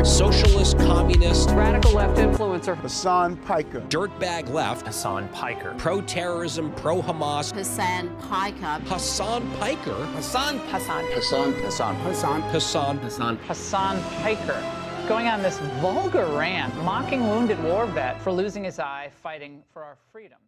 Socialist, communist, radical left influencer, Hasan Piker, dirtbag left, Hasan Piker, pro-terrorism, pro-Hamas, Hasan Piker, Hasan Piker, Hasan Piker, going on this vulgar rant, mocking wounded war vet for losing his eye fighting for our freedom.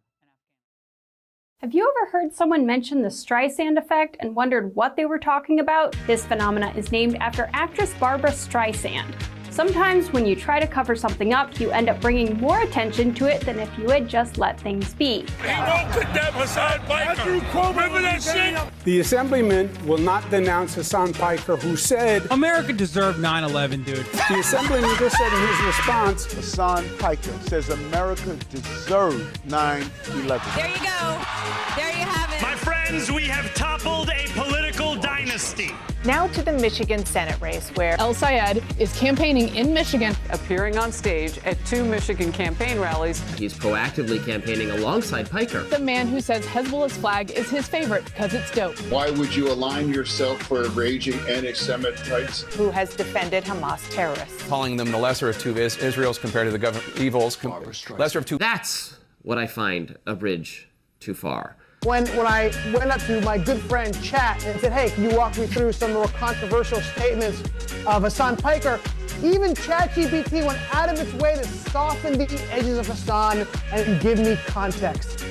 Have you ever heard someone mention the Streisand effect and wondered what they were talking about? This phenomena is named after actress Barbara Streisand. Sometimes when you try to cover something up, you end up bringing more attention to it than if you had just let things be. The assemblyman will not denounce Hasan Piker, who said, America deserved 9/11, dude. The assemblyman just said in his response, Hasan Piker says America deserved 9/11. There you go. There you have it. My friends, we have toppled a political dynasty. Now to the Michigan Senate race, where El Sayed is campaigning in Michigan, appearing on stage at 2 Michigan campaign rallies. He's proactively campaigning alongside Piker. The man who says Hezbollah's flag is his favorite because it's dope. Why would you align yourself for raging anti-Semites? Who has defended Hamas terrorists. Calling them the lesser of two Israels compared to the government evils. Lesser of two. That's what I find a bridge too far. When I went up to my good friend Chat and said, hey, can you walk me through some more controversial statements of Hasan Piker, even ChatGPT went out of its way to soften the edges of Hasan and give me context.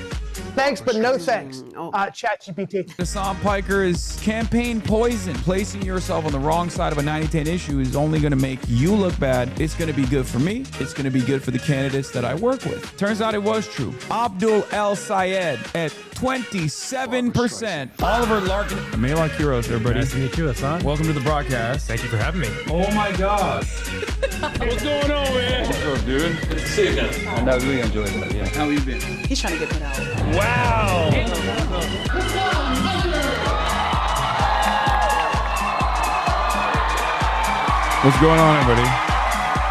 Thanks, but no thanks, ChatGPT. Hasan Piker is campaign poison. Placing yourself on the wrong side of a 90-10 issue is only going to make you look bad. It's going to be good for me. It's going to be good for the candidates that I work with. Turns out it was true. Abdul El Sayed at 27%. Oliver Larkin. Malak Heroes, everybody. Nice to meet you, Hasan. Welcome to the broadcast. Thank you for having me. Oh my gosh. What's going on, man? What's up, dude? Good to see you again. And I really enjoyed it. Yeah. How you been? He's trying to get me out. Wow. What's going on, everybody?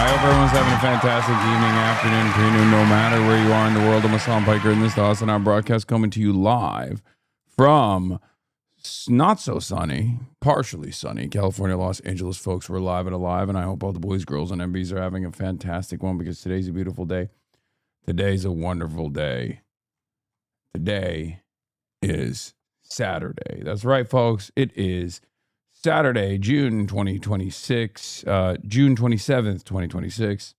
I hope everyone's having a fantastic evening, afternoon, afternoon, no matter where you are in the world. I'm Hasan Piker, and this is the HasanAbi broadcast coming to you live from not so sunny, partially sunny, California, Los Angeles. Folks, we're live and alive, and I hope all the boys, girls, and MBs are having a fantastic one because today's a beautiful day. Today's a wonderful day. Today is Saturday. That's right, folks. It is Saturday, June 2026, June 27th, 2026.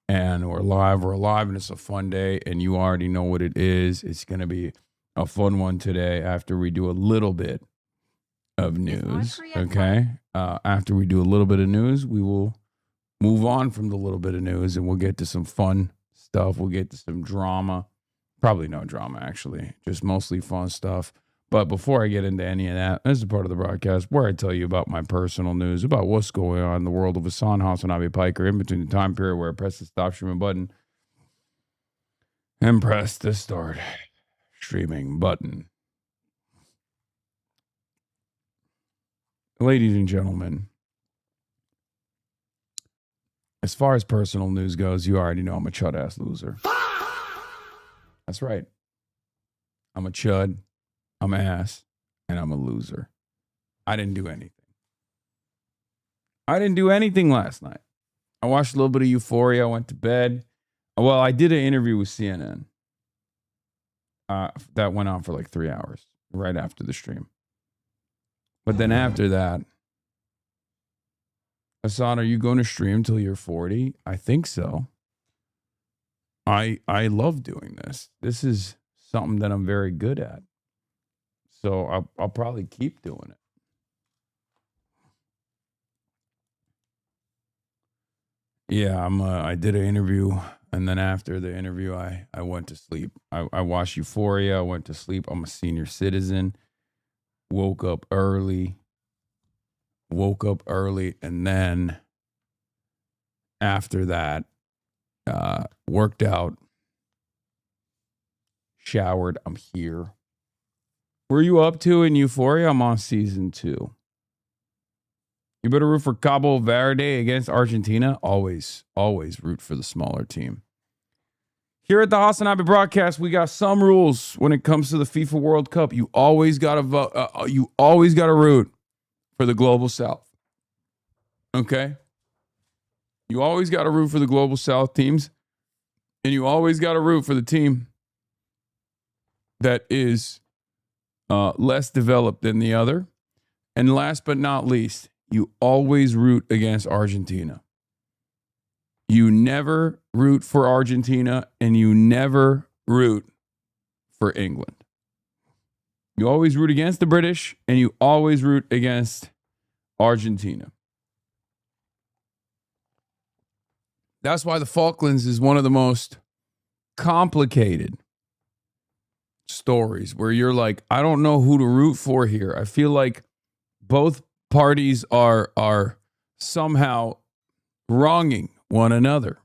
And we're live, and it's a fun day, and you already know what it is. It's going to be a fun one today after we do a little bit of news, okay? After we do a little bit of news, we will move on from the little bit of news, and we'll get to some fun stuff. We'll get to some drama. Probably no drama, actually. Just mostly fun stuff. But before I get into any of that, this is part of the broadcast where I tell you about my personal news, about what's going on in the world of HasanAbi Piker, in between the time period where I press the stop streaming button and press the start streaming button. Ladies and gentlemen, as far as personal news goes, you already know I'm a chud-ass loser. That's right. I'm a chud, I'm an ass, and I'm a loser. I didn't do anything. I didn't do anything last night. I watched a little bit of Euphoria. I went to bed. Well, I did an interview with CNN. That went on for like 3 hours, right after the stream. But then after that, Hasan, are you going to stream till you're 40? I think so. I love doing this. This is something that I'm very good at. So I'll probably keep doing it. Yeah, I did an interview, and then after the interview, I went to sleep. I watched Euphoria. I went to sleep. I'm a senior citizen. Woke up early, and then after that, worked out, showered. I'm here. Were you up to in Euphoria? I'm on season 2. You better root for Cabo Verde against Argentina. Always root for the smaller team. Here at the HasanAbi broadcast, we got some rules when it comes to the FIFA World Cup. You always got to vote. You always got to root for the Global South. Okay? You always got to root for the Global South teams. And you always got to root for the team that is less developed than the other. And last but not least, you always root against Argentina. You never root for Argentina, and you never root for England. You always root against the British, and you always root against Argentina. That's why the Falklands is one of the most complicated stories where you're like, I don't know who to root for here. I feel like both parties are somehow wronging one another.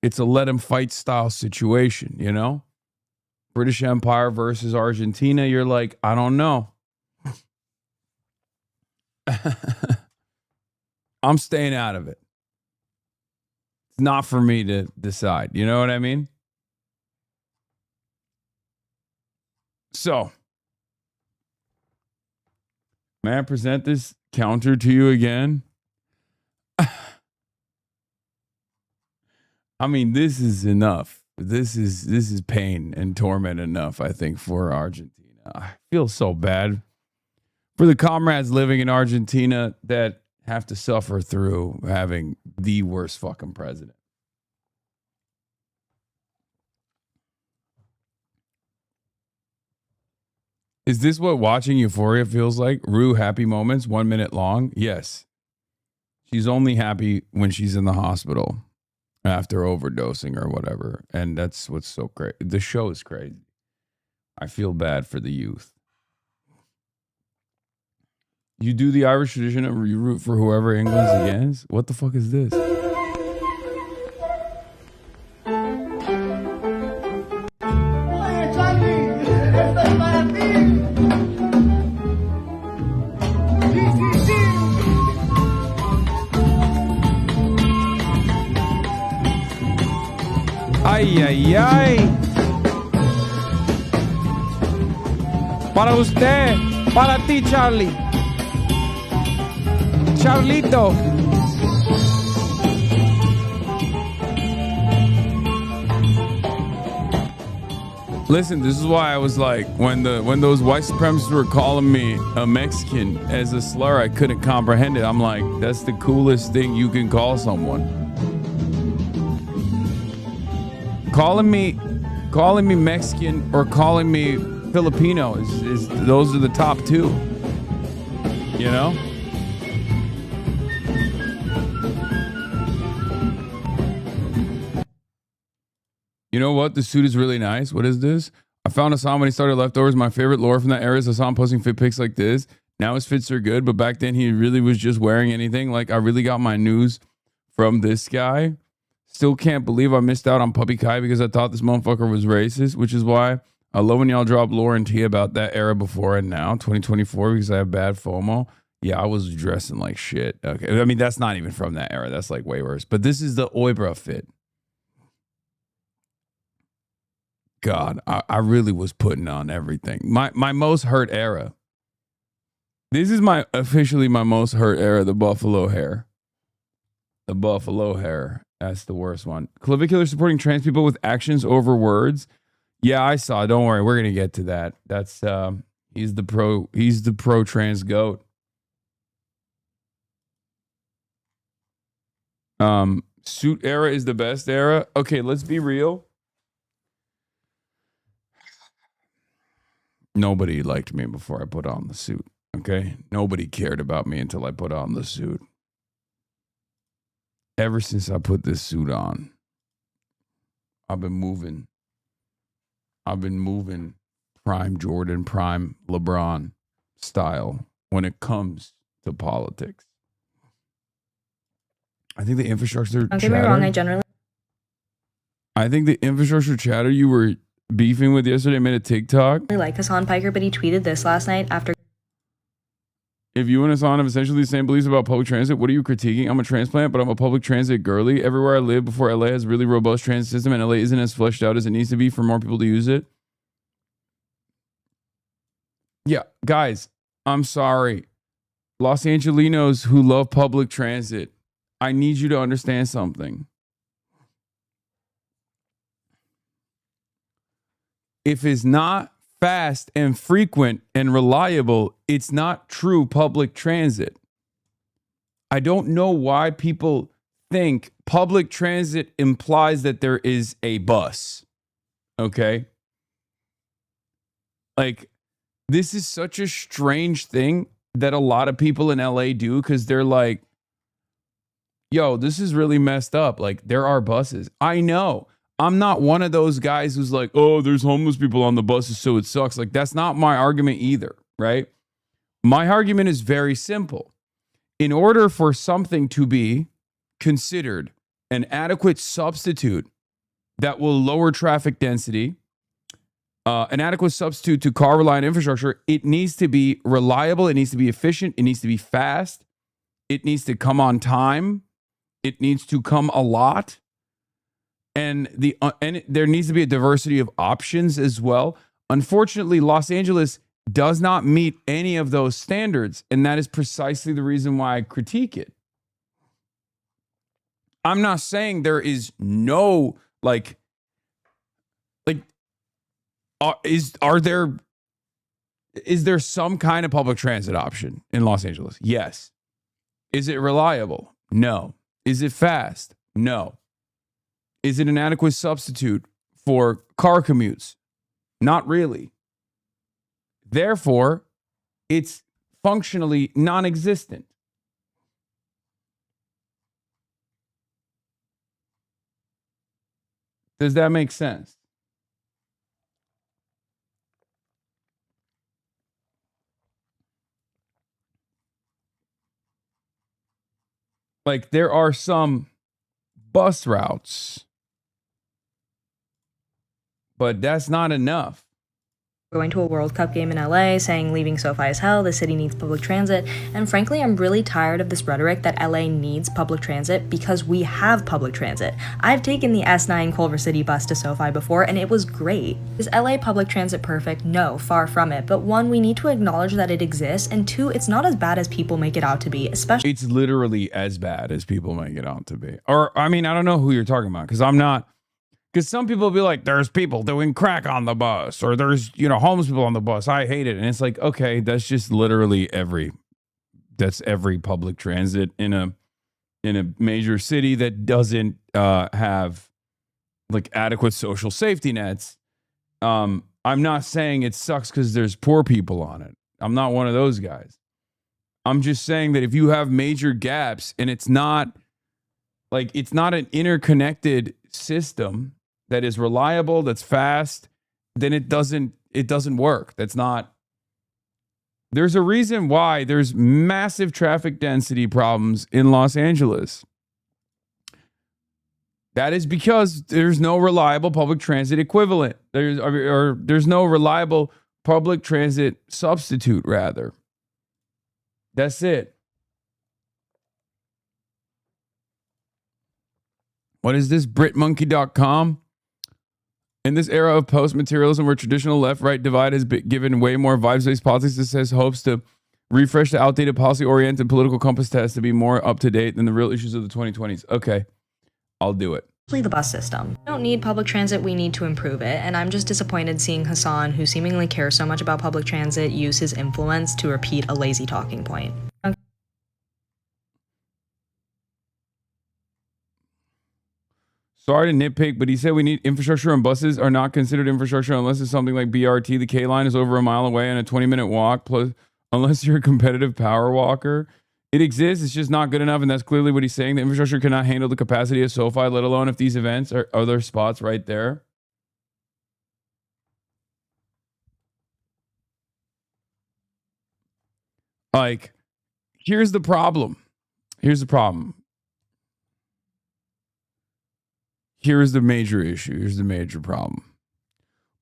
It's a let 'em fight style situation, you know? British Empire versus Argentina. You're like, I don't know. I'm staying out of it. It's not for me to decide. You know what I mean? So, may I present this counter to you again? I mean, this is enough. This is pain and torment enough, I think, for Argentina. I feel so bad for the comrades living in Argentina that have to suffer through having the worst fucking president. Is this what watching Euphoria feels like? Rue happy moments, 1 minute long? Yes. She's only happy when she's in the hospital after overdosing or whatever. And that's what's so crazy. The show is crazy. I feel bad for the youth. You do the Irish tradition of you root for whoever England's against? What the fuck is this? Ay, ay, ay. Para usted, para ti, Charlie. Charlito. Listen, this is why I was like, when those white supremacists were calling me a Mexican as a slur, I couldn't comprehend it. I'm like, that's the coolest thing you can call someone. Calling me Mexican or calling me Filipino is those are the top two. You know? You know what? The suit is really nice. What is this? I found Hasan when he started Leftovers. My favorite lore from that era is Hasan posting fit pics like this. Now his fits are good, but back then he really was just wearing anything. Like, I really got my news from this guy. Still can't believe I missed out on Puppy Kai because I thought this motherfucker was racist, which is why I love when y'all drop lore and tea about that era before and now, 2024, because I have bad FOMO. Yeah, I was dressing like shit. Okay, I mean, that's not even from that era. That's like way worse. But this is the Oibra fit. God, I really was putting on everything. My most hurt era. This is officially my most hurt era, the buffalo hair. The buffalo hair. That's the worst one. Clavicular supporting trans people with actions over words. Yeah, I saw. Don't worry, we're gonna get to that. That's he's the pro trans goat. Suit era is the best era. Okay, let's be real. Nobody liked me before I put on the suit. Okay, nobody cared about me until I put on the suit. Ever since I put this suit on, I've been moving prime Jordan, prime LeBron style when it comes to politics. I think the infrastructure. Don't get me wrong, I generally. I think the infrastructure chatter you were beefing with yesterday made a TikTok. I like Hasan Piker, but he tweeted this last night after. If you and Hasan have essentially the same beliefs about public transit, what are you critiquing? I'm a transplant, but I'm a public transit girly. Everywhere I live before LA has a really robust transit system, and LA isn't as fleshed out as it needs to be for more people to use it. Yeah, guys, I'm sorry. Los Angelinos who love public transit, I need you to understand something. If it's not fast and frequent and reliable, it's not true public transit. I don't know why people think public transit implies that there is a bus. Okay? Like, this is such a strange thing that a lot of people in LA do because they're like, yo, this is really messed up. Like, there are buses. I know. I'm not one of those guys who's like, oh, there's homeless people on the buses, so it sucks. Like, that's not my argument either, right? My argument is very simple. In order for something to be considered an adequate substitute that will lower traffic density, an adequate substitute to car-reliant infrastructure, it needs to be reliable, it needs to be efficient, it needs to be fast, it needs to come on time, it needs to come a lot. And there needs to be a diversity of options as well. Unfortunately, Los Angeles does not meet any of those standards. And that is precisely the reason why I critique it. I'm not saying there is no, is there some kind of public transit option in Los Angeles? Yes. Is it reliable? No. Is it fast? No. Is it an adequate substitute for car commutes? Not really. Therefore, it's functionally non-existent. Does that make sense? Like, there are some bus routes, but that's not enough. Going to a World Cup game in LA, saying leaving SoFi is hell, the city needs public transit, and frankly, I'm really tired of this rhetoric that LA needs public transit because we have public transit. I've taken the S9 Culver City bus to SoFi before, and it was great. Is LA public transit perfect? No, far from it, but one, we need to acknowledge that it exists, and two, it's not as bad as people make it out to be, especially— It's literally as bad as people make it out to be. Or, I mean, I don't know who you're talking about, because I'm not— Because some people will be like, there's people doing crack on the bus, or there's, homeless people on the bus. I hate it. And it's like, okay, that's just literally every public transit in a major city that doesn't have like adequate social safety nets. I'm not saying it sucks because there's poor people on it. I'm not one of those guys. I'm just saying that if you have major gaps and it's not an interconnected system that is reliable, that's fast, then it doesn't work. There's a reason why there's massive traffic density problems in Los Angeles. That is because there's no reliable public transit equivalent. There's no reliable public transit substitute, rather. That's it. What is this? BritMonkey.com? In this era of post-materialism where traditional left-right divide has been given way more vibes-based politics, this has hopes to refresh the outdated policy-oriented political compass test to be more up-to-date than the real issues of the 2020s. Okay, I'll do it. The bus system. We don't need public transit, we need to improve it, and I'm just disappointed seeing Hasan, who seemingly cares so much about public transit, use his influence to repeat a lazy talking point. Sorry to nitpick, but he said we need infrastructure, and buses are not considered infrastructure unless it's something like BRT. The K line is over a mile away and a 20-minute walk, plus unless you're a competitive power walker. It exists, it's just not good enough, and that's clearly what he's saying. The infrastructure cannot handle the capacity of SoFi, let alone if these events are other spots right there. Like, here's the problem. here's the major issue. Here's the major problem.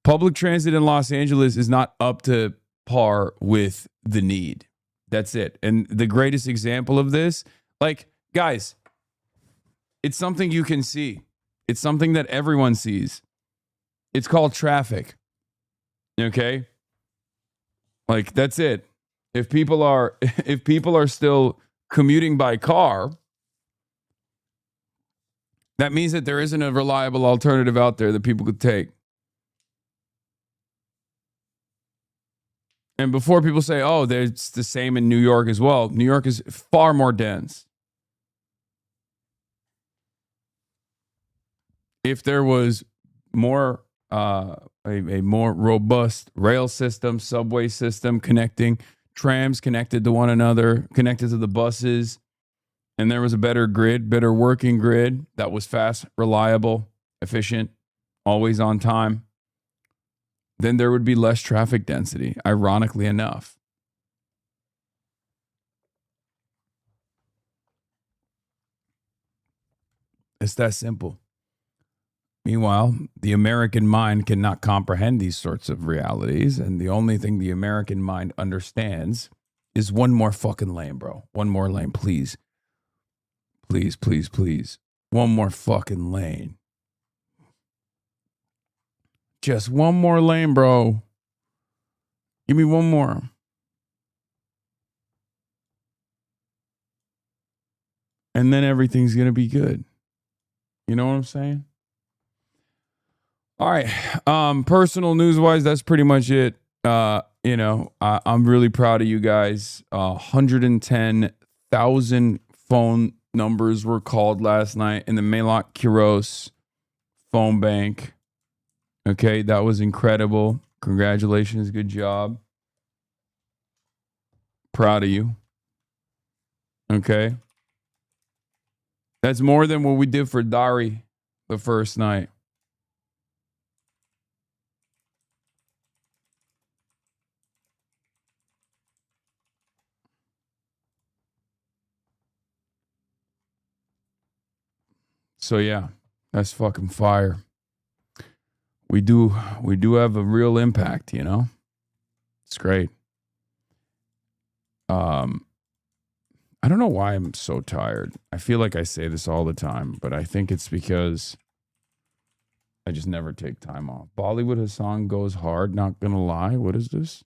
Public transit in Los Angeles is not up to par with the need. That's it. And the greatest example of this, like, guys, it's something you can see. It's something that everyone sees. It's called traffic. Okay? Like, that's it. If people are still commuting by car, that means that there isn't a reliable alternative out there that people could take. And before people say, oh, it's the same in New York as well, New York is far more dense. If there was more, a more robust rail system, subway system connecting, trams connected to one another, connected to the buses, and there was a better grid, better working grid that was fast, reliable, efficient, always on time, then there would be less traffic density, ironically enough. It's that simple. Meanwhile, the American mind cannot comprehend these sorts of realities, and the only thing the American mind understands is one more fucking lane, bro. One more lane, please. Please, please, please. One more fucking lane. Just one more lane, bro. Give me one more. And then everything's going to be good. You know what I'm saying? All right. Personal news-wise, that's pretty much it. I'm really proud of you guys. 110,000 phone numbers were called last night in the Melot Quiros phone bank. Okay, that was incredible. Congratulations, good job. Proud of you. Okay. That's more than what we did for Dari the first night. So yeah, that's fucking fire. We do have a real impact, you know? It's great. I don't know why I'm so tired. I feel like I say this all the time, but I think it's because I just never take time off. Bollywood Hasan goes hard, not gonna lie. What is this?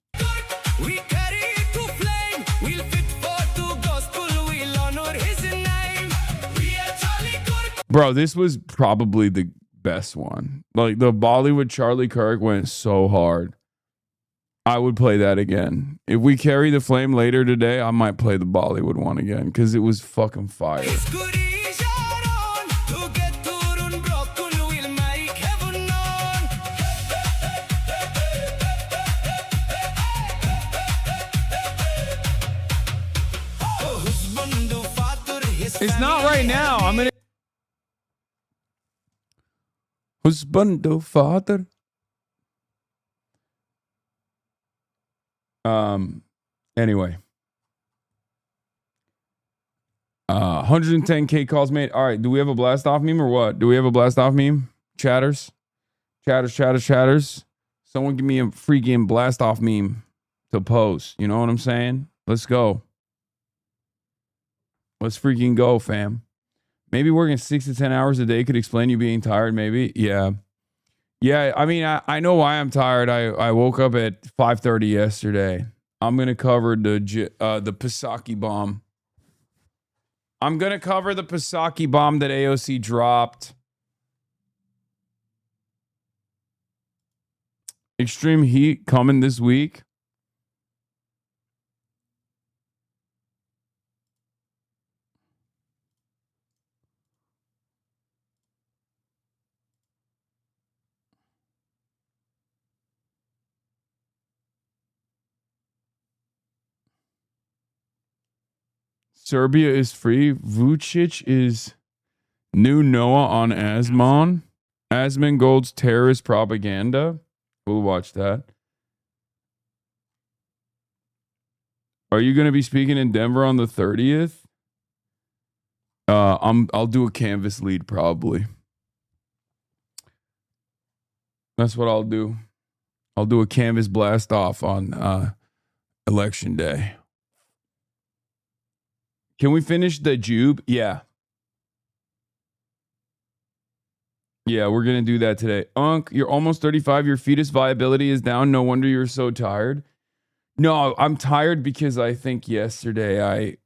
We carry it to flame. We'll fit for the gospel. We'll honor his name. We are Charlie Kirk. Bro, this was probably the best one. Like, the Bollywood Charlie Kirk went so hard. I would play that again. If we carry the flame later today, I might play the Bollywood one again because it was fucking fire. It's not right now. I'm gonna. Husbando father. Anyway. 110K calls made. All right, do we have a blast off meme or what? Do we have a blast off meme? Chatters? Chatters. Someone give me a freaking blast off meme to post. You know what I'm saying? Let's go. Let's freaking go, fam. Maybe working 6 to 10 hours a day could explain you being tired, maybe. Yeah. I mean, I know why I'm tired. I woke up at 5:30 yesterday. I'm going to cover the Pisaki bomb. I'm going to cover the Pisaki bomb that AOC dropped. Extreme heat coming this week. Serbia is free. Vucic is new Noah on Asmon. Asmongold's terrorist propaganda. We'll watch that. Are you going to be speaking in Denver on the 30th? I'll do a canvas lead probably. That's what I'll do. I'll do a canvas blast off on election day. Can we finish the Jube? Yeah. Yeah, we're going to do that today. You're almost 35. Your fetus viability is down. No wonder you're so tired. No, I'm tired because I think yesterday I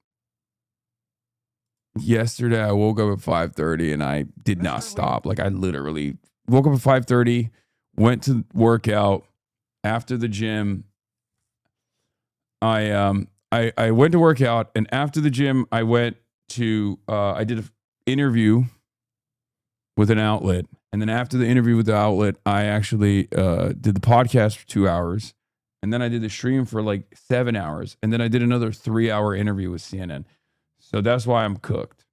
woke up at 5:30 and I did not stop. Like I literally woke up at 5:30, went to work out. After the gym, I went to work out, and after the gym, I went to I did an interview with an outlet, and then after the interview with the outlet, I actually did the podcast for 2 hours, and then I did the stream for like 7 hours, and then I did another 3-hour interview with CNN. So that's why I'm cooked.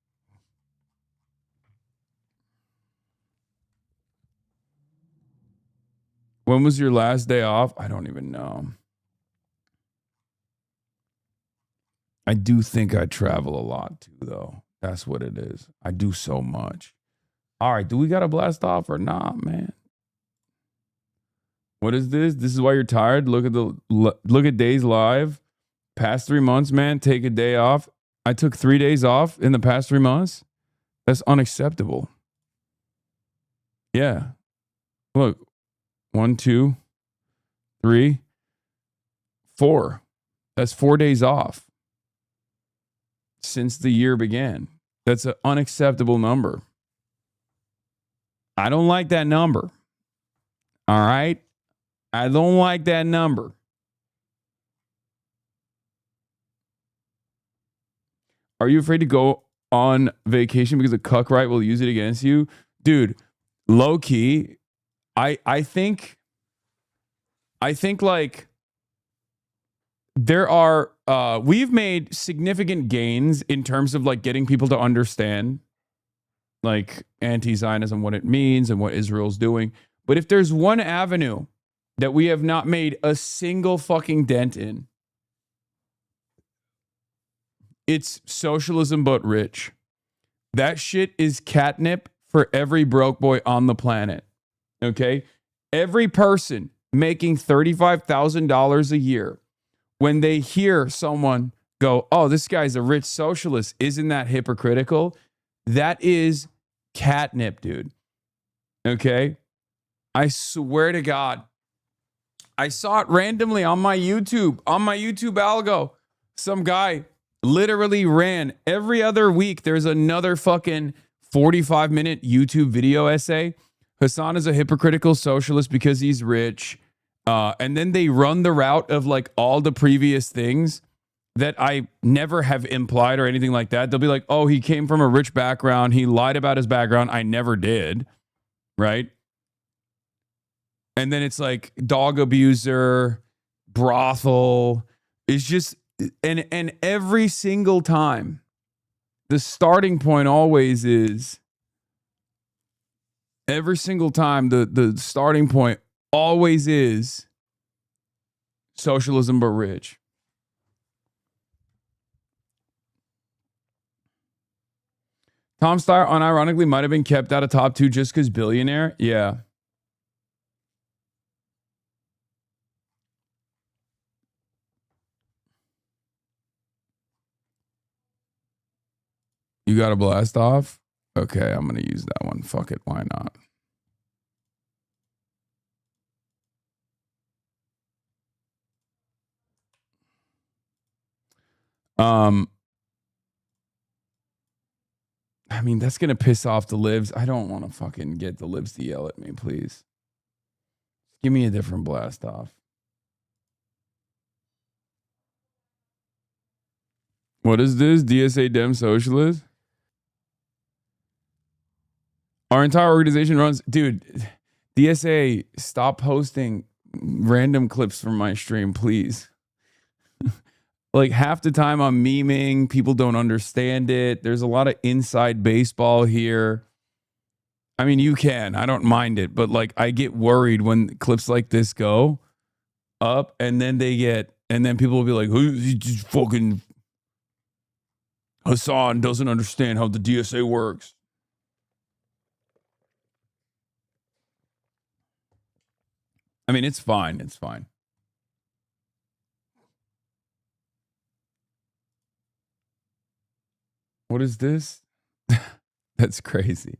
When was your last day off? I don't even know. I do think I travel a lot too, though. That's what it is. I do so much. All right, do we got to blast off or not, man? What is this? This is why you're tired? Look at days live. Past 3 months, man, take a day off. I took 3 days off in the past 3 months. That's unacceptable. Yeah. Look. 1, 2, 3, 4. That's 4 days off since the year began. That's an unacceptable number. I don't like that number. All right? I don't like that number. Are you afraid to go on vacation because the cuck right will use it against you? Dude, low key, I think like there are we've made significant gains in terms of like getting people to understand like anti-Zionism, what it means and what Israel's doing. But if there's one avenue that we have not made a single fucking dent in, it's socialism but rich. That shit is catnip for every broke boy on the planet. Okay? Every person making $35,000 a year, when they hear someone go, oh, this guy's a rich socialist, isn't that hypocritical? That is catnip, dude. Okay? I swear to God. I saw it randomly on my YouTube algo. Some guy literally ran every other week. There's another fucking 45-minute YouTube video essay. Hasan is a hypocritical socialist because he's rich. And then they run the route of like all the previous things that I never have implied or anything like that. They'll be like, oh, he came from a rich background. He lied about his background. I never did. Right? And then it's like dog abuser, brothel. It's just, and every single time, the starting point always is, every single time, the starting point always is socialism but rich. Tom Steyer unironically might have been kept out of top 2 just because billionaire. Yeah. You got a blast off? Okay, I'm going to use that one. Fuck it. Why not? I mean, that's going to piss off the libs. I don't want to fucking get the libs to yell at me, please. Give me a different blast off. What is this? DSA Dem Socialist? Our entire organization runs... Dude, DSA, stop posting random clips from my stream, please. Like half the time I'm memeing, people don't understand it. There's a lot of inside baseball here. I mean, you can. I don't mind it. But like I get worried when clips like this go up and then people will be like, who's just fucking... Hasan doesn't understand how the DSA works. I mean, it's fine. It's fine. What is this? That's crazy.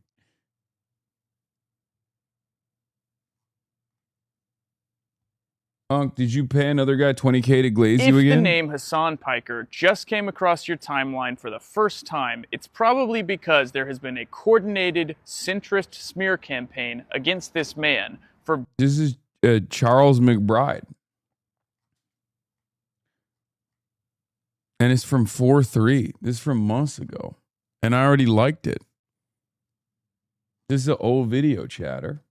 Unc, did you pay another guy $20K to glaze you again? If the name Hasan Piker just came across your timeline for the first time, it's probably because there has been a coordinated centrist smear campaign against this man for... This is Charles McBride. And it's from 4/3. This is from months ago. And I already liked it. This is an old video, chatter.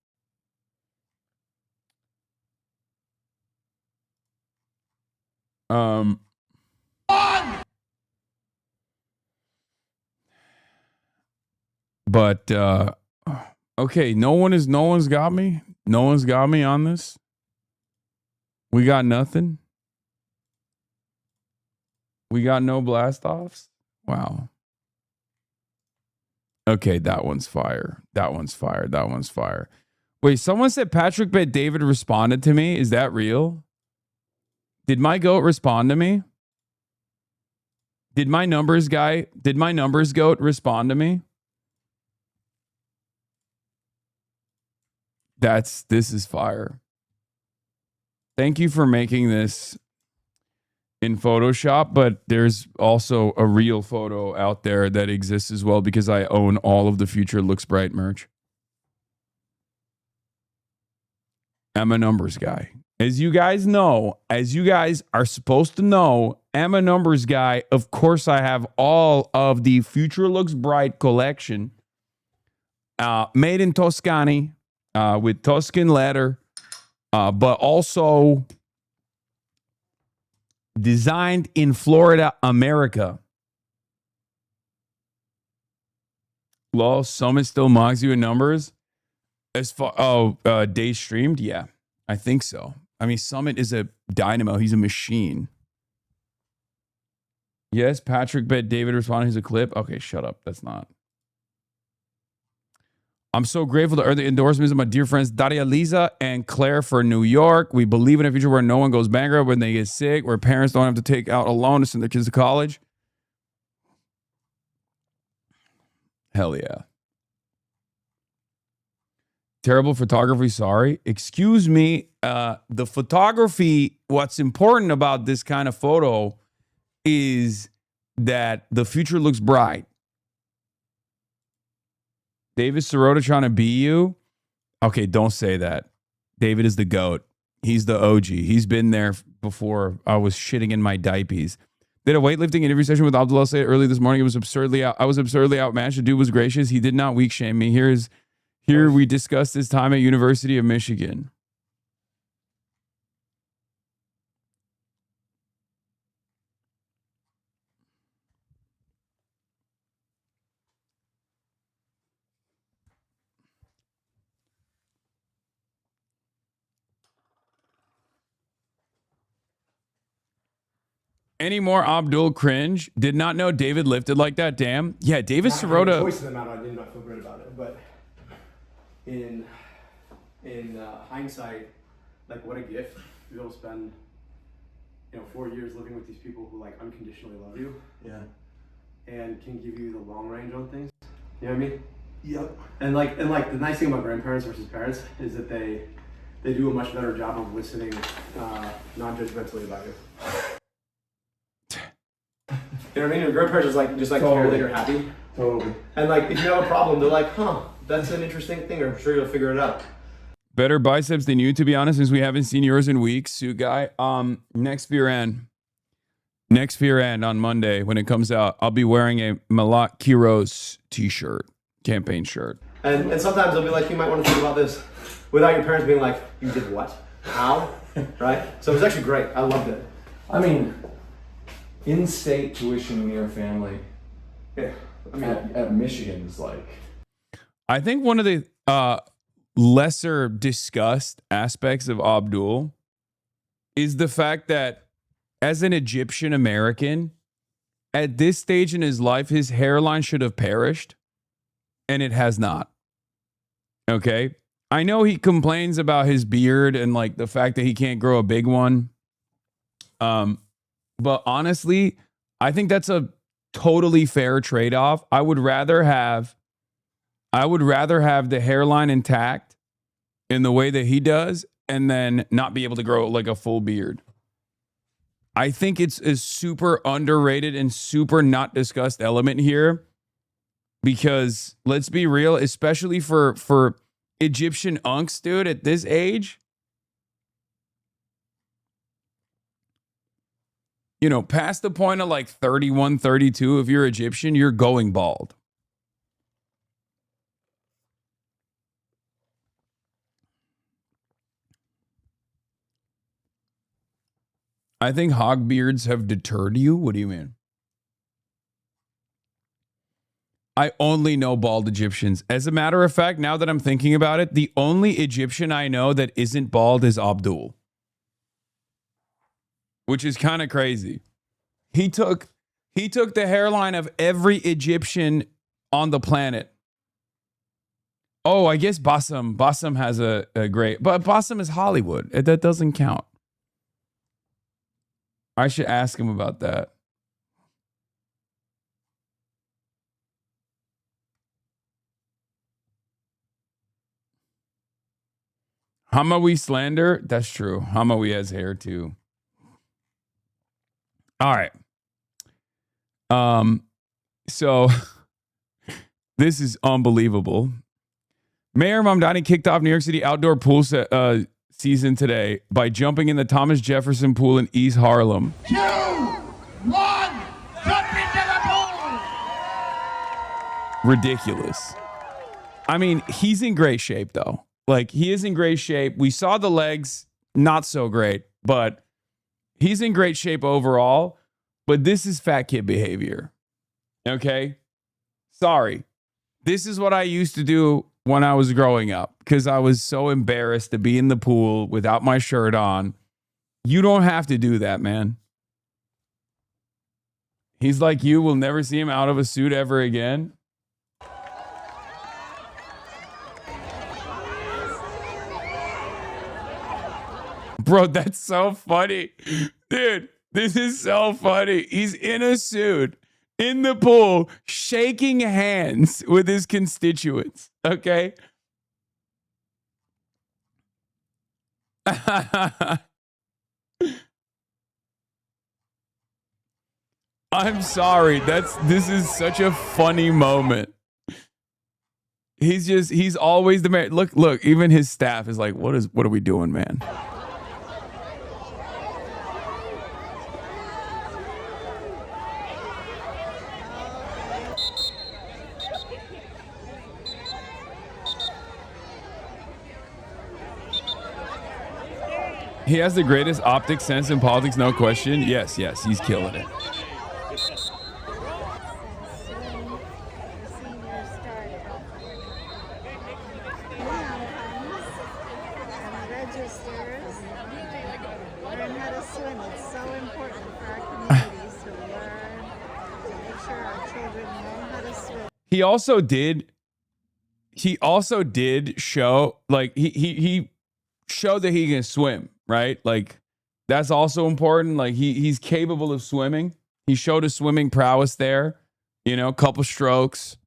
But okay, no one's got me. No one's got me on this. We got nothing. We got no blast offs. Wow. Okay, that one's fire. That one's fire. That one's fire. Wait, someone said Patrick Bet David responded to me. Is that real? Did my goat respond to me? Did my numbers goat respond to me? This is fire. Thank you for making this in Photoshop, but there's also a real photo out there that exists as well because I own all of the Future Looks Bright merch. I'm a numbers guy. As you guys know, as you guys are supposed to know, I'm a numbers guy. Of course, I have all of the Future Looks Bright collection made in Toscany with Tuscan leather, but also designed in Florida, America. Lol, Summit still mocks you in numbers. As far day streamed, yeah, I think so. I mean, Summit is a dynamo. He's a machine. Yes, Patrick Bet David responded. He's a clip. Okay, shut up. That's not. I'm so grateful to earn the endorsements of my dear friends Daria Lisa and Claire for New York. We believe in a future where no one goes bankrupt when they get sick, where parents don't have to take out a loan to send their kids to college. Hell yeah. Terrible photography, sorry. Excuse me. The photography, what's important about this kind of photo is that the future looks bright. David Sirota trying to be you? Okay, don't say that. David is the GOAT. He's the OG. He's been there before I was shitting in my diapers. Did a weightlifting interview session with Abdullah say early this morning. It was absurdly I was absurdly outmatched. The dude was gracious. He did not weak shame me. Here we discussed his time at University of Michigan. Any more Abdul cringe? Did not know David lifted like that. Damn. Yeah, David Sirota. Choice of them out, I did not feel great about it. But in hindsight, like what a gift to be able to spend, 4 years living with these people who like unconditionally love you. Yeah. And can give you the long range on things. You know what I mean? Yep. And like the nice thing about grandparents versus parents is that they do a much better job of listening, non-judgmentally about you. You know what I mean? Your grandparents just totally care that you're happy. Totally. And like if you have a problem, they're like, huh, that's an interesting thing, I'm sure you'll figure it out. Better biceps than you, to be honest, since we haven't seen yours in weeks, Suit Guy. Next Fear End on Monday when it comes out, I'll be wearing a Malak Kiros t-shirt, campaign shirt. And sometimes they'll be like, you might want to think about this without your parents being like, you did what? How? Right? So it was actually great. I loved it. I mean, in-state tuition in your family, yeah, I mean, at Michigan is like. I think one of the lesser discussed aspects of Abdul is the fact that as an Egyptian American, at this stage in his life, his hairline should have perished, and it has not. Okay? I know he complains about his beard and like the fact that he can't grow a big one. But honestly, I think that's a totally fair trade-off. I would rather have the hairline intact in the way that he does and then not be able to grow like a full beard. I think it's a super underrated and super not discussed element here because let's be real, especially for Egyptian unks, dude, at this age, you know, past the point of like 31, 32, if you're Egyptian, you're going bald. I think hog beards have deterred you. What do you mean? I only know bald Egyptians. As a matter of fact, now that I'm thinking about it, the only Egyptian I know that isn't bald is Abdul. Which is kind of crazy. He took the hairline of every Egyptian on the planet. Oh, I guess Bassem. Bassem has a great... But Bassem is Hollywood. That doesn't count. I should ask him about that. Hamawi slander? That's true. Hamawi has hair too. All right. So this is unbelievable. Mayor Mamdani kicked off New York City outdoor pool season today by jumping in the Thomas Jefferson pool in East Harlem. 2, 1, jump into the pool! Ridiculous. I mean, he's in great shape though. Like, he is in great shape. We saw the legs, not so great, but he's in great shape overall. But this is fat kid behavior. Okay? Sorry. This is what I used to do when I was growing up because I was so embarrassed to be in the pool without my shirt on. You don't have to do that, man. He's like you. We'll never see him out of a suit ever again. Bro, that's so funny. Dude, this is so funny. He's in a suit, in the pool, shaking hands with his constituents. Okay? I'm sorry. This is such a funny moment. He's always the man. Look, even his staff is like, what are we doing, man? He has the greatest optic sense in politics, no question. Yes, he's killing it. He also did show, like, he showed that he can swim, right? Like, that's also important. Like, he's capable of swimming. He showed his swimming prowess there. You know, couple strokes.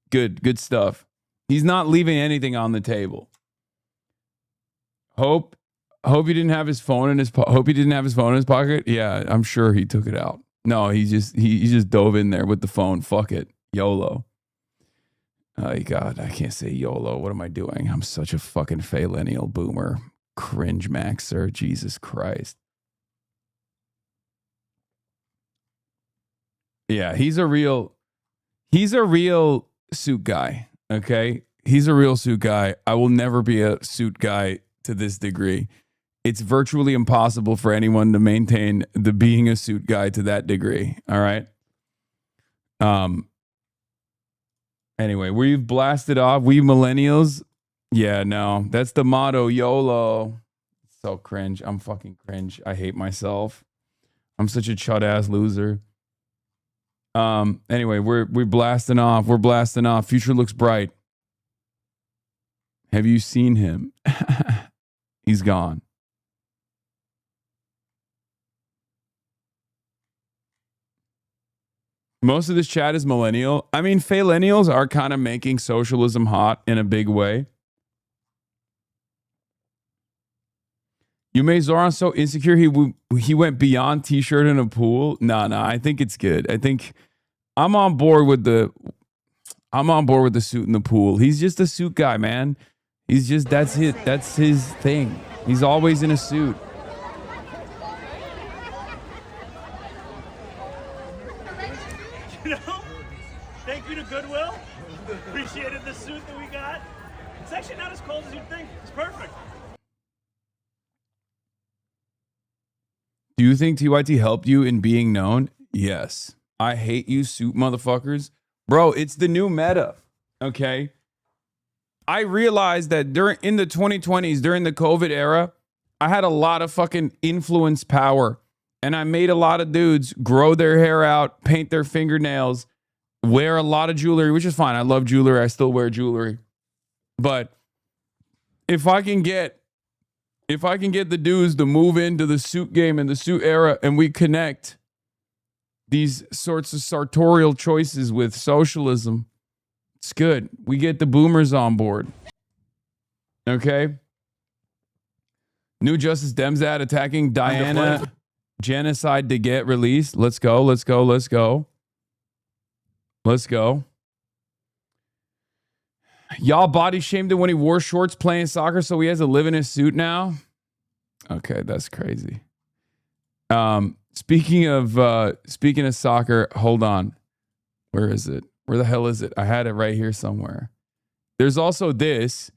Good stuff. He's not leaving anything on the table. Hope he didn't have his phone in his pocket. Yeah, I'm sure he took it out. No, he just dove in there with the phone. Fuck it. YOLO. Oh, God, I can't say YOLO. What am I doing? I'm such a fucking millennial boomer. Cringe maxer. Jesus Christ. Yeah, he's a real suit guy. Okay? He's a real suit guy. I will never be a suit guy to this degree. It's virtually impossible for anyone to maintain the being a suit guy to that degree. All right? Anyway, we've blasted off. We millennials. Yeah, no. That's the motto. YOLO. So cringe. I'm fucking cringe. I hate myself. I'm such a chud-ass loser. Anyway, we're blasting off. We're blasting off. Future looks bright. Have you seen him? He's gone. Most of this chat is millennial. I mean, millennials are kind of making socialism hot in a big way. You made Zoran so insecure he went beyond t-shirt in a pool. No, I think it's good. I think I'm on board with the suit in the pool. He's just a suit guy, man. He's just that's his thing. He's always in a suit. You know, thank you to Goodwill. Appreciated the suit that we got. It's actually not as cold as you'd think. It's perfect. Do you think TYT helped you in being known? Yes. I hate you suit motherfuckers. Bro, it's the new meta. Okay? I realized that in the 2020s, during the COVID era, I had a lot of fucking influence power. And I made a lot of dudes grow their hair out, paint their fingernails, wear a lot of jewelry, which is fine. I love jewelry. I still wear jewelry. But if I can get the dudes to move into the suit game and the suit era, and we connect these sorts of sartorial choices with socialism, it's good. We get the boomers on board. Okay? New Justice Demzad attacking Diana. Genocide to get released. Let's go. Let's go. Let's go. Let's go. Y'all body shamed him when he wore shorts playing soccer, so he has to live in his suit now. Okay, that's crazy. Speaking of soccer, hold on. Where is it? Where the hell is it? I had it right here somewhere. There's also this.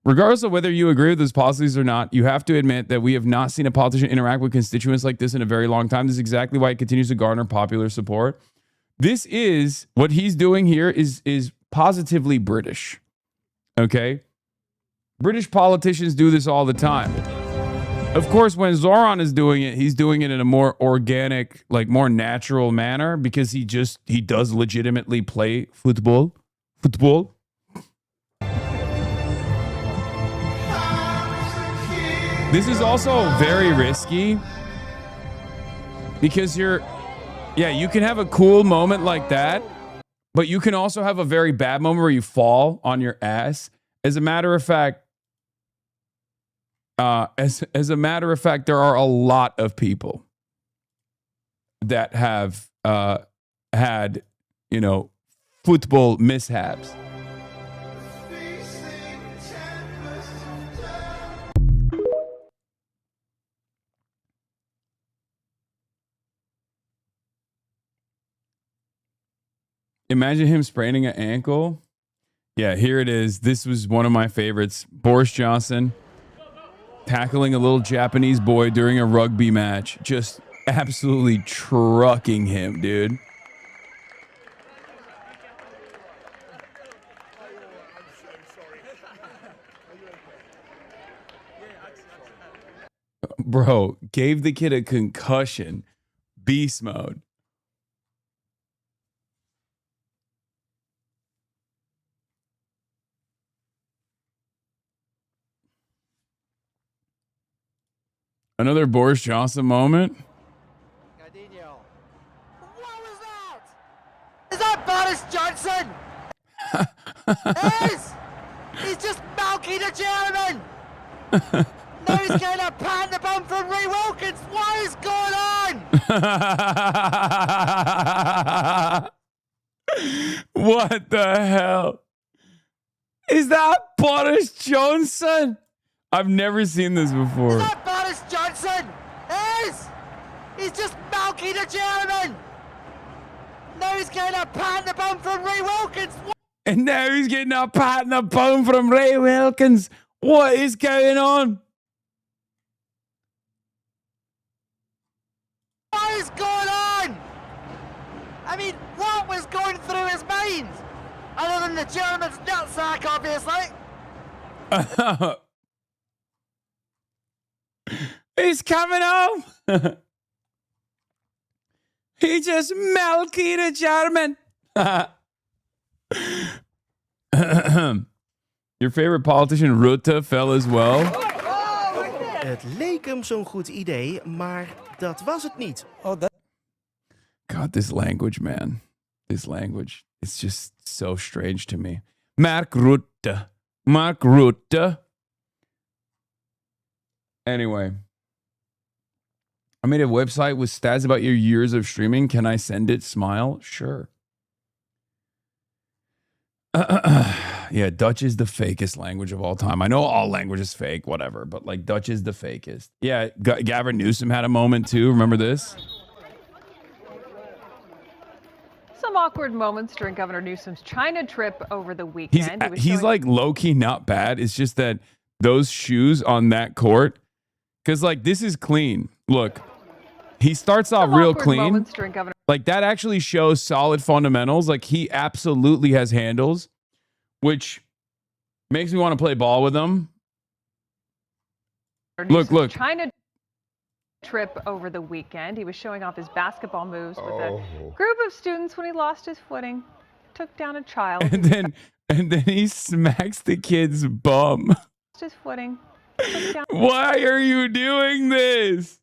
Regardless of whether you agree with his policies or not, you have to admit that we have not seen a politician interact with constituents like this in a very long time. This is exactly why it continues to garner popular support. This is what he's doing here is positively British. Okay? British politicians do this all the time. Of course, when Zoran is doing it, he's doing it in a more organic, like more natural manner because he does legitimately play football. This is also very risky because you can have a cool moment like that, but you can also have a very bad moment where you fall on your ass. As a matter of fact, there are a lot of people that have had, football mishaps. Imagine him spraining an ankle. Yeah, here it is. This was one of my favorites. Boris Johnson tackling a little Japanese boy during a rugby match. Just absolutely trucking him, dude. Bro, gave the kid a concussion. Beast mode. Another Boris Johnson moment. Is that Boris Johnson? He's just milking a German. Now he's getting a pat the bum from Ray Wilkins. What is going on? What the hell? Is that Boris Johnson? I've never seen this before. Is that Boris Johnson? He's just milking a German. Now he's getting a pat in the bum from Ray Wilkins. And now he's getting a pat in the bum from Ray Wilkins. What is going on? What is going on? I mean, what was going through his mind? Other than the German's nutsack, obviously. He's coming home. He just milking a German. Your favorite politician Rutte fell as well. Het leek hem zo'n goed idee, maar dat was het niet. God, this language, man. This language. It's just so strange to me. Mark Rutte. Mark Rutte. Anyway. I made a website with stats about your years of streaming. Can I send it? Smile? Sure. Yeah, Dutch is the fakest language of all time. I know all language is fake, whatever, but like Dutch is the fakest. Yeah, Gavin Newsom had a moment too. Remember this? Some awkward moments during Governor Newsom's China trip over the weekend. He's like low-key not bad. It's just that those shoes on that court, because like this is clean. Look, he starts off real clean. Like that actually shows solid fundamentals. Like he absolutely has handles, which makes me want to play ball with him. Look. China trip over the weekend. He was showing off his basketball moves with a group of students when he lost his footing, took down a child. And then he smacks the kid's bum. Lost his footing. Took down Why are you doing this?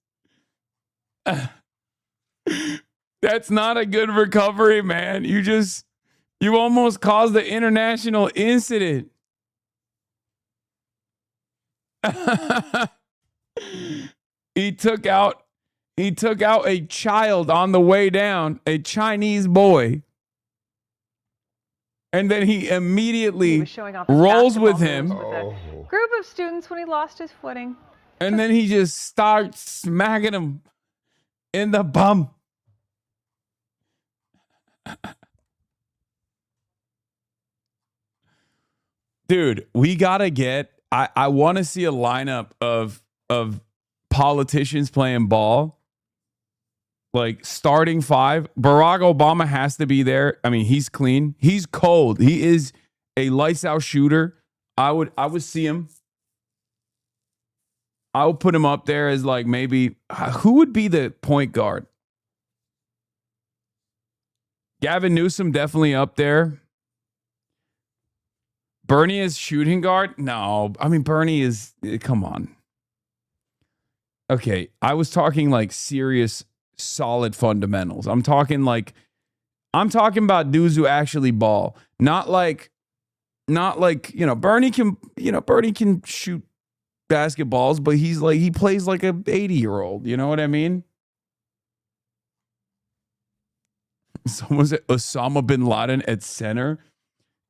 That's not a good recovery, man. You almost caused the international incident. He took out a child on the way down, a Chinese boy. And then he immediately rolls with him. with a group of students when he lost his footing. And then he just starts smacking him in the bum. Dude, we gotta get. I want to see a lineup of politicians playing ball. Like starting five. Barack Obama has to be there. I mean, he's clean. He's cold. He is a lights out shooter. I would see him. I would put him up there as like maybe who would be the point guard? Gavin Newsom definitely up there. Bernie is shooting guard? No, I mean Bernie is. Come on. Okay, I was talking like serious, solid fundamentals. I'm talking about dudes who actually ball, not like Bernie can shoot basketballs, but he plays like a 80-year-old. You know what I mean? Someone said Osama bin Laden at center.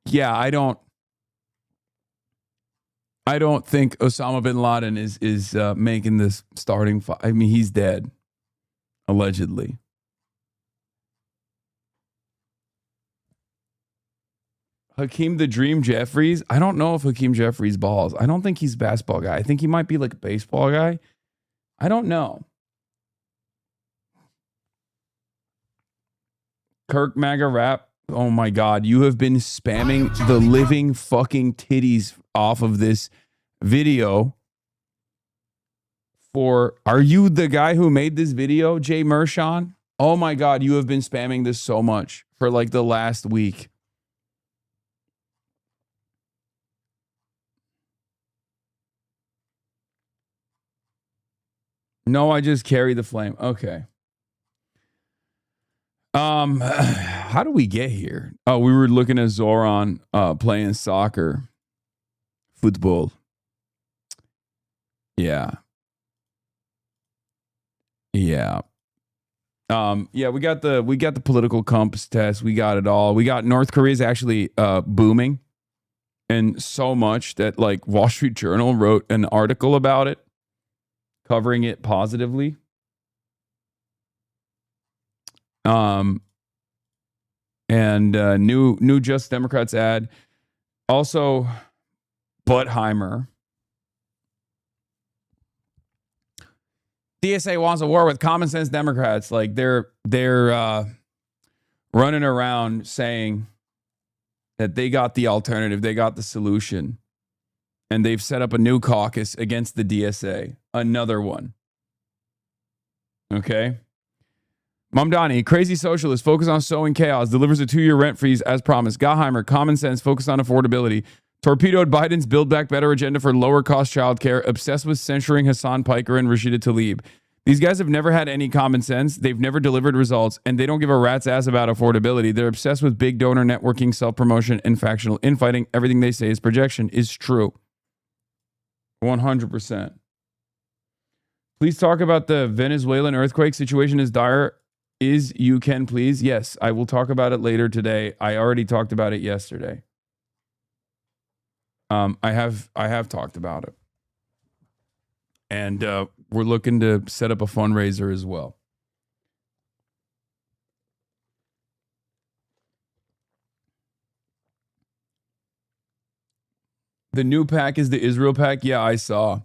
Yeah, I don't think Osama bin Laden is making this starting five. I mean, he's dead, allegedly. Hakeem the Dream Jeffries. I don't know if Hakeem Jeffries balls. I don't think he's a basketball guy. I think he might be like a baseball guy. I don't know. Kirk MAGA Rap. Oh my God. You have been spamming the living fucking titties off of this video are you the guy who made this video, Jay Mershon? Oh my God. You have been spamming this so much for like the last week. No, I just carry the flame. Okay. How do we get here? Oh, we were looking at Zoran playing soccer. Football. Yeah. Yeah. Yeah, we got the political compass test. We got it all. We got North Korea's actually booming. And so much that like Wall Street Journal wrote an article about it, covering it positively. And new Just Democrats ad. Also, Buttheimer. DSA wants a war with common sense Democrats. Like they're running around saying that they got the alternative, they got the solution, and they've set up a new caucus against the DSA. Another one. Okay. Mamdani, crazy socialist, focus on sowing chaos, delivers a 2-year rent freeze as promised. Gaheimer, common sense, focused on affordability. Torpedoed Biden's Build Back Better agenda for lower cost childcare. Obsessed with censuring Hasan Piker and Rashida Tlaib. These guys have never had any common sense. They've never delivered results, and they don't give a rat's ass about affordability. They're obsessed with big donor networking, self-promotion, and factional infighting. Everything they say is projection is true. 100%. Please talk about the Venezuelan earthquake situation as dire as you can, please. Yes, I will talk about it later today. I already talked about it yesterday. I have talked about it. And we're looking to set up a fundraiser as well. The new pack is the Israel pack. Yeah, I saw.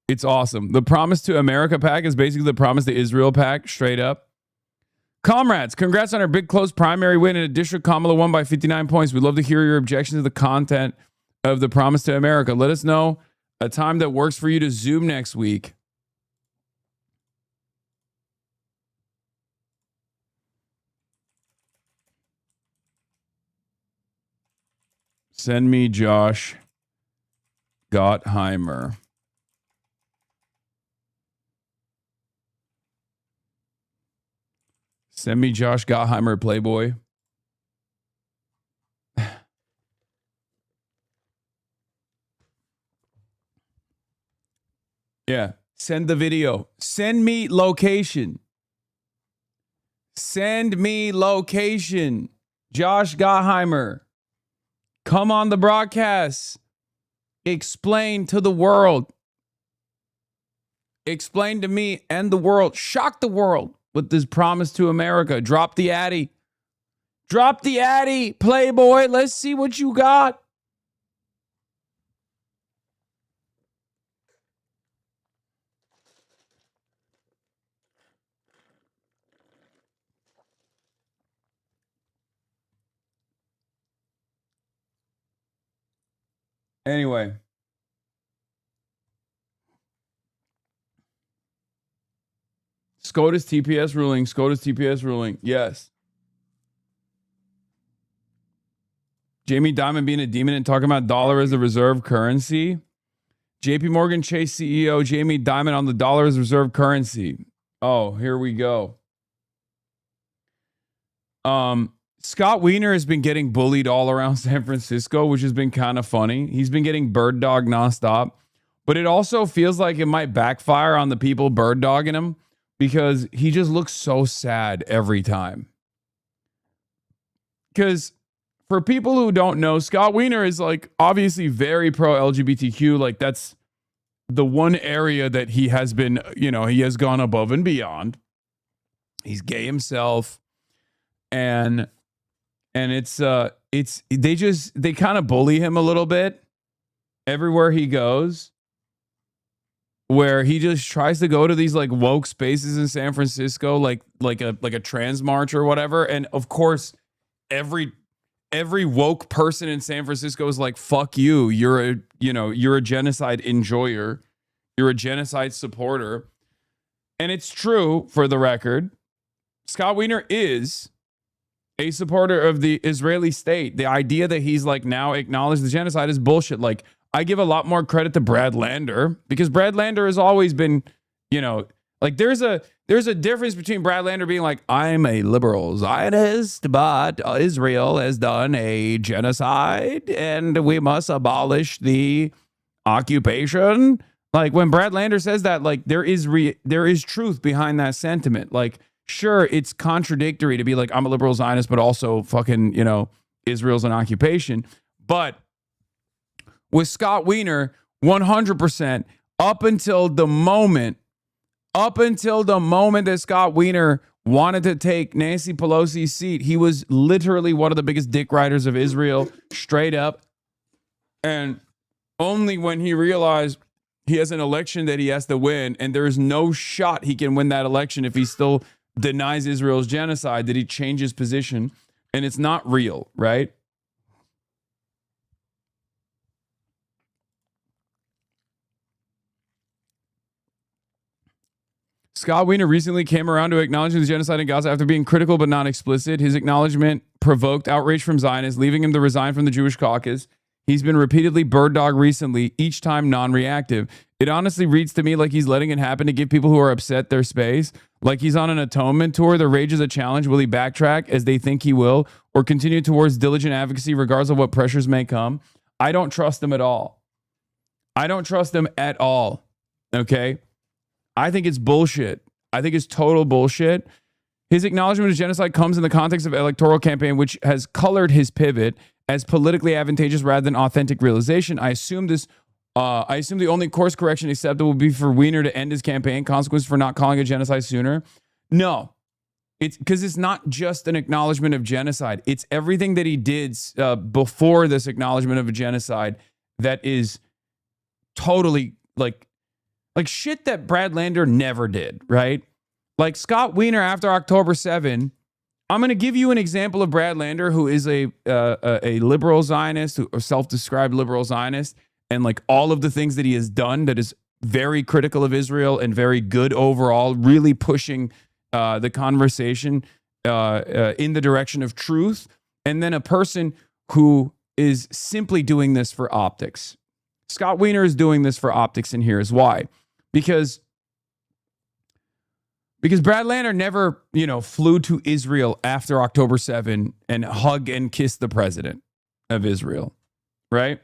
It's awesome. The Promise to America pack is basically the Promise to Israel pack, straight up. Comrades, congrats on our big close primary win in a district. Kamala won by 59 points. We'd love to hear your objections to the content of the Promise to America. Let us know a time that works for you to Zoom next week. Send me Josh Gottheimer. Send me Josh Gottheimer, Playboy. Yeah. Send the video. Send me location. Send me location. Josh Gottheimer. Come on the broadcast. Explain to the world. Explain to me and the world. Shock the world with this Promise to America. Drop the Addy. Drop the Addy, Playboy. Let's see what you got. Anyway. SCOTUS TPS ruling. SCOTUS TPS ruling. Yes. Jamie Dimon being a demon and talking about dollar as a reserve currency. JP Morgan Chase CEO Jamie Dimon on the dollar as reserve currency. Oh, here we go. Scott Wiener has been getting bullied all around San Francisco, which has been kind of funny. He's been getting bird dog nonstop, but it also feels like it might backfire on the people bird dogging him because he just looks so sad every time. Because for people who don't know, Scott Wiener is like obviously very pro LGBTQ. Like that's the one area that he has been, you know, he has gone above and beyond. He's gay himself. And it's they kind of bully him a little bit everywhere he goes, where he just tries to go to these like woke spaces in San Francisco, like a trans march or whatever. And of course, every woke person in San Francisco is like, fuck you. You're a genocide enjoyer. You're a genocide supporter. And it's true, for the record. Scott Wiener is a supporter of the Israeli state. The idea that he's like now acknowledged the genocide is bullshit. Like, I give a lot more credit to Brad Lander because Brad Lander has always been, you know, like there's a difference between Brad Lander being like, I'm a liberal Zionist, but Israel has done a genocide and we must abolish the occupation. Like when Brad Lander says that, like there is truth behind that sentiment. Like, sure, it's contradictory to be like, I'm a liberal Zionist, but also fucking, you know, Israel's an occupation. But with Scott Wiener, 100%, up until the moment that Scott Wiener wanted to take Nancy Pelosi's seat, he was literally one of the biggest dick riders of Israel, straight up. And only when he realized he has an election that he has to win, and there is no shot he can win that election if he still denies Israel's genocide, did he change his position. And it's not real, right? Scott Wiener recently came around to acknowledging the genocide in Gaza after being critical but not explicit. His acknowledgement provoked outrage from Zionists, leaving him to resign from the Jewish caucus. He's been repeatedly bird dog recently, each time non-reactive. It honestly reads to me like he's letting it happen to give people who are upset their space. Like he's on an atonement tour. The rage is a challenge. Will he backtrack as they think he will, or continue towards diligent advocacy regardless of what pressures may come? I don't trust him at all. I don't trust him at all. Okay? I think it's bullshit. I think it's total bullshit. His acknowledgement of genocide comes in the context of electoral campaign, which has colored his pivot as politically advantageous rather than authentic realization. I assume the only course correction acceptable would be for Weiner to end his campaign. Consequence for not calling it genocide sooner? No. It's because it's not just an acknowledgement of genocide. It's everything that he did before this acknowledgement of a genocide that is totally like shit that Brad Lander never did, right? Like Scott Weiner after October 7. I'm going to give you an example of Brad Lander, who is a liberal Zionist, a self-described liberal Zionist, and like all of the things that he has done that is very critical of Israel and very good overall, really pushing the conversation in the direction of truth. And then a person who is simply doing this for optics. Scott Weiner is doing this for optics, and here's why. Because Brad Lander never, flew to Israel after October 7 and hug and kiss the president of Israel, right?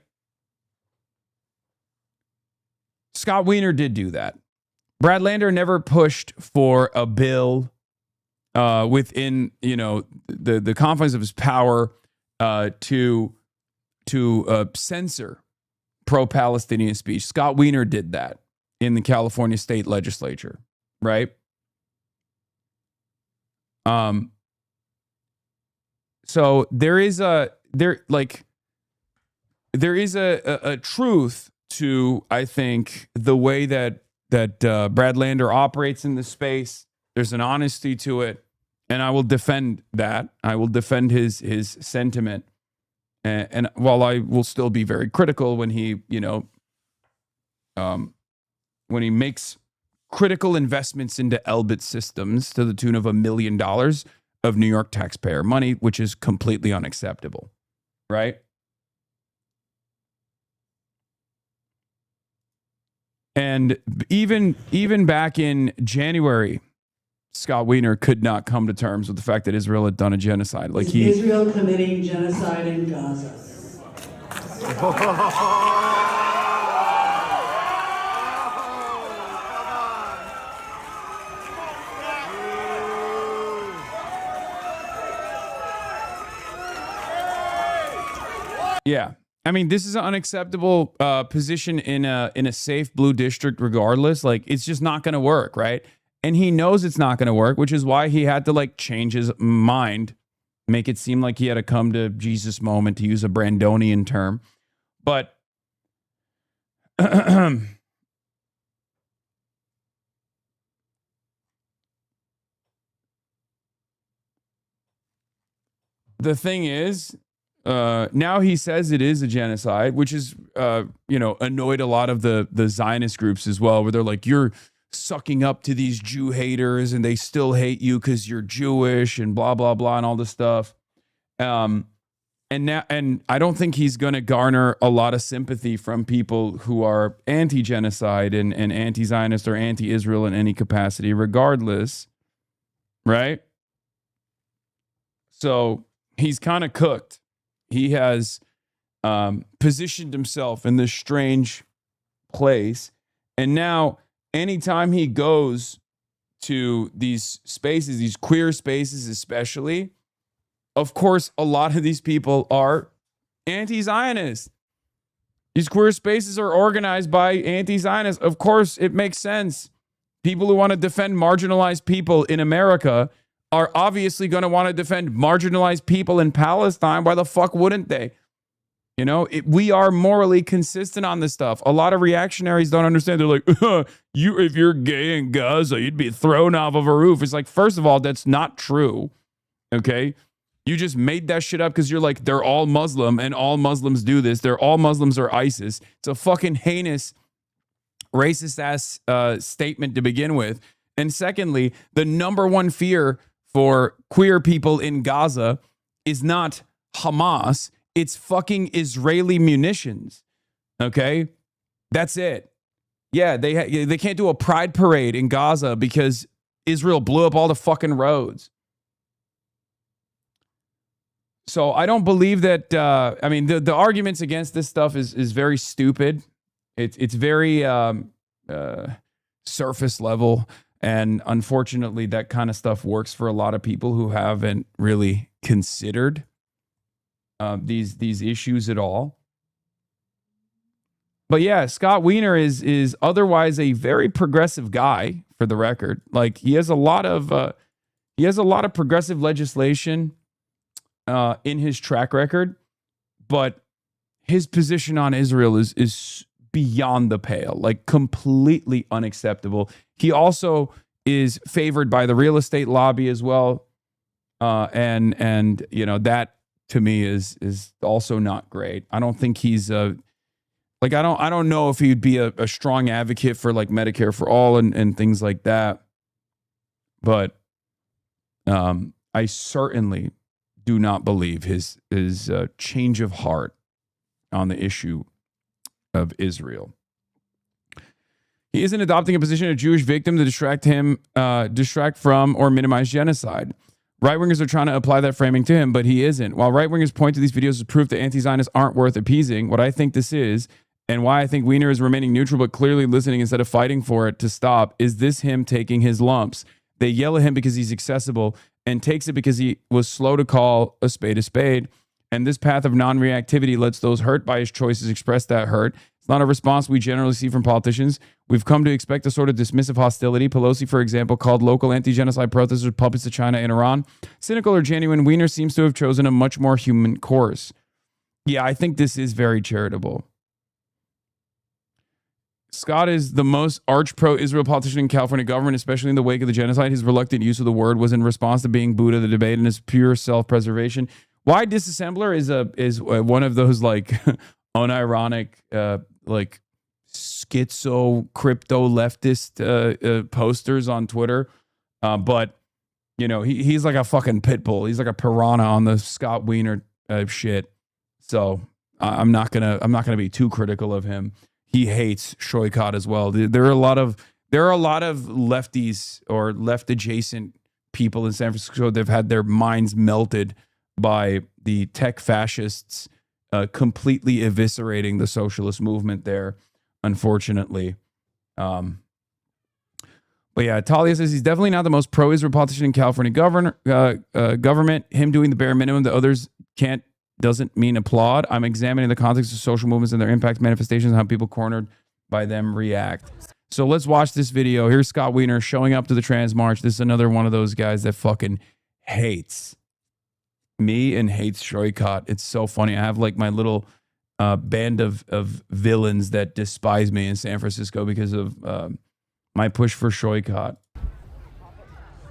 Scott Weiner did do that. Brad Lander never pushed for a bill within, the confines of his power to censor pro-Palestinian speech. Scott Weiner did that in the California state legislature, right? So there is a truth to, I think, the way that Brad Lander operates in this space. There's an honesty to it, and I will defend that. I will defend his sentiment, and while I will still be very critical when he makes critical investments into Elbit systems to the tune of $1 million of New York taxpayer money, which is completely unacceptable, right? And even back in January, Scott Weiner could not come to terms with the fact that Israel had done a genocide. Like Israel committing genocide in Gaza. Yeah. I mean, this is an unacceptable position in a safe blue district regardless. Like, it's just not going to work, right? And he knows it's not going to work, which is why he had to, change his mind, make it seem like he had a come to Jesus moment, to use a Brandonian term. But the thing is, now he says it is a genocide, which is, annoyed a lot of the Zionist groups as well, where they're like, you're sucking up to these Jew haters and they still hate you because you're Jewish and blah, blah, blah, and all this stuff. And I don't think he's going to garner a lot of sympathy from people who are anti-genocide and anti-Zionist or anti-Israel in any capacity, regardless. Right? So he's kind of cooked. He has positioned himself in this strange place. And now, anytime he goes to these spaces, these queer spaces especially, of course, a lot of these people are anti-Zionist. These queer spaces are organized by anti-Zionists. Of course, it makes sense. People who want to defend marginalized people in America are obviously going to want to defend marginalized people in Palestine. Why the fuck wouldn't they? We are morally consistent on this stuff. A lot of reactionaries don't understand. They're like, if you're gay in Gaza, you'd be thrown off of a roof. It's like, first of all, that's not true. Okay? You just made that shit up because you're like, they're all Muslim and all Muslims do this. All Muslims are ISIS. It's a fucking heinous, racist ass statement to begin with. And secondly, the number one fear for queer people in Gaza is not Hamas. it's fucking Israeli munitions. Okay? That's it. Yeah, they can't do a pride parade in Gaza because Israel blew up all the fucking roads. So I don't believe that, I mean, the arguments against this stuff is very stupid. It's very surface level. And unfortunately, that kind of stuff works for a lot of people who haven't really considered these issues at all. But yeah, Scott Wiener is otherwise a very progressive guy, for the record. Like, he has a lot of progressive legislation in his track record, but his position on Israel is beyond the pale, like completely unacceptable. He also is favored by the real estate lobby as well, and you know, that to me is also not great. I don't think he's like, I don't know if he'd be a strong advocate for like Medicare for all and things like that, but I certainly do not believe his change of heart on the issue of Israel. He isn't adopting a position of Jewish victim to distract from or minimize genocide. Right-wingers are trying to apply that framing to him, but he isn't. While right-wingers point to these videos as proof that anti-Zionists aren't worth appeasing, what I think this is, and why I think Wiener is remaining neutral but clearly listening instead of fighting for it to stop, is this him taking his lumps. They yell at him because he's accessible and takes it because he was slow to call a spade a spade. And this path of non-reactivity lets those hurt by his choices express that hurt. It's not a response we generally see from politicians. We've come to expect a sort of dismissive hostility. Pelosi, for example, called local anti-genocide protesters puppets of China and Iran. Cynical or genuine, Wiener seems to have chosen a much more human course. Yeah, I think this is very charitable. Scott is the most arch pro-Israel politician in California government, especially in the wake of the genocide. His reluctant use of the word was in response to being booed at the debate and his pure self-preservation. Why Disassembler is one of those like unironic like schizo crypto leftist posters on Twitter, but you know, he's like a fucking pit bull. He's like a piranha on the Scott Wiener shit. So I'm not gonna be too critical of him. He hates Shoykot as well. There are a lot of lefties or left adjacent people in San Francisco. They've had their minds melted by the tech fascists completely eviscerating the socialist movement there, unfortunately. But yeah, Talia says he's definitely not the most pro-Israel politician in California government. Him doing the bare minimum that others can't doesn't mean applaud. I'm examining the context of social movements and their impact manifestations and how people cornered by them react. So let's watch this video. Here's Scott Wiener showing up to the Trans March. This is another one of those guys that fucking hates me and hates Shoykot. It's so funny. I have like my little band of villains that despise me in San Francisco because of my push for Shoykot.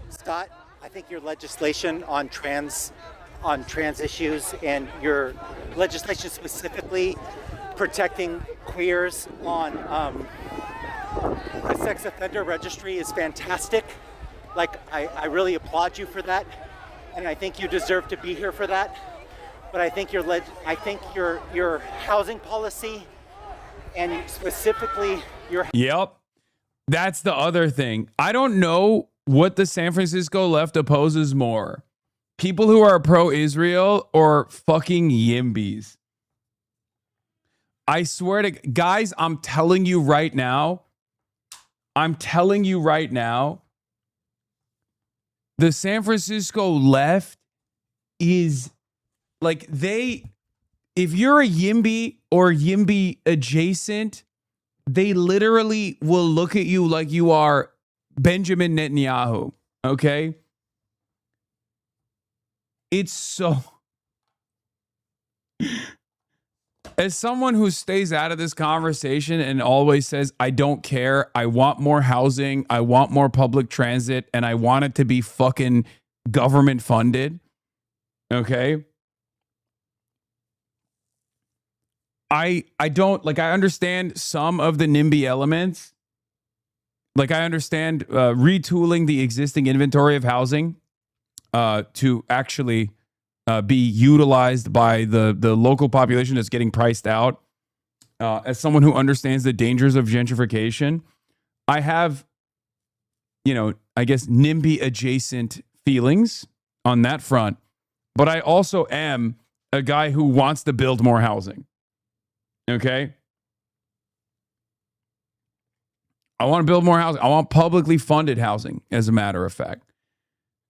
Scott, I think your legislation on trans issues and your legislation specifically protecting queers on the sex offender registry is fantastic. Like, I really applaud you for that, and I think you deserve to be here for that. But I think your housing policy and specifically your... Yep. That's the other thing. I don't know what the San Francisco left opposes more. People who are pro-Israel or fucking yimbies. I swear to... Guys, I'm telling you right now, the San Francisco left is like if you're a yimby or yimby adjacent, they literally will look at you like you are Benjamin Netanyahu. Okay? It's so... As someone who stays out of this conversation and always says, I don't care, I want more housing, I want more public transit, and I want it to be fucking government funded, okay? I don't, like, I understand some of the NIMBY elements. Like, I understand retooling the existing inventory of housing to actually be utilized by the local population that's getting priced out. As someone who understands the dangers of gentrification, I have, I guess NIMBY adjacent feelings on that front, but I also am a guy who wants to build more housing. Okay? I want to build more housing. I want publicly funded housing, as a matter of fact.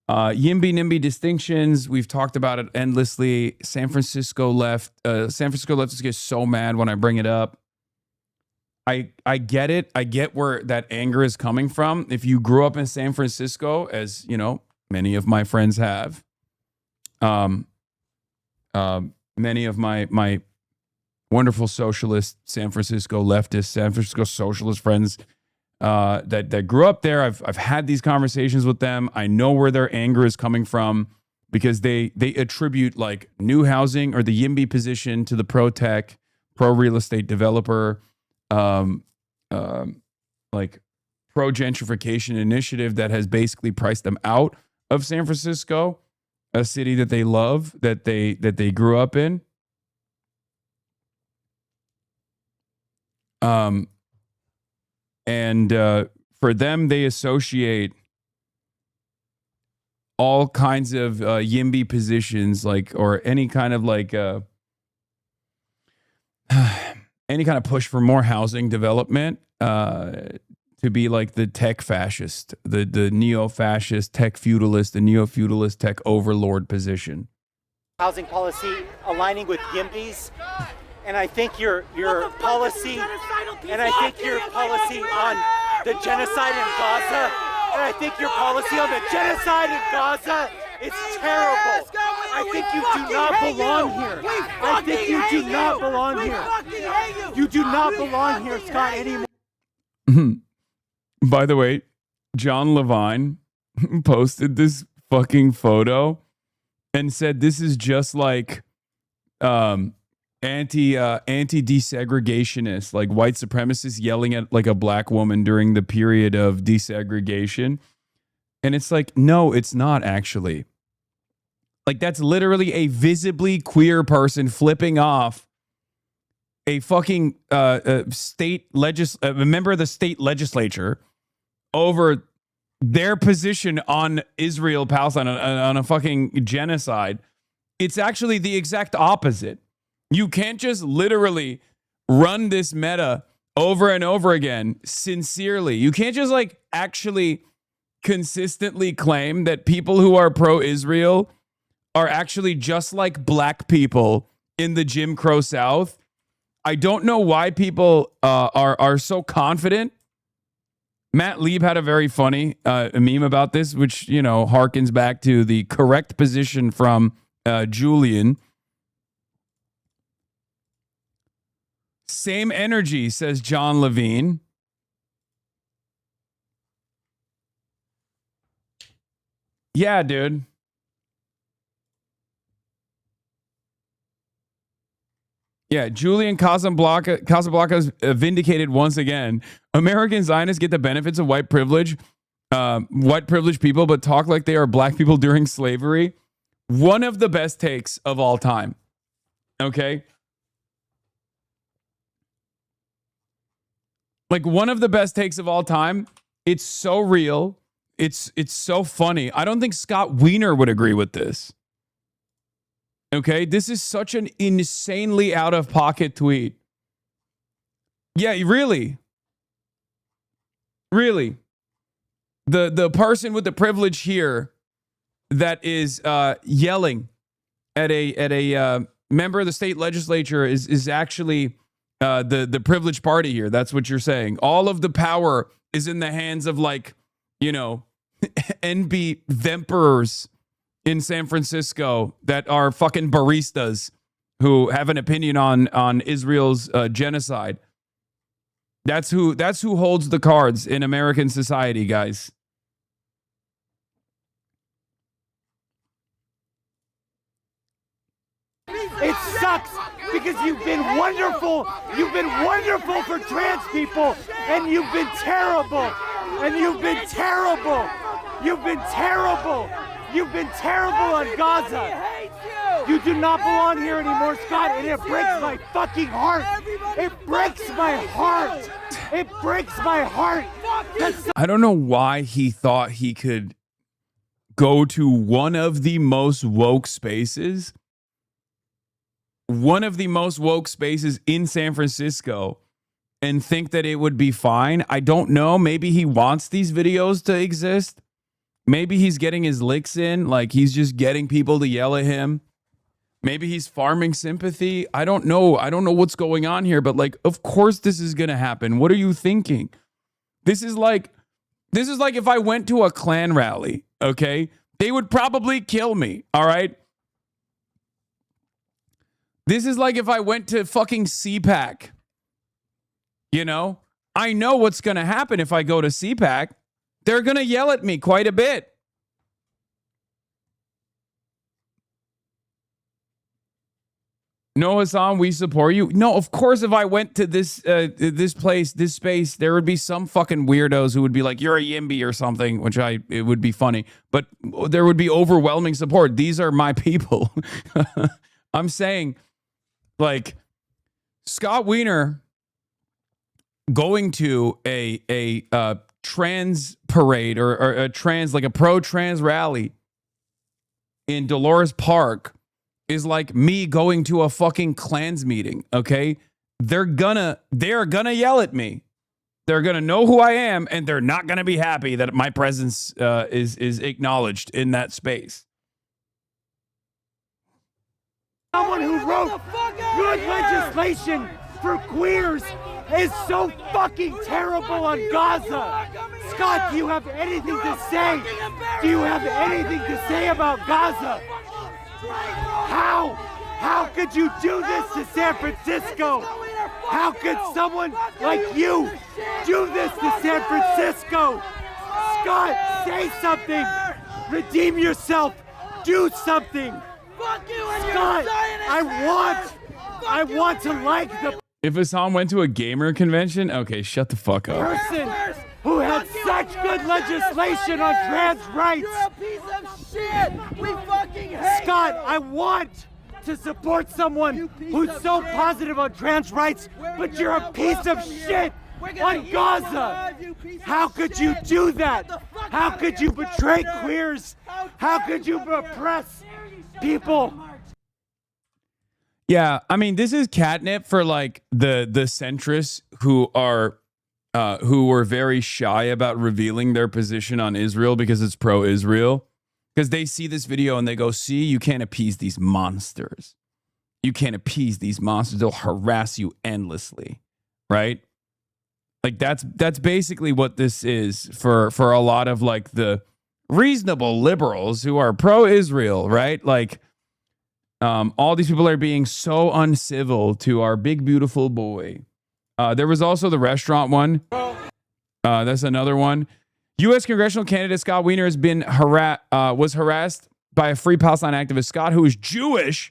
YIMBY-NIMBY distinctions, we've talked about it endlessly. San Francisco leftists get so mad when I bring it up. I get it. I get where that anger is coming from. If you grew up in San Francisco, as many of my friends have, many of my wonderful socialist San Francisco leftist, San Francisco socialist friends that grew up there, I've had these conversations with them. I know where their anger is coming from because they attribute like new housing or the YIMBY position to the pro-tech, pro-real estate developer, like pro-gentrification initiative that has basically priced them out of San Francisco, a city that they love, that they grew up in. And for them, they associate all kinds of YIMBY positions, or any kind of any kind of push for more housing development to be like the tech fascist, the neo-fascist, tech feudalist, the neo-feudalist tech overlord position. Housing policy aligning with YIMBY's. And I think your policy, and I think your policy on the genocide in Gaza, and I think your policy on the genocide in Gaza is terrible. I think you do not belong here. I think you do not belong here. You do not belong here, Scott, anymore. By the way, John Levine posted this fucking photo and said this is just like anti-desegregationists, like white supremacists yelling at like a black woman during the period of desegregation. And it's like, no, it's not actually. Like, that's literally a visibly queer person flipping off a fucking a member of the state legislature over their position on Israel, Palestine, on a fucking genocide. It's actually the exact opposite. You can't just literally run this meta over and over again sincerely. You can't just like actually consistently claim that people who are pro-Israel are actually just like black people in the Jim Crow South. I don't know why people are so confident. Matt Lieb had a very funny meme about this, which, harkens back to the correct position from Julian. Same energy, says John Levine. Yeah, dude. Yeah, Julian Casablanca's vindicated once again. American Zionists get the benefits of white privilege, white privileged people, but talk like they are black people during slavery. One of the best takes of all time. Okay? Like, one of the best takes of all time. It's so real. It's so funny. I don't think Scott Wiener would agree with this. Okay, this is such an insanely out-of-pocket tweet. Yeah, really. Really. The person with the privilege here that is yelling at a member of the state legislature is actually the privileged party here. That's what you're saying. All of the power is in the hands of, like, NB Vemperors in San Francisco that are fucking baristas who have an opinion on Israel's genocide. That's who holds the cards in American society, guys. It sucks because you've been wonderful. You've been wonderful for trans people, and you've been terrible. And you've been terrible. You've been terrible. You've been terrible on Gaza. You do not belong here anymore, Scott, and it breaks my fucking heart. It breaks my heart. It breaks my heart. I don't know why he thought he could go to one of the most woke spaces. One of the most woke spaces in San Francisco and think that it would be fine. I don't know. Maybe he wants these videos to exist. Maybe he's getting his licks in. Like he's just getting people to yell at him. Maybe he's farming sympathy. I don't know. I don't know what's going on here, but like, of course this is going to happen. What are you thinking? This is like if I went to a Klan rally, okay? They would probably kill me, all right? This is like if I went to fucking CPAC. You know? I know what's going to happen if I go to CPAC. They're going to yell at me quite a bit. No, Hasan, we support you. No, of course, if I went to this place, this space, there would be some fucking weirdos who would be like, you're a Yimby or something, which it would be funny. But there would be overwhelming support. These are my people. I'm saying, like, Scott Wiener going to a trans parade or a trans, like a pro-trans rally in Dolores Park is like me going to a fucking Klans meeting, okay? They're gonna yell at me. They're gonna know who I am, and they're not gonna be happy that my presence is acknowledged in that space. Someone who wrote good legislation for queers is so fucking terrible on Gaza. Scott, do you have anything to say? Do you have anything to say about Gaza? How could you do this to San Francisco? How could someone like you do this to San Francisco? Scott, say something. Redeem yourself. Do something. Scott, I want to like the If Hasan went to a gamer convention, okay, shut the fuck up. person who had such good legislation on trans rights. You're a piece of shit. We fucking hate Scott, you. I want to support someone who's so positive on trans rights, but you're a piece of shit on Gaza. How could you do that? How could you betray queers? How could you oppress people? Yeah, I mean, this is catnip for like the centrists who were very shy about revealing their position on Israel because it's pro-Israel. Because they see this video and they go, see, you can't appease these monsters. You can't appease these monsters. They'll harass you endlessly, right? Like that's basically what this is for a lot of like the reasonable liberals who are pro-Israel, right? Like all these people are being so uncivil to our big, beautiful boy. There was also the restaurant one. That's another one. U.S. congressional candidate Scott Wiener has been was harassed by a Free Palestine activist. Scott, who is Jewish,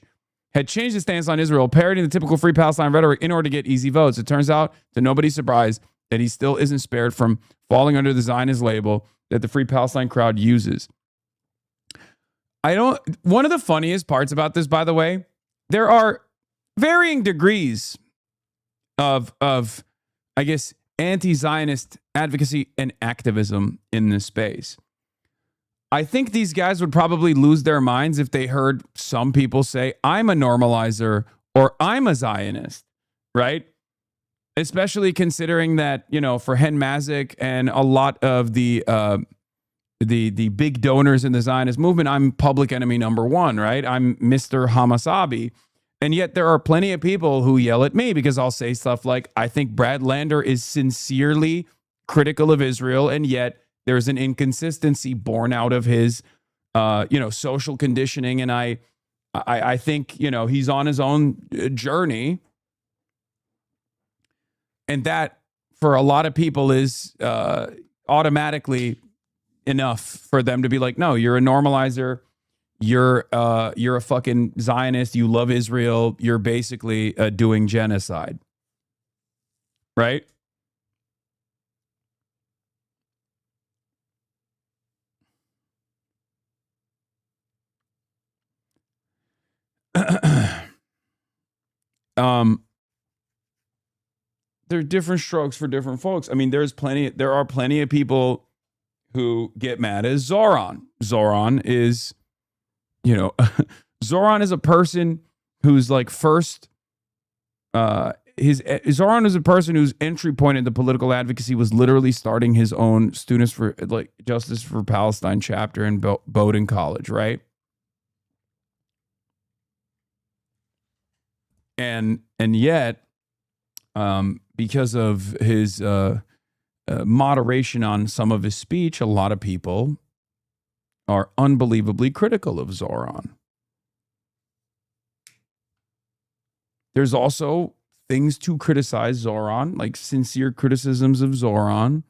had changed his stance on Israel, parodying the typical Free Palestine rhetoric in order to get easy votes. It turns out, to nobody's surprise, that he still isn't spared from falling under the Zionist label that the Free Palestine crowd uses. One of the funniest parts about this, by the way, there are varying degrees of I guess, anti-Zionist advocacy and activism in this space. I think these guys would probably lose their minds if they heard some people say, I'm a normalizer or I'm a Zionist, right? Especially considering that, you know, for Hen Mazik and a lot of the big donors in the Zionist movement, I'm public enemy number one, right? I'm Mr. HasanAbi. And yet there are plenty of people who yell at me because I'll say stuff like, I think Brad Lander is sincerely critical of Israel, and yet there's an inconsistency born out of his, social conditioning. And I think, he's on his own journey. And that, for a lot of people, is automatically enough for them to be like, no, you're a normalizer. You're a fucking Zionist. You love Israel. You're basically doing genocide. Right? there are different strokes for different folks. I mean, there are plenty of people who get mad at Zoran. Zoran is, Zoran is a person who's like first, Zoran is a person whose entry point into political advocacy was literally starting his own Students for like Justice for Palestine chapter in Bowdoin College, right? And yet, because of his moderation on some of his speech, a lot of people are unbelievably critical of Zoran. There's also things to criticize Zoran, like sincere criticisms of Zoran,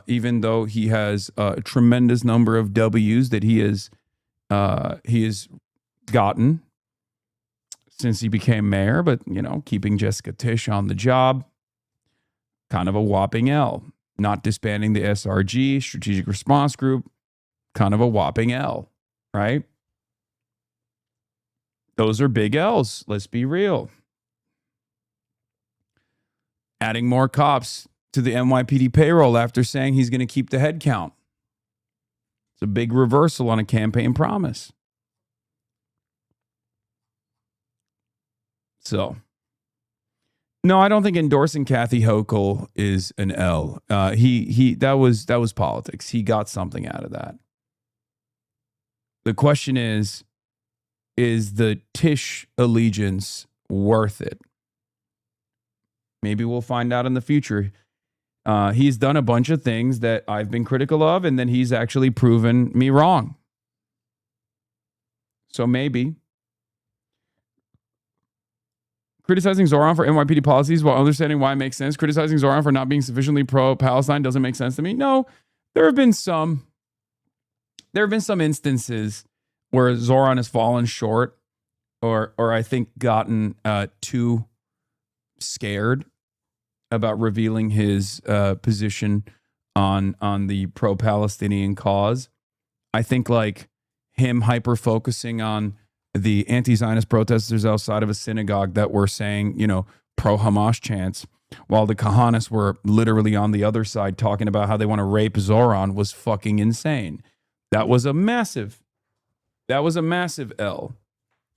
even though he has a tremendous number of W's that he has gotten since he became mayor. But, keeping Jessica Tisch on the job, kind of a whopping L. Not disbanding the SRG, Strategic Response Group, kind of a whopping L, right? Those are big L's. Let's be real. Adding more cops to the NYPD payroll after saying he's going to keep the head count. It's a big reversal on a campaign promise. So, no, I don't think endorsing Kathy Hochul is an L. That was politics. He got something out of that. The question is the Tisch allegiance worth it? Maybe we'll find out in the future. He's done a bunch of things that I've been critical of, and then he's actually proven me wrong. So maybe. Criticizing Zoran for NYPD policies while understanding why it makes sense. Criticizing Zoran for not being sufficiently pro-Palestine doesn't make sense to me. No, there have been some instances where Zoran has fallen short or I think gotten too scared about revealing his position on the pro-Palestinian cause. I think like him hyper-focusing on the anti-Zionist protesters outside of a synagogue that were saying, pro-Hamas chants, while the Kahanas were literally on the other side talking about how they want to rape Zoran was fucking insane. That was a massive L.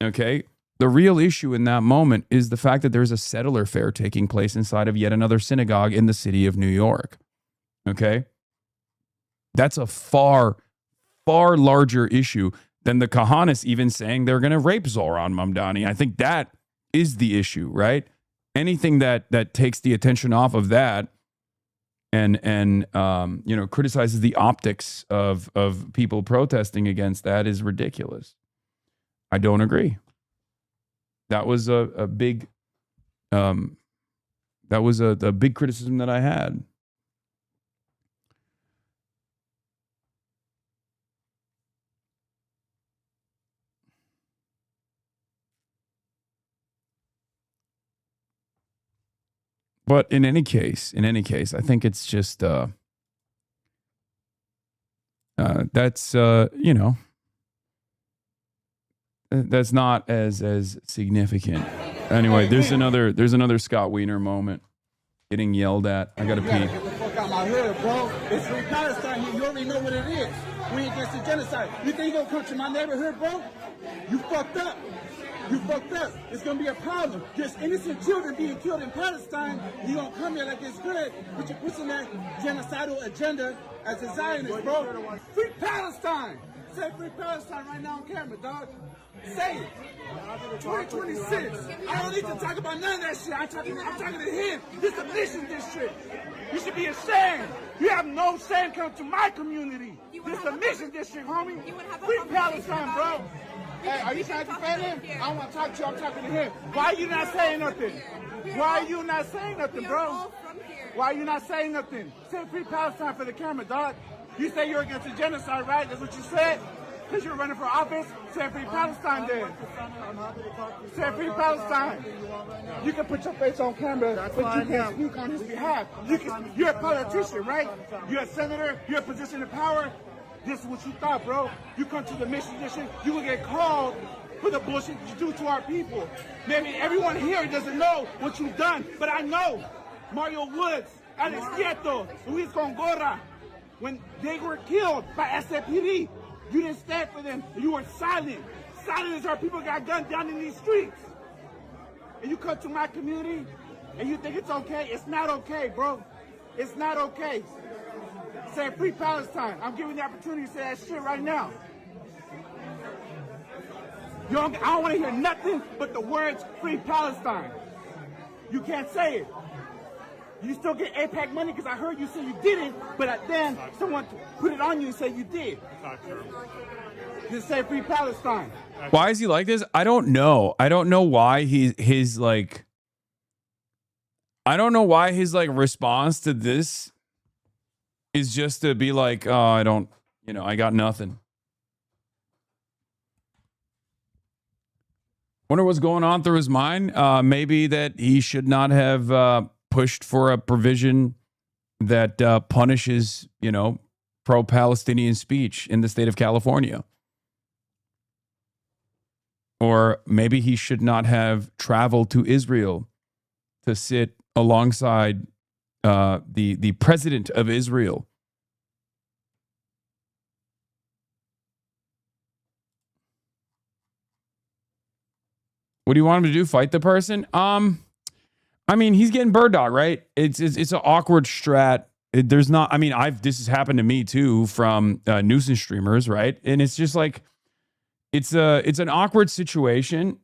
Okay? The real issue in that moment is the fact that there's a settler fair taking place inside of yet another synagogue in the city of New York. Okay? That's a far, far larger issue than the Kahanas even saying they're going to rape Zoran Mamdani. I think that is the issue, right? Anything that takes the attention off of that and criticizes the optics of people protesting against that is ridiculous. I don't agree. That was a big big criticism that I had. But in any case, I think it's just that's that's not as significant. Anyway, there's another Scott Wiener moment. Getting yelled at. I gotta pee. Get the fuck out my hood, bro. It's free Palestine here. You already know what it is. We against the genocide. You think you're gonna come to my neighborhood, bro? You fucked up. You fucked up. It's gonna be a problem. There's innocent children being killed in Palestine. You gonna come here like it's good, but you're pushing that genocidal agenda as a Zionist, bro. Free Palestine. Say free Palestine right now on camera, dog. Say it. 2026. I don't need to talk about none of that shit. I'm talking to him. This is a mission district. You should be ashamed. You have no shame coming to my community. This is a mission district, homie. Free Palestine, bro. Hey, are you trying to defend him? I don't want to talk to you. I'm talking to him. Why are you not saying nothing? Why are you not saying nothing, bro? Why are you not saying nothing? Say free Palestine for the camera, dog. You say you're against the genocide, right? That's what you said? Because you're running for office? Say free Palestine then. Say free Palestine. You can put your face on camera, but you can't speak on his behalf. You're a politician, right? You're a senator. You're a position of power. This is what you thought, bro. You come to the mission district, you will get called for the bullshit you do to our people. Maybe everyone here doesn't know what you've done, but I know. Mario Woods, Alex Nieto, Luis Gongora, when they were killed by SFPD, you didn't stand for them. You were silent. Silent as our people got gunned down in these streets. And you come to my community and you think it's okay? It's not okay, bro. It's not okay. Say free Palestine. I'm giving you the opportunity to say that shit right now. I don't want to hear nothing but the words free Palestine. You can't say it. You still get APAC money because I heard you say you didn't, but then someone put it on you and said you did. Not true. Just say free Palestine. Why is he like this? I don't know. I don't know why his like. I don't know why his like response to this is just to be like, oh, I don't, I got nothing. Wonder what's going on through his mind. Maybe that he should not have pushed for a provision that punishes, pro-Palestinian speech in the state of California. Or maybe he should not have traveled to Israel to sit alongside the president of Israel. What do you want him to do? Fight the person? I mean, he's getting bird dog, right? It's an awkward strat. There's not. I mean, this has happened to me too from nuisance streamers, right? And it's just like it's an awkward situation.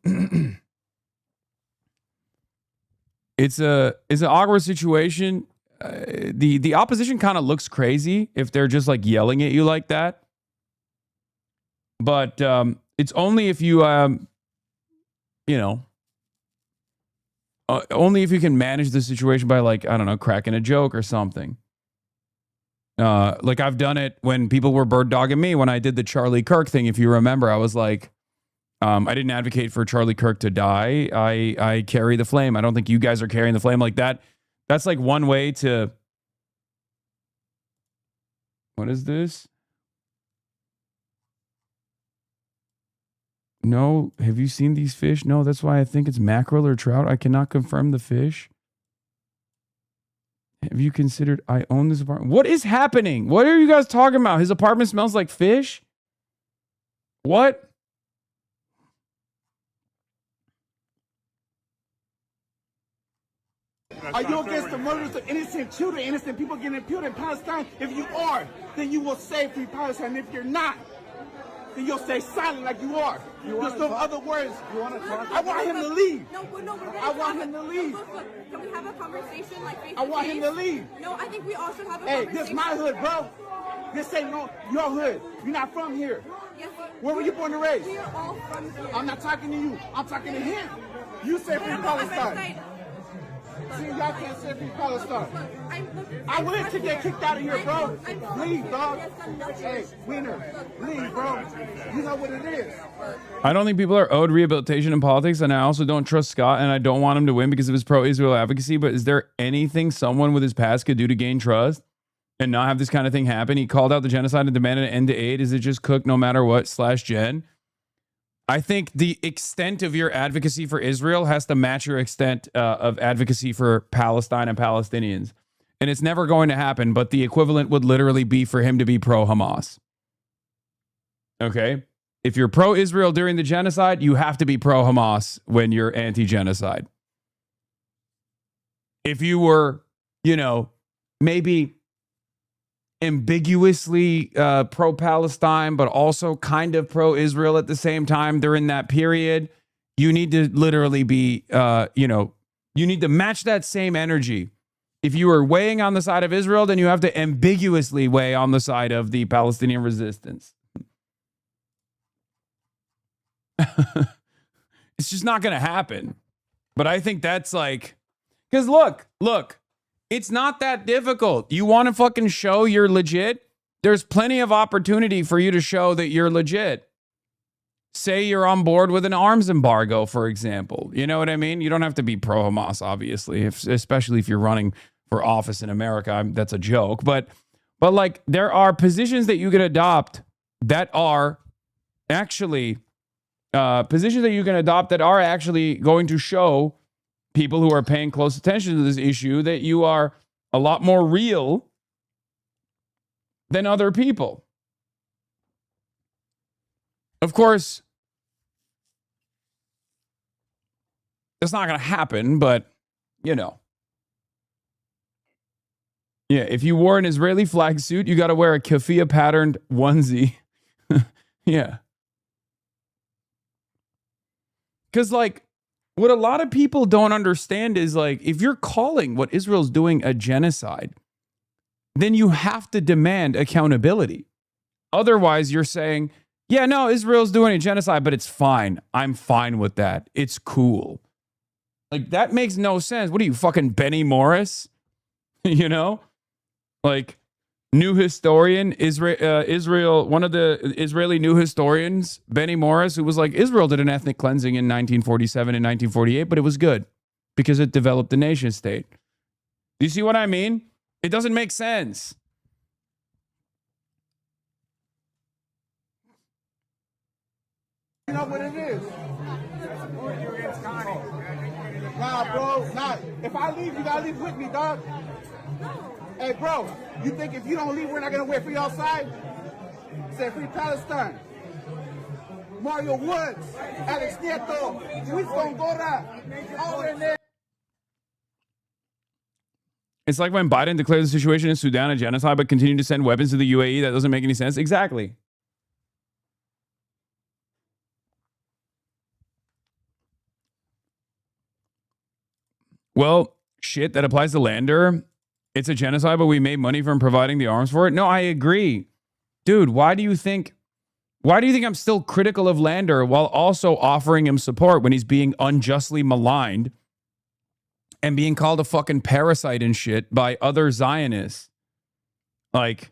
It's an awkward situation. The opposition kind of looks crazy if they're just like yelling at you like that. But it's only if you only if you can manage the situation by like, I don't know, cracking a joke or something. Like I've done it when people were bird dogging me when I did the Charlie Kirk thing. If you remember, I was like, I didn't advocate for Charlie Kirk to die. I carry the flame. I don't think you guys are carrying the flame like that. That's like one way to. What is this? No, have you seen these fish? No, that's why I think it's mackerel or trout. I cannot confirm the fish. Have you considered I own this apartment? What is happening? What are you guys talking about? His apartment smells like fish? What? Are you against the murders of innocent children, innocent people getting killed in Palestine? If you are, then you will say free Palestine. If you're not, then you'll stay silent like you are. There's no other words. You want to talk? I want him to leave. No, I want him to leave. Look, can we have a conversation like face to face? I want him to leave. No, I think we all should have a conversation. conversation. This is my hood, bro. This ain't your hood. You're not from here. Yes, where were you born and raised? We are all from here. I'm not talking to you. I'm talking to him. You say free Palestine. See, y'all can't say free Palestine. I wanted to get kicked out of here, bro. Leave, dog. Hey, winner, leave, bro. You know what it is. I don't think people are owed rehabilitation in politics, and I also don't trust Scott, and I don't want him to win because of his pro-Israel advocacy, but is there anything someone with his past could do to gain trust and not have this kind of thing happen? He called out the genocide and demanded an end to aid. Is it just cook no matter what /Jen? I think the extent of your advocacy for Israel has to match your extent of advocacy for Palestine and Palestinians. And it's never going to happen, but the equivalent would literally be for him to be pro-Hamas. Okay? If you're pro-Israel during the genocide, you have to be pro-Hamas when you're anti-genocide. If you were, maybe ambiguously pro-Palestine, but also kind of pro-Israel at the same time during that period, you need to literally be, you need to match that same energy. If you are weighing on the side of Israel, then you have to ambiguously weigh on the side of the Palestinian resistance. It's just not going to happen. But I think that's like, because look, it's not that difficult. You want to fucking show you're legit? There's plenty of opportunity for you to show that you're legit. Say you're on board with an arms embargo, for example. You know what I mean? You don't have to be pro-Hamas, obviously, especially if you're running for office in America. That's a joke. But like, there are positions that you can adopt that are actually positions that you can adopt that are actually going to show people who are paying close attention to this issue that you are a lot more real than other people. Of course, it's not going to happen, but, you know. Yeah, if you wore an Israeli flag suit, you got to wear a keffiyeh patterned onesie. Yeah. Because, like, what a lot of people don't understand is, like, if you're calling what Israel's doing a genocide, then you have to demand accountability. Otherwise, you're saying, yeah, no, Israel's doing a genocide, but it's fine. I'm fine with that. It's cool. Like, that makes no sense. What are you, fucking Benny Morris? You know? Like, new historian, Israel, one of the Israeli new historians, Benny Morris, who was like, Israel did an ethnic cleansing in 1947 and 1948, but it was good because it developed the nation state. Do you see what I mean? It doesn't make sense. You know what it is? Nah, bro, nah. If I leave, you gotta leave with me, dog. Hey, bro, you think if you don't leave, we're not gonna wait for you outside? Say free Palestine. Mario Woods, Alex Nieto, Luis Gongora, all in there. It's like when Biden declared the situation in Sudan a genocide, but continued to send weapons to the UAE. That doesn't make any sense. Exactly. Well, shit, that applies to Lander. It's a genocide, but we made money from providing the arms for it. No, I agree. Dude, why do you think I'm still critical of Lander while also offering him support when he's being unjustly maligned and being called a fucking parasite and shit by other Zionists? Like,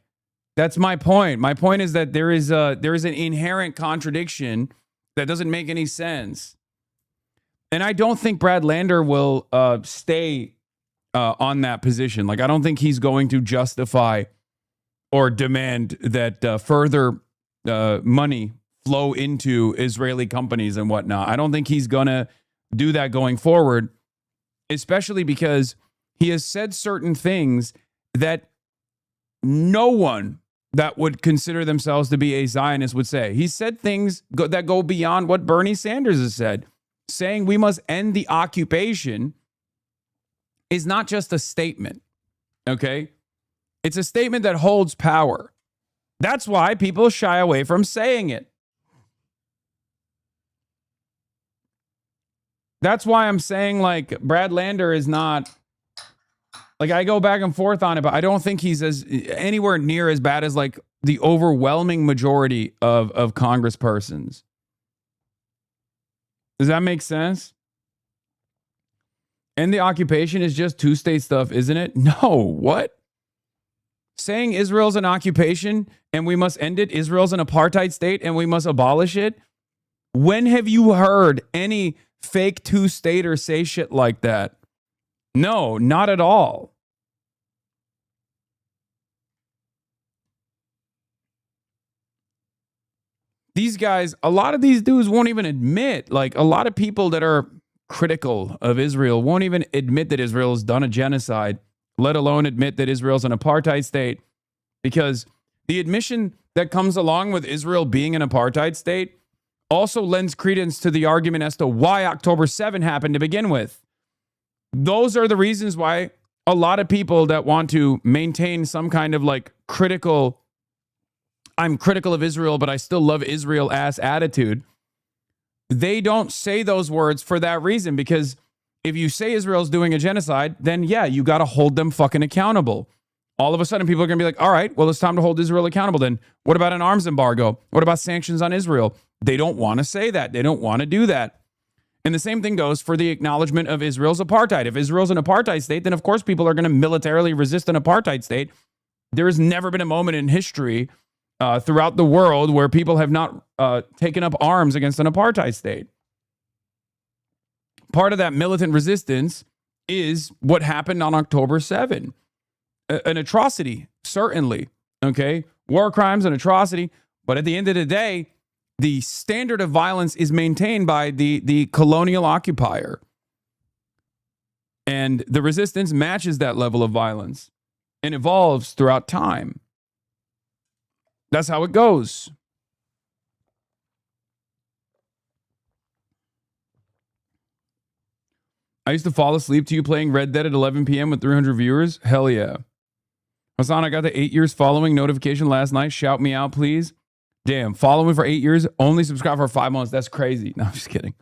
that's my point. My point is that there is an inherent contradiction that doesn't make any sense. And I don't think Brad Lander will stay on that position. Like, I don't think he's going to justify or demand that further money flow into Israeli companies and whatnot. I don't think he's going to do that going forward, especially because he has said certain things that no one that would consider themselves to be a Zionist would say. He said things that go beyond what Bernie Sanders has said. Saying we must end the occupation is not just a statement, okay? It's a statement that holds power. That's why people shy away from saying it. That's why I'm saying, like, Brad Lander is not, like, I go back and forth on it, but I don't think he's anywhere near as bad as, like, the overwhelming majority of congresspersons. Does that make sense? And the occupation is just two-state stuff, isn't it? No, what? Saying Israel's an occupation and we must end it, Israel's an apartheid state and we must abolish it? When have you heard any fake two-stater say shit like that? No, not at all. These guys, a lot of these dudes won't even admit, like, a lot of people that are critical of Israel won't even admit that Israel has done a genocide, let alone admit that Israel's an apartheid state, because the admission that comes along with Israel being an apartheid state also lends credence to the argument as to why October 7 happened to begin with. Those are the reasons why a lot of people that want to maintain some kind of, like, I'm critical of Israel, but I still love Israel ass attitude. They don't say those words for that reason, because if you say Israel's doing a genocide, then yeah, you got to hold them fucking accountable. All of a sudden, people are going to be like, all right, well, it's time to hold Israel accountable. Then what about an arms embargo? What about sanctions on Israel? They don't want to say that. They don't want to do that. And the same thing goes for the acknowledgement of Israel's apartheid. If Israel's an apartheid state, then of course people are going to militarily resist an apartheid state. There has never been a moment in history throughout the world where people have not taken up arms against an apartheid state. Part of that militant resistance is what happened on October 7. An atrocity, certainly. Okay? War crimes, an atrocity. But at the end of the day, the standard of violence is maintained by the colonial occupier. And the resistance matches that level of violence and evolves throughout time. That's how it goes. I used to fall asleep to you playing Red Dead at 11 p.m. with 300 viewers. Hell yeah. Hasan, I got the 8 years following notification last night. Shout me out, please. Damn, follow me for 8 years, only subscribe for 5 months. That's crazy. No, I'm just kidding.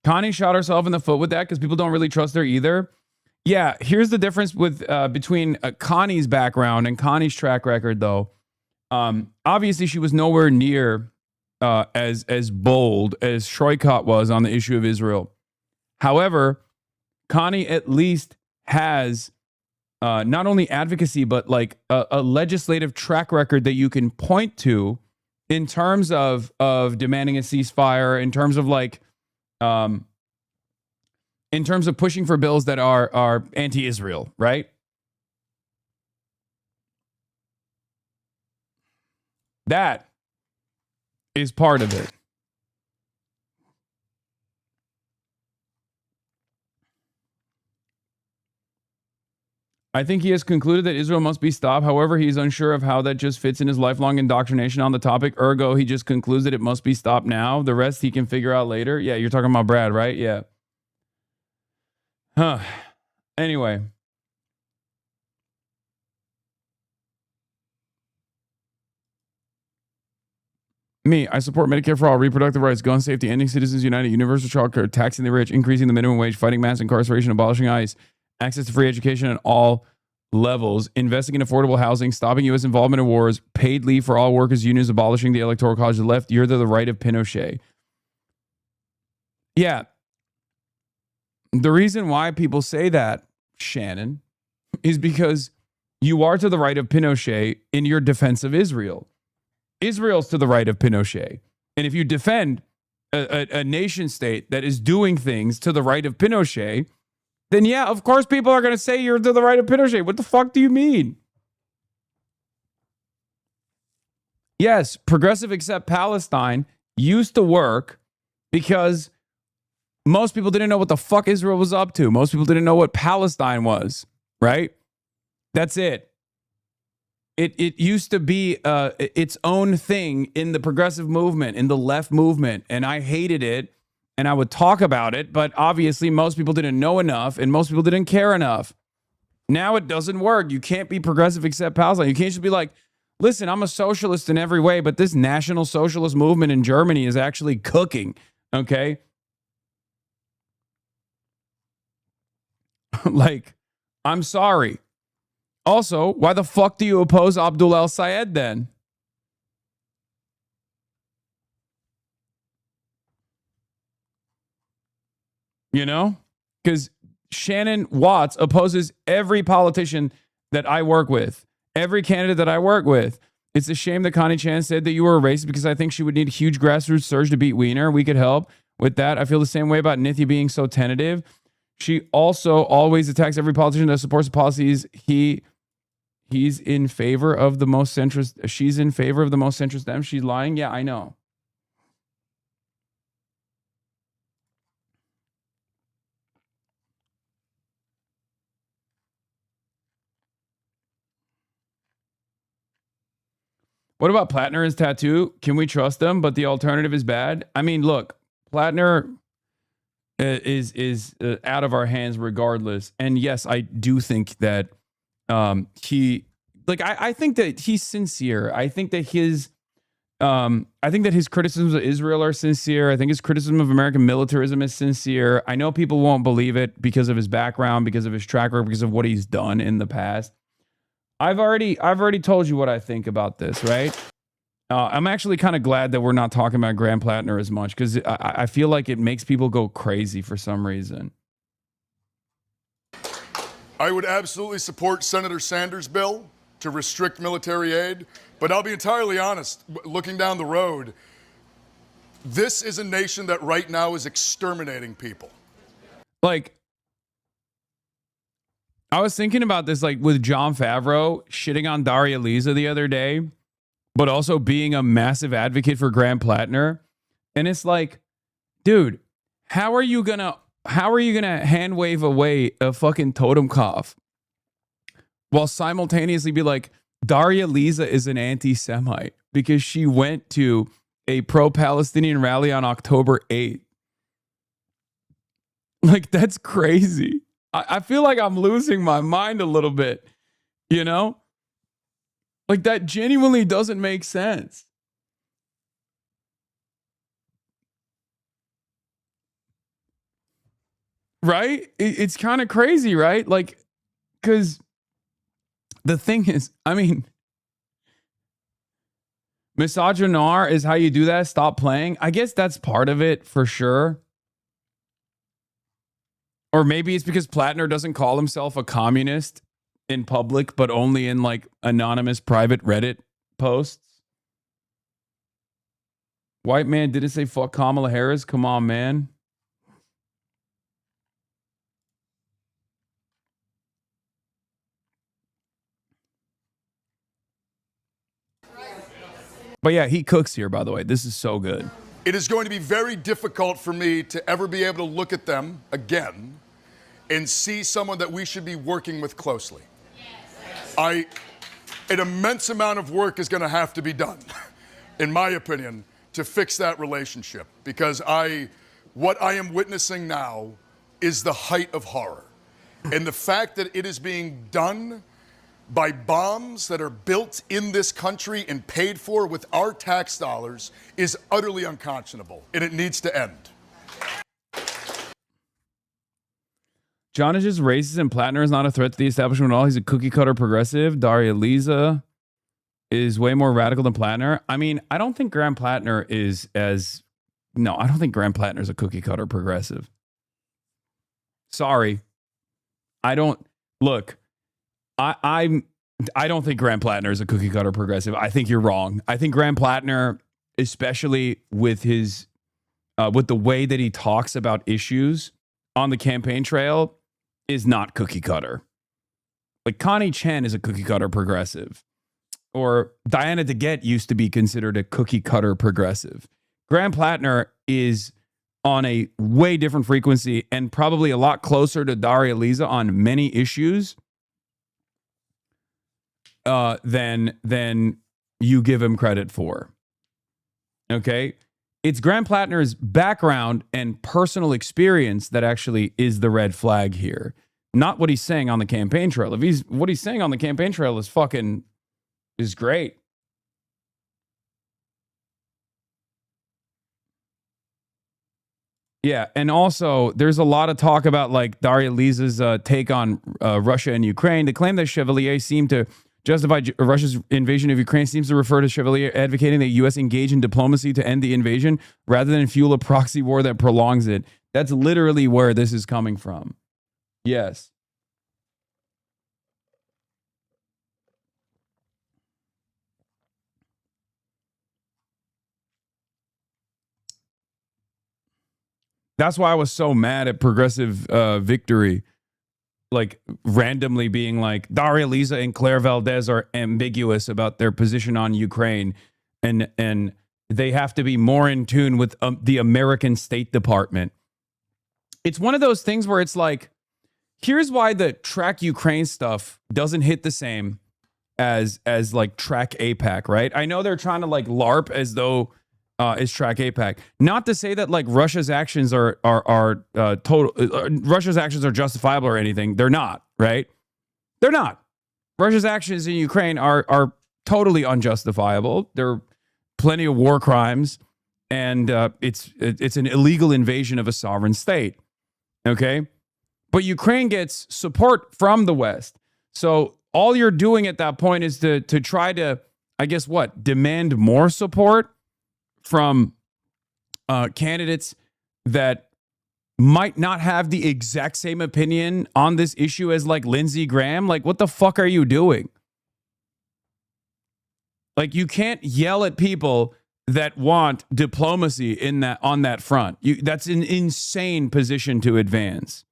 Connie shot herself in the foot with that because people don't really trust her either. Yeah, here's the difference with between Connie's background and Connie's track record, though. Obviously, she was nowhere near as bold as Shroikot was on the issue of Israel. However, Connie at least has not only advocacy, but like a legislative track record that you can point to in terms of demanding a ceasefire, in terms of like, in terms of pushing for bills that are anti-Israel, right? That is part of it. I think he has concluded that Israel must be stopped. However, he is unsure of how that just fits in his lifelong indoctrination on the topic. Ergo, he just concludes that it must be stopped now. The rest he can figure out later. Yeah, you're talking about Brad, right? Yeah. Huh. Anyway. Me, I support Medicare for all, reproductive rights, gun safety, ending Citizens United, universal child care, taxing the rich, increasing the minimum wage, fighting mass incarceration, abolishing ICE, access to free education at all levels, investing in affordable housing, stopping U.S. involvement in wars, paid leave for all workers' unions, abolishing the Electoral College. The left, you're the right of Pinochet. Yeah. The reason why people say that, Shannon, is because you are to the right of Pinochet in your defense of Israel. Israel's to the right of Pinochet. And if you defend a nation state that is doing things to the right of Pinochet, then yeah, of course people are going to say you're to the right of Pinochet. What the fuck do you mean? Yes, Progressive Accept Palestine used to work because most people didn't know what the fuck Israel was up to. Most people didn't know what Palestine was, right? That's it. It used to be its own thing in the progressive movement, in the left movement, and I hated it, and I would talk about it, but obviously most people didn't know enough, and most people didn't care enough. Now it doesn't work. You can't be Progressive Accept Palestine. You can't just be like, listen, I'm a socialist in every way, but this National Socialist movement in Germany is actually cooking, okay? Like, I'm sorry. Also, why the fuck do you oppose Abdul El-Sayed then? You know? Because Shannon Watts opposes every politician that I work with, every candidate that I work with. It's a shame that Connie Chan said that you were a racist because I think she would need a huge grassroots surge to beat Wiener. We could help with that. I feel the same way about Nithya being so tentative. She also always attacks every politician that supports the policies he's in favor of the most centrist. She's in favor of the most centrist them. She's lying. Yeah, I know. What about Plattner and his tattoo? Can we trust them? But the alternative is bad. I mean, look, Plattner is out of our hands regardless. And yes, I do think that I think that he's sincere. I think that his criticisms of Israel are sincere. I think his criticism of American militarism is sincere. I know people won't believe it because of his background, because of his track record, because of what he's done in the past. I've already told you what I think about this, right? I'm actually kind of glad that we're not talking about Graham Plattner as much because I feel like it makes people go crazy for some reason. I would absolutely support Senator Sanders' bill to restrict military aid, but I'll be entirely honest, looking down the road, this is a nation that right now is exterminating people. Like, I was thinking about this like with Jon Favreau shitting on Daria Lisa the other day, but also being a massive advocate for Graham Plattner. And it's like, dude, how are you gonna hand wave away a fucking totem cough while simultaneously be like, Daria Lisa is an anti-Semite because she went to a pro-Palestinian rally on October 8th. Like, that's crazy. I feel like I'm losing my mind a little bit, you know? Like, that genuinely doesn't make sense. Right? It's kind of crazy, right? Like, because the thing is, I mean, misogynoir is how you do that. Stop playing. I guess that's part of it for sure. Or maybe it's because Plattner doesn't call himself a communist in public, but only in like anonymous private Reddit posts. White man didn't say fuck Kamala Harris. Come on, man. But yeah, he cooks here, by the way. This is so good. It is going to be very difficult for me to ever be able to look at them again and see someone that we should be working with closely. An immense amount of work is going to have to be done, in my opinion, to fix that relationship. Because what I am witnessing now is the height of horror. And the fact that it is being done by bombs that are built in this country and paid for with our tax dollars is utterly unconscionable, and it needs to end. John is just racist and Plattner is not a threat to the establishment at all. He's a cookie cutter progressive. Daria Lisa is way more radical than Plattner. I mean, I don't think Graham Plattner is I don't think Graham Plattner is a cookie cutter progressive. Sorry. I don't think Graham Plattner is a cookie cutter progressive. I think you're wrong. I think Graham Plattner, especially with his with the way that he talks about issues on the campaign trail, is not cookie cutter. Like Connie Chen is a cookie cutter progressive. Or Diana DeGette used to be considered a cookie cutter progressive. Graham Plattner is on a way different frequency and probably a lot closer to Daria Lisa on many issues than you give him credit for. Okay? It's Graham Plattner's background and personal experience that actually is the red flag here. Not what he's saying on the campaign trail. What he's saying on the campaign trail is great. Yeah, and also there's a lot of talk about like Daria Lisa's take on Russia and Ukraine. The claim that Chevalier seemed to justify Russia's invasion of Ukraine seems to refer to Chevalier advocating that the U.S. engage in diplomacy to end the invasion rather than fuel a proxy war that prolongs it. That's literally where this is coming from. Yes. That's why I was so mad at Progressive Victory. Like randomly being like Daria Lisa and Claire Valdez are ambiguous about their position on Ukraine, and they have to be more in tune with the American State Department. It's one of those things where it's like, here's why the track Ukraine stuff doesn't hit the same as like track APAC, right? I know they're trying to like LARP as though is track APAC. Not to say that like Russia's actions are Russia's actions are justifiable or anything. They're not, right? They're not. Russia's actions in Ukraine are totally unjustifiable. There are plenty of war crimes, and it's an illegal invasion of a sovereign state. Okay, but Ukraine gets support from the West. So all you're doing at that point is to try to, I guess, demand more support from candidates that might not have the exact same opinion on this issue as like Lindsey Graham. Like, what the fuck are you doing? Like, you can't yell at people that want diplomacy on that front. That's an insane position to advance.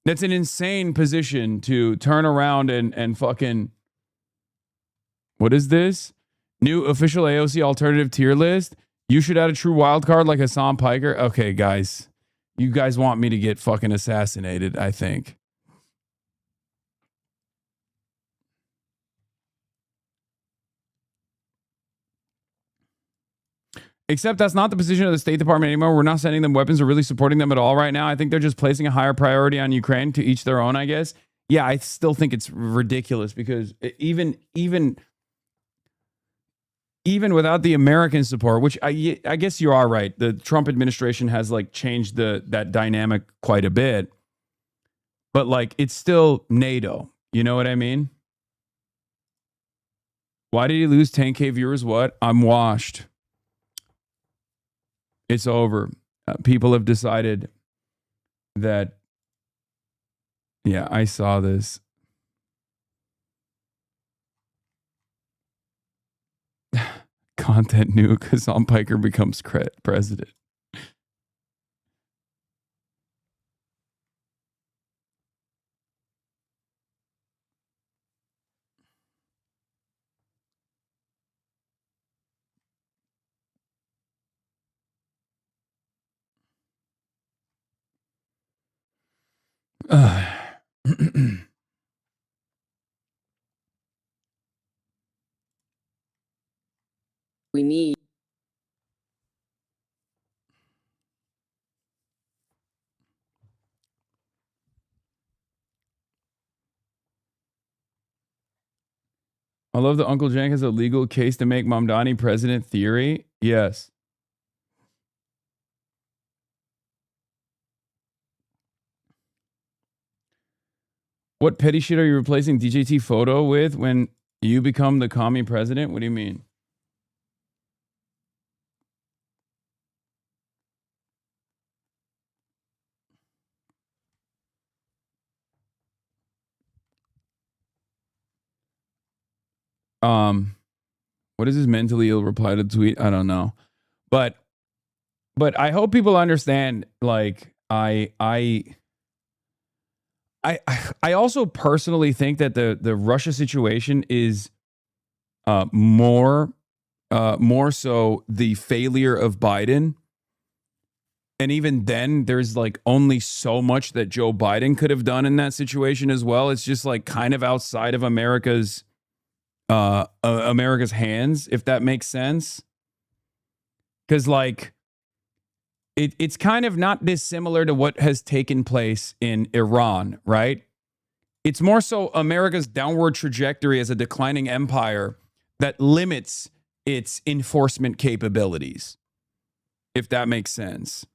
That's an insane position to turn around and fucking. What is this? New official AOC alternative tier list. You should add a true wild card like Hasan Piker. Okay, guys. You guys want me to get fucking assassinated, I think. Except that's not the position of the State Department anymore. We're not sending them weapons or really supporting them at all right now. I think they're just placing a higher priority on Ukraine, to each their own, I guess. Yeah, I still think it's ridiculous because even without the American support, which I guess you are right. The Trump administration has like changed that dynamic quite a bit. But like it's still NATO. You know what I mean? Why did he lose 10K viewers? What? I'm washed. It's over. People have decided that, yeah, I saw this. Content nuke. Hasan Piker becomes president. We need. I love that Uncle Jank has a legal case to make Mamdani president theory. Yes. What petty shit are you replacing DJT photo with when you become the commie president? What do you mean? What is his mentally ill reply to tweet? I don't know. But I hope people understand, like, I also personally think that the Russia situation is more so the failure of Biden. And even then, there's like only so much that Joe Biden could have done in that situation as well. It's just like kind of outside of America's hands, if that makes sense. Because like it's kind of not dissimilar to what has taken place in Iran, right? It's more so America's downward trajectory as a declining empire that limits its enforcement capabilities, if that makes sense.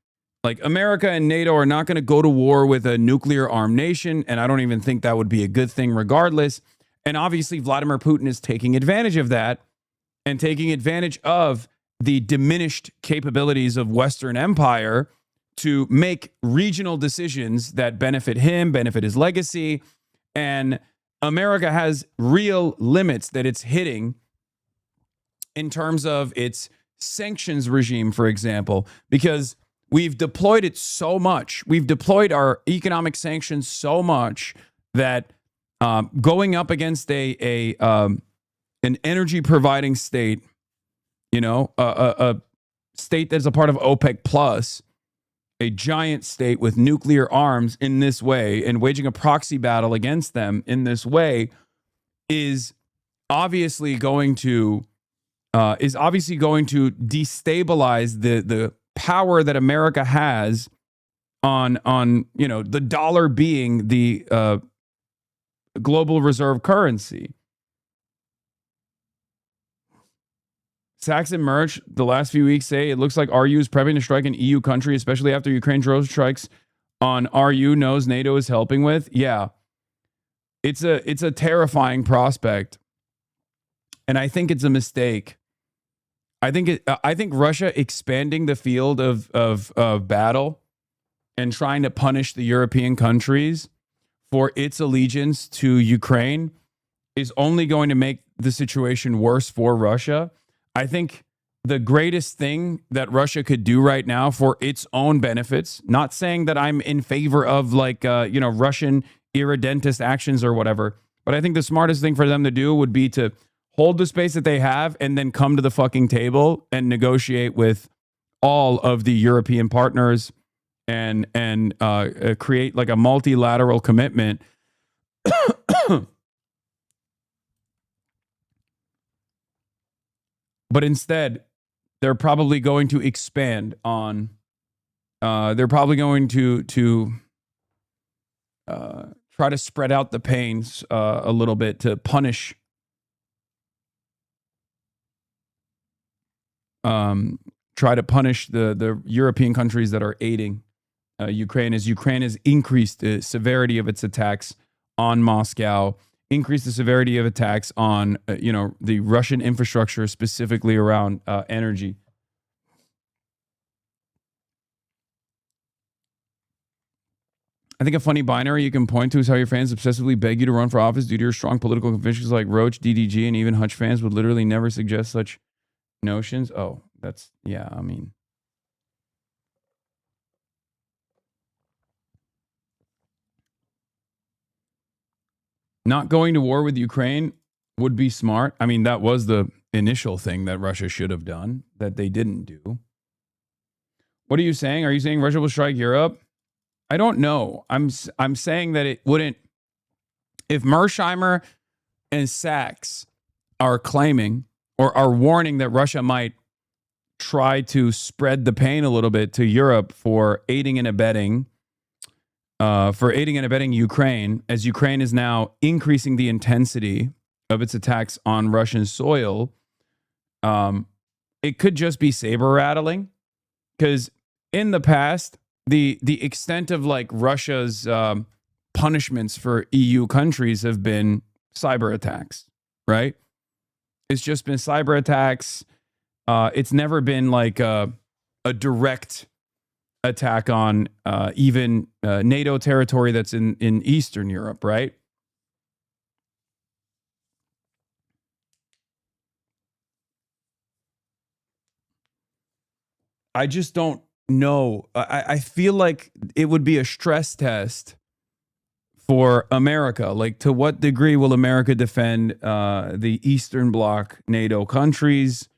Like, America and NATO are not going to go to war with a nuclear armed nation, and I don't even think that would be a good thing regardless. And obviously, Vladimir Putin is taking advantage of that and taking advantage of the diminished capabilities of Western empire to make regional decisions that benefit him, benefit his legacy. And America has real limits that it's hitting in terms of its sanctions regime, for example, because we've deployed it so much. We've deployed our economic sanctions so much that going up against an energy providing state, you know, a state that's a part of OPEC plus, a giant state with nuclear arms in this way, and waging a proxy battle against them in this way is obviously going to destabilize the power that America has on you know, the dollar being the global reserve currency. Saxon Merch, the last few weeks say it looks like RU is prepping to strike an EU country, especially after Ukraine drone strikes on RU knows NATO is helping with. Yeah. It's a terrifying prospect. And I think it's a mistake. I think Russia expanding the field of battle and trying to punish the European countries for its allegiance to Ukraine is only going to make the situation worse for Russia. I think the greatest thing that Russia could do right now for its own benefits. Not saying that I'm in favor of like, Russian irredentist actions or whatever, but I think the smartest thing for them to do would be to hold the space that they have and then come to the fucking table and negotiate with all of the European partners and create like a multilateral commitment. But instead, they're probably going to expand on. They're probably going to try to spread out the pains a little bit to punish. Try to punish the European countries that are aiding Ukraine, as Ukraine has increased the severity of its attacks on Moscow, increased the severity of attacks on the Russian infrastructure, specifically around energy. I think a funny binary you can point to is how your fans obsessively beg you to run for office due to your strong political convictions, like Roach, DDG, and even Hutch fans would literally never suggest such notions. Oh, that's, yeah, I mean. Not going to war with Ukraine would be smart. I mean, that was the initial thing that Russia should have done that they didn't do. What are you saying? Are you saying Russia will strike Europe? I don't know. I'm saying that it wouldn't. If Mersheimer and Sachs are claiming or are warning that Russia might try to spread the pain a little bit to Europe for aiding and abetting Ukraine, as Ukraine is now increasing the intensity of its attacks on Russian soil, it could just be saber rattling, because in the past, the extent of like Russia's punishments for EU countries have been cyber attacks, right? It's just been cyber attacks. It's never been like a direct attack on even NATO territory that's in Eastern Europe, right? I just don't know. I feel like it would be a stress test for America. Like, to what degree will America defend the Eastern Bloc NATO countries?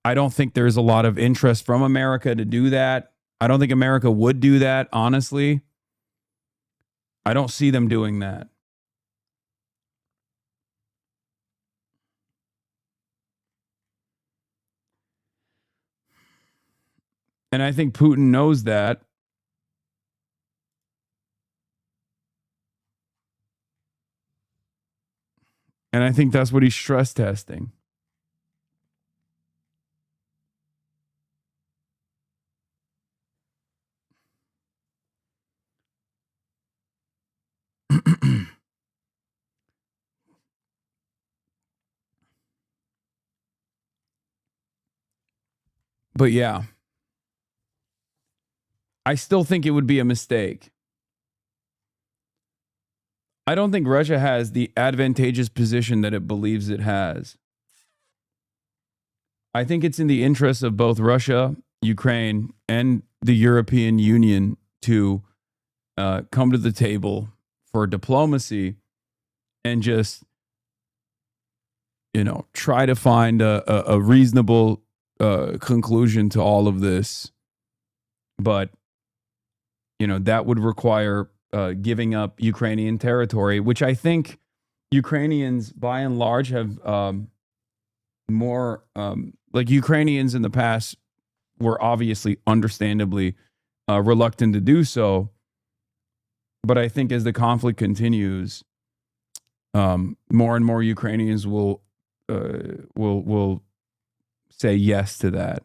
I don't think there's a lot of interest from America to do that. I don't think America would do that, honestly. I don't see them doing that. And I think Putin knows that. And I think that's what he's stress testing. But yeah, I still think it would be a mistake. I don't think Russia has the advantageous position that it believes it has. I think it's in the interest of both Russia, Ukraine, and the European Union to come to the table for diplomacy and just, try to find a reasonable conclusion to all of this. But, that would require giving up Ukrainian territory, which I think Ukrainians, by and large, have more, like Ukrainians in the past were obviously, understandably, reluctant to do so. But I think as the conflict continues, more and more Ukrainians will say yes to that.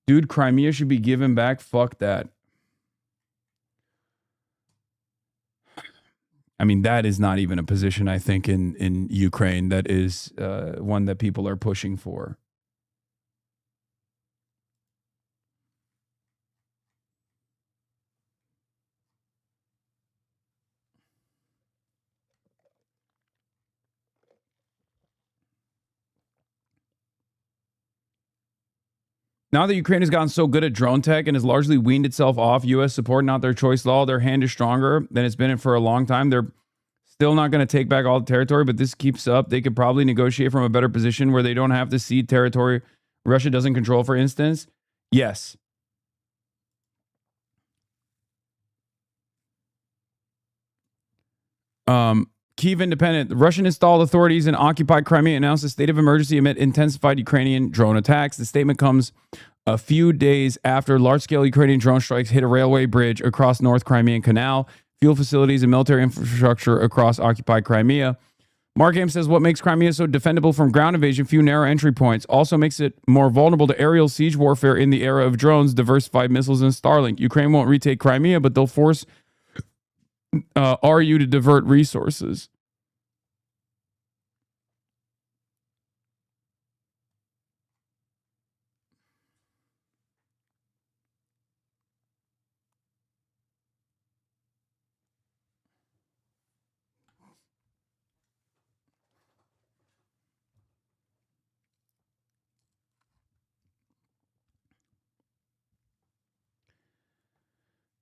Dude, Crimea should be given back. Fuck that. I mean, that is not even a position, I think, in Ukraine that is one that people are pushing for. Now that Ukraine has gotten so good at drone tech and has largely weaned itself off U.S. support, not their choice law, their hand is stronger than it's been in for a long time. They're still not going to take back all the territory, but this keeps up. They could probably negotiate from a better position where they don't have to cede territory Russia doesn't control, for instance. Yes. Kyiv Independent. The Russian installed authorities in occupied Crimea announced a state of emergency amid intensified Ukrainian drone attacks. The statement comes a few days after large-scale Ukrainian drone strikes hit a railway bridge across North Crimean Canal, fuel facilities, and military infrastructure across occupied Crimea. Mark Ames says what makes Crimea so defendable from ground invasion, few narrow entry points, also makes it more vulnerable to aerial siege warfare in the era of drones, diversified missiles, and Starlink. Ukraine won't retake Crimea, but they'll force RU to divert resources.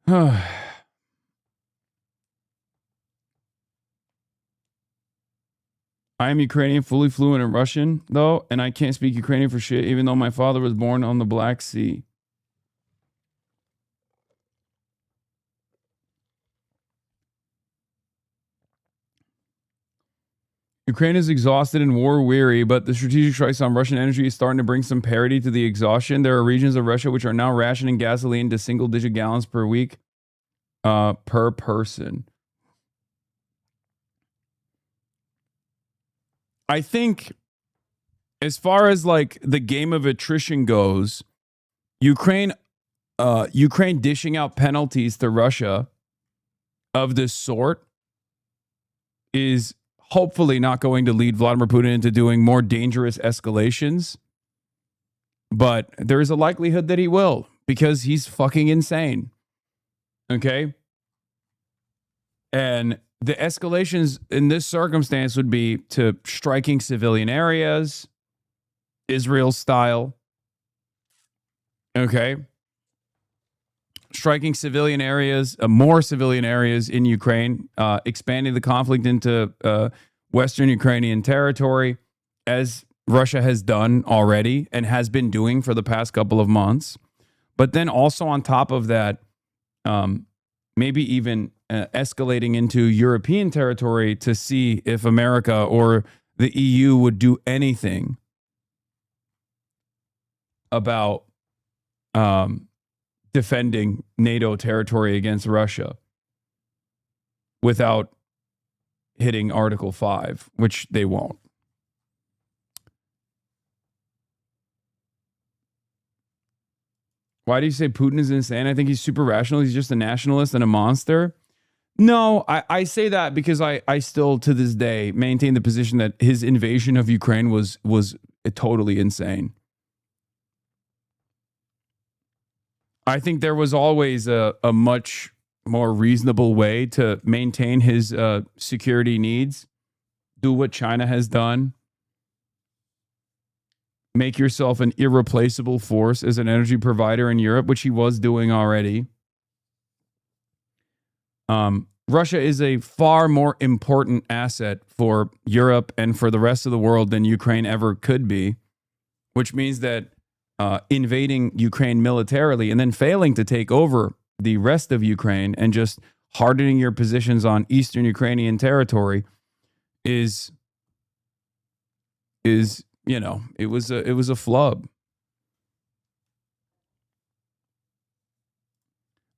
I am Ukrainian, fully fluent in Russian, though, and I can't speak Ukrainian for shit, even though my father was born on the Black Sea. Ukraine is exhausted and war-weary, but the strategic strikes on Russian energy is starting to bring some parity to the exhaustion. There are regions of Russia which are now rationing gasoline to single-digit gallons per week per person. I think as far as like the game of attrition goes, Ukraine dishing out penalties to Russia of this sort is hopefully not going to lead Vladimir Putin into doing more dangerous escalations. But there is a likelihood that he will, because he's fucking insane. Okay? And the escalations in this circumstance would be to striking civilian areas, Israel style. Okay? Striking civilian areas, more civilian areas in Ukraine, expanding the conflict into Western Ukrainian territory, as Russia has done already and has been doing for the past couple of months. But then also on top of that, maybe even escalating into European territory to see if America or the EU would do anything about defending NATO territory against Russia without hitting Article 5, which they won't. Why do you say Putin is insane? I think he's super rational. He's just a nationalist and a monster. No, I say that because I still, to this day, maintain the position that his invasion of Ukraine was totally insane. I think there was always a much more reasonable way to maintain his security needs. Do what China has done. Make yourself an irreplaceable force as an energy provider in Europe, which he was doing already. Russia is a far more important asset for Europe and for the rest of the world than Ukraine ever could be, which means that invading Ukraine militarily and then failing to take over the rest of Ukraine and just hardening your positions on Eastern Ukrainian territory is you know, it was a flub.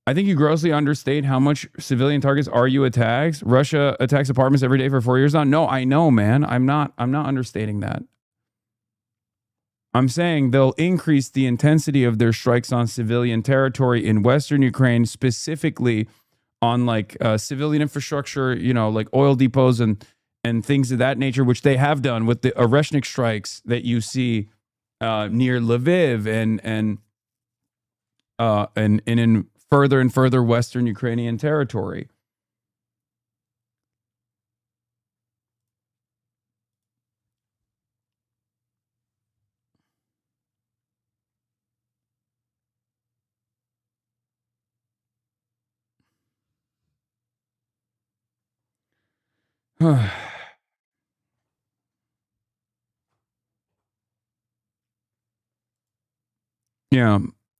I think you grossly understate how much civilian targets RU attacks. Russia attacks apartments every day for 4 years now. No, I know, man. I'm not understating that. I'm saying they'll increase the intensity of their strikes on civilian territory in Western Ukraine, specifically on like civilian infrastructure, you know, like oil depots and things of that nature, which they have done with the Oreshnik strikes that you see near Lviv and in further and further Western Ukrainian territory. Yeah.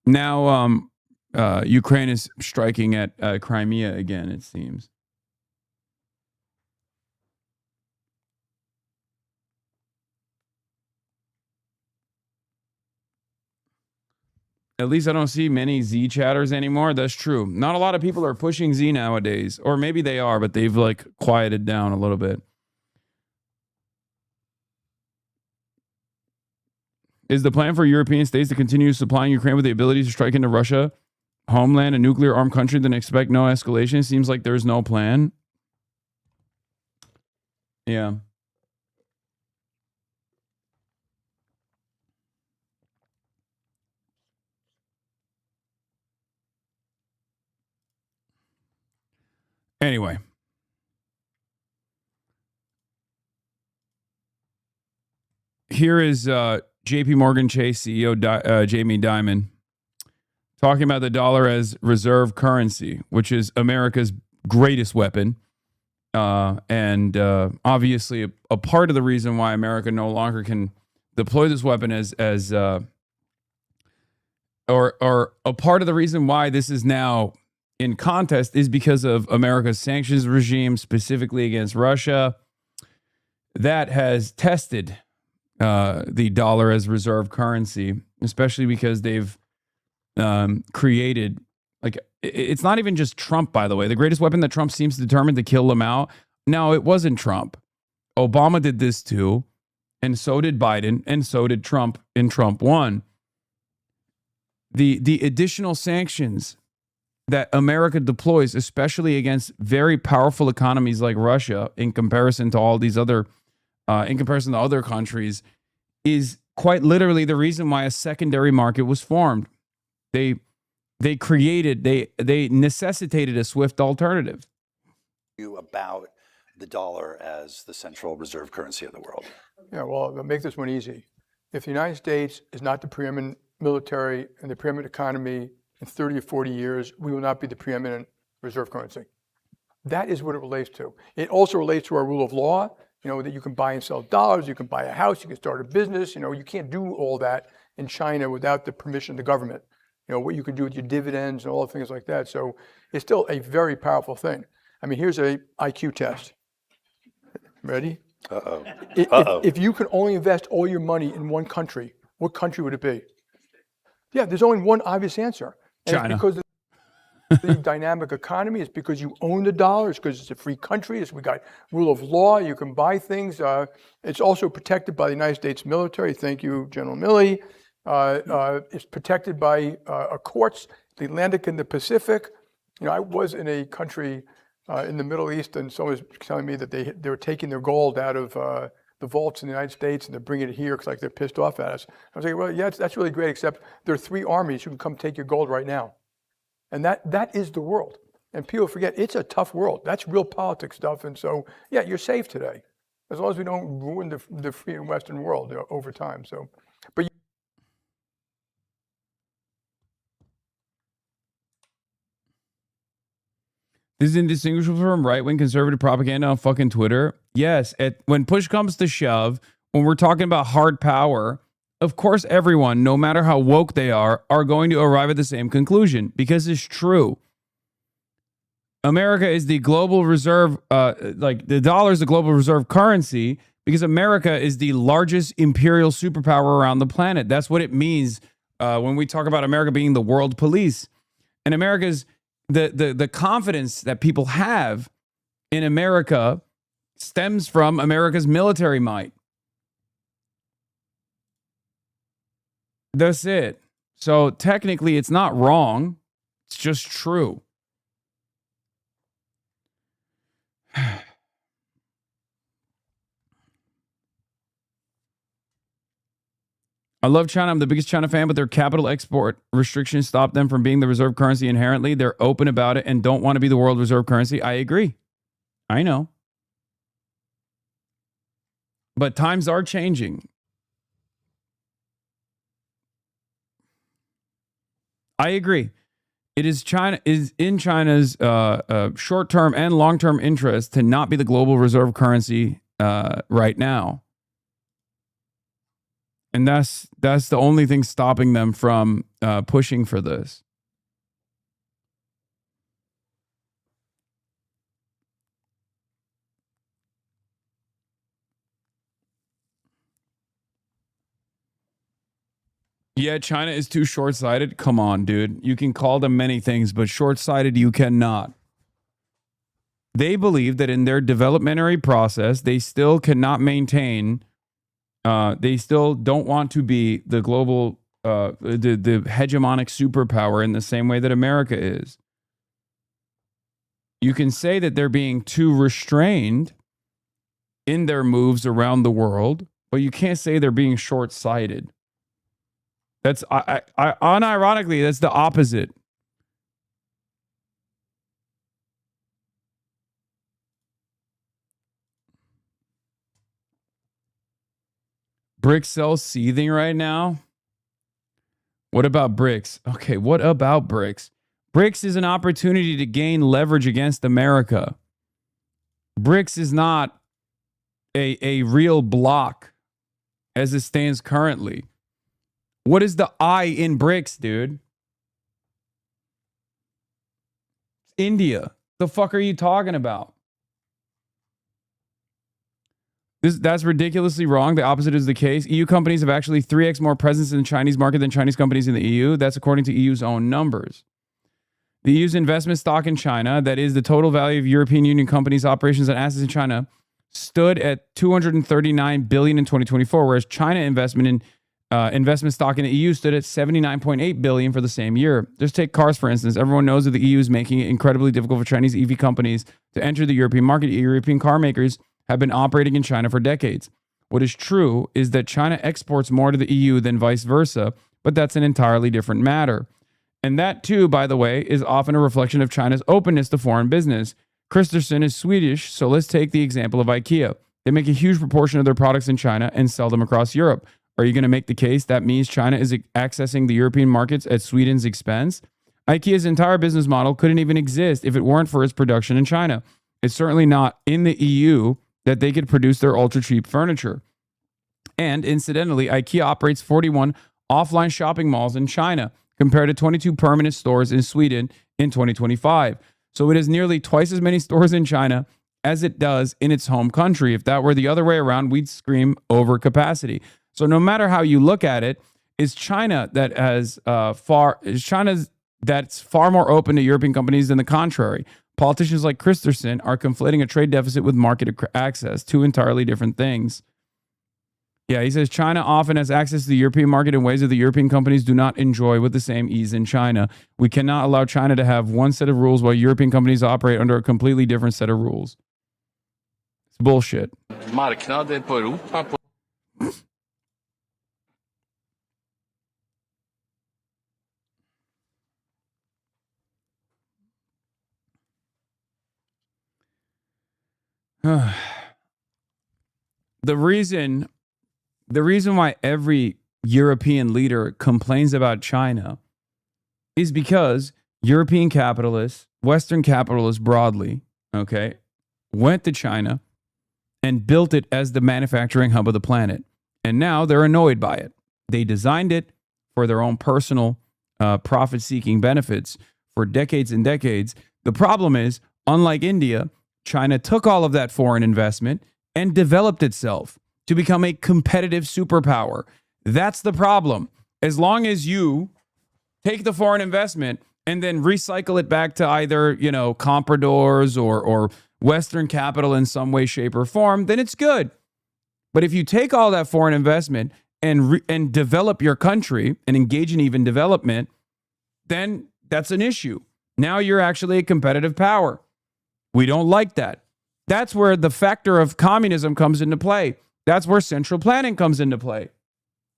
Now, Ukraine is striking at Crimea again, it seems. At least I don't see many Z chatters anymore. That's true. Not a lot of people are pushing Z nowadays. Or maybe they are, but they've like quieted down a little bit. Is the plan for European states to continue supplying Ukraine with the ability to strike into Russia, homeland, a nuclear armed country, then expect no escalation? Seems like there's no plan. Yeah. Anyway. Here is JP Morgan Chase CEO Jamie Dimon talking about the dollar as reserve currency, which is America's greatest weapon. And obviously a part of the reason why America no longer can deploy this weapon or a part of the reason why this is now in contest is because of America's sanctions regime, specifically against Russia, that has tested the dollar as reserve currency, especially because they've created, like, it's not even just Trump, by the way. The greatest weapon that Trump seems determined to kill them out. No, it wasn't Trump. Obama did this too, and so did Biden, and so did Trump, and Trump won. The additional sanctions that America deploys, especially against very powerful economies like Russia, in comparison to all these other, in comparison to other countries, is quite literally the reason why a secondary market was formed. They necessitated a swift alternative. About the dollar as the central reserve currency of the world. Yeah, well, I'll make this one easy. If the United States is not the preeminent military and the preeminent economy in 30 or 40 years, we will not be the preeminent reserve currency. That is what it relates to. It also relates to our rule of law, you know, that you can buy and sell dollars, you can buy a house, you can start a business. You know, you can't do all that in China without the permission of the government. You know, what you can do with your dividends and all the things like that. So it's still a very powerful thing. I mean, here's a IQ test. Ready? Uh-oh. If you could only invest all your money in one country, what country would it be? Yeah, there's only one obvious answer. And China. It's because of the dynamic economy. It's because you own the dollar. It's because it's a free country. We got rule of law. You can buy things. It's also protected by the United States military. Thank you, General Milley. It's protected by courts, the Atlantic and the Pacific. You know, I was in a country in the Middle East, and someone was telling me that they were taking their gold out of the vaults in the United States, and they're bringing it here because like they're pissed off at us. I was like, well, yeah, that's really great, except there are 3 armies who can come take your gold right now. And that is the world. And people forget, it's a tough world. That's real politics stuff. And so, yeah, you're safe today, as long as we don't ruin the free and Western world over time. So, but This is indistinguishable from right-wing conservative propaganda on fucking Twitter. Yes, when push comes to shove, when we're talking about hard power, of course everyone, no matter how woke they are going to arrive at the same conclusion, because it's true. America is the global reserve, like the dollar is the global reserve currency because America is the largest imperial superpower around the planet. That's what it means when we talk about America being the world police. And America's the confidence that people have in America stems from America's military might. That's it. So technically it's not wrong. It's just true. I love China. I'm the biggest China fan, but their capital export restrictions stop them from being the reserve currency inherently. They're open about it and don't want to be the world reserve currency. I agree. I know. But times are changing. I agree. It is in China's short-term and long-term interest to not be the global reserve currency right now. And that's the only thing stopping them from pushing for this. Yeah, China is too short-sighted. Come on, dude. You can call them many things, but short-sighted you cannot. They believe that in their developmentary process, they still cannot maintain, they still don't want to be the global, the hegemonic superpower in the same way that America is. You can say that they're being too restrained in their moves around the world, but you can't say they're being short-sighted. That's unironically, that's the opposite. BRICS sells seething right now. What about BRICS? Okay, what about BRICS? BRICS is an opportunity to gain leverage against America. BRICS is not a real block as it stands currently. What is the I in BRICS, dude? India. The fuck are you talking about? That's ridiculously wrong. The opposite is the case. EU companies have actually 3x more presence in the Chinese market than Chinese companies in the EU. That's according to EU's own numbers. The EU's investment stock in China, that is the total value of European Union companies' operations and assets in China, stood at $239 billion in 2024, whereas China investment stock in the EU stood at $79.8 billion for the same year. Just take cars, for instance. Everyone knows that the EU is making it incredibly difficult for Chinese EV companies to enter the European market. European car makers have been operating in China for decades. What is true is that China exports more to the EU than vice versa, but that's an entirely different matter. And that too, by the way, is often a reflection of China's openness to foreign business. Christensen is Swedish, so let's take the example of IKEA. They make a huge proportion of their products in China and sell them across Europe. Are you going to make the case that means China is accessing the European markets at Sweden's expense? IKEA's entire business model couldn't even exist if it weren't for its production in China. It's certainly not in the EU that they could produce their ultra-cheap furniture. And incidentally, IKEA operates 41 offline shopping malls in China compared to 22 permanent stores in Sweden in 2025. So it has nearly twice as many stores in China as it does in its home country. If that were the other way around, we'd scream overcapacity. So no matter how you look at it, it's China that has that's far more open to European companies than the contrary. Politicians like Christensen are conflating a trade deficit with market access, two entirely different things. Yeah, he says China often has access to the European market in ways that the European companies do not enjoy with the same ease in China. We cannot allow China to have one set of rules while European companies operate under a completely different set of rules. It's bullshit. Marknaden på Europa på The reason why every European leader complains about China is because European capitalists, Western capitalists broadly, okay, went to China and built it as the manufacturing hub of the planet. And now they're annoyed by it. They designed it for their own personal profit-seeking benefits for decades and decades. The problem is, unlike India, China took all of that foreign investment and developed itself to become a competitive superpower. That's the problem. As long as you take the foreign investment and then recycle it back to either, compradors or Western capital in some way, shape, or form, then it's good. But if you take all that foreign investment and develop your country and engage in even development, then that's an issue. Now you're actually a competitive power. We don't like that. That's where the factor of communism comes into play. That's where central planning comes into play.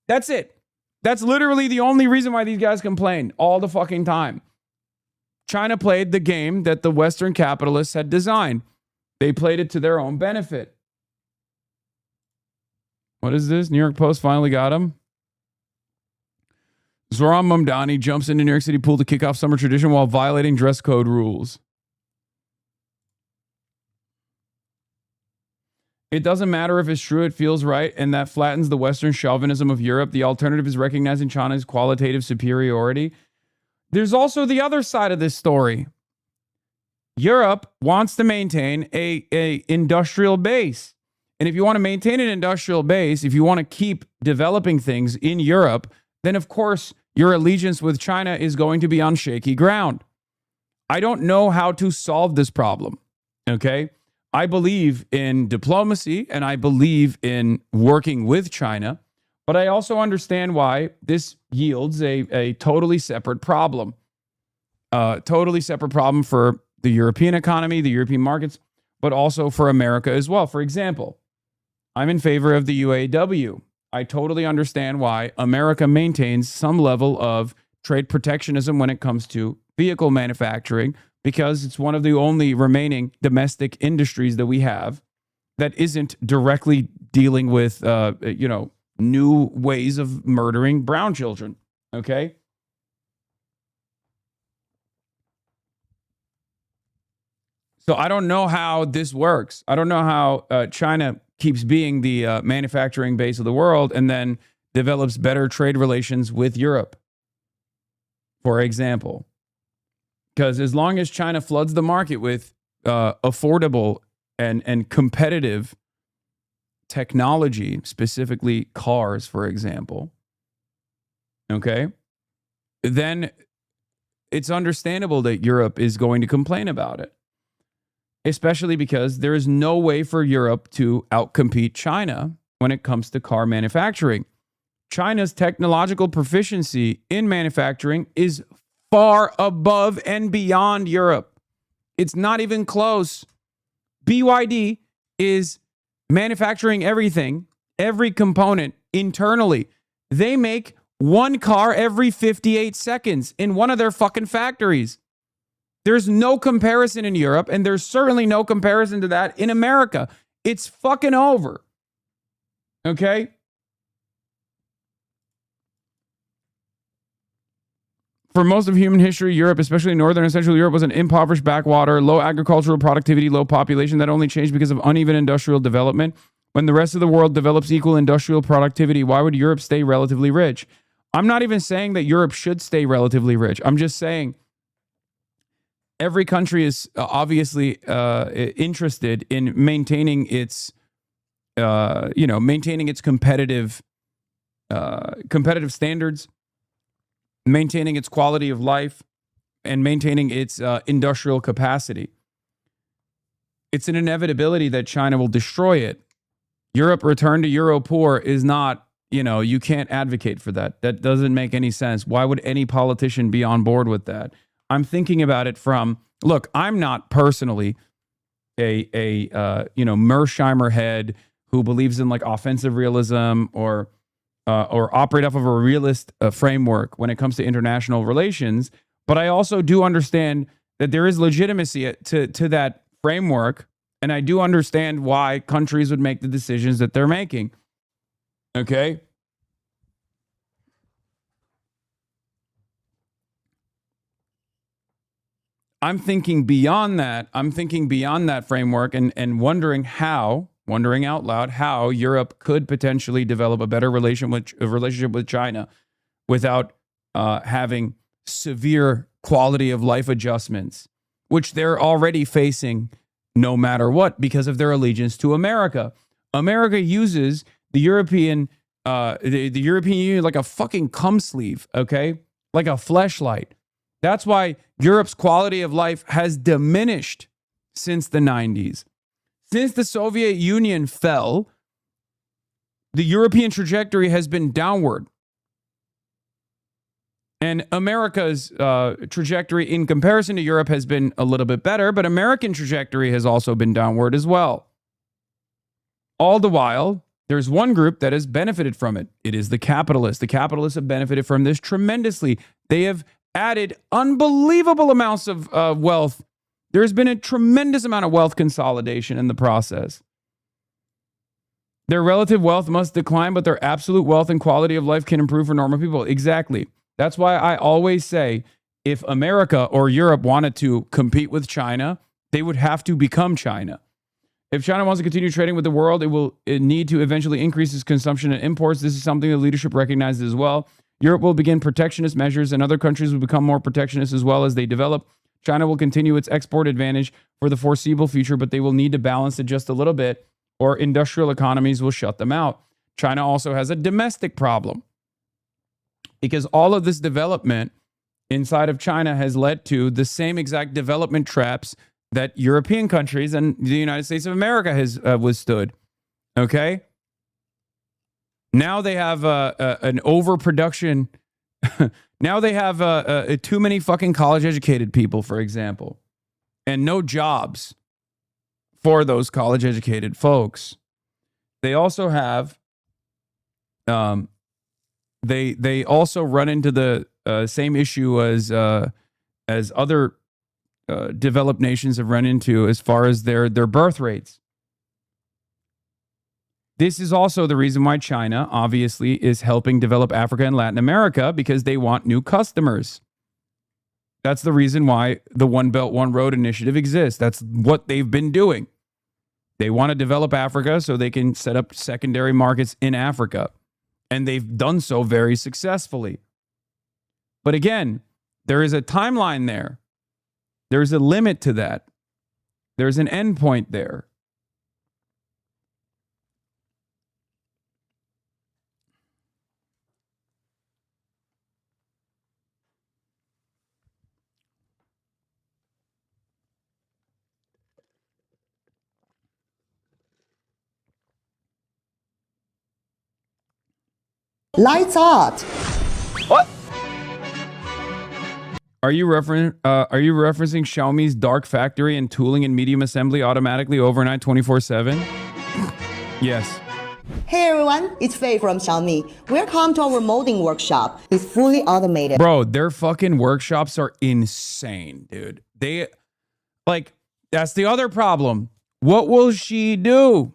That's it. That's literally the only reason why these guys complain all the fucking time. China played the game that the Western capitalists had designed. They played it to their own benefit. What is this? New York Post finally got him. Zoran Mamdani jumps into New York City pool to kick off summer tradition while violating dress code rules. It doesn't matter if it's true, it feels right, and that flattens the Western chauvinism of Europe. The alternative is recognizing China's qualitative superiority. There's also the other side of this story. Europe wants to maintain a industrial base. And if you want to maintain an industrial base, if you want to keep developing things in Europe, then of course your allegiance with China is going to be on shaky ground. I don't know how to solve this problem, okay? I believe in diplomacy and I believe in working with China, but I also understand why this yields a totally separate problem. Totally separate problem for the European economy, the European markets, but also for America as well. For example, I'm in favor of the UAW. I totally understand why America maintains some level of trade protectionism when it comes to vehicle manufacturing, because it's one of the only remaining domestic industries that we have that isn't directly dealing with, new ways of murdering brown children. Okay. So I don't know how this works. I don't know how China keeps being the manufacturing base of the world and then develops better trade relations with Europe, for example. Because as long as China floods the market with affordable and competitive technology, specifically cars, for example, okay, then it's understandable that Europe is going to complain about it. Especially because there is no way for Europe to outcompete China when it comes to car manufacturing. China's technological proficiency in manufacturing is far above and beyond Europe. It's not even close. BYD is manufacturing everything, every component internally. They make one car every 58 seconds in one of their fucking factories. There's no comparison in Europe, and there's certainly no comparison to that in America. It's fucking over. Okay? For most of human history, Europe, especially Northern and Central Europe, was an impoverished backwater, low agricultural productivity, low population that only changed because of uneven industrial development. When the rest of the world develops equal industrial productivity, why would Europe stay relatively rich? I'm not even saying that Europe should stay relatively rich. I'm just saying every country is obviously interested in maintaining its, maintaining its competitive standards, maintaining its quality of life, and maintaining its industrial capacity. It's an inevitability that China will destroy it. Europe return to Euro poor is not, you can't advocate for that. That doesn't make any sense. Why would any politician be on board with that? I'm thinking about it from, look, I'm not personally a Mersheimer head who believes in like offensive realism or operate off of a realist framework when it comes to international relations. But I also do understand that there is legitimacy to that framework. And I do understand why countries would make the decisions that they're making. Okay? I'm thinking beyond that. I'm thinking beyond that framework and wondering out loud, how Europe could potentially develop a better relationship with China without having severe quality of life adjustments, which they're already facing no matter what because of their allegiance to America. America uses the European Union like a fucking cum sleeve, okay? Like a fleshlight. That's why Europe's quality of life has diminished since the 90s. Since the Soviet Union fell, the European trajectory has been downward. And America's trajectory in comparison to Europe has been a little bit better, but American trajectory has also been downward as well. All the while, there's one group that has benefited from it. It is the capitalists. The capitalists have benefited from this tremendously. They have added unbelievable amounts of wealth. There's been a tremendous amount of wealth consolidation in the process. Their relative wealth must decline, but their absolute wealth and quality of life can improve for normal people. Exactly. That's why I always say if America or Europe wanted to compete with China, they would have to become China. If China wants to continue trading with the world, it need to eventually increase its consumption and imports. This is something the leadership recognizes as well. Europe will begin protectionist measures, and other countries will become more protectionist as well as they develop. China will continue its export advantage for the foreseeable future, but they will need to balance it just a little bit, or industrial economies will shut them out. China also has a domestic problem because all of this development inside of China has led to the same exact development traps that European countries and the United States of America has withstood. Okay? Now they have an overproduction. Now they have too many fucking college-educated people, for example, and no jobs for those college-educated folks. They also have, they also run into the same issue as other developed nations have run into as far as their birth rates. This is also the reason why China obviously is helping develop Africa and Latin America, because they want new customers. That's the reason why the One Belt, One Road initiative exists. That's what they've been doing. They want to develop Africa so they can set up secondary markets in Africa. And they've done so very successfully. But again, there is a timeline there. There's a limit to that. There's an endpoint there. Lights out. What? Are you referencing Xiaomi's dark factory and tooling and medium assembly automatically overnight 24/7? Yes. Hey everyone, it's Faye from Xiaomi. Welcome to our molding workshop. It's fully automated. Bro, their fucking workshops are insane, dude. That's the other problem. What will she do?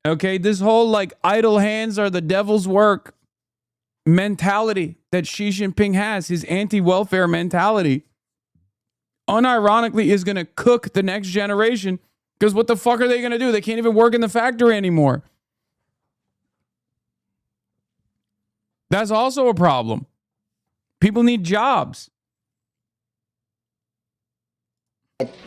Okay, this whole idle hands are the devil's work mentality that Xi Jinping has, his anti-welfare mentality, unironically is going to cook the next generation, because what the fuck are they going to do? They can't even work in the factory anymore. That's also a problem. People need jobs.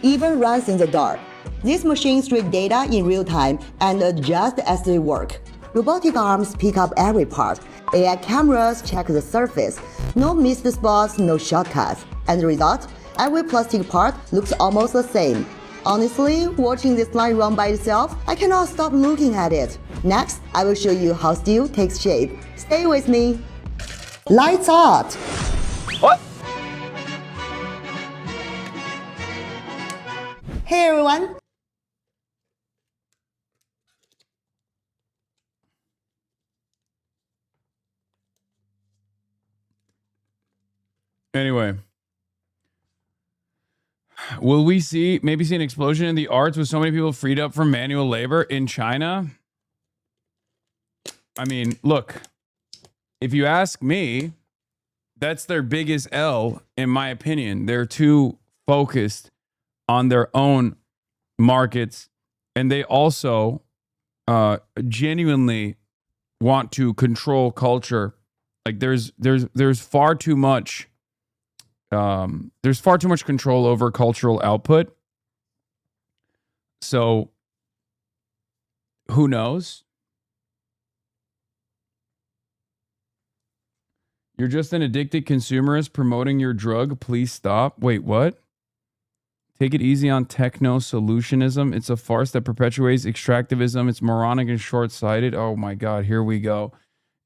Even runs in the dark. These machines read data in real time and adjust as they work. Robotic arms pick up every part. AI cameras check the surface. No missed spots, no shortcuts. And the result? Every plastic part looks almost the same. Honestly, watching this line run by itself, I cannot stop looking at it. Next, I will show you how steel takes shape. Stay with me. Lights out. What? Hey everyone. Anyway, will we maybe see an explosion in the arts with so many people freed up from manual labor in China? I mean, look, if you ask me, that's their biggest L, in my opinion. They're too focused on their own markets, and they also genuinely want to control culture. Like there's far too much. There's far too much control over cultural output. So who knows? You're just an addicted consumerist promoting your drug. Please stop. Wait, what? Take it easy on techno solutionism. It's a farce that perpetuates extractivism. It's moronic and short-sighted. Oh my God, here we go.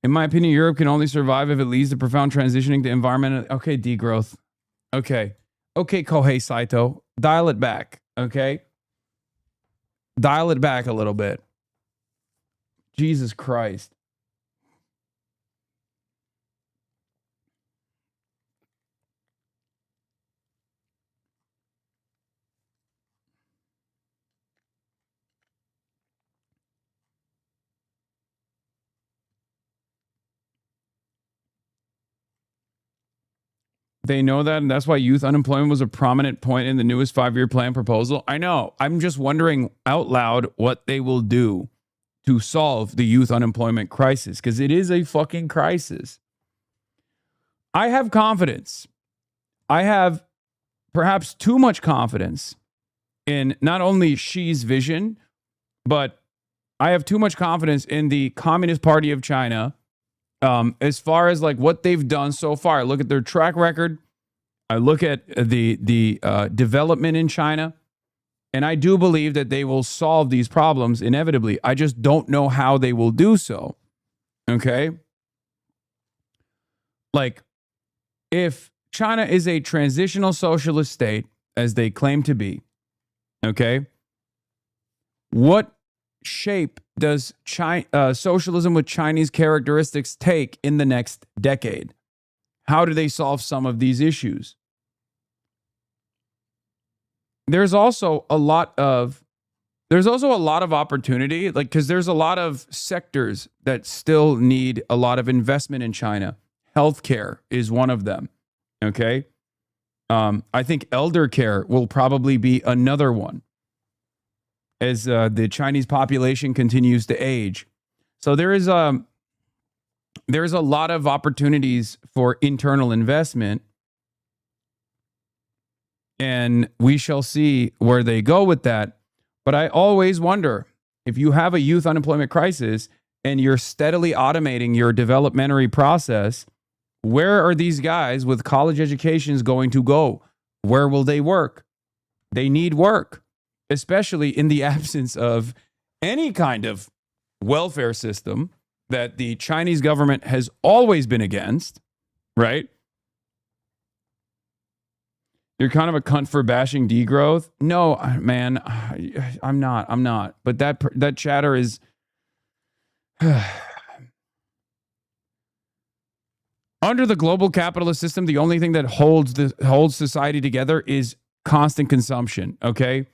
In my opinion, Europe can only survive if it leads to profound transitioning to environmental. Okay, degrowth. Okay. Okay, Kohei Saito. Dial it back. Okay? Dial it back a little bit. Jesus Christ. They know that, and that's why youth unemployment was a prominent point in the newest 5-year plan proposal. I know. I'm just wondering out loud what they will do to solve the youth unemployment crisis, because it is a fucking crisis. I have confidence. I have perhaps too much confidence in not only Xi's vision, but I have too much confidence in the Communist Party of China. As far as like what they've done so far, I look at their track record. I look at the development in China, and I do believe that they will solve these problems inevitably. I just don't know how they will do so. Okay? Like, if China is a transitional socialist state, as they claim to be, okay, what shape does socialism with Chinese characteristics take in the next decade? How do they solve some of these issues? There's also a lot of opportunity, like, because there's a lot of sectors that still need a lot of investment in China. Healthcare is one of them. Okay. I think elder care will probably be another one, as the Chinese population continues to age. So there's a lot of opportunities for internal investment, and we shall see where they go with that. But I always wonder, if you have a youth unemployment crisis and you're steadily automating your developmentary process, where are these guys with college educations going to go? Where will they work? They need work, especially in the absence of any kind of welfare system that the Chinese government has always been against, right? You're kind of a cunt for bashing degrowth. No, man, I'm not. But that chatter is... Under the global capitalist system, the only thing that holds society together is constant consumption, okay?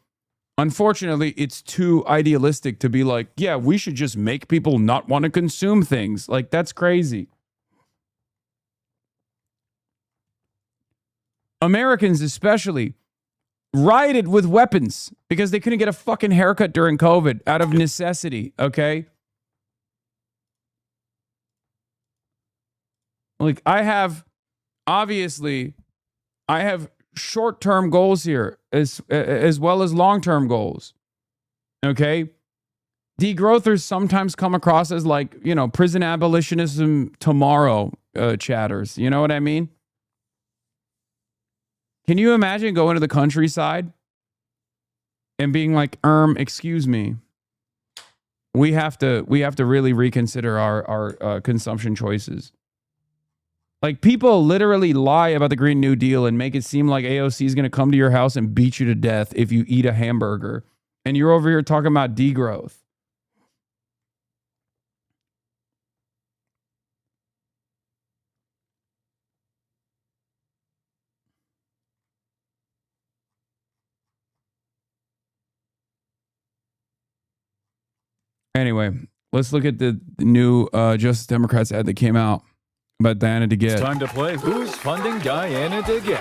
Unfortunately, it's too idealistic to be like, yeah, we should just make people not want to consume things. Like, that's crazy. Americans especially rioted with weapons because they couldn't get a fucking haircut during COVID out of necessity, okay? Like, I have short-term goals here as well as long-term goals. Okay? Degrowthers sometimes come across as like, you know, prison abolitionism tomorrow chatters. You know what I mean? Can you imagine going to the countryside and being like, excuse me, we have to really reconsider our consumption choices. Like, people literally lie about the Green New Deal and make it seem like AOC is going to come to your house and beat you to death if you eat a hamburger. And you're over here talking about degrowth. Anyway, let's look at the new Justice Democrats ad that came out about Diana DeGette. It's time to play Who's Funding Diana DeGette?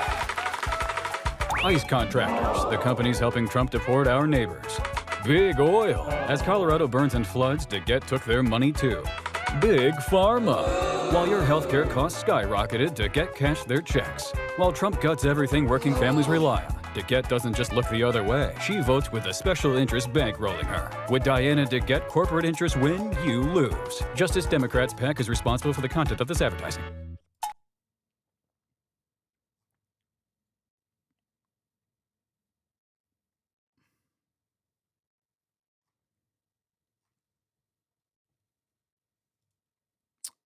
ICE contractors, the companies helping Trump deport our neighbors. Big oil. As Colorado burns and floods, DeGette took their money too. Big pharma. While your healthcare costs skyrocketed, DeGette cashed their checks. While Trump cuts everything working families rely on, DeGette doesn't just look the other way. She votes with a special interest bankrolling her. With Diana DeGette, corporate interests win, you lose. Justice Democrats PAC is responsible for the content of this advertising.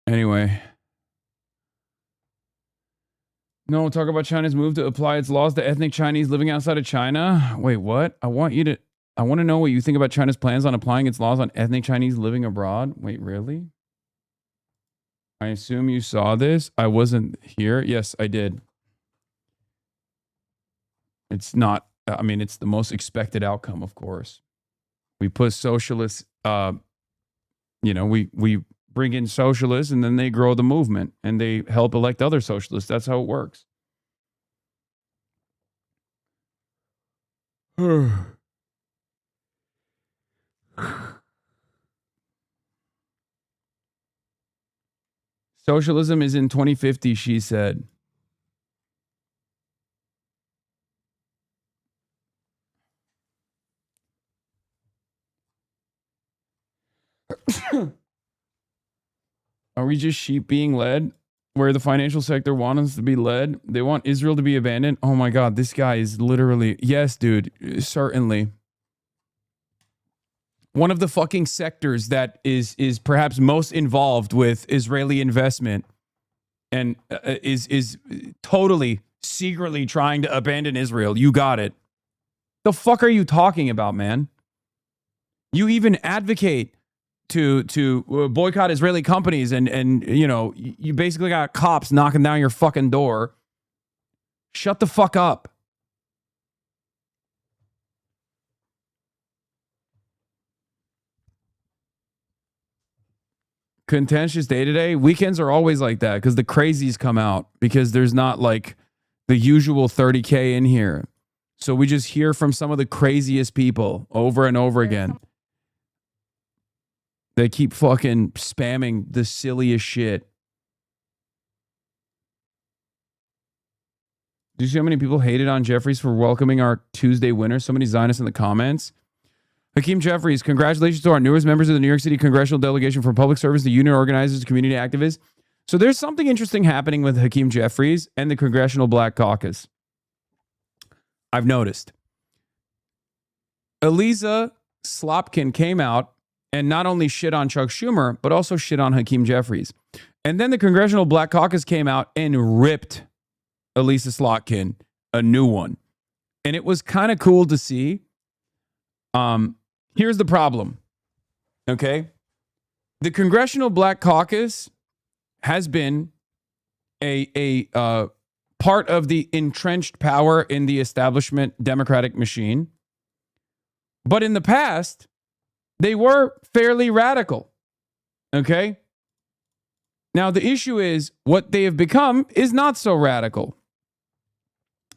Anyway. No, talk about China's move to apply its laws to ethnic Chinese living outside of China. Wait, what? I want to know what you think about China's plans on applying its laws on ethnic Chinese living abroad. Wait, really? I assume you saw this. I wasn't here. Yes, I did. It's not, I mean, it's the most expected outcome, of course. We put socialists, we bring in socialists and then they grow the movement and they help elect other socialists. That's how it works. Socialism is in 2050, she said. Are we just sheep being led where the financial sector wants us to be led? They want Israel to be abandoned. Oh my God, this guy is literally, yes, dude, certainly. One of the fucking sectors that is perhaps most involved with Israeli investment and is totally secretly trying to abandon Israel. You got it. The fuck are you talking about, man? You even advocate to boycott Israeli companies and you know, you basically got cops knocking down your fucking door. Shut the fuck up. Contentious day to day. Weekends are always like that because the crazies come out because there's not like the usual 30K in here. So we just hear from some of the craziest people over and over again. They keep fucking spamming the silliest shit. Do you see how many people hated on Jeffries for welcoming our Tuesday winner? So many Zionists in the comments. Hakeem Jeffries, congratulations to our newest members of the New York City Congressional Delegation for Public Service, the union organizers, community activists. So there's something interesting happening with Hakeem Jeffries and the Congressional Black Caucus. I've noticed. Elisa Slotkin came out and not only shit on Chuck Schumer, but also shit on Hakeem Jeffries. And then the Congressional Black Caucus came out and ripped Elisa Slotkin a new one. And it was kind of cool to see. Here's the problem. Okay. The Congressional Black Caucus has been a part of the entrenched power in the establishment Democratic machine. But in the past, they were fairly radical. Okay. Now, the issue is what they have become is not so radical.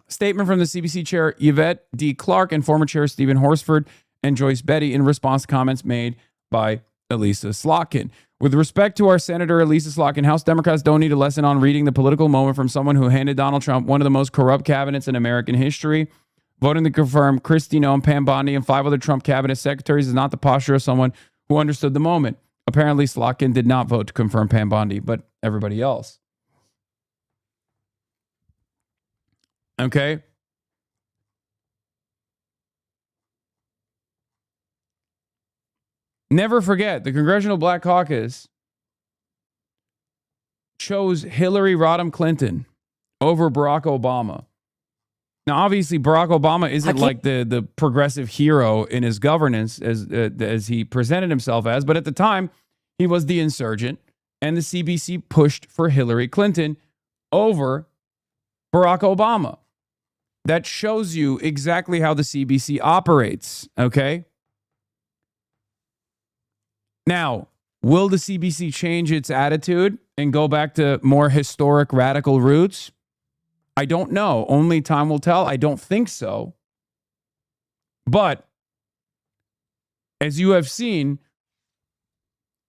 Statement from the CBC chair Yvette D. Clark and former chair Stephen Horsford and Joyce Betty in response to comments made by Elisa Slotkin. With respect to our Senator Elisa Slotkin, House Democrats don't need a lesson on reading the political moment from someone who handed Donald Trump one of the most corrupt cabinets in American history. Voting to confirm Kristi Noem, Pam Bondi, and 5 other Trump cabinet secretaries is not the posture of someone who understood the moment. Apparently, Slotkin did not vote to confirm Pam Bondi, but everybody else. Okay. Never forget, the Congressional Black Caucus chose Hillary Rodham Clinton over Barack Obama. Now, obviously, Barack Obama isn't like the progressive hero in his governance as he presented himself as, but at the time, he was the insurgent, and the CBC pushed for Hillary Clinton over Barack Obama. That shows you exactly how the CBC operates, okay? Now, will the CBC change its attitude and go back to more historic radical roots? I don't know. Only time will tell. I don't think so. But as you have seen,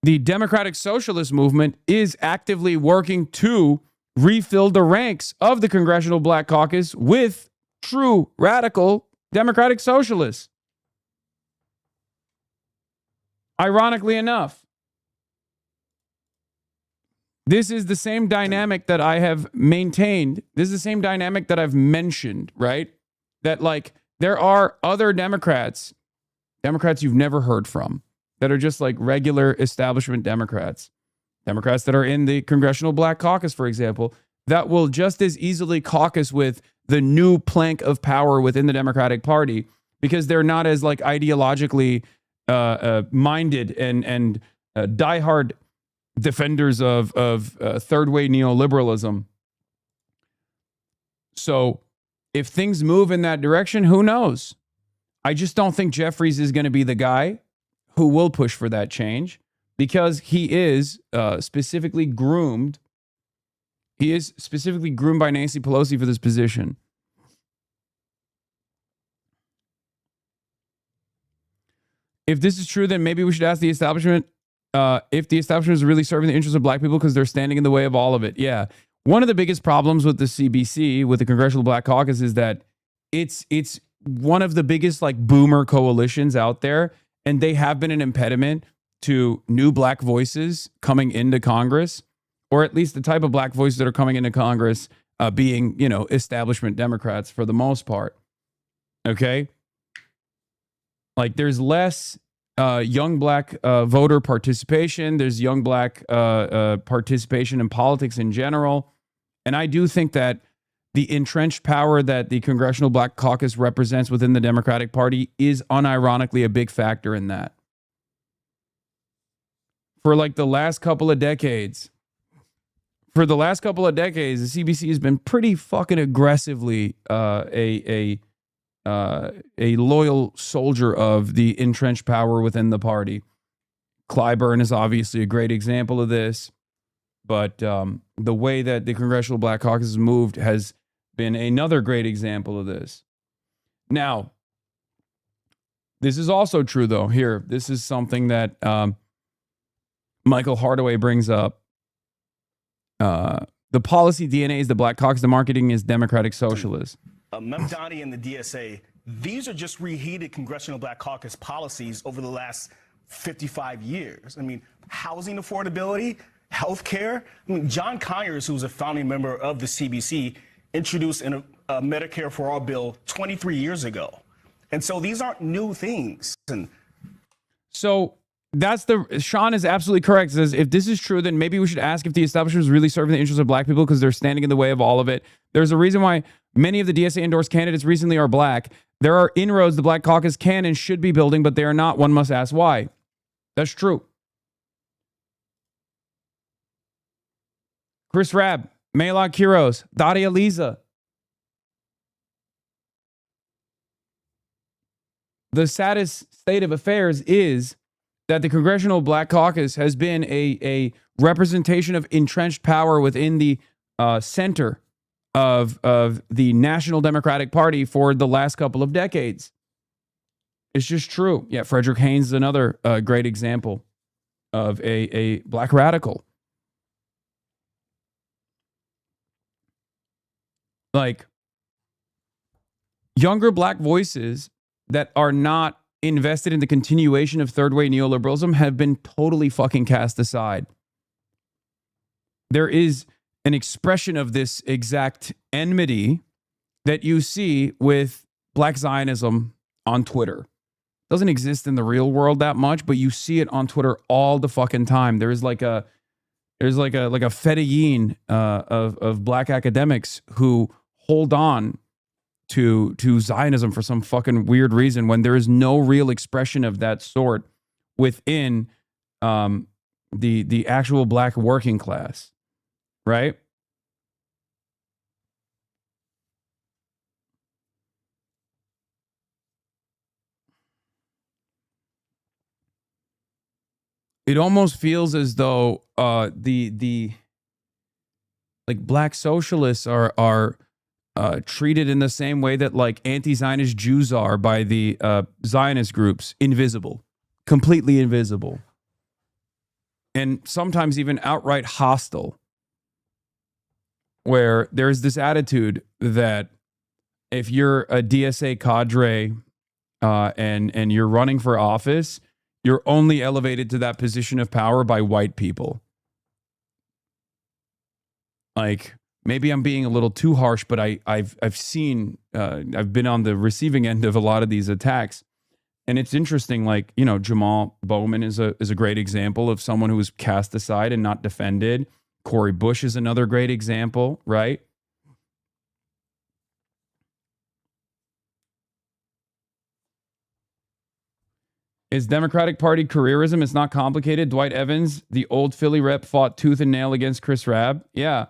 the Democratic Socialist movement is actively working to refill the ranks of the Congressional Black Caucus with true radical Democratic Socialists. Ironically enough, this is the same dynamic that I have maintained. This is the same dynamic that I've mentioned, right? That like there are other Democrats you've never heard from, that are just like regular establishment Democrats that are in the Congressional Black Caucus, for example, that will just as easily caucus with the new plank of power within the Democratic Party because they're not as like ideologically minded and diehard defenders of third way neoliberalism. So if things move in that direction, who knows? I just don't think Jeffries is going to be the guy who will push for that change because he is specifically groomed. He is specifically groomed by Nancy Pelosi for this position. If this is true, then maybe we should ask the establishment if the establishment is really serving the interests of black people because they're standing in the way of all of it. Yeah. One of the biggest problems with the CBC, with the Congressional Black Caucus, is that it's one of the biggest like boomer coalitions out there, and they have been an impediment to new black voices coming into Congress, or at least the type of black voices that are coming into Congress being, you know, establishment Democrats for the most part. Okay? Like there's less young black voter participation. There's young black participation in politics in general. And I do think that the entrenched power that the Congressional Black Caucus represents within the Democratic Party is unironically a big factor in that. For like the last couple of decades, the CBC has been pretty fucking aggressively a loyal soldier of the entrenched power within the party. Clyburn is obviously a great example of this, but the way that the Congressional Black Caucus has moved has been another great example of this. Now, this is also true, though. Here, this is something that Michael Hardaway brings up. The policy DNA is the Black Caucus. The marketing is Democratic Socialist. Memdani and the DSA, these are just reheated Congressional Black Caucus policies over the last 55 years. I mean, housing affordability, healthcare. I mean, John Conyers, who was a founding member of the CBC, introduced a Medicare for All bill 23 years ago. And so these aren't new things. So Sean is absolutely correct. Says if this is true, then maybe we should ask if the establishment is really serving the interests of black people because they're standing in the way of all of it. There's a reason why many of the DSA endorsed candidates recently are black. There are inroads the Black Caucus can and should be building, but they are not. One must ask why. That's true. Chris Rabb, Maylon Quiros, Daria Liza. The saddest state of affairs is that the Congressional Black Caucus has been a representation of entrenched power within the center of the National Democratic Party for the last couple of decades. It's just true. Yeah, Frederick Haynes is another great example of a black radical. Like, younger black voices that are not invested in the continuation of third-way neoliberalism have been totally fucking cast aside. There is an expression of this exact enmity that you see with Black Zionism on Twitter. It doesn't exist in the real world that much, but you see it on Twitter all the fucking time. There's like a fedayeen of black academics who hold on to Zionism for some fucking weird reason when there is no real expression of that sort within the actual black working class, right? It almost feels as though the black socialists are treated in the same way that like anti-Zionist Jews are by the Zionist groups, invisible, completely invisible, and sometimes even outright hostile, where there's this attitude that if you're a DSA cadre and you're running for office, you're only elevated to that position of power by white people. Like, maybe I'm being a little too harsh, but I've seen, I've been on the receiving end of a lot of these attacks. And it's interesting, like, you know, Jamal Bowman is a great example of someone who was cast aside and not defended. Cori Bush is another great example, right? Is Democratic Party careerism? It's not complicated. Dwight Evans, the old Philly rep, fought tooth and nail against Chris Rabb. Yeah.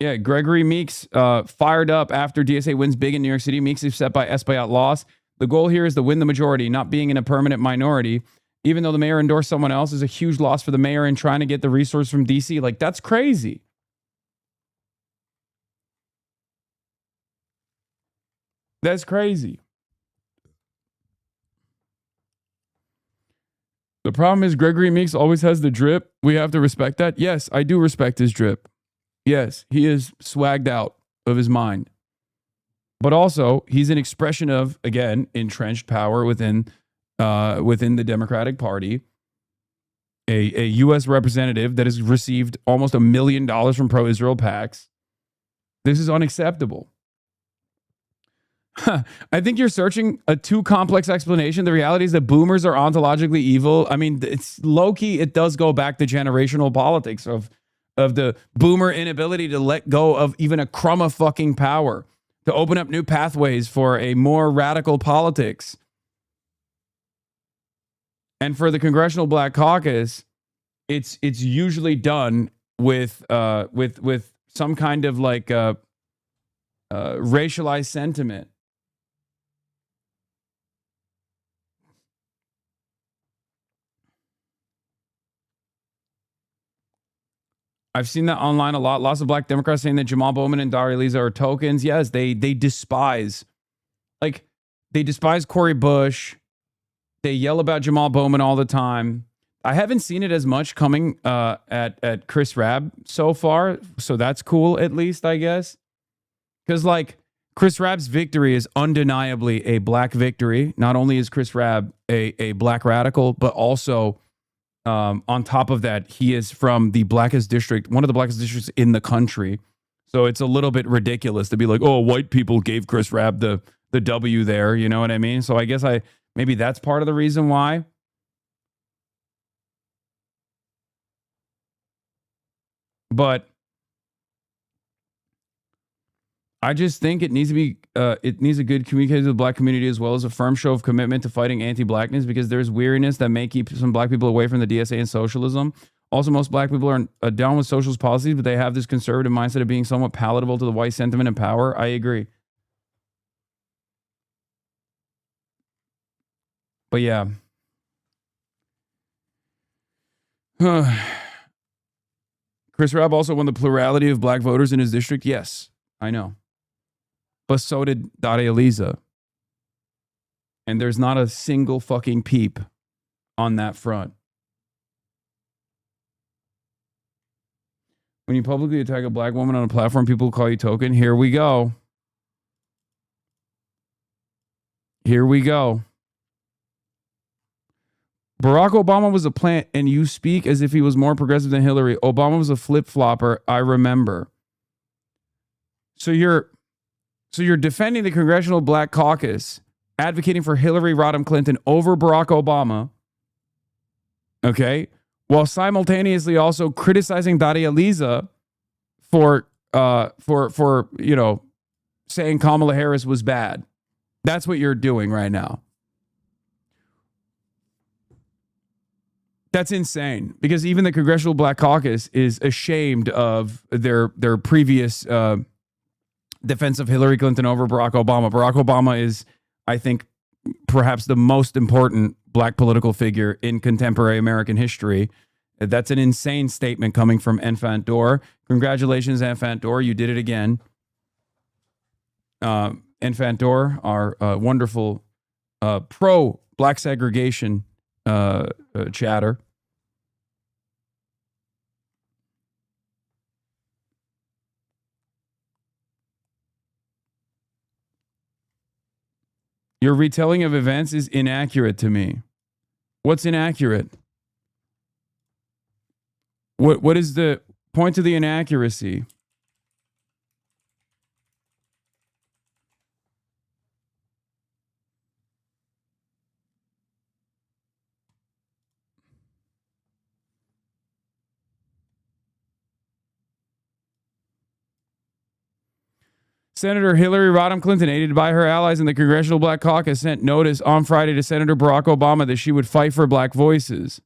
Yeah, Gregory Meeks fired up after DSA wins big in New York City. Meeks is upset by Espaillat loss. The goal here is to win the majority, not being in a permanent minority. Even though the mayor endorsed someone else, is a huge loss for the mayor in trying to get the resource from DC. Like, that's crazy. That's crazy. The problem is Gregory Meeks always has the drip. We have to respect that. Yes, I do respect his drip. Yes, he is swagged out of his mind. But also, he's an expression of, again, entrenched power within the Democratic Party. A U.S. representative that has received almost $1 million from pro-Israel PACs. This is unacceptable. I think you're searching a too complex explanation. The reality is that boomers are ontologically evil. I mean, it's low-key. It does go back to generational politics of the boomer inability to let go of even a crumb of fucking power, to open up new pathways for a more radical politics. And for the Congressional Black Caucus, it's usually done with some kind of like racialized sentiment. I've seen that online a lot. Lots of black Democrats saying that Jamal Bowman and Daria Lisa are tokens. Yes, they despise, they despise Cori Bush. They yell about Jamal Bowman all the time. I haven't seen it as much coming at Chris Rabb so far, so that's cool at least, I guess. Because Chris Rabb's victory is undeniably a black victory. Not only is Chris Rabb a black radical, but also on top of that, he is from the blackest district, one of the blackest districts in the country. So it's a little bit ridiculous to be like, oh, white people gave Chris Rabb the W there. You know what I mean? So I guess maybe that's part of the reason why. But I just think it needs to be, it needs a good communication with the black community as well as a firm show of commitment to fighting anti-blackness, because there's weariness that may keep some black people away from the DSA and socialism. Also, most black people are down with socialist policies, but they have this conservative mindset of being somewhat palatable to the white sentiment and power. I agree. But yeah. Chris Rabb also won the plurality of black voters in his district. Yes, I know. But so did Daria Lisa. And there's not a single fucking peep on that front. When you publicly attack a black woman on a platform, people call you token. Here we go. Here we go. Barack Obama was a plant, and you speak as if he was more progressive than Hillary. Obama was a flip-flopper, I remember. So you're defending the Congressional Black Caucus, advocating for Hillary Rodham Clinton over Barack Obama, okay, while simultaneously also criticizing Daria Lisa for saying Kamala Harris was bad. That's what you're doing right now. That's insane, because even the Congressional Black Caucus is ashamed of their previous defense of Hillary Clinton over Barack Obama. Barack Obama is, I think, perhaps the most important black political figure in contemporary American history. That's an insane statement coming from Enfant Dor. Congratulations, Enfant Dor. You did it again. Enfant Dor, our wonderful pro-black segregation chatter. Your retelling of events is inaccurate to me. What's inaccurate? What is the point of the inaccuracy? Senator Hillary Rodham Clinton, aided by her allies in the Congressional Black Caucus, sent notice on Friday to Senator Barack Obama that she would fight for black voices.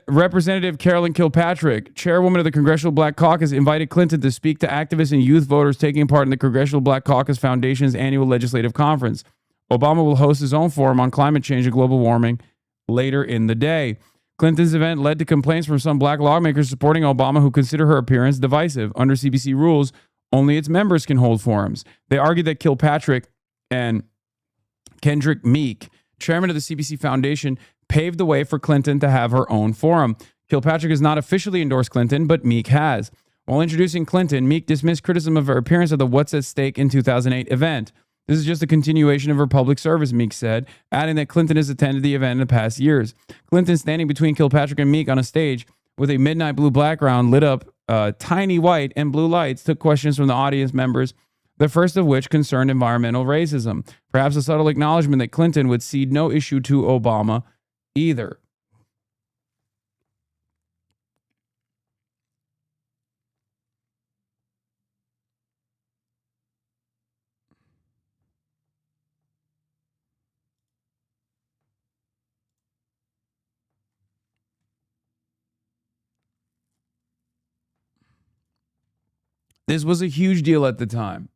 Representative Carolyn Kilpatrick, chairwoman of the Congressional Black Caucus, invited Clinton to speak to activists and youth voters taking part in the Congressional Black Caucus Foundation's annual legislative conference. Obama will host his own forum on climate change and global warming later in the day. Clinton's event led to complaints from some black lawmakers supporting Obama who consider her appearance divisive. Under CBC rules, Only its members can hold forums. They argue that Kilpatrick and Kendrick Meek, chairman of the CBC Foundation, paved the way for Clinton to have her own forum. Kilpatrick has not officially endorsed Clinton, but Meek has. While introducing Clinton, Meek dismissed criticism of her appearance at the What's at Stake in 2008 event. This is just a continuation of her public service, Meek said, adding that Clinton has attended the event in the past years. Clinton, standing between Kilpatrick and Meek on a stage with a midnight blue background lit up tiny white and blue lights, took questions from the audience members, the first of which concerned environmental racism. Perhaps a subtle acknowledgement that Clinton would cede no issue to Obama either. This was a huge deal at the time.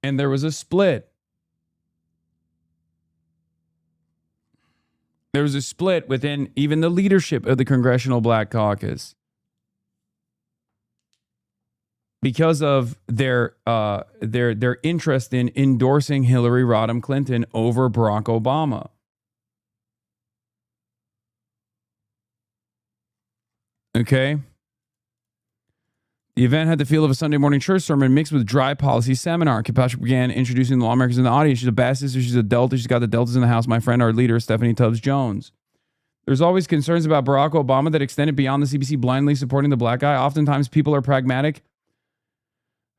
And there was a split. There was a split within even the leadership of the Congressional Black Caucus because of their interest in endorsing Hillary Rodham Clinton over Barack Obama. Okay? The event had the feel of a Sunday morning church sermon mixed with dry policy seminar. Kilpatrick began introducing the lawmakers in the audience. She's a bad sister. She's a Delta. She's got the Deltas in the house. My friend, our leader, Stephanie Tubbs Jones. There's always concerns about Barack Obama that extended beyond the CBC blindly supporting the black guy. Oftentimes, people are pragmatic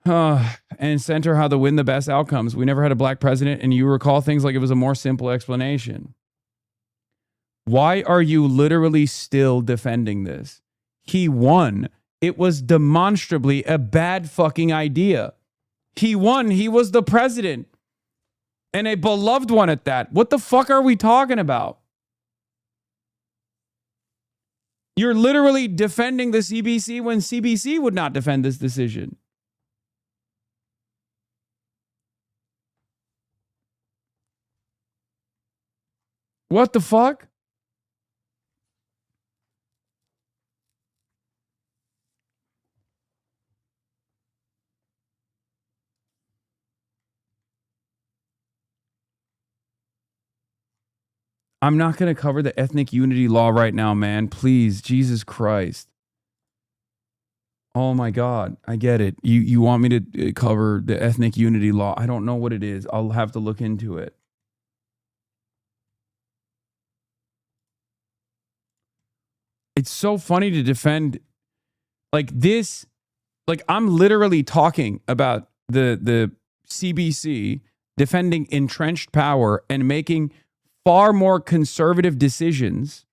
and center how to win the best outcomes. We never had a black president, and you recall things like it was a more simple explanation. Why are you literally still defending this? He won. It was demonstrably a bad fucking idea. He won. He was the president. And a beloved one at that. What the fuck are we talking about? You're literally defending the CBC when CBC would not defend this decision. What the fuck? I'm not going to cover the ethnic unity law right now, man. Please, Jesus Christ. Oh my God, I get it. You want me to cover the ethnic unity law? I don't know what it is. I'll have to look into it. It's so funny to defend like this. Like I'm literally talking about the CBC defending entrenched power and making far more conservative decisions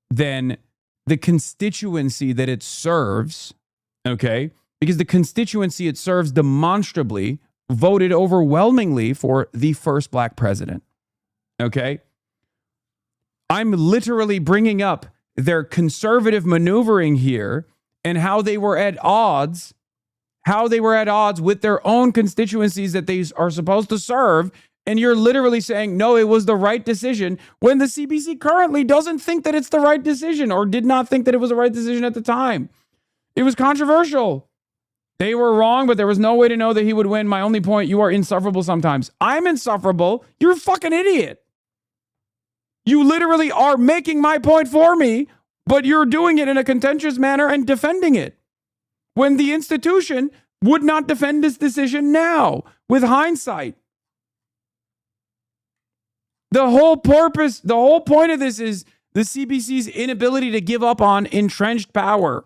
than the constituency that it serves, okay? Because the constituency it serves demonstrably voted overwhelmingly for the first black president, okay? I'm literally bringing up their conservative maneuvering here and how they were at odds, with their own constituencies that they are supposed to serve. And you're literally saying, no, it was the right decision when the CBC currently doesn't think that it's the right decision or did not think that it was the right decision at the time. It was controversial. They were wrong, but there was no way to know that he would win. My only point, you are insufferable sometimes. I'm insufferable. You're a fucking idiot. You literally are making my point for me, but you're doing it in a contentious manner and defending it. When the institution would not defend this decision now, with hindsight. The whole point of this is the CBC's inability to give up on entrenched power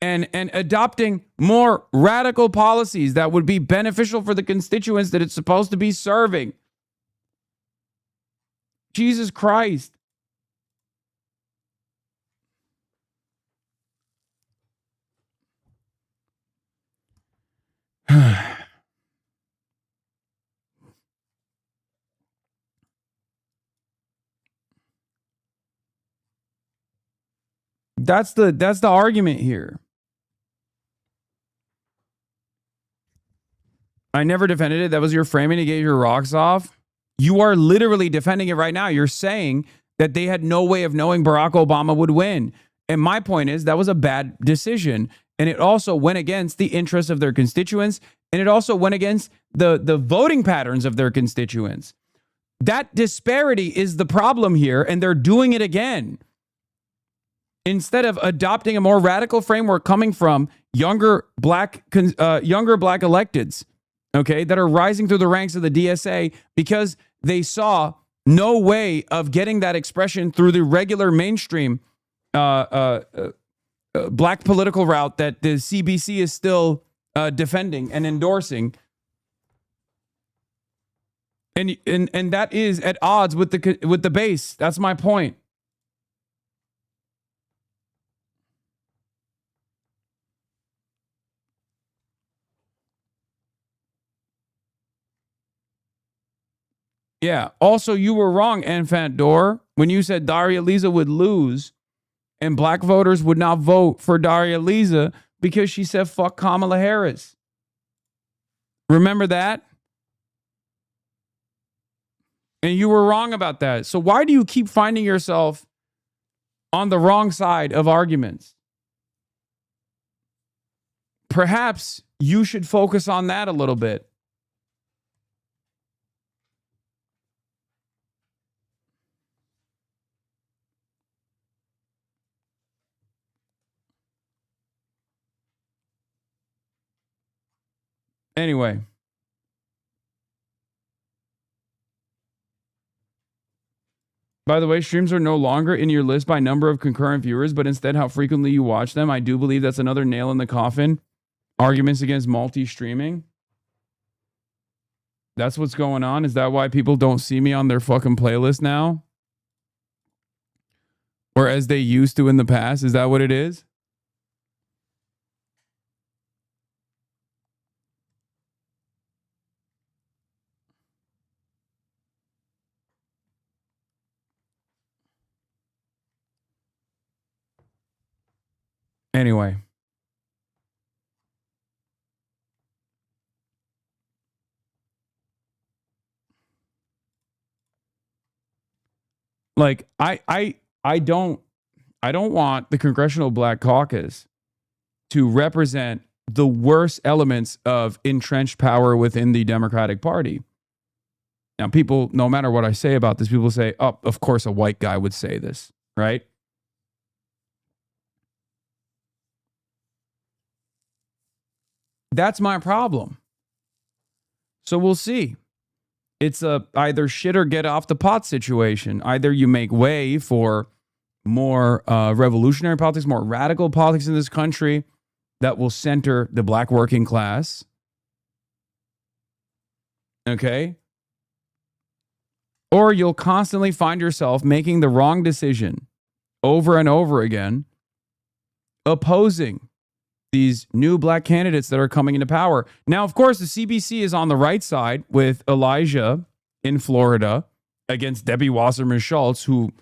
and adopting more radical policies that would be beneficial for the constituents that it's supposed to be serving. Jesus Christ. That's the argument here. I never defended it. That was your framing to get your rocks off. You are literally defending it right now. You're saying that they had no way of knowing Barack Obama would win. And my point is that was a bad decision. and it also went against the interests of their constituents, and it also went against the voting patterns of their constituents. That disparity is the problem here, and they're doing it again. Instead of adopting a more radical framework coming from younger black electeds, okay, that are rising through the ranks of the DSA because they saw no way of getting that expression through the regular mainstream black political route that the CBC is still defending and endorsing. And that is at odds with the base. That's my point. Yeah. Also, you were wrong, Enfant Door, when you said Daria Lisa would lose and black voters would not vote for Daria Lisa because she said fuck Kamala Harris. Remember that? And you were wrong about that. So why do you keep finding yourself on the wrong side of arguments? Perhaps you should focus on that a little bit. Anyway. By the way, streams are no longer in your list by number of concurrent viewers, but instead how frequently you watch them. I do believe that's another nail in the coffin. Arguments against multi-streaming. That's what's going on. Is that why people don't see me on their fucking playlist now? Or as they used to in the past? Is that what it is? Anyway. Like I don't want the Congressional Black Caucus to represent the worst elements of entrenched power within the Democratic Party. Now, people, no matter what I say about this, people say, oh, of course a white guy would say this, right? That's my problem. So we'll see. It's a either shit or get off the pot situation. Either you make way for more revolutionary politics, more radical politics in this country that will center the black working class. Okay? Or you'll constantly find yourself making the wrong decision over and over again, opposing these new black candidates that are coming into power. Now, of course, the CBC is on the right side with Elijah in Florida against Debbie Wasserman Schultz, who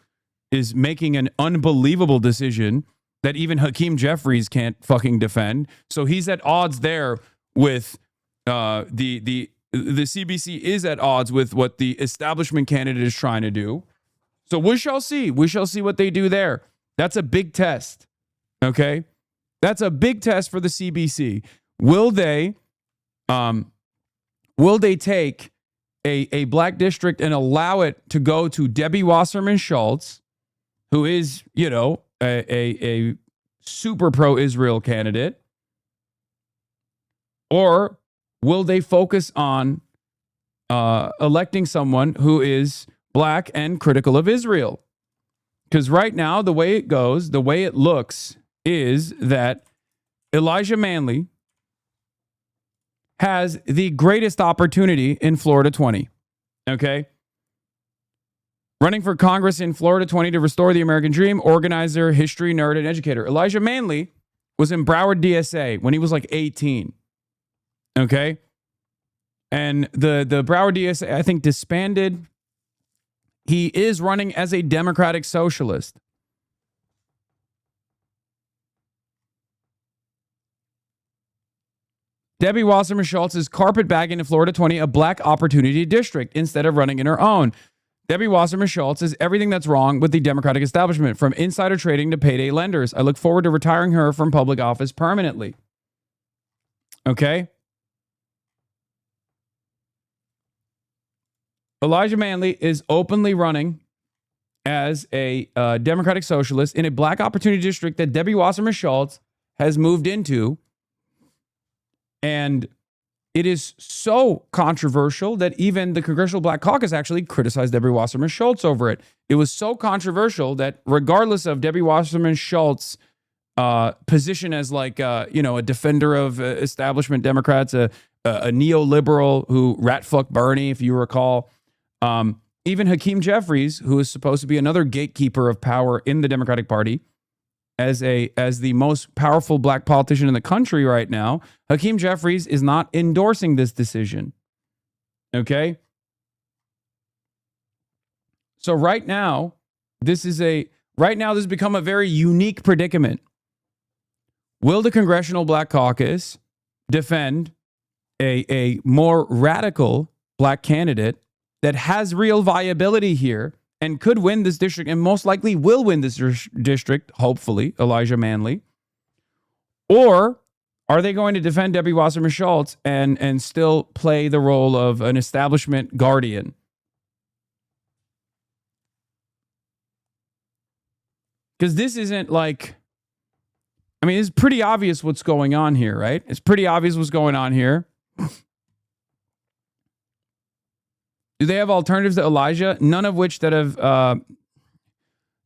is making an unbelievable decision that even Hakeem Jeffries can't fucking defend. So he's at odds there with the CBC is at odds with what the establishment candidate is trying to do. So we shall see. We shall see what they do there. That's a big test. Okay? That's a big test for the CBC. Will they take a black district and allow it to go to Debbie Wasserman Schultz, who is, you know, a super pro-Israel candidate? Or will they focus on electing someone who is black and critical of Israel? Because right now, the way it goes, the way it looks, is that Elijah Manley has the greatest opportunity in Florida 20. Okay? Running for Congress in Florida 20 to restore the American dream, organizer, history nerd, and educator. Elijah Manley was in Broward DSA when he was like 18. Okay? And the Broward DSA, I think, disbanded. He is running as a Democratic socialist. Debbie Wasserman Schultz is carpetbagging in Florida 20, a black opportunity district, instead of running in her own. Debbie Wasserman Schultz is everything that's wrong with the Democratic establishment, from insider trading to payday lenders. I look forward to retiring her from public office permanently. Okay? Elijah Manley is openly running as a Democratic socialist in a black opportunity district that Debbie Wasserman Schultz has moved into. And it is so controversial that even the Congressional Black Caucus actually criticized Debbie Wasserman Schultz over it. It was so controversial that regardless of Debbie Wasserman Schultz's position as like, a defender of establishment Democrats, a neoliberal who rat-fucked Bernie, if you recall, even Hakeem Jeffries, who is supposed to be another gatekeeper of power in the Democratic Party, as the most powerful black politician in the country right now, Hakeem Jeffries is not endorsing this decision. Okay? So right now, this has become a very unique predicament. Will the Congressional Black Caucus defend a more radical black candidate that has real viability here and could win this district and most likely will win this district, hopefully, Elijah Manley? Or are they going to defend Debbie Wasserman Schultz and still play the role of an establishment guardian? Because this isn't like, I mean, it's pretty obvious what's going on here, right? It's pretty obvious what's going on here. Do they have alternatives to Elijah? None of which that have,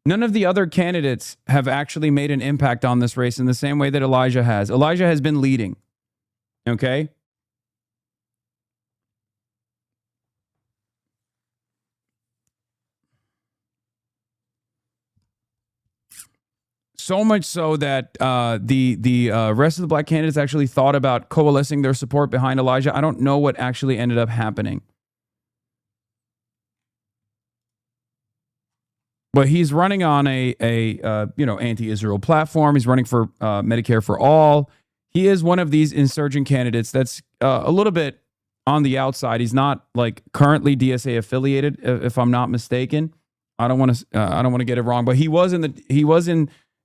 none of the other candidates have actually made an impact on this race in the same way that Elijah has. Elijah has been leading. Okay? So much so that the rest of the black candidates actually thought about coalescing their support behind Elijah. I don't know what actually ended up happening. But he's running on a anti-Israel platform. He's running for Medicare for all. He is one of these insurgent candidates that's a little bit on the outside. He's not like currently DSA affiliated, if I'm not mistaken. I don't want to get it wrong, but he was in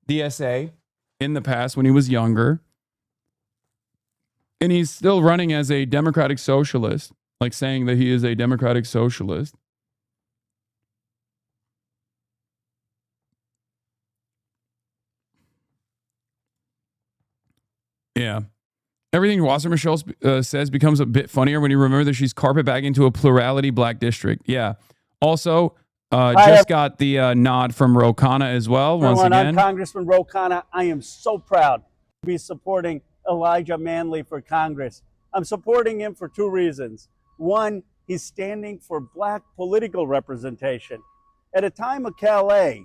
DSA in the past when he was younger, and he's still running as a Democratic socialist, like saying that he is a Democratic socialist. Yeah. Everything Wasserman Schultz says becomes a bit funnier when you remember that she's carpetbagging to a plurality black district. Yeah. Also, got the nod from Ro Khanna as well. Once again, I'm Congressman Ro Khanna. I am so proud to be supporting Elijah Manley for Congress. I'm supporting him for two reasons. One, he's standing for black political representation. At a time of Calais,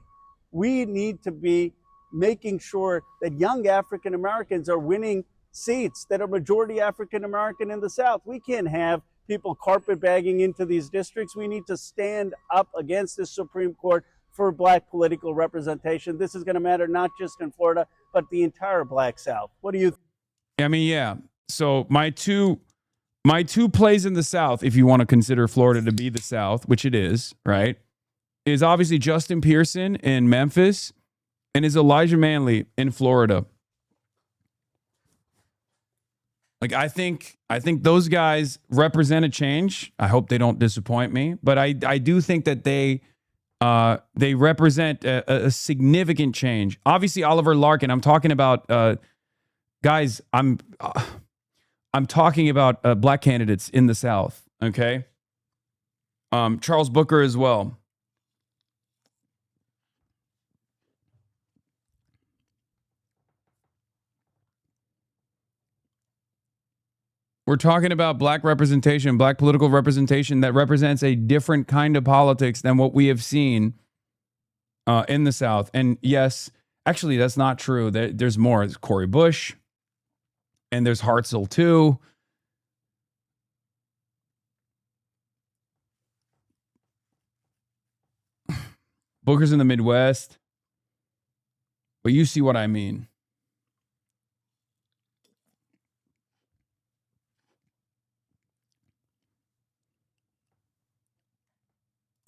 we need to be making sure that young African Americans are winning seats that are majority African American in the South. We can't have people carpetbagging into these districts. We need to stand up against the Supreme Court for black political representation. This is going to matter not just in Florida, but the entire black South. What do you think? I mean, yeah. So my two plays in the South, if you want to consider Florida to be the South, which it is, right, is obviously Justin Pearson in Memphis and is Elijah Manley in Florida. Like, I think those guys represent a change. I hope they don't disappoint me, but I do think that they represent a significant change. Obviously, Oliver Larkin. I'm talking about guys. I'm talking about black candidates in the South. Okay. Charles Booker as well. We're talking about black representation, black political representation that represents a different kind of politics than what we have seen in the South. And yes, actually, that's not true. There's more. There's Cori Bush, and there's Hartzell too. Booker's in the Midwest. But you see what I mean.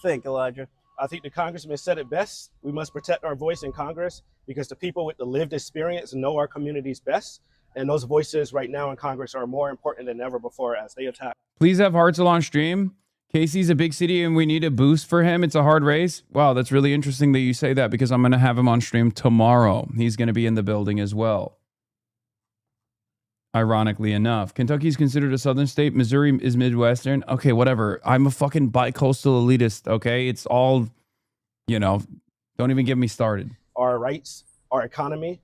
think, Elijah? I think the congressman said it best. We must protect our voice in Congress because the people with the lived experience know our communities best. And those voices right now in Congress are more important than ever before as they attack. Please have Hartzell on stream. Casey's a big city and we need a boost for him. It's a hard race. Wow, that's really interesting that you say that because I'm going to have him on stream tomorrow. He's going to be in the building as well. Ironically enough, Kentucky's considered a southern state. Missouri is Midwestern. Okay, whatever. I'm a fucking bi-coastal elitist, okay? It's all, you know, don't even get me started. Our rights, our economy,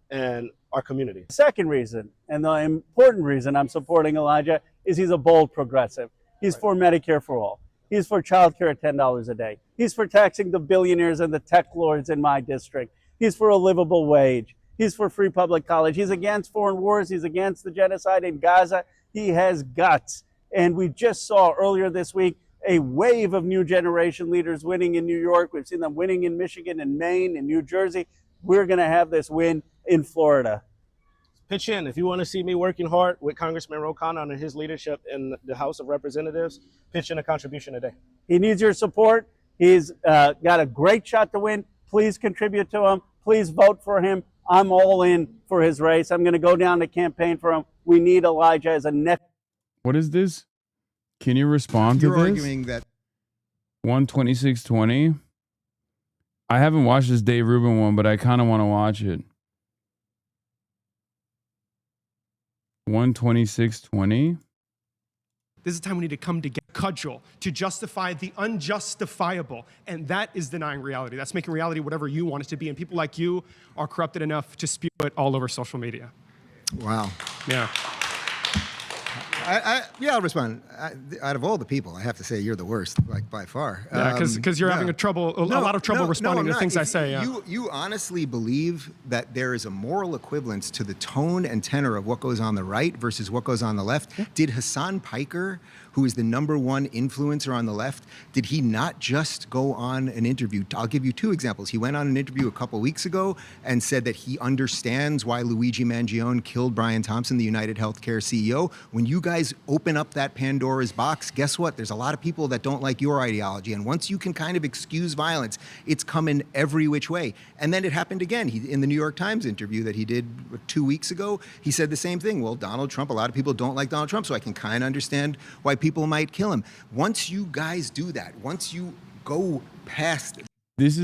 and our community. Second reason, and the important reason I'm supporting Elijah, is he's a bold progressive. He's for Medicare for all. He's for childcare at $10 a day. He's for taxing the billionaires and the tech lords in my district. He's for a livable wage. He's for free public college. He's against foreign wars. He's against the genocide in Gaza. He has guts. And we just saw earlier this week a wave of new generation leaders winning in New York. We've seen them winning in Michigan and Maine and New Jersey. We're going to have this win in Florida. Pitch in. If you want to see me working hard with Congressman Ro Khanna under his leadership in the House of Representatives, pitch in a contribution today. He needs your support. He's got a great shot to win. Please contribute to him. Please vote for him. I'm all in for his race. I'm going to go down to campaign for him. We need Elijah as a next. What is this? Can you respond to this? You're arguing that 12620. I haven't watched this Dave Rubin one, but I kind of want to watch it. 12620. This is the time we need to come together, cudgel, to justify the unjustifiable. And that is denying reality. That's making reality whatever you want it to be. And people like you are corrupted enough to spew it all over social media. Wow. Yeah. Yeah, I'll respond. Out of all the people, I have to say you're the worst, like by far. Yeah, because you're having a lot of trouble responding to things I say. Yeah. You honestly believe that there is a moral equivalence to the tone and tenor of what goes on the right versus what goes on the left? Yeah. Did Hasan Piker, who is the #1 influencer on the left, did he not just go on an interview? I'll give you 2 examples. He went on an interview a couple weeks ago and said that he understands why Luigi Mangione killed Brian Thompson, the United Healthcare CEO. When you guys open up that Pandora's box, guess what? There's a lot of people that don't like your ideology. And once you can kind of excuse violence, it's coming every which way. And then it happened again. In the New York Times interview that he did 2 weeks ago, he said the same thing. Well, Donald Trump, a lot of people don't like Donald Trump, so I can kind of understand why people might kill him. Once you guys do that, once you go past... This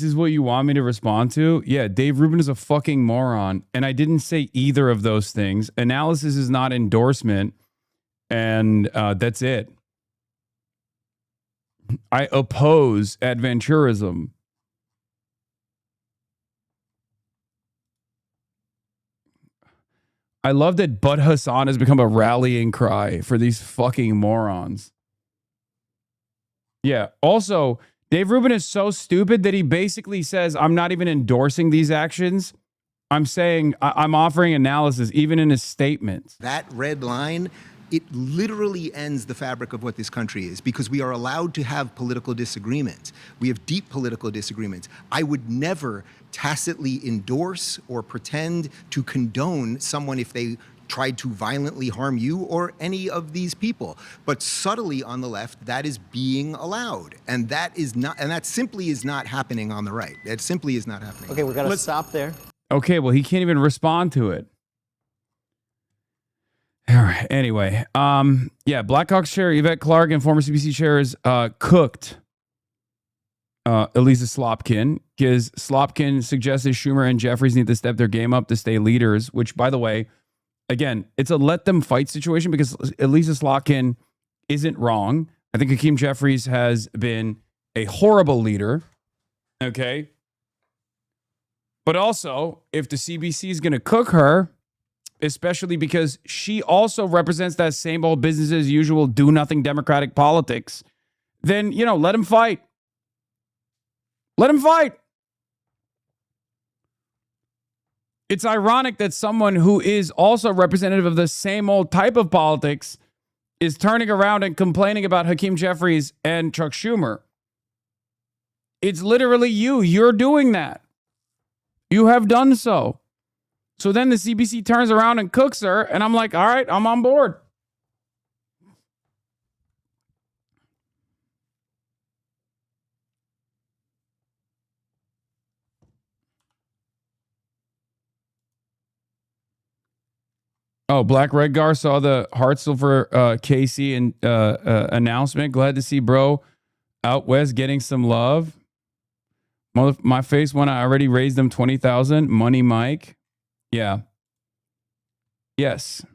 is what you want me to respond to? Yeah, Dave Rubin is a fucking moron. And I didn't say either of those things. Analysis is not endorsement. And that's it. I oppose adventurism. I love that Bud Hasan has become a rallying cry for these fucking morons. Yeah. Also, Dave Rubin is so stupid that he basically says, I'm not even endorsing these actions. I'm saying I'm offering analysis, even in his statements. That red line, it literally ends the fabric of what this country is, because we are allowed to have political disagreements. We have deep political disagreements. I would never tacitly endorse or pretend to condone someone if they tried to violently harm you or any of these people. But subtly on the left, that is being allowed. And that is not, and that simply is not happening on the right. It simply is not happening. Okay, we got to stop there. Okay, well, he can't even respond to it. All right, anyway. Yeah, Blackhawks chair Yvette Clarke and former CBC chairs cooked Elisa Slotkin, because Slotkin suggested Schumer and Jeffries need to step their game up to stay leaders, which, by the way, again, it's a let them fight situation because Elisa Slotkin isn't wrong. I think Hakeem Jeffries has been a horrible leader. Okay. But also, if the CBC is going to cook her, especially because she also represents that same old business as usual, do nothing Democratic politics, then, you know, let him fight. Let him fight. It's ironic that someone who is also representative of the same old type of politics is turning around and complaining about Hakeem Jeffries and Chuck Schumer. It's literally you. You're doing that. You have done so. So then the CBC turns around and cooks her, and I'm like, all right, I'm on board. Oh, Black Redgar saw the Hartzell for Casey and announcement. Glad to see bro out west getting some love. My face when I already raised them 20,000. Money Mike. Yeah. Yes.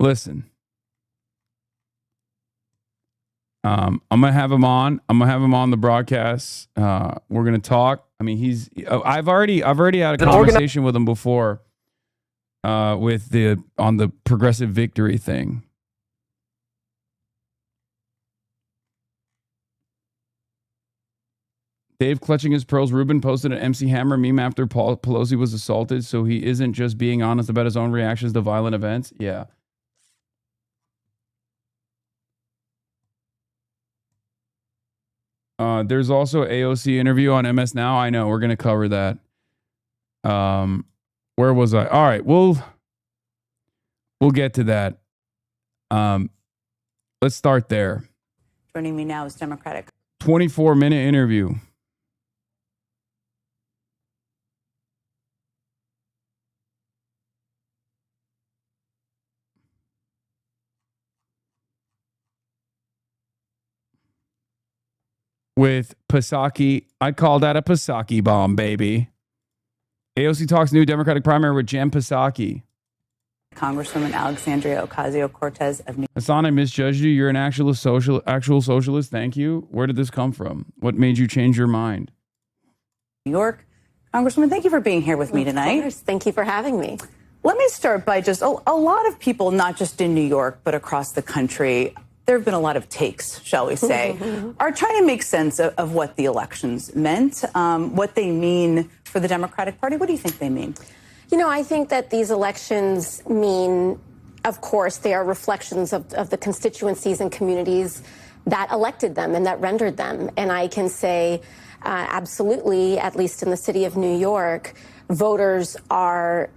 Listen. I'm gonna have him on. I'm gonna have him on the broadcast. We're gonna talk. I mean, I've already had a conversation with him before. With on the progressive victory thing. Dave clutching his pearls. Ruben posted an MC Hammer meme after Pelosi was assaulted, so he isn't just being honest about his own reactions to violent events. Yeah. There's also AOC interview on MS Now. I know we're gonna cover that. Where was I? All right, we'll get to that. Let's start there. Joining me now is Democratic 24-minute interview. With Psaki. I call that a Psaki bomb, baby. AOC talks new Democratic primary with Jen Psaki. Congresswoman Alexandria Ocasio-Cortez of New York. Hasan, I misjudged you. You're an actual socialist. Thank you. Where did this come from? What made you change your mind? New York. Congresswoman, thank you for being here with me tonight. Of course. Thank you for having me. Let me start by just a lot of people, not just in New York, but across the country, there have been a lot of takes, shall we say, are trying to make sense of what the elections meant, what they mean for the Democratic Party. What do you think they mean? You know, I think that these elections mean, of course, they are reflections of the constituencies and communities that elected them and that rendered them. And I can say absolutely, at least in the city of New York, voters are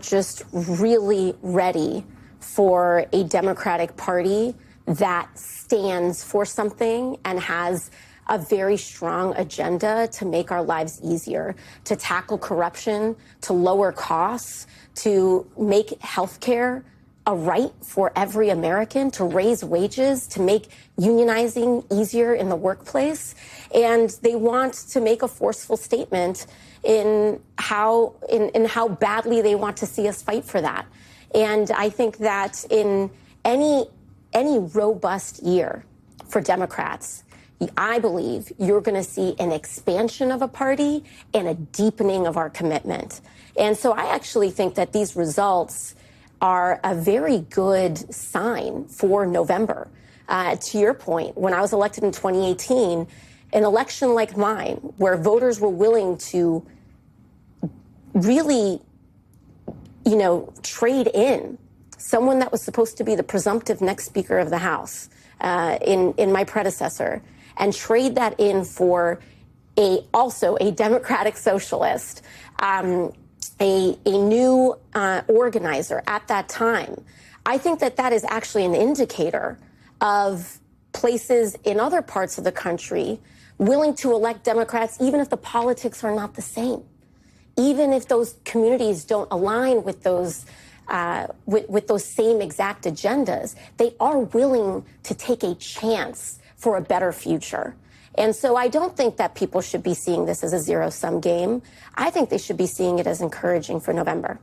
just really ready for a Democratic Party that stands for something and has a very strong agenda to make our lives easier, to tackle corruption, to lower costs, to make healthcare a right for every American, to raise wages, to make unionizing easier in the workplace. And they want to make a forceful statement in how badly they want to see us fight for that. And I think that in any robust year for Democrats, I believe you're going to see an expansion of a party and a deepening of our commitment. And so I actually think that these results are a very good sign for November. To your point, when I was elected in 2018, an election like mine, where voters were willing to really, trade in someone that was supposed to be the presumptive next Speaker of the House in my predecessor, and trade that in for also a Democratic socialist, a new organizer at that time. I think that is actually an indicator of places in other parts of the country willing to elect Democrats, even if the politics are not the same, even if those communities don't align with those with those same exact agendas. They are willing to take a chance for a better future. And so I don't think that people should be seeing this as a zero-sum game. I think they should be seeing it as encouraging for November.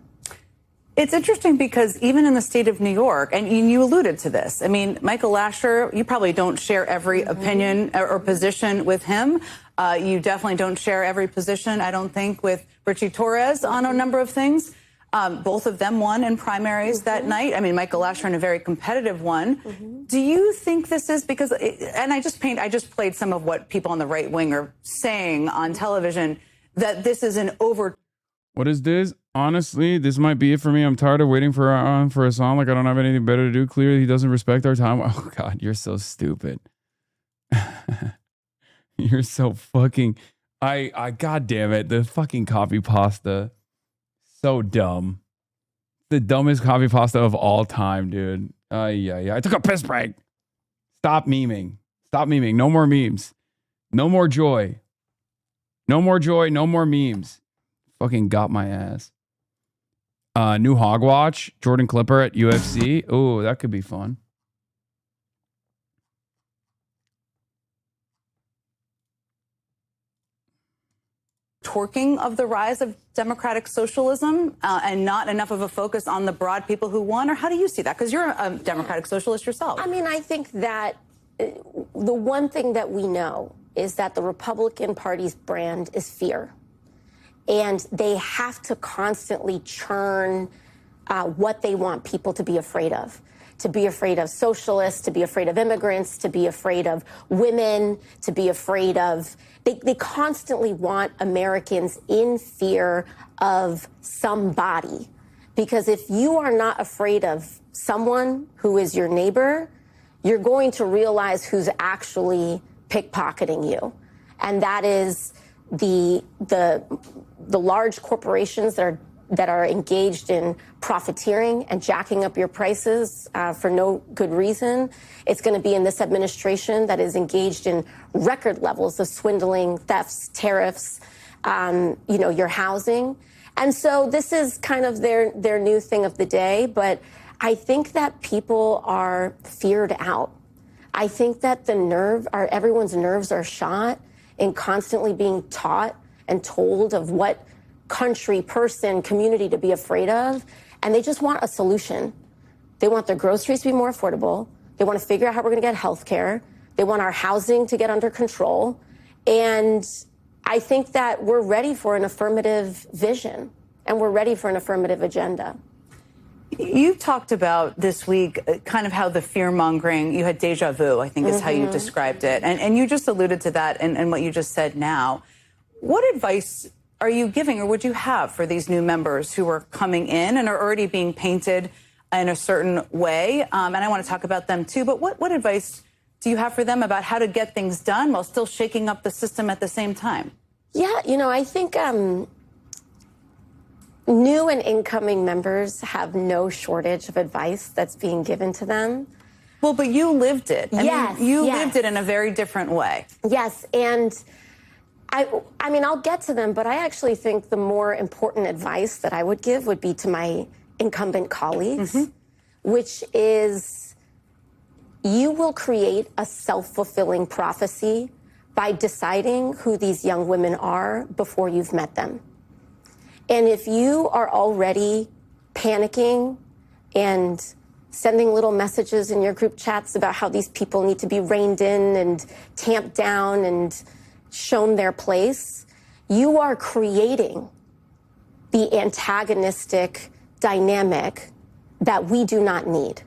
It's interesting because even in the state of New York, and you alluded to this, I mean, Michael Lasher, you probably don't share every opinion or position with him. You definitely don't share every position, I don't think, with Richie Torres on a number of things. Both of them won in primaries that night. I mean, Michael Lasher in a very competitive one. Do you think this is because, and I just played some of what people on the right wing are saying on television, that this is an What is this? Honestly, this might be it for me. I'm tired of waiting for a song. Like I don't have anything better to do. Clearly, he doesn't respect our time. Oh God, you're so stupid. You're so fucking. God damn it. The fucking copy pasta. So dumb. The dumbest copy pasta of all time, dude. Yeah. I took a piss break. Stop memeing. Stop memeing. No more memes. No more joy. No more joy. No more memes. Fucking got my ass. New Hogwatch, Jordan Clipper at UFC. Oh, that could be fun. Torquing of the rise of democratic socialism and not enough of a focus on the broad people who won? Or how do you see that? Because you're a democratic socialist yourself. I mean, I think that the one thing that we know is that the Republican Party's brand is fear. And they have to constantly churn what they want people to be afraid of. To be afraid of socialists, to be afraid of immigrants, to be afraid of women, to be afraid of... They constantly want Americans in fear of somebody. Because if you are not afraid of someone who is your neighbor, you're going to realize who's actually pickpocketing you. And that is the large corporations that are engaged in profiteering and jacking up your prices for no good reason. It's going to be in this administration that is engaged in record levels of swindling, thefts, tariffs, your housing. And so this is kind of their new thing of the day. But I think that people are feared out. I think that everyone's nerves are shot in constantly being taught and told of what country, person, community to be afraid of, and they just want a solution. They want their groceries to be more affordable. They want to figure out how we're going to get health care. They want our housing to get under control. And I think that we're ready for an affirmative vision, and we're ready for an affirmative agenda. You talked about this week kind of how the fear-mongering, you had deja vu, I think is how you described it. And you just alluded to that and what you just said now. What advice are you giving or would you have for these new members who are coming in and are already being painted in a certain way? And I want to talk about them too, but what advice do you have for them about how to get things done while still shaking up the system at the same time? Yeah, I think new and incoming members have no shortage of advice that's being given to them. Well, but you lived it. Yes, you lived it in a very different way. Yes, and I mean, I'll get to them, but I actually think the more important advice that I would give would be to my incumbent colleagues, which is you will create a self-fulfilling prophecy by deciding who these young women are before you've met them. And if you are already panicking and sending little messages in your group chats about how these people need to be reined in and tamped down and shown their place, you are creating the antagonistic dynamic that we do not need.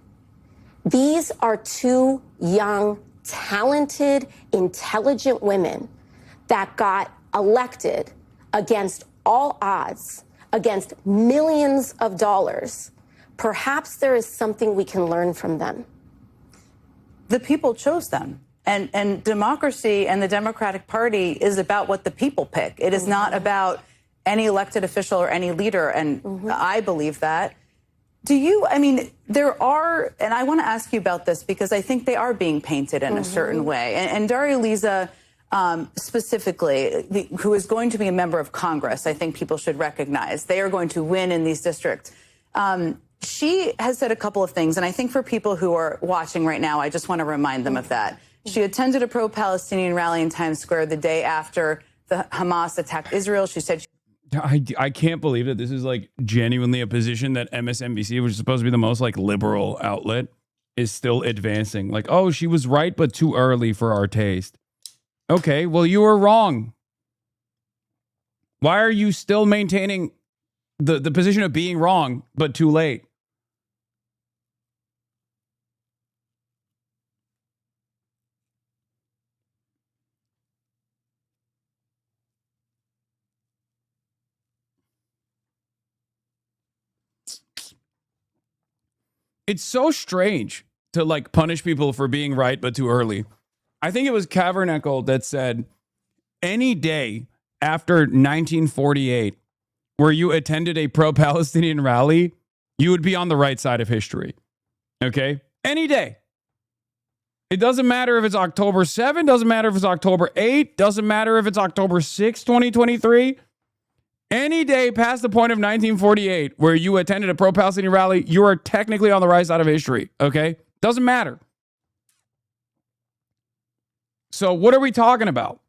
These are two young, talented, intelligent women that got elected against all odds, against millions of dollars. Perhaps there is something we can learn from them. The people chose them. And democracy and the Democratic Party is about what the people pick. It is not about any elected official or any leader, and I believe that. There are, and I want to ask you about this because I think they are being painted in a certain way. And Daria Liza, specifically, who is going to be a member of Congress, I think people should recognize. They are going to win in these districts. She has said a couple of things, and I think for people who are watching right now, I just want to remind them of that. She attended a pro-Palestinian rally in Times Square the day after the Hamas attacked Israel. She said... I can't believe that this is like genuinely a position that MSNBC, which is supposed to be the most like liberal outlet, is still advancing. Like, oh, she was right, but too early for our taste. Okay, well, you were wrong. Why are you still maintaining the position of being wrong, but too late? It's so strange to like punish people for being right, but too early. I think it was Kavernickel that said any day after 1948, where you attended a pro-Palestinian rally, you would be on the right side of history. Okay? Any day. It doesn't matter if it's October 7, doesn't matter if it's October 8, doesn't matter if it's October 6, 2023. Any day past the point of 1948 where you attended a pro-Palestinian rally, you are technically on the right side of history, okay? Doesn't matter. So what are we talking about?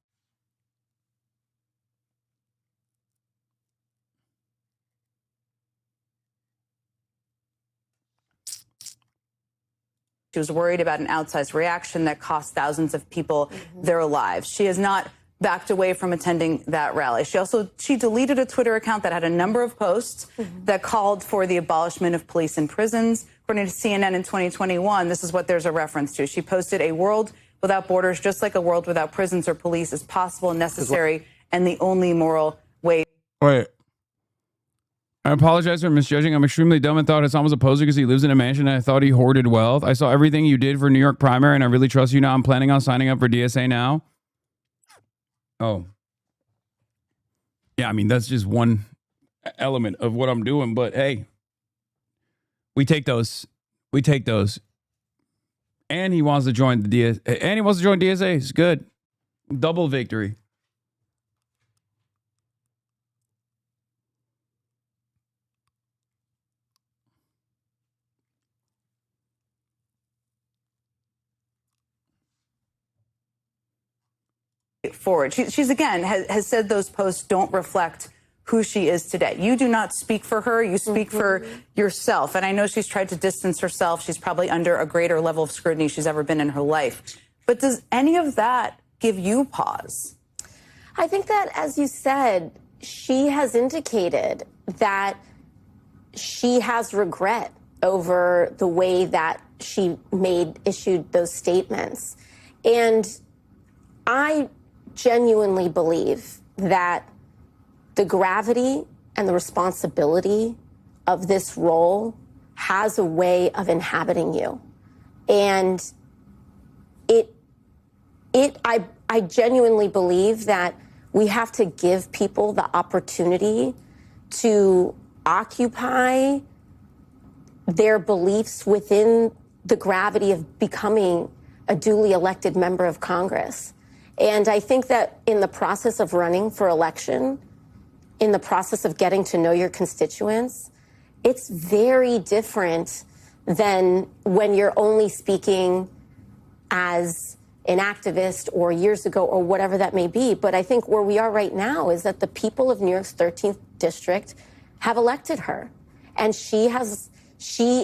She was worried about an outsized reaction that cost thousands of people their lives. She has not backed away from attending that rally. She deleted a Twitter account that had a number of posts that called for the abolishment of police and prisons. According to CNN in 2021, this is what there's a reference to. She posted, "A world without borders, just like a world without prisons or police, is possible, necessary, and the only moral way." Wait. I apologize for misjudging. I'm extremely dumb and thought Hasan was a poser because he lives in a mansion and I thought he hoarded wealth. I saw everything you did for New York primary and I really trust you now. I'm planning on signing up for DSA now. Oh. Yeah, I mean, that's just one element of what I'm doing. But hey, we take those. We take those. And he wants to join the DSA. And he wants to join DSA. It's good. Double victory. Forward. She's again has said those posts don't reflect who she is today. You do not speak for her. You speak for yourself. And I know she's tried to distance herself. She's probably under a greater level of scrutiny she's ever been in her life. But does any of that give you pause? I think that, as you said, she has indicated that she has regret over the way that she issued those statements. And I genuinely believe that the gravity and the responsibility of this role has a way of inhabiting you. And I genuinely believe that we have to give people the opportunity to occupy their beliefs within the gravity of becoming a duly elected member of Congress. And I think that in the process of running for election, in the process of getting to know your constituents, it's very different than when you're only speaking as an activist or years ago or whatever that may be. But I think where we are right now is that the people of New York's 13th district have elected her. And she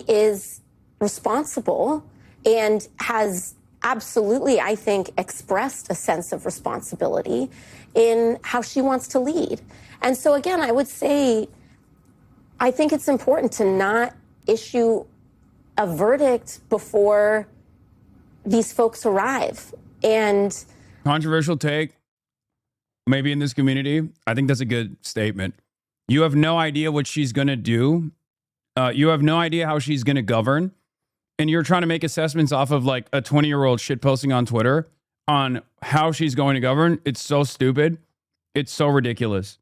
is responsible and has absolutely, I think, expressed a sense of responsibility in how she wants to lead. And so, again, I would say, I think it's important to not issue a verdict before these folks arrive. And controversial take, maybe in this community. I think that's a good statement. You have no idea what she's going to do. You have no idea how she's going to govern. And you're trying to make assessments off of like a 20-year-old shit posting on Twitter on how she's going to govern. It's so stupid. It's so ridiculous.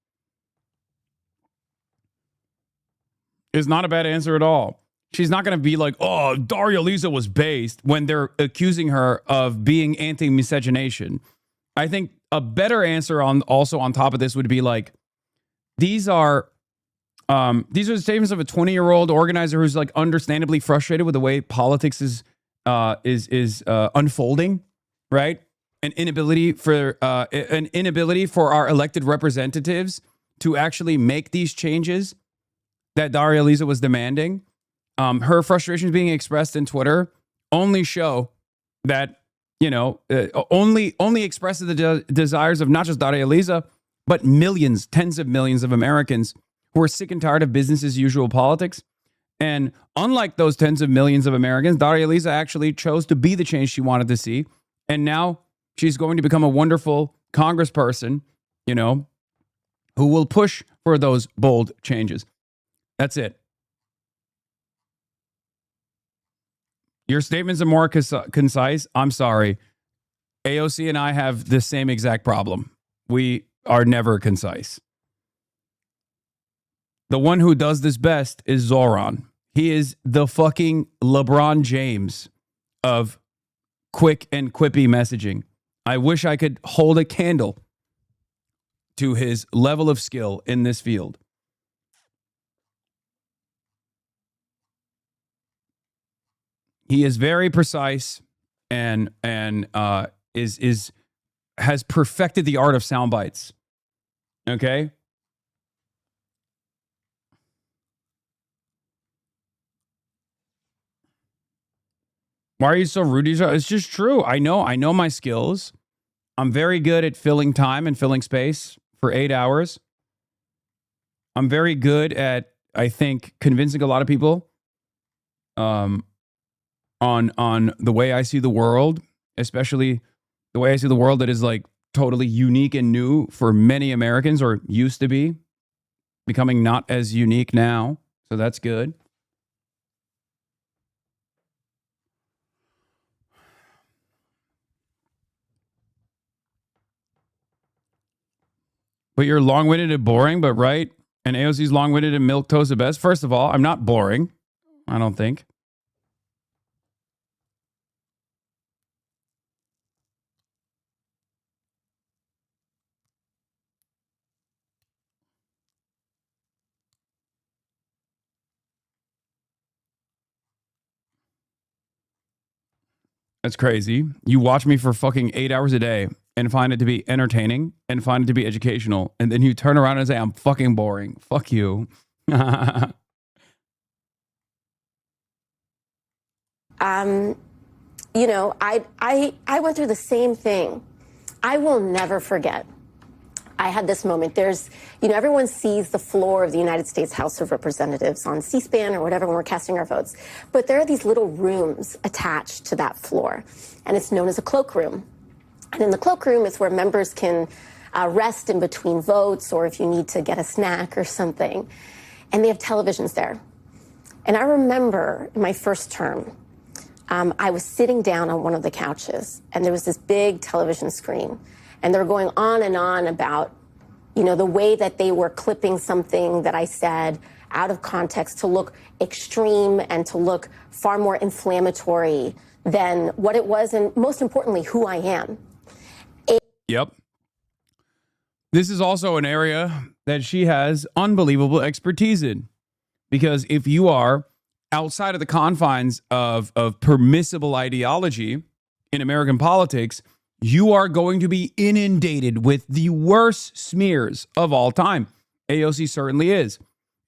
It's not a bad answer at all. She's not going to be like, oh, Daria Lisa was based when they're accusing her of being anti-miscegenation. I think a better answer on top of this would be like, these are the statements of a 20-year-old organizer who's like understandably frustrated with the way politics is unfolding, right? An inability for our elected representatives to actually make these changes that Daria Lisa was demanding. Her frustrations being expressed in Twitter only show that, only expresses the desires of not just Daria Lisa, but millions, tens of millions of Americans who are sick and tired of business as usual politics. And unlike those tens of millions of Americans, Daria Lisa actually chose to be the change she wanted to see. And now she's going to become a wonderful congressperson, who will push for those bold changes. That's it. Your statements are more concise. I'm sorry. AOC and I have the same exact problem. We are never concise. The one who does this best is Zoran. He is the fucking LeBron James of quick and quippy messaging. I wish I could hold a candle to his level of skill in this field. He is very precise and has perfected the art of sound bites. Okay? Why are you so rude? It's just true. I know my skills. I'm very good at filling time and filling space for 8 hours. I'm very good at, I think, convincing a lot of people on the way I see the world, especially the way I see the world that is like totally unique and new for many Americans, or used to be, becoming not as unique now. So that's good. But you're long-winded and boring, but right? And AOC's long-winded and milquetoast the best. First of all, I'm not boring. I don't think. That's crazy. You watch me for fucking 8 hours a day and find it to be entertaining and find it to be educational. And then you turn around and say, I'm fucking boring. Fuck you. You know, I went through the same thing. I will never forget. I had this moment. There's, you know, everyone sees the floor of the United States House of Representatives on C-SPAN or whatever when we're casting our votes. But there are these little rooms attached to that floor, and it's known as a cloakroom. And in the cloakroom is where members can rest in between votes, or if you need to get a snack or something. And they have televisions there. And I remember in my first term, I was sitting down on one of the couches, and there was this big television screen. And they were going on and on about, you know, the way that they were clipping something that I said out of context to look extreme and to look far more inflammatory than what it was, and most importantly, who I am. Yep. This is also an area that she has unbelievable expertise in. Because if you are outside of the confines of permissible ideology in American politics, you are going to be inundated with the worst smears of all time. AOC certainly is.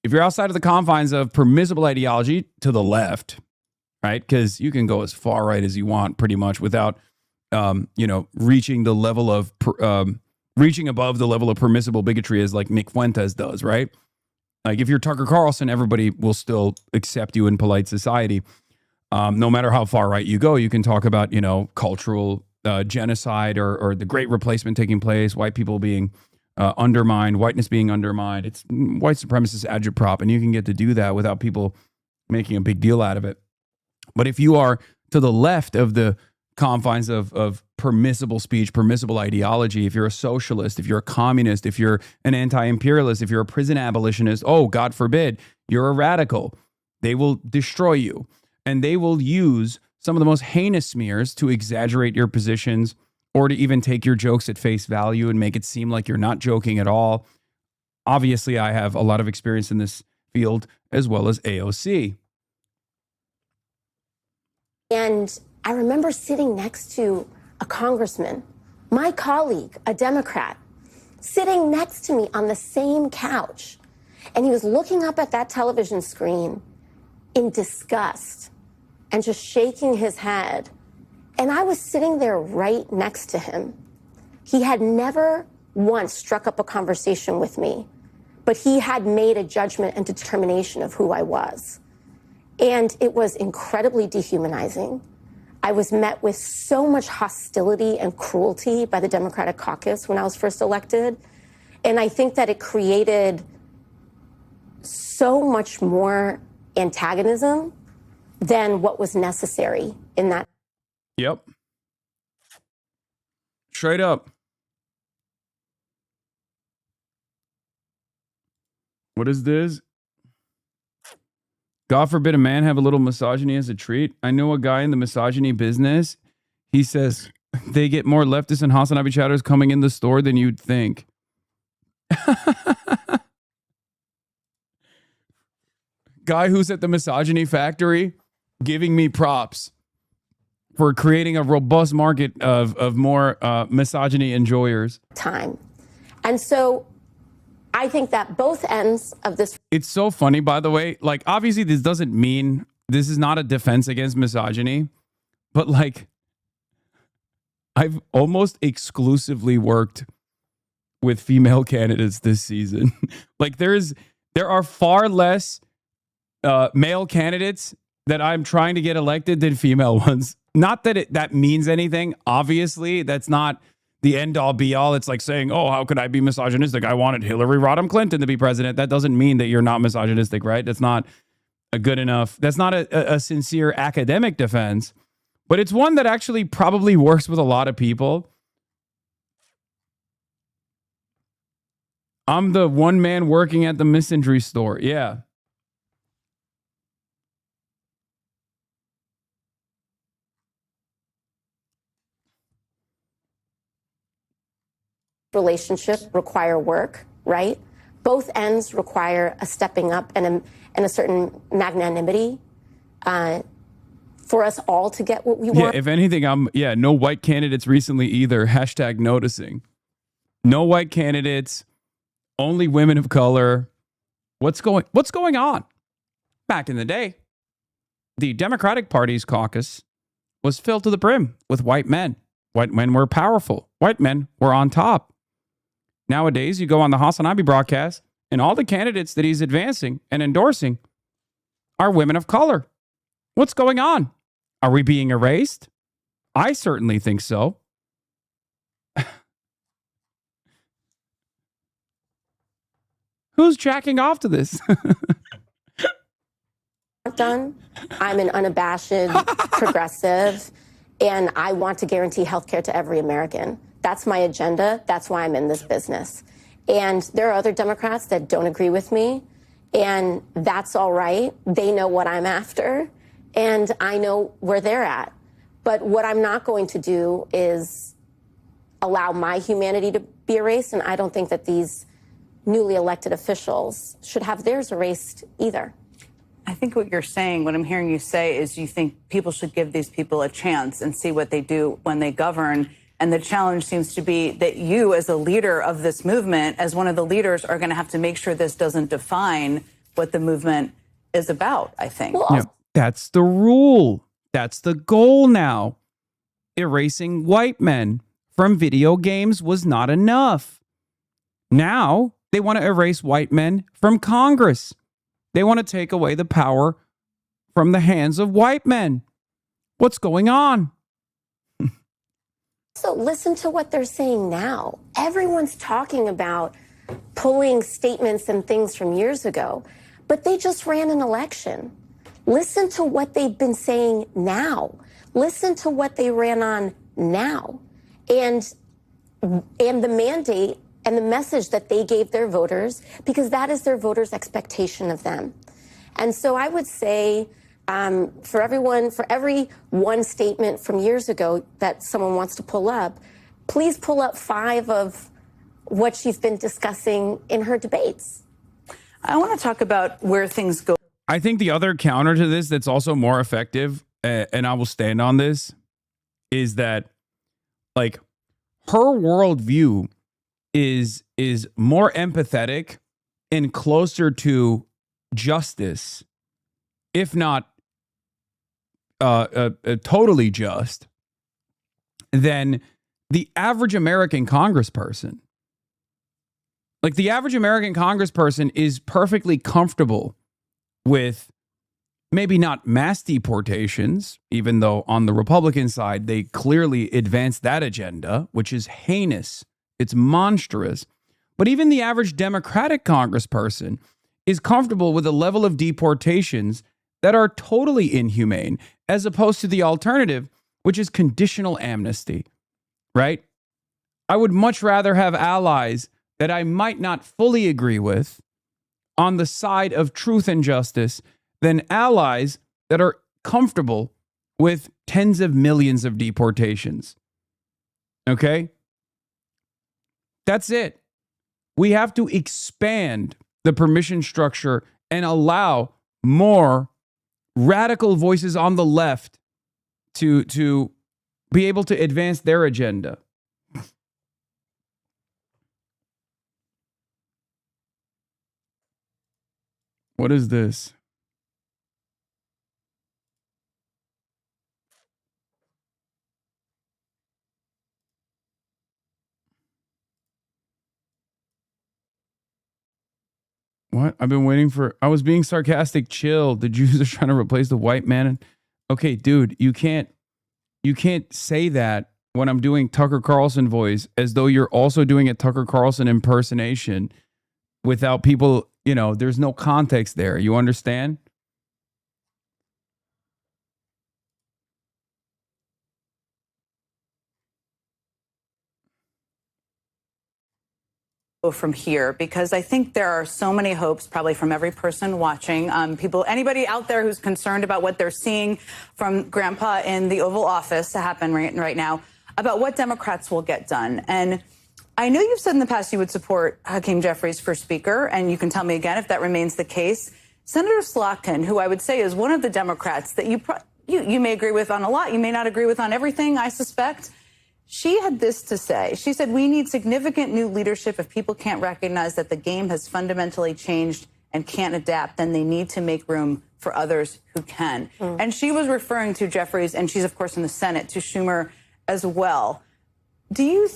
If you're outside of the confines of permissible ideology to the left, right? Because you can go as far right as you want pretty much without, reaching the level of, reaching above the level of permissible bigotry as like Nick Fuentes does, right? Like if you're Tucker Carlson, everybody will still accept you in polite society. No matter how far right you go, you can talk about, cultural genocide or the great replacement taking place, white people being undermined, whiteness being undermined. It's white supremacist agitprop, and you can get to do that without people making a big deal out of it. But if you are to the left of the confines of permissible speech, permissible ideology, if you're a socialist, if you're a communist, if you're an anti-imperialist, if you're a prison abolitionist, oh, God forbid, you're a radical, they will destroy you. And they will use some of the most heinous smears to exaggerate your positions or to even take your jokes at face value and make it seem like you're not joking at all. Obviously, I have a lot of experience in this field as well as AOC. And I remember sitting next to a congressman, my colleague, a Democrat, sitting next to me on the same couch. And he was looking up at that television screen in disgust and just shaking his head. And I was sitting there right next to him. He had never once struck up a conversation with me, but he had made a judgment and determination of who I was. And it was incredibly dehumanizing. I was met with so much hostility and cruelty by the Democratic caucus when I was first elected. And I think that it created so much more antagonism than what was necessary in that. Yep. Straight up. What is this? God forbid a man have a little misogyny as a treat. I know a guy in the misogyny business. He says they get more leftists and HasanAbi chatters coming in the store than you'd think. Guy who's at the misogyny factory giving me props for creating a robust market of more misogyny enjoyers. Time. And so I think that both ends of this. It's so funny, by the way. Like, obviously, this doesn't mean this is not a defense against misogyny, but like, I've almost exclusively worked with female candidates this season. Like, there are far less male candidates that I'm trying to get elected than female ones. Not that that means anything. Obviously, that's not the end all be all. It's like saying, oh, how could I be misogynistic? I wanted Hillary Rodham Clinton to be president. That doesn't mean that you're not misogynistic, right? That's not a good enough. That's not a sincere academic defense, but it's one that actually probably works with a lot of people. I'm the one man working at the misandry store. Yeah. Relationship require work, right? Both ends require a stepping up and a certain magnanimity for us all to get what we want. Yeah, if anything, no white candidates recently either. Hashtag noticing. No white candidates, only women of color. What's going on? Back in the day, the Democratic Party's caucus was filled to the brim with white men. White men were powerful. White men were on top. Nowadays, you go on the HasanAbi broadcast, and all the candidates that he's advancing and endorsing are women of color. What's going on? Are we being erased? I certainly think so. Who's jacking off to this? Done. I'm an unabashed progressive, and I want to guarantee health care to every American. That's my agenda. That's why I'm in this business. And there are other Democrats that don't agree with me, and that's all right. They know what I'm after, and I know where they're at. But what I'm not going to do is allow my humanity to be erased, and I don't think that these newly elected officials should have theirs erased either. I think what you're saying, what I'm hearing you say, is you think people should give these people a chance and see what they do when they govern. And the challenge seems to be that you, as a leader of this movement, as one of the leaders, are going to have to make sure this doesn't define what the movement is about, I think. Yeah, that's the rule. That's the goal now. Erasing white men from video games was not enough. Now they want to erase white men from Congress. They want to take away the power from the hands of white men. What's going on? So listen to what they're saying now. Everyone's talking about pulling statements and things from years ago, but they just ran an election. Listen to what they've been saying now. Listen to what they ran on now. And the mandate and the message that they gave their voters, because that is their voters' expectation of them. And so I would say, for every one statement from years ago that someone wants to pull up, please pull up 5 of what she's been discussing in her debates. I want to talk about where things go. I think the other counter to this that's also more effective, and I will stand on this, is that, like, her worldview is more empathetic and closer to justice, if not totally just, than the average American congressperson. Like, the average American congressperson is perfectly comfortable with maybe not mass deportations, even though on the Republican side, they clearly advance that agenda, which is heinous. It's monstrous. But even the average Democratic congressperson is comfortable with a level of deportations that are totally inhumane, as opposed to the alternative, which is conditional amnesty, right? I would much rather have allies that I might not fully agree with on the side of truth and justice than allies that are comfortable with tens of millions of deportations. Okay? That's it. We have to expand the permission structure and allow more radical voices on the left to be able to advance their agenda. What is this? What? I've been waiting for... I was being sarcastic. Chill. The Jews are trying to replace the white man. Okay, dude, you can't say that when I'm doing Tucker Carlson voice as though you're also doing a Tucker Carlson impersonation without people, you know, there's no context there. You understand? From here, because I think there are so many hopes probably from every person watching, people, anybody out there who's concerned about what they're seeing from Grandpa in the Oval Office to happen right now, about what Democrats will get done. And I know you've said in the past you would support Hakeem Jeffries for Speaker, and you can tell me again if that remains the case. Senator Slotkin, who I would say is one of the Democrats that you may agree with on a lot, you may not agree with on everything, I suspect. She had this to say. She said, we need significant new leadership. If people can't recognize that the game has fundamentally changed and can't adapt, then they need to make room for others who can. And she was referring to Jeffries, and she's, of course, in the Senate, to Schumer as well. What do you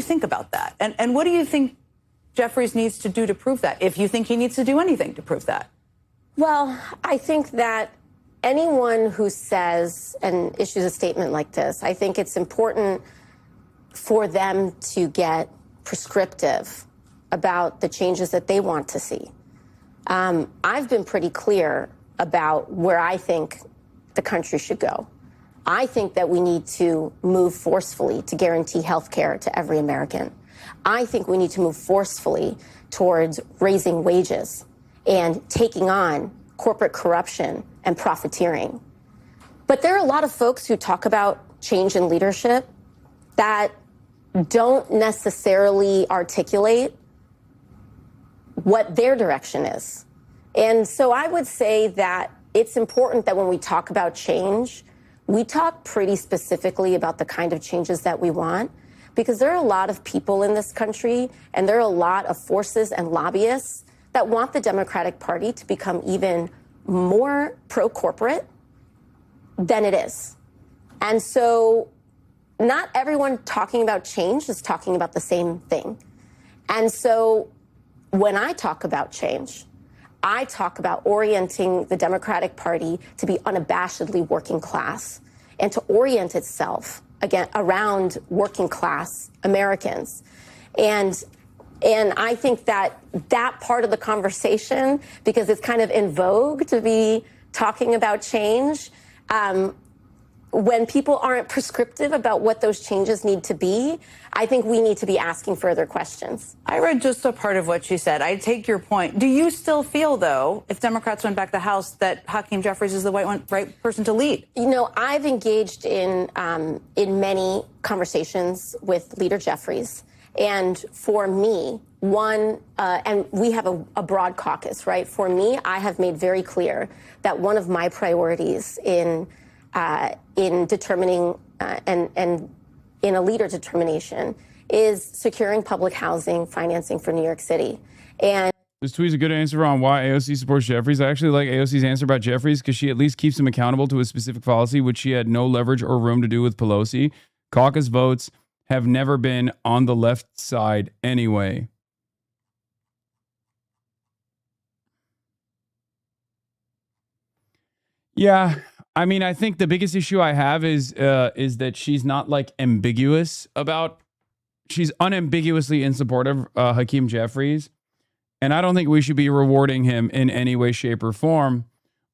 think about that? And what do you think Jeffries needs to do to prove that, if you think he needs to do anything to prove that? Well, I think that anyone who says and issues a statement like this, I think it's important for them to get prescriptive about the changes that they want to see. I've been pretty clear about where I think the country should go. I think that we need to move forcefully to guarantee health care to every American. I think we need to move forcefully towards raising wages and taking on corporate corruption and profiteering. But there are a lot of folks who talk about change in leadership that don't necessarily articulate what their direction is. And so I would say that it's important that when we talk about change, we talk pretty specifically about the kind of changes that we want, because there are a lot of people in this country and there are a lot of forces and lobbyists that want the Democratic Party to become even more pro-corporate than it is. And so not everyone talking about change is talking about the same thing. And so when I talk about change, I talk about orienting the Democratic Party to be unabashedly working class and to orient itself, again, around working class Americans. And I think that that part of the conversation, because it's kind of in vogue to be talking about change, when people aren't prescriptive about what those changes need to be, I think we need to be asking further questions. I read just a part of what you said. I take your point. Do you still feel, though, if Democrats went back to the House, that Hakeem Jeffries is the right person to lead? You know, I've engaged in many conversations with Leader Jeffries. And for me, and we have a broad caucus, right? For me, I have made very clear that one of my priorities in determining and in a leader determination is securing public housing financing for New York City. And this tweet's a good answer on why AOC supports Jeffries. I actually like AOC's answer about Jeffries because she at least keeps him accountable to a specific policy, which she had no leverage or room to do with Pelosi. Caucus votes have never been on the left side anyway. Yeah, I mean, I think the biggest issue I have is that she's not like ambiguous about. She's unambiguously in support of Hakeem Jeffries, and I don't think we should be rewarding him in any way, shape, or form.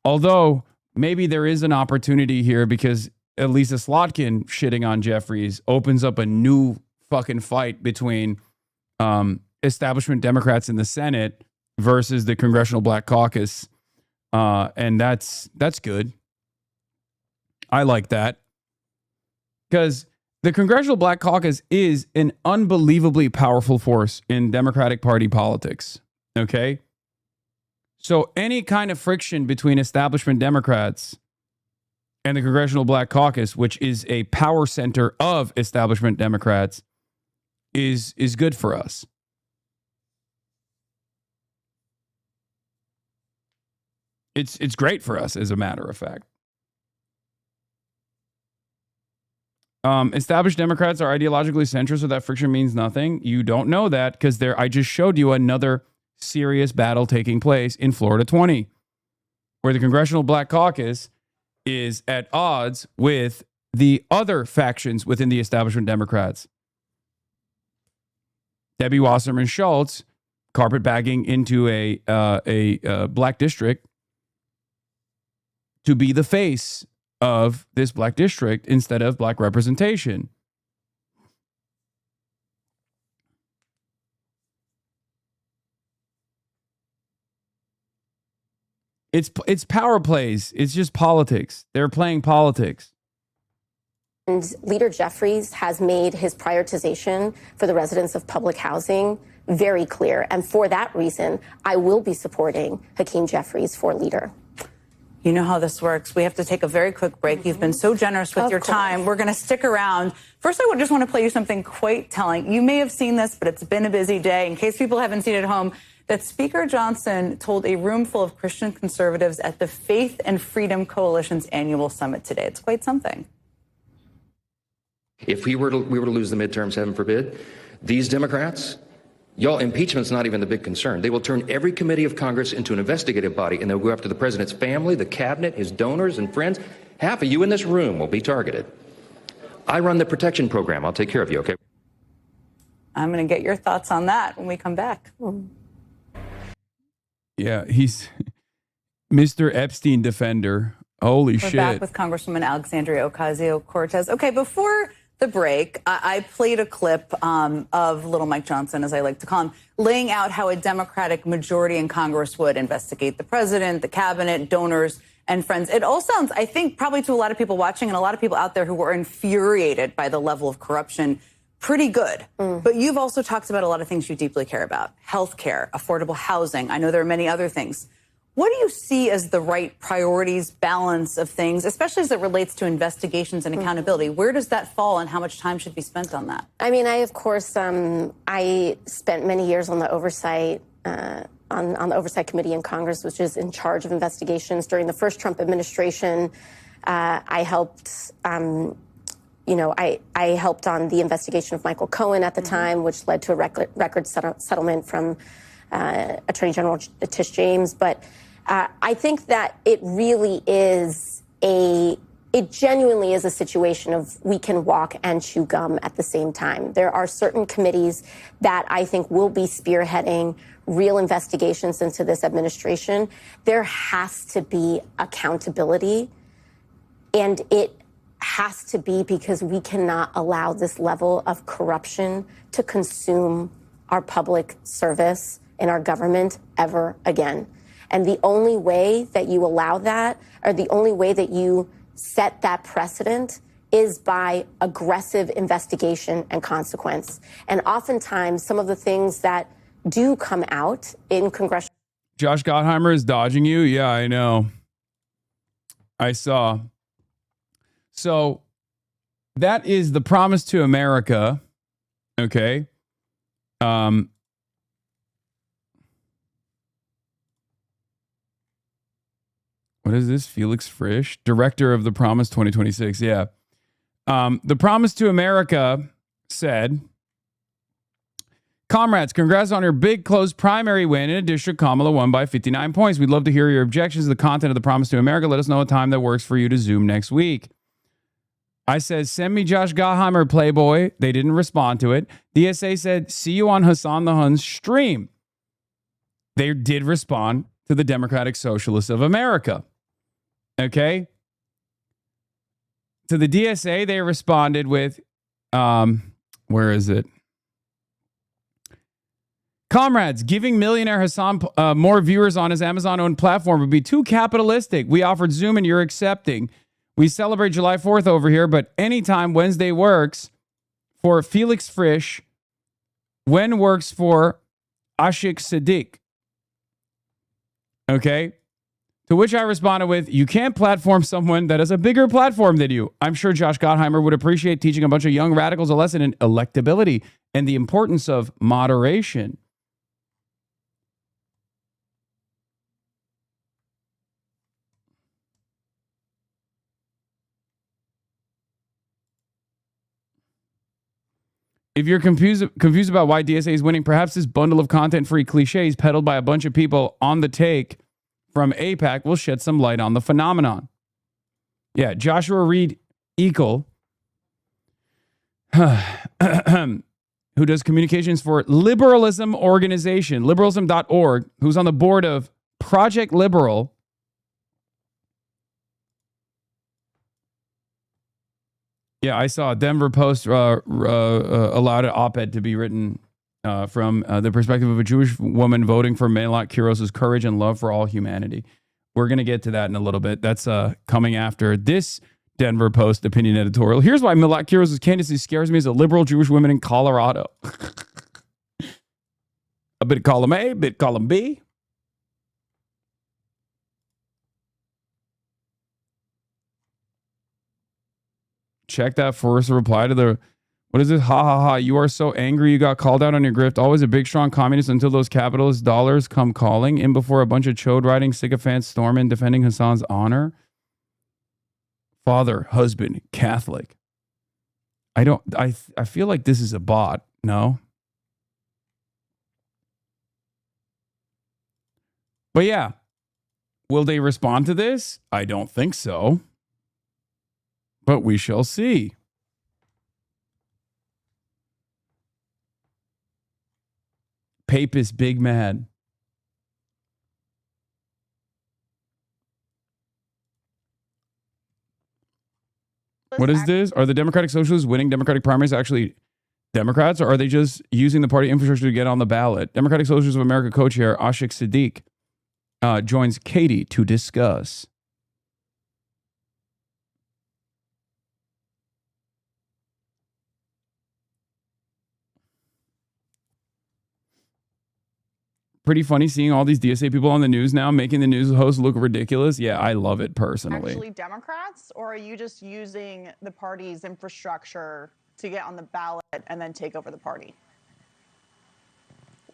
Although maybe there is an opportunity here because at least a Slotkin shitting on Jeffries opens up a new fucking fight between establishment Democrats in the Senate versus the Congressional Black Caucus. And that's good. I like that. Because The Congressional Black Caucus is an unbelievably powerful force in Democratic Party politics. Okay? So any kind of friction between establishment Democrats and the Congressional Black Caucus, which is a power center of establishment Democrats, is good for us. It's great for us, as a matter of fact. Established Democrats are ideologically centrist, so that friction means nothing. You don't know that because I just showed you another serious battle taking place in Florida 20, where the Congressional Black Caucus is at odds with the other factions within the establishment Democrats. Debbie Wasserman Schultz carpetbagging into a black district to be the face of this black district instead of black representation. It's power plays. It's just politics. They're playing politics. And Leader Jeffries has made his prioritization for the residents of public housing very clear. And for that reason, I will be supporting Hakeem Jeffries for leader. You know how this works. We have to take a very quick break. You've been so generous with your time. We're going to stick around. First, I just want to play you something quite telling. You may have seen this, but it's been a busy day. In case people haven't seen it at home, that Speaker Johnson told a room full of Christian conservatives at the Faith and Freedom Coalition's annual summit today. It's quite something. If we were to lose the midterms, heaven forbid, these Democrats, y'all, impeachment's not even the big concern. They will turn every committee of Congress into an investigative body, and they'll go after the president's family, the cabinet, his donors and friends. Half of you in this room will be targeted. I run the protection program. I'll take care of you, okay? I'm going to get your thoughts on that when we come back. Yeah, he's Mr. Epstein defender. Holy shit. We're back with Congresswoman Alexandria Ocasio-Cortez. Okay, before the break, I played a clip of Little Mike Johnson, as I like to call him, laying out how a Democratic majority in Congress would investigate the president, the cabinet, donors, and friends. It all sounds, I think, probably to a lot of people watching and a lot of people out there who were infuriated by the level of corruption, pretty good. But you've also talked about a lot of things you deeply care about. Healthcare, affordable housing. I know there are many other things. What do you see as the right priorities, balance of things, especially as it relates to investigations and accountability? Where does that fall and how much time should be spent on that? I mean, of course, I spent many years on the oversight on the Oversight Committee in Congress, which is in charge of investigations. During the first Trump administration, I helped, I helped on the investigation of Michael Cohen at the time, which led to a record settlement from Attorney General Tish James. But I think that it really is it genuinely is a situation of we can walk and chew gum at the same time. There are certain committees that I think will be spearheading real investigations into this administration. There has to be accountability, and it has to be because we cannot allow this level of corruption to consume our public service in our government ever again. And the only way that you allow that, or the only way that you set that precedent, is by aggressive investigation and consequence. And oftentimes, some of the things that do come out in congressional... Josh Gottheimer is dodging you? Yeah, I know. I saw. So, that is the promise to America. Okay. What is this? Felix Frisch, director of the Promise 2026. Yeah. The Promise to America said, comrades, congrats on your big close primary win in a district Kamala won by 59 points. We'd love to hear your objections to the content of the Promise to America. Let us know a time that works for you to Zoom next week. I said, send me Josh Gottheimer, Playboy. They didn't respond to it. DSA said, see you on Hasan the Hun's stream. They did respond to the Democratic Socialists of America. Okay. To the DSA, they responded with, where is it? Comrades, giving millionaire Hasan more viewers on his Amazon-owned platform would be too capitalistic. We offered Zoom and you're accepting. We celebrate July 4th over here, but anytime Wednesday works for Felix Frisch, when works for Ashik Siddiq. Okay? To which I responded with, you can't platform someone that has a bigger platform than you. I'm sure Josh Gottheimer would appreciate teaching a bunch of young radicals a lesson in electability and the importance of moderation. If you're confused about why DSA is winning, perhaps this bundle of content-free cliches peddled by a bunch of people on the take from AIPAC will shed some light on the phenomenon. Yeah, Joshua Reed Eagle, who does communications for Liberalism Organization, liberalism.org, who's on the board of Project Liberal. Yeah, I saw a Denver Post allowed an op-ed to be written from the perspective of a Jewish woman voting for Melot Kuros's courage and love for all humanity. We're going to get to that in a little bit. That's coming after this Denver Post opinion editorial. Here's why Melot Kuros's candidacy scares me as a liberal Jewish woman in Colorado. A bit of column A, a bit column B. Check that first reply to the, what is it? Ha ha ha. You are so angry you got called out on your grift. Always a big, strong communist until those capitalist dollars come calling in before a bunch of chode riding sycophants storm in defending Hasan's honor. Father, husband, Catholic. I feel like this is a bot. No? But yeah. Will they respond to this? I don't think so. But we shall see. Papist big mad. What is this? Are the Democratic Socialists winning Democratic primaries actually Democrats, or are they just using the party infrastructure to get on the ballot? Democratic Socialists of America co-chair Ashik Siddiq joins Katie to discuss. Pretty funny seeing all these DSA people on the news now making the news host look ridiculous. Yeah, I love it personally. Actually Democrats, or are you just using the party's infrastructure to get on the ballot and then take over the party?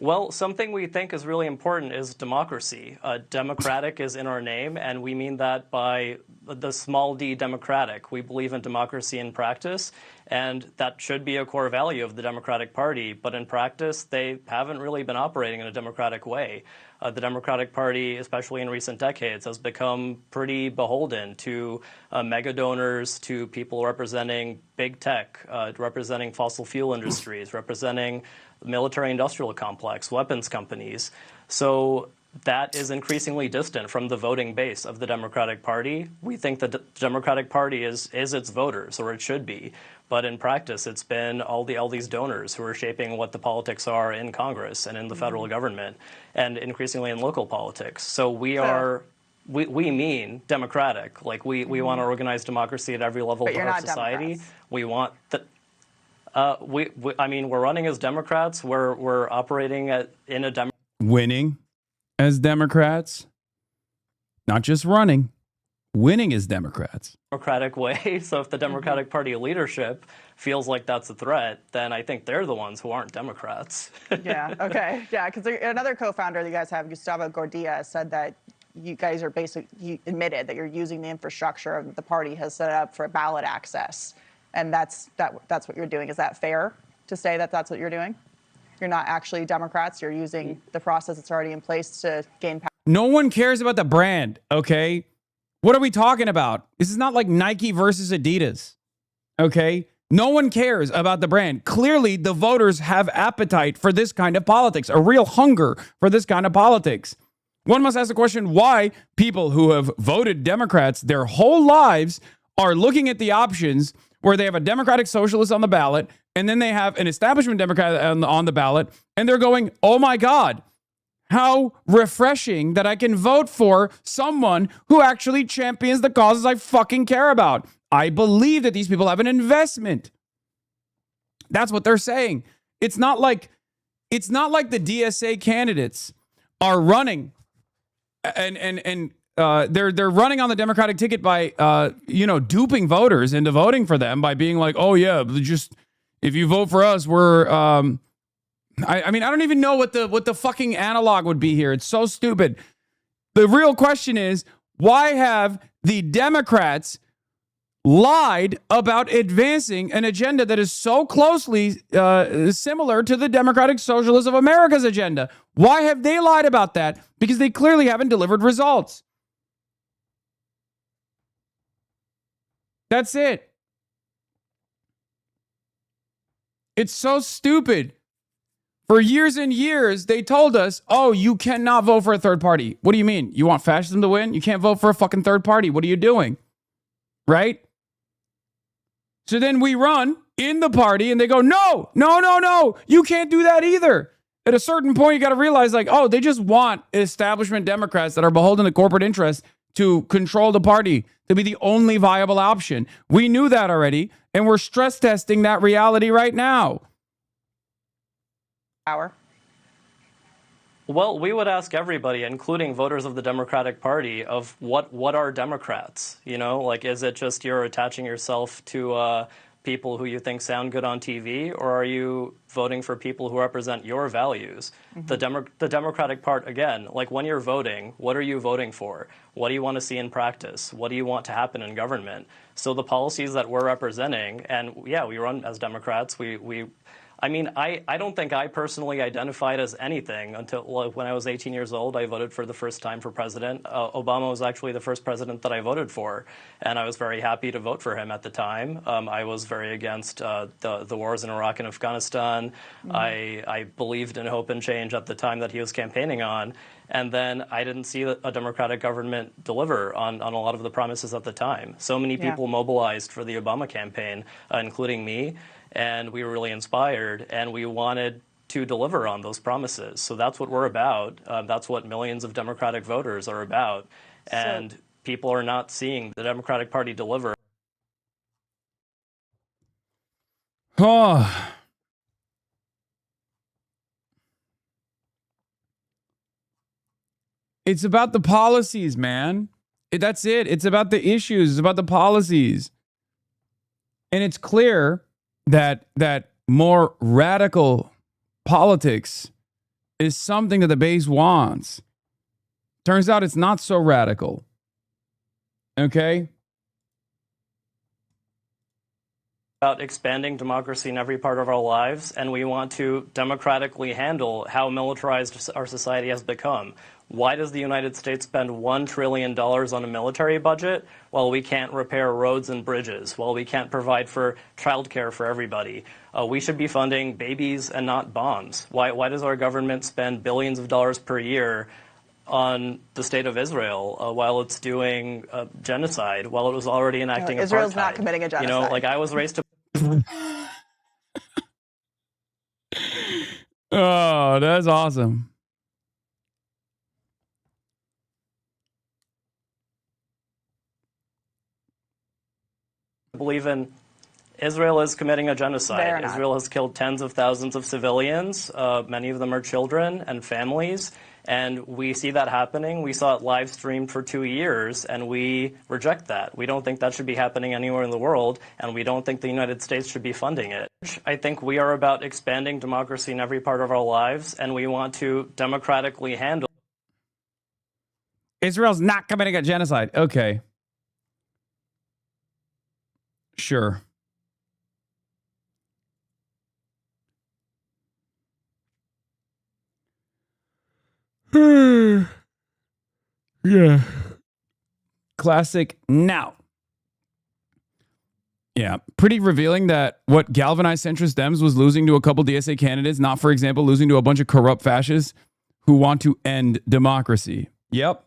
Well, something we think is really important is democracy. Democratic is in our name, and we mean that by the small d democratic. We believe in democracy in practice, and that should be a core value of the Democratic Party. But in practice, they haven't really been operating in a democratic way. The Democratic Party, especially in recent decades, has become pretty beholden to mega donors, to people representing big tech, representing fossil fuel industries, representing the military-industrial complex, weapons companies. So that is increasingly distant from the voting base of the Democratic Party. We think that the Democratic Party is its voters, or it should be. But in practice, it's been all these donors who are shaping what the politics are in Congress and in the federal government, and increasingly in local politics. So we mean democratic. Like we want to organize democracy at every level of our society. Democrats. We want the. I mean, we're running as Democrats. We're operating in a winning as Democrats, not just running, winning as Democrats. Democratic way. So if the Democratic Party leadership feels like that's a threat, then I think they're the ones who aren't Democrats. Yeah. Okay. Yeah. Because another co-founder that you guys have, Gustavo Gordia, said that you guys are you admitted that you're using the infrastructure that the party has set up for ballot access. And that's what you're doing. Is that fair to say that that's what you're doing? You're not actually Democrats. You're using the process that's already in place to gain power. No one cares about the brand, okay? What are we talking about? This is not like Nike versus Adidas, okay? No one cares about the brand. Clearly, the voters have appetite for this kind of politics, a real hunger for this kind of politics. One must ask the question why people who have voted Democrats their whole lives are looking at the options where they have a Democratic Socialist on the ballot, and then they have an establishment Democrat on the ballot, and they're going, oh my God, How refreshing that I can vote for someone who actually champions the causes I fucking care about. I believe that these people have an investment. That's what they're saying. It's not like the DSA candidates are running and they're running on the Democratic ticket by duping voters into voting for them by being like, oh yeah, just if you vote for us, we're I mean, I don't even know what the fucking analog would be here. It's so stupid. The real question is, why have the Democrats lied about advancing an agenda that is so closely similar to the Democratic Socialists of America's agenda? Why have they lied about that? Because they clearly haven't delivered results. That's it. It's so stupid. For years and years, they told us, oh, you cannot vote for a third party. What do you mean? You want fascism to win? You can't vote for a fucking third party. What are you doing? Right? So then we run in the party and they go, no, you can't do that either. At a certain point, you got to realize like, oh, they just want establishment Democrats that are beholden to corporate interests to control the party, to be the only viable option. We knew that already, and we're stress testing that reality right now. Power. Well, we would ask everybody, including voters of the Democratic Party, of what are Democrats? You know, like, is it just you're attaching yourself to people who you think sound good on TV, or are you voting for people who represent your values? Mm-hmm. The Democratic part, again, like when you're voting, what are you voting for? What do you want to see in practice? What do you want to happen in government? So the policies that we're representing, and yeah, we run as Democrats, I don't think I personally identified as anything until when I was 18 years old. I voted for the first time for president. Obama was actually the first president that I voted for, and I was very happy to vote for him at the time. I was very against the wars in Iraq and Afghanistan. Mm-hmm. I believed in hope and change at the time that he was campaigning on. And then I didn't see a Democratic government deliver on a lot of the promises at the time. So many people mobilized for the Obama campaign, including me. And we were really inspired, and we wanted to deliver on those promises. So that's what we're about. That's what millions of Democratic voters are about. And people are not seeing the Democratic Party deliver. Oh. It's about the policies, man. That's it. It's about the issues. It's about the policies. And it's clear that more radical politics is something that the base wants. Turns out it's not so radical. Okay? About expanding democracy in every part of our lives, and we want to democratically handle how militarized our society has become. Why does the United States spend $1 trillion on a military budget while we can't repair roads and bridges, while we can't provide for childcare for everybody? We should be funding babies and not bombs. Why does our government spend billions of dollars per year on the state of Israel while it's doing genocide, while it was already enacting apartheid? Israel's not committing a genocide. You know, like I was raised to... Oh, that's awesome. Believe in Israel is committing a genocide. Israel has killed tens of thousands of civilians. Many of them are children and families. And we see that happening. We saw it live streamed for 2 years, and we reject that. We don't think that should be happening anywhere in the world, and we don't think the United States should be funding it. I think we are about expanding democracy in every part of our lives, and we want to democratically handle. Israel's not committing a genocide. Okay. Sure. Yeah. Classic now. Yeah. Pretty revealing that what galvanized centrist Dems was losing to a couple DSA candidates, not, for example, losing to a bunch of corrupt fascists who want to end democracy. Yep.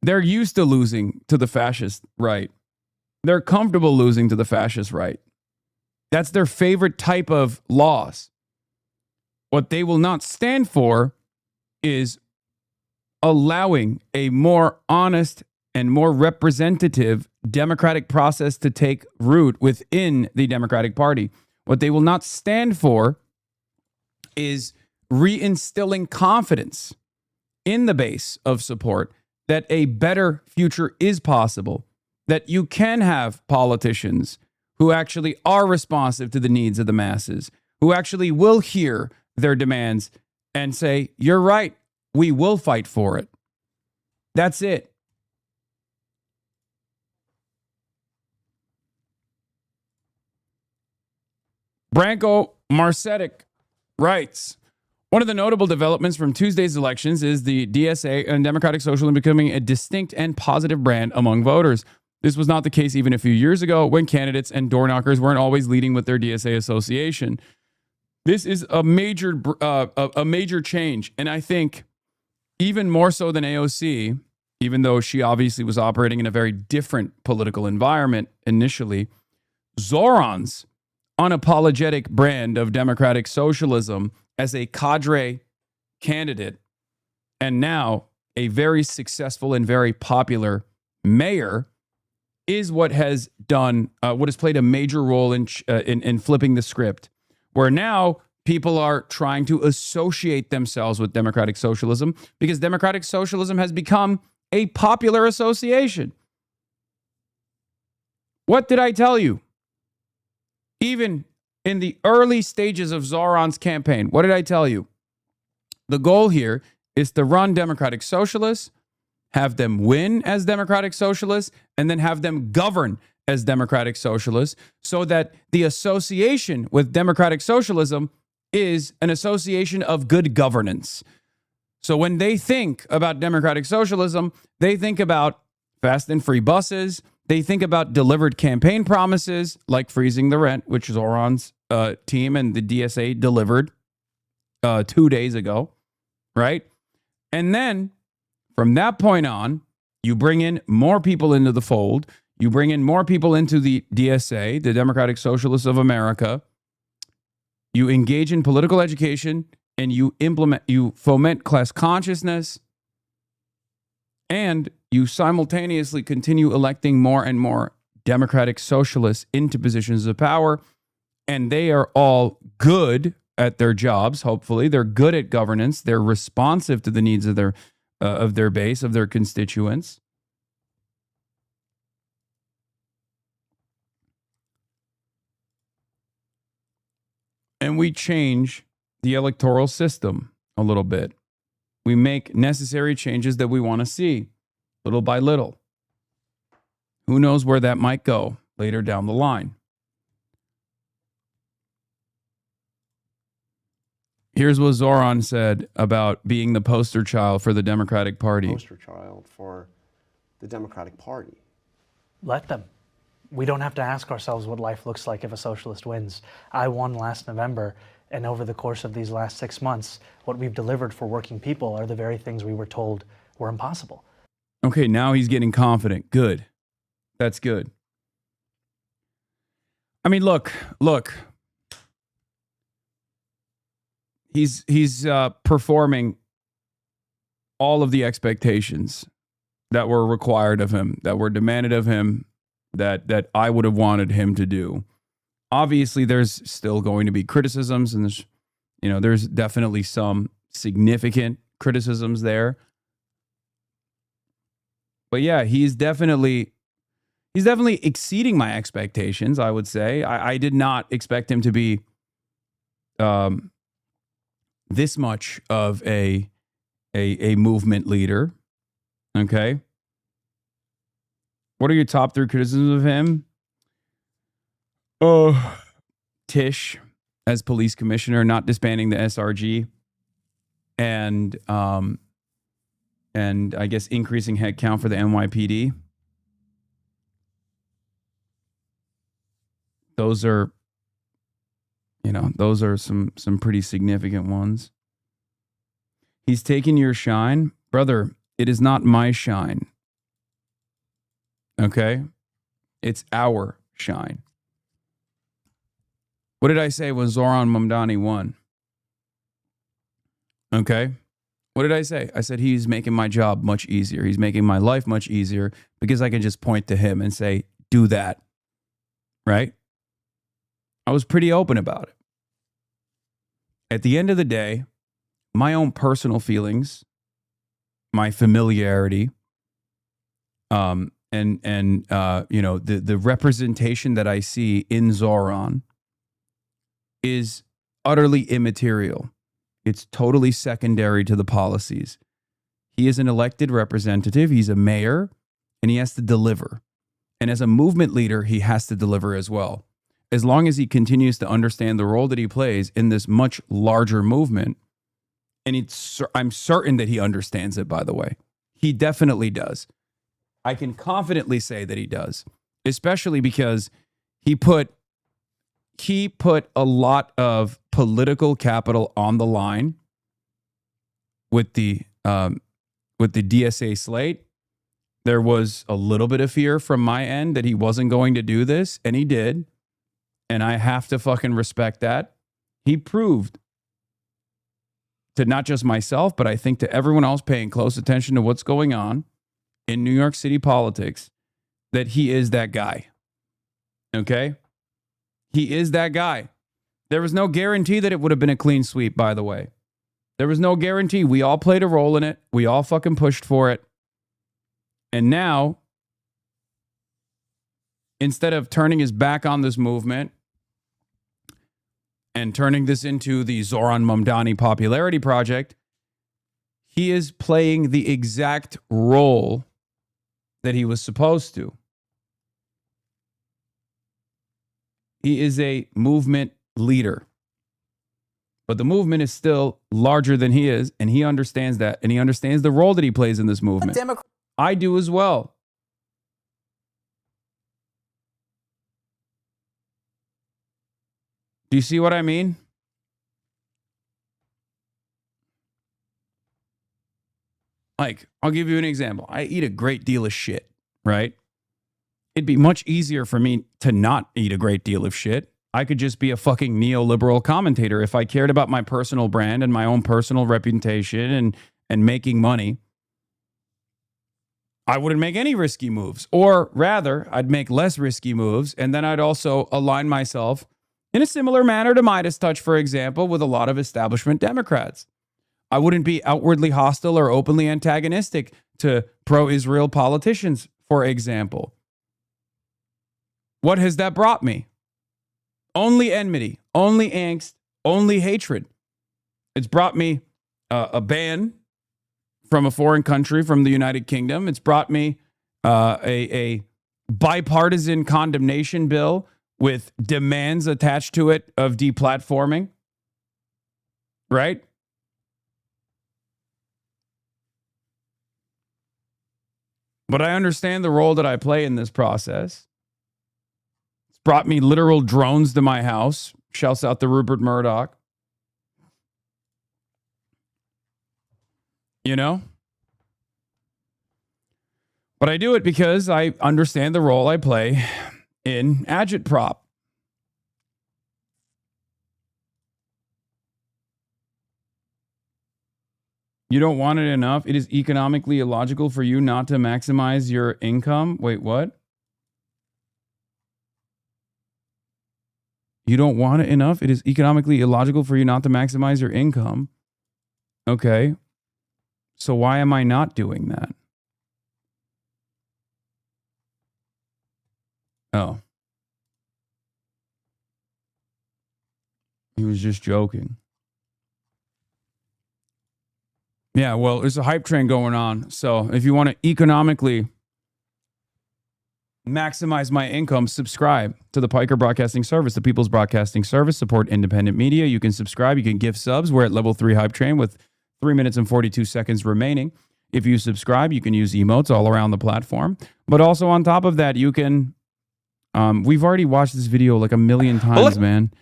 They're used to losing to the fascist right. They're comfortable losing to the fascist right. That's their favorite type of loss. What they will not stand for is allowing a more honest and more representative democratic process to take root within the Democratic Party. What they will not stand for is reinstilling confidence in the base of support that a better future is possible, that you can have politicians who actually are responsive to the needs of the masses, who actually will hear their demands and say, you're right, we will fight for it. That's it. Branko Marcetic writes, one of the notable developments from Tuesday's elections is the DSA and Democratic Socialism becoming a distinct and positive brand among voters. This was not the case even a few years ago when candidates and door knockers weren't always leading with their DSA association. This is a major change, and I think even more so than AOC, even though she obviously was operating in a very different political environment initially, Zoran's unapologetic brand of democratic socialism as a cadre candidate and now a very successful and very popular mayor is what has done, what has played a major role in flipping the script, where now people are trying to associate themselves with democratic socialism because democratic socialism has become a popular association. What did I tell you? Even in the early stages of Zoran's campaign, what did I tell you? The goal here is to run democratic socialists, have them win as democratic socialists, and then have them govern as democratic socialists so that the association with democratic socialism is an association of good governance. So when they think about democratic socialism, they think about fast and free buses. They think about delivered campaign promises like freezing the rent, which Zoran's team and the DSA delivered 2 days ago, right? And then from that point on, you bring in more people into the fold. You bring in more people into the DSA, the Democratic Socialists of America. You engage in political education and you foment class consciousness, and you simultaneously continue electing more and more democratic socialists into positions of power, and they are all good at their jobs. Hopefully, they're good at governance. They're responsive to the needs of their base, of their constituents. And we change the electoral system a little bit. We make necessary changes that we want to see, little by little. Who knows where that might go later down the line. Here's what Zoran said about being the poster child for the Democratic Party. Poster child for the Democratic Party. Let them. We don't have to ask ourselves what life looks like if a socialist wins. I won last November, and over the course of these last 6 months, what we've delivered for working people are the very things we were told were impossible. Okay, now he's getting confident. Good. That's good. I mean, look. He's performing all of the expectations that were required of him, that were demanded of him, that I would have wanted him to do. Obviously, there's still going to be criticisms, and there's definitely some significant criticisms there. But yeah, he's definitely exceeding my expectations, I would say. I did not expect him to be this much of a movement leader. Okay. What are your top 3 criticisms of him? Tish as police commissioner, not disbanding the SRG, and I guess increasing headcount for the NYPD. Those are some pretty significant ones. He's taken your shine. Brother, it is not my shine. Okay? It's our shine. What did I say when Zoran Mamdani won? Okay? What did I say? I said, he's making my job much easier. He's making my life much easier because I can just point to him and say, do that. Right? I was pretty open about it. At the end of the day, my own personal feelings, my familiarity, and you know, the representation that I see in Zoran is utterly immaterial. It's totally secondary to the policies. He is an elected representative. He's a mayor, and he has to deliver. And as a movement leader, he has to deliver as well. As long as he continues to understand the role that he plays in this much larger movement, and I'm certain that he understands it, by the way. He definitely does. I can confidently say that he does, especially because he put a lot of political capital on the line with the DSA slate. There was a little bit of fear from my end that he wasn't going to do this, and he did. And I have to fucking respect that. He proved to not just myself, but I think to everyone else paying close attention to what's going on in New York City politics, that he is that guy. Okay? He is that guy. There was no guarantee that it would have been a clean sweep, by the way. There was no guarantee. We all played a role in it. We all fucking pushed for it. And now, instead of turning his back on this movement and turning this into the Zoran Mamdani popularity project, he is playing the exact role that he was supposed to. He is a movement leader. But the movement is still larger than he is, and he understands that, and he understands the role that he plays in this movement. I do as well. Do you see what I mean? Like, I'll give you an example. I eat a great deal of shit, right? It'd be much easier for me to not eat a great deal of shit. I could just be a fucking neoliberal commentator if I cared about my personal brand and my own personal reputation and making money. I wouldn't make any risky moves. Or rather, I'd make less risky moves, and then I'd also align myself in a similar manner to Midas Touch, for example, with a lot of establishment Democrats. I wouldn't be outwardly hostile or openly antagonistic to pro-Israel politicians, for example. What has that brought me? Only enmity, only angst, only hatred. It's brought me a ban from a foreign country, from the United Kingdom. It's brought me a bipartisan condemnation bill with demands attached to it of deplatforming, right? But I understand the role that I play in this process. It's brought me literal drones to my house. Shouts out to Rupert Murdoch. You know? But I do it because I understand the role I play in agitprop. You don't want it enough. It is economically illogical for you not to maximize your income. Wait, what? You don't want it enough? It is economically illogical for you not to maximize your income. Okay. So why am I not doing that? Oh. He was just joking. Yeah, well, there's a hype train going on. So if you want to economically maximize my income, subscribe to the Piker Broadcasting Service, the People's Broadcasting Service. Support independent media. You can subscribe. You can give subs. We're at level 3 hype train with 3 minutes and 42 seconds remaining. If you subscribe, you can use emotes all around the platform. But also on top of that, you can... we've already watched this video like a million times, man.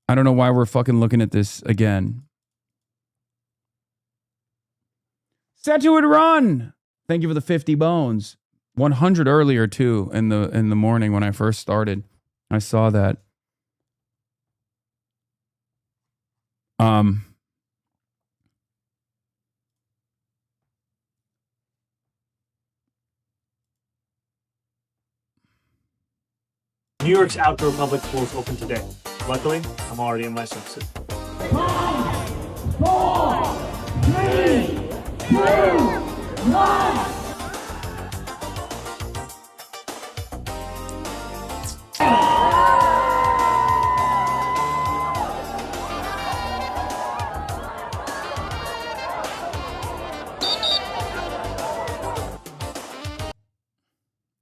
I don't know why we're fucking looking at this again. Set to it, run! Thank you for the 50 bones. 100 earlier too in the morning when I first started. I saw that. New York's outdoor public pools open today. Luckily, I'm already in my swimsuit. 5, 4, 3, 2, 1.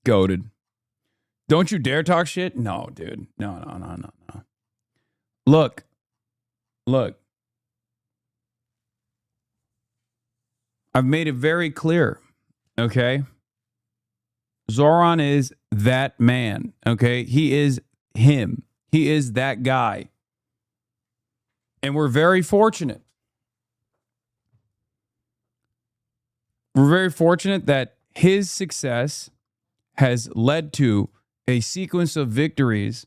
Goated. Don't you dare talk shit? No, dude. No. Look. I've made it very clear, okay? Zoran is that man, okay? He is him. He is that guy. And we're very fortunate. We're very fortunate that his success has led to a sequence of victories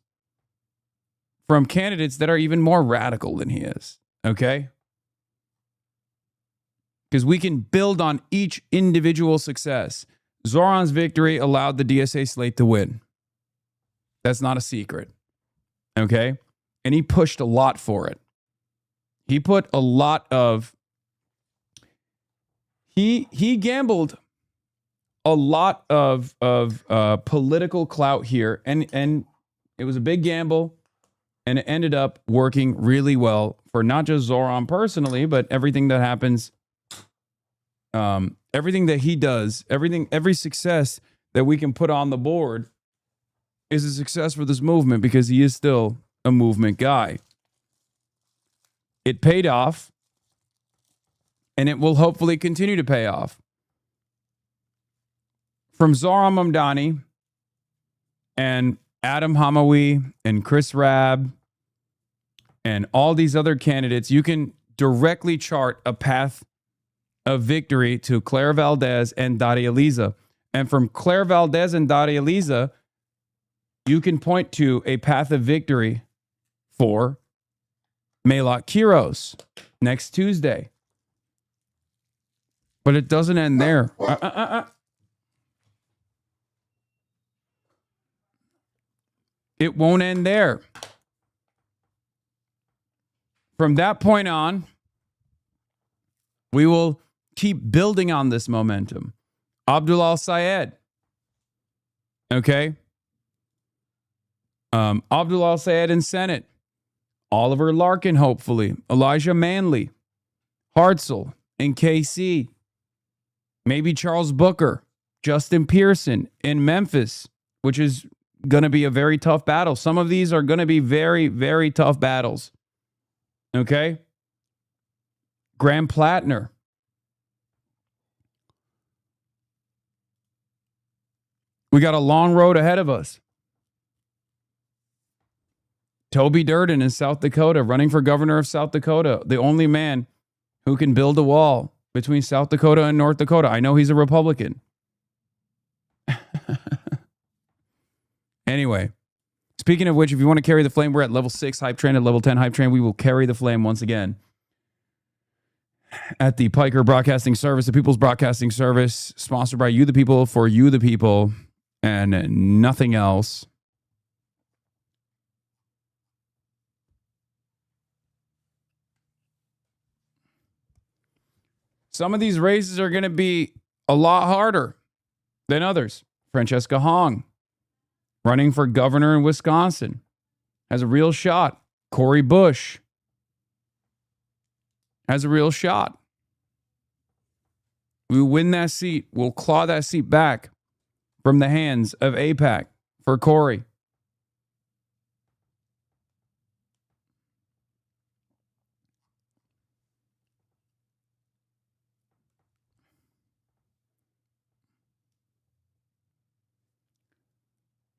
from candidates that are even more radical than he is, okay? Because we can build on each individual success. Zoran's victory allowed the DSA slate to win. That's not a secret, okay? And he pushed a lot for it. He put a lot of... He gambled a lot of political clout here, and it was a big gamble, and it ended up working really well for not just Zoran personally, but everything that happens, everything that he does, every success that we can put on the board is a success for this movement because he is still a movement guy. It paid off, and it will hopefully continue to pay off. From Zoran Mamdani and Adam Hamawi and Chris Rabb and all these other candidates, you can directly chart a path of victory to Claire Valdez and Daria Liza. And from Claire Valdez and Daria Liza, you can point to a path of victory for Melot Kiros next Tuesday. But it doesn't end there. It won't end there. From that point on, we will keep building on this momentum. Abdul Al-Sayed. Okay? Abdul Al-Sayed in Senate. Oliver Larkin, hopefully. Elijah Manley. Hartzell in KC. Maybe Charles Booker. Justin Pearson in Memphis, which is going to be a very tough battle. Some of these are going to be very, very tough battles. Okay? Graham Plattner. We got a long road ahead of us. Toby Durden in South Dakota, running for governor of South Dakota, the only man who can build a wall between South Dakota and North Dakota. I know he's a Republican. Anyway, speaking of which, if you want to carry the flame, we're at level 6 hype train, at level 10 hype train. We will carry the flame once again at the Piker Broadcasting Service, the People's Broadcasting Service, sponsored by you, the people, for you, the people, and nothing else. Some of these races are going to be a lot harder than others. Francesca Hong, running for governor in Wisconsin, has a real shot. Cori Bush has a real shot. We win that seat. We'll claw that seat back from the hands of AIPAC for Cori.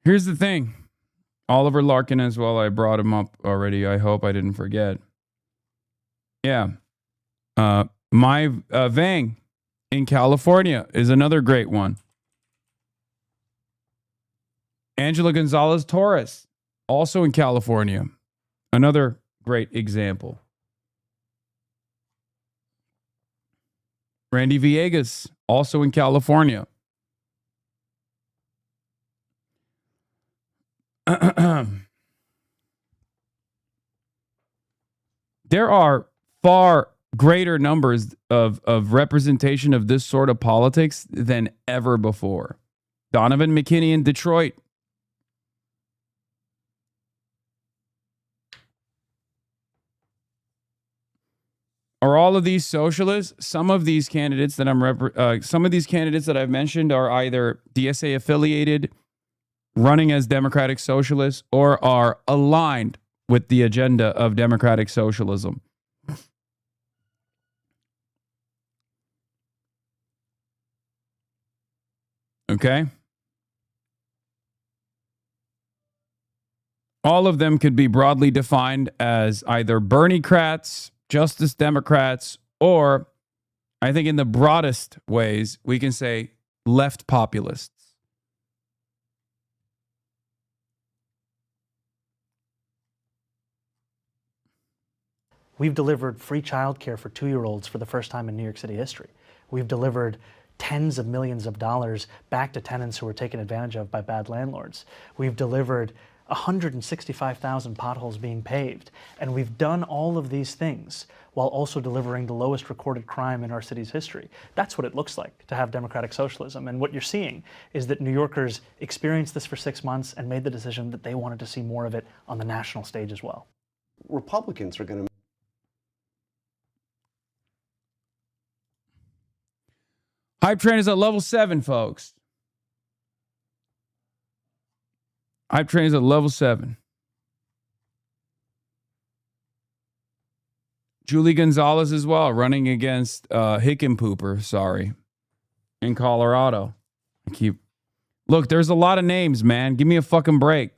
Here's the thing. Oliver Larkin as well. I brought him up already. I hope I didn't forget. Yeah. Vang in California is another great one. Angela Gonzalez Torres, also in California. Another great example. Randy Villegas, also in California. There are far greater numbers of representation of this sort of politics than ever before. Donovan McKinney in Detroit. Are all of these socialists? Some of these candidates that I've mentioned are either DSA affiliated, running as democratic socialists, or are aligned with the agenda of democratic socialism. Okay? All of them could be broadly defined as either Bernie-crats, Justice Democrats, or I think in the broadest ways, we can say left populists. We've delivered free childcare for 2-year-olds for the first time in New York City history. We've delivered tens of millions of dollars back to tenants who were taken advantage of by bad landlords. We've delivered 165,000 potholes being paved. And we've done all of these things while also delivering the lowest recorded crime in our city's history. That's what it looks like to have democratic socialism. And what you're seeing is that New Yorkers experienced this for 6 months and made the decision that they wanted to see more of it on the national stage as well. Republicans are going to... Hype train is at level 7, folks. Hype train is at level 7. Julie Gonzalez as well, running against Hickenpooper, sorry, in Colorado. Look, there's a lot of names, man. Give me a fucking break.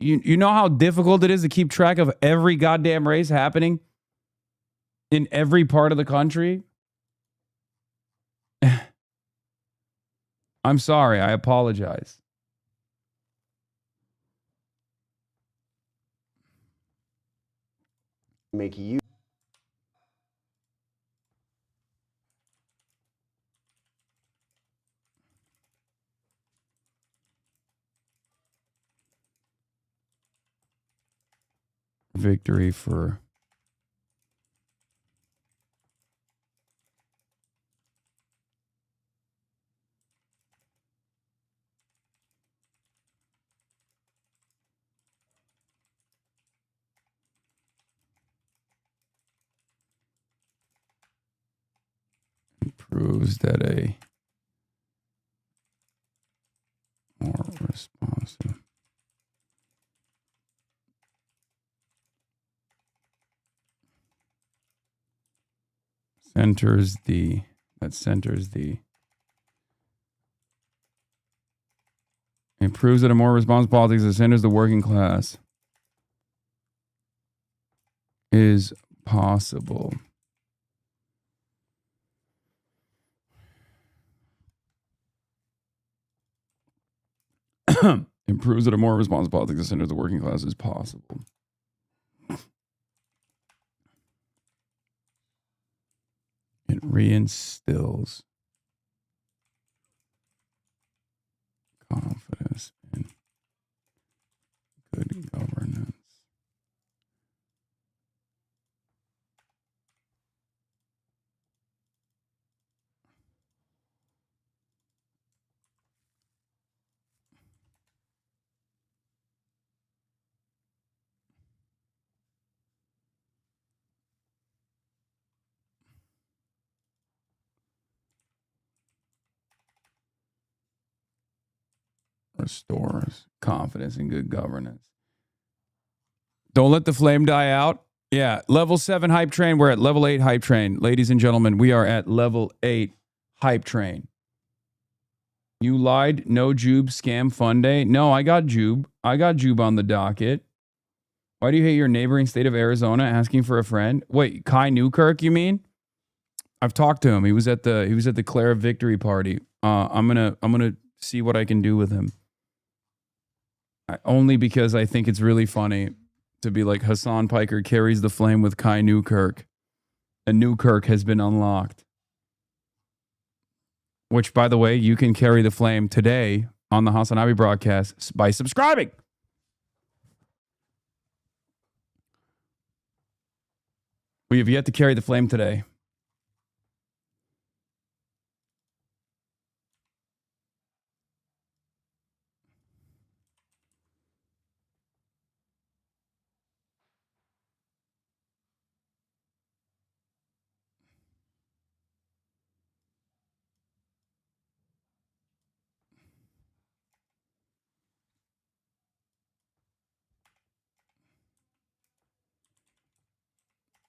You know how difficult it is to keep track of every goddamn race happening in every part of the country? I'm sorry. I apologize. Make you... Victory for... proves that a more responsive centers the it proves that a more responsive politics that centers the working class is possible. It proves that a more responsive politics that centers the working class is possible. It reinstills confidence in good governance. Restores confidence in good governance. Don't let the flame die out. Yeah, level 7 hype train. We're at level 8 hype train. Ladies and gentlemen, we are at level 8 hype train. You lied. No Jube scam FUNDAY. No, I got Jube. I got Jube on the docket. Why do you hate your neighboring state of Arizona asking for a friend? Wait, Kai Newkirk, you mean? I've talked to him. He was at the Clara Victory Party. I'm gonna see what I can do with him. Only because I think it's really funny to be like Hasan Piker carries the flame with Kai Newkirk, and Newkirk has been unlocked. Which, by the way, you can carry the flame today on the HasanAbi broadcast by subscribing We have yet to carry the flame today.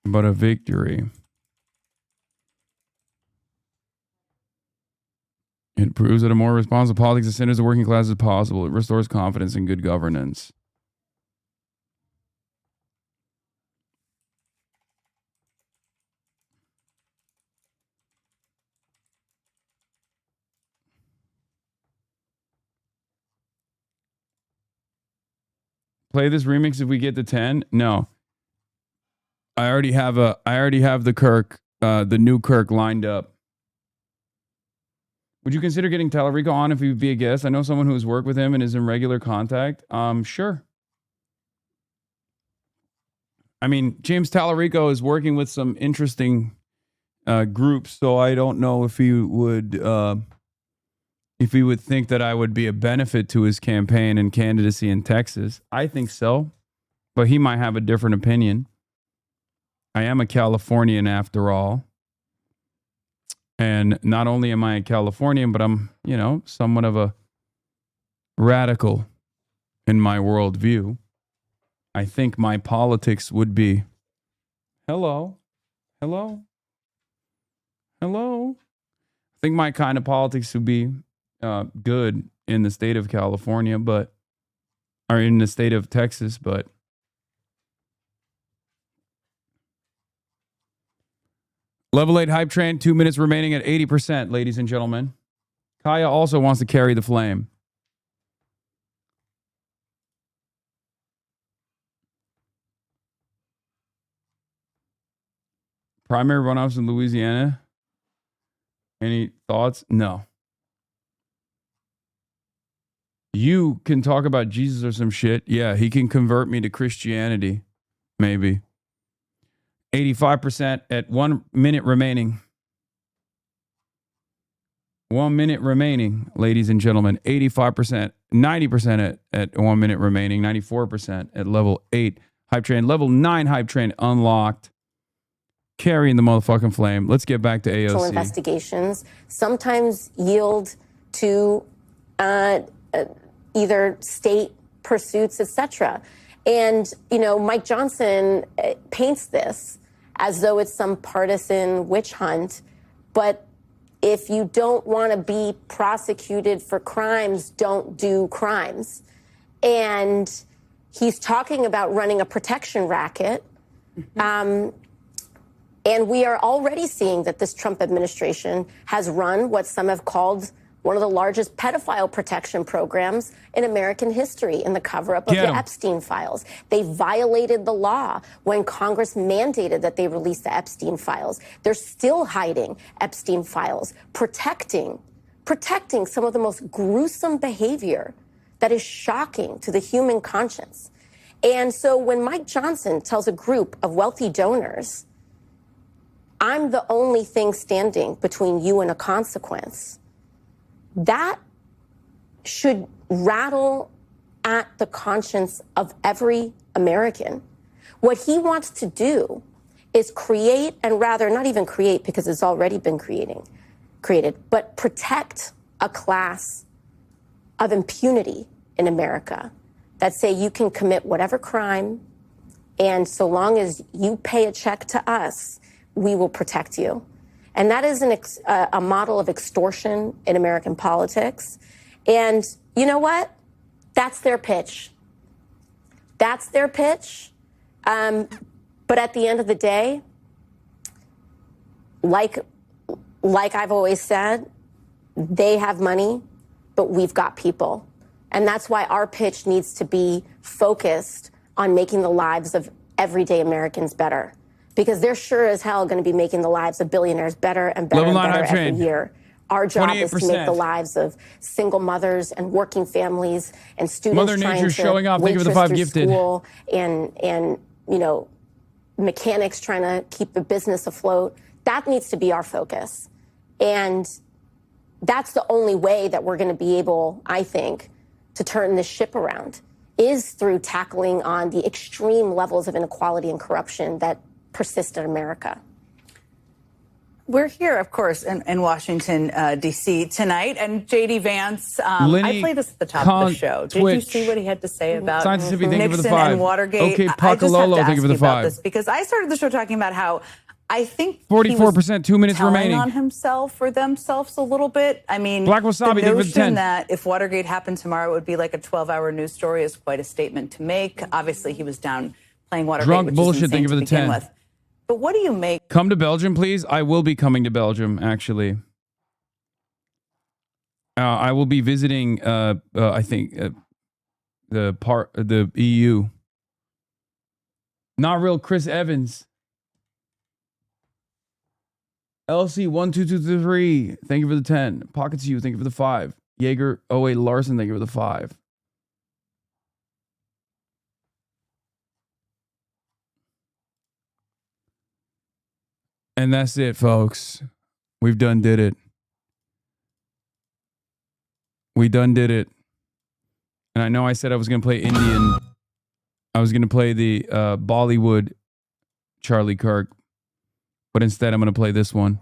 But a victory. It proves that a more responsible politics of centers the working class is possible. It restores confidence in good governance. Play this remix if we get to 10? No. I already have the Kirk, the new Kirk lined up. Would you consider getting Tallarico on if he would be a guest? I know someone who has worked with him and is in regular contact. Sure. I mean, James Tallarico is working with some interesting groups, so I don't know if he would think that I would be a benefit to his campaign and candidacy in Texas. I think so, but he might have a different opinion. I am a Californian after all. And not only am I a Californian, but I'm, somewhat of a radical in my worldview. I think my politics would be, hello. I think my kind of politics would be good in the state of California, or in the state of Texas, but Level 8 hype train, 2 minutes remaining at 80%, ladies and gentlemen. Kaya also wants to carry the flame. Primary runoffs in Louisiana. Any thoughts? No. You can talk about Jesus or some shit. Yeah, he can convert me to Christianity. Maybe. 85% at 1 minute remaining. 1 minute remaining, ladies and gentlemen. 85%, 90% at 1 minute remaining. 94% at level 8 hype train. Level 9 hype train unlocked. Carrying the motherfucking flame. Let's get back to AOC. Investigations sometimes yield to either state pursuits, etc. And, Mike Johnson paints this as though it's some partisan witch hunt. But if you don't want to be prosecuted for crimes, don't do crimes. And he's talking about running a protection racket. And we are already seeing that this Trump administration has run what some have called one of the largest pedophile protection programs in American history in the cover-up of the Epstein files. They violated the law when Congress mandated that they release the Epstein files. They're still hiding Epstein files, protecting some of the most gruesome behavior that is shocking to the human conscience. And so when Mike Johnson tells a group of wealthy donors, I'm the only thing standing between you and a consequence, that should rattle at the conscience of every American. What he wants to do is create, and rather not even create because it's already been created, but protect a class of impunity in America that say you can commit whatever crime, and so long as you pay a check to us, we will protect you. And that is a model of extortion in American politics. And you know what? That's their pitch. That's their pitch. But at the end of the day, like I've always said, they have money, but we've got people. And that's why our pitch needs to be focused on making the lives of everyday Americans better. Because they're sure as hell going to be making the lives of billionaires better and better and better every year. Our job is to make the lives of single mothers and working families and students Mother trying Nature's to showing off. Think of the 5 gifted. School and mechanics trying to keep the business afloat. That needs to be our focus. And that's the only way that we're going to be able, I think, to turn this ship around, is through tackling on the extreme levels of inequality and corruption that persist in America. We're here, of course, in Washington, D.C. tonight. And J.D. Vance, I played this at the top of the show. Did you see what he had to say about Nixon and Watergate? Okay, I just have to Pacololo, ask thank you for the you about 5. this because I started the show talking about how I think 44%, 2 minutes telling remaining. on himself or themselves a little bit. I mean, Black Wasabi, the thank you for the 10. notion that if Watergate happened tomorrow, it would be like a 12-hour news story is quite a statement to make. Obviously, he was down playing Watergate, Drunk which bullshit, is thank you for the insane to begin 10. with. But what do you make? Come to Belgium, please. I will be coming to Belgium, actually. I will be visiting, I think, the EU. Not real Chris Evans. LC12223, thank you for the 10. Pockets you, thank you for the 5. Jaeger 08 Larson, thank you for the 5. And that's it, folks. We've done did it. We done did it. And I know I said I was going to play Indian. I was going to play the Bollywood Charlie Kirk. But instead, I'm going to play this one.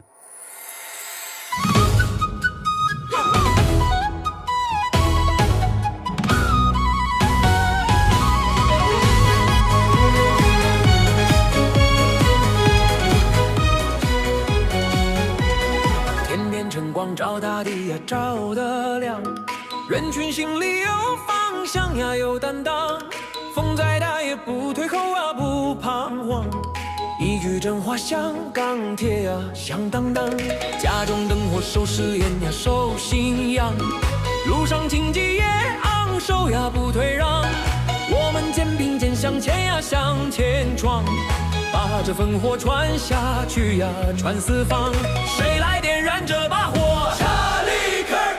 照大地呀，照得亮。人群心里有方向呀，有担当。风再大也不退后啊，不彷徨。一句真话像钢铁呀，响当当。家中灯火收誓言呀，守信仰。路上荆棘也昂首呀，不退让。我们肩并肩向前呀，向前闯。把这烽火传下去呀，传四方。谁来点燃这把火？查理克尔。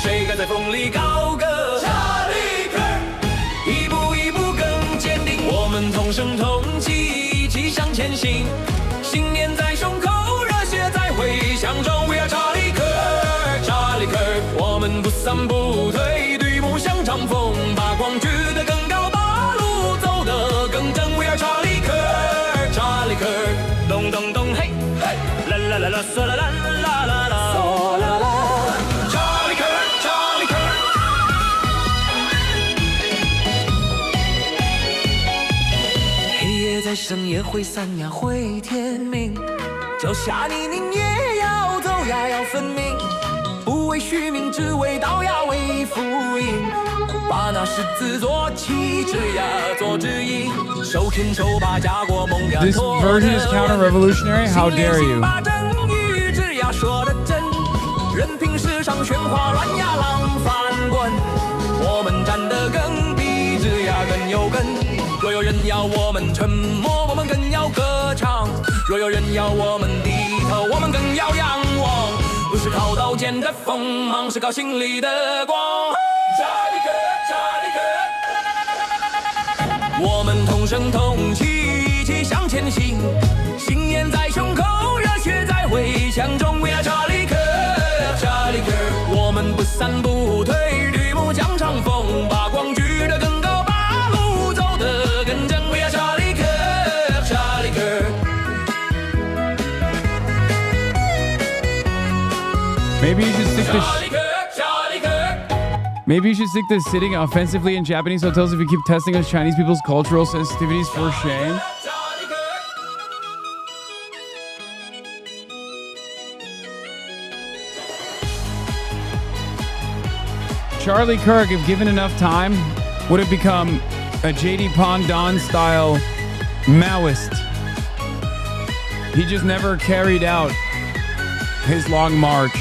谁敢在风里高歌？查理克尔。一步一步更坚定，我们同声同气，一起向前行。信念在胸口，热血在回响中。We are 查理克尔，查理克尔。我们不散不退，对梦想长风，把光举得更高，把路走得更正。We are 查理克尔。咚咚咚嘿，啦啦啦啦，嗦啦啦啦啦啦，嗦啦啦。查理克尔，查理克尔。黑夜在深夜会散呀，会天明。脚下泥泞也要走呀，要分明。不为虚名，只为道呀，为福音。把那十字做旗帜呀，做指引。手牵手把家国梦呀。This version is counter-revolutionary? How dare you? 把真与志呀说得真，任凭世上喧哗乱呀，浪翻滚。我们站得更笔直呀，更有根。若有人要我们沉默，我们更要歌唱；若有人要我们低头，我们更要仰望。不是靠刀剑的锋芒，是靠心里的光。查理克尔，查理克尔。我们同声同气，一起向前行。信念在胸口，热血在回响中。We are 查理克尔，查理克尔。我们不散不退，绿幕将长风，把光举得更高，把路走得更正。We are 查理克尔，查理克尔。Maybe you should stick to Maybe you should stick to sitting offensively in Japanese hotels if you keep testing us Chinese people's cultural sensitivities for shame. Charlie Kirk, if given enough time, would have become a J.D. Pondon style Maoist. He just never carried out his long march.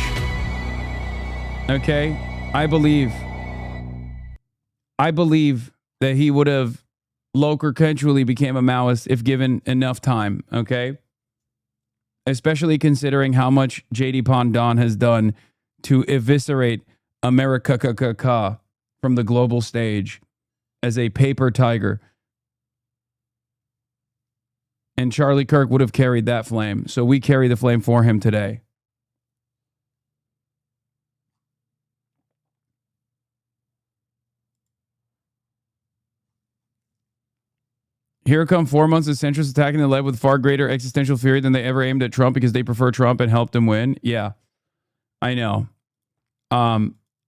Okay? I believe that he would have local-controlly became a Maoist if given enough time, okay? Especially considering how much J.D. Pondon has done to eviscerate America from the global stage as a paper tiger. And Charlie Kirk would have carried that flame. So we carry the flame for him today. Here come 4 months of centrists attacking the left with far greater existential fury than they ever aimed at Trump because they prefer Trump and helped him win. Yeah, I know.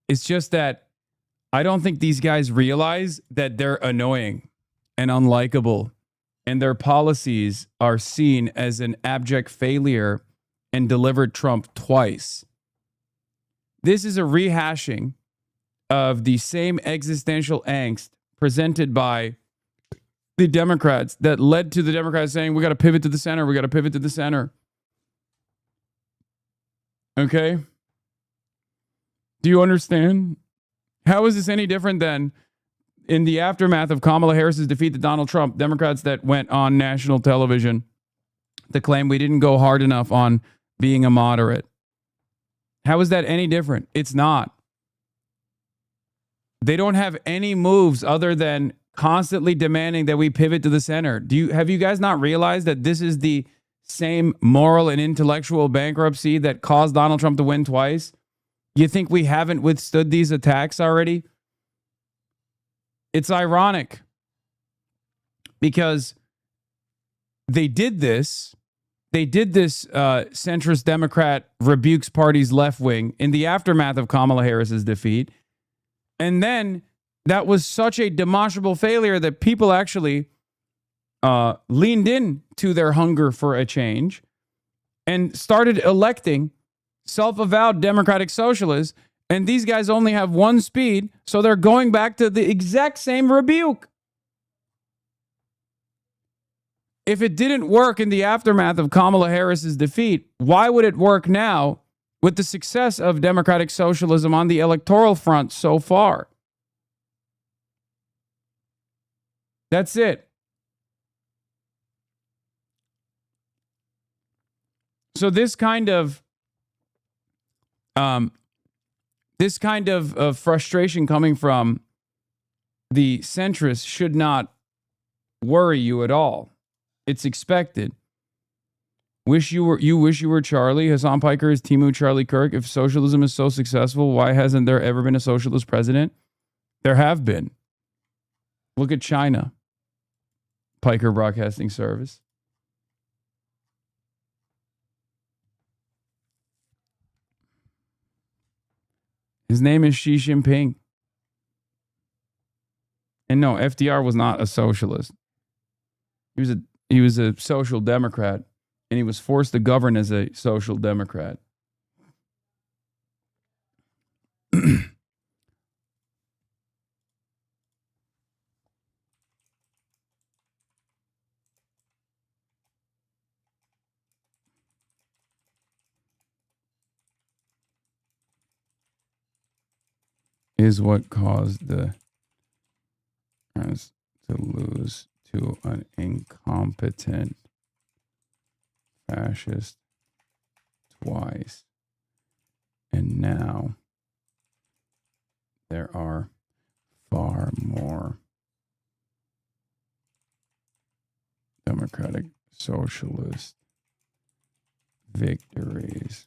It's just that I don't think these guys realize that they're annoying and unlikable, and their policies are seen as an abject failure and delivered Trump twice. This is a rehashing of the same existential angst presented by the Democrats that led to the Democrats saying, we got to pivot to the center. We got to pivot to the center. Okay. Do you understand? How is this any different than in the aftermath of Kamala Harris's defeat to Donald Trump, Democrats that went on national television to claim we didn't go hard enough on being a moderate? How is that any different? It's not. They don't have any moves other than constantly demanding that we pivot to the center. Have you guys not realized that this is the same moral and intellectual bankruptcy that caused Donald Trump to win twice? You think we haven't withstood these attacks already? It's ironic because they did this. They did this centrist Democrat rebukes party's left wing in the aftermath of Kamala Harris's defeat. And then that was such a demonstrable failure that people actually leaned in to their hunger for a change and started electing self-avowed democratic socialists. And these guys only have one speed, so they're going back to the exact same rebuke. If it didn't work in the aftermath of Kamala Harris's defeat, why would it work now with the success of democratic socialism on the electoral front so far? That's it. So this kind of frustration coming from the centrists should not worry you at all. It's expected. You wish you were Charlie. Hasan Piker is Timu Charlie Kirk. If socialism is so successful, why hasn't there ever been a socialist president? There have been. Look at China. Piker Broadcasting Service. His name is Xi Jinping. And no, FDR was not a socialist. He was a social democrat, and he was forced to govern as a social democrat. Is what caused the us to lose to an incompetent fascist twice. And now there are far more democratic socialist victories.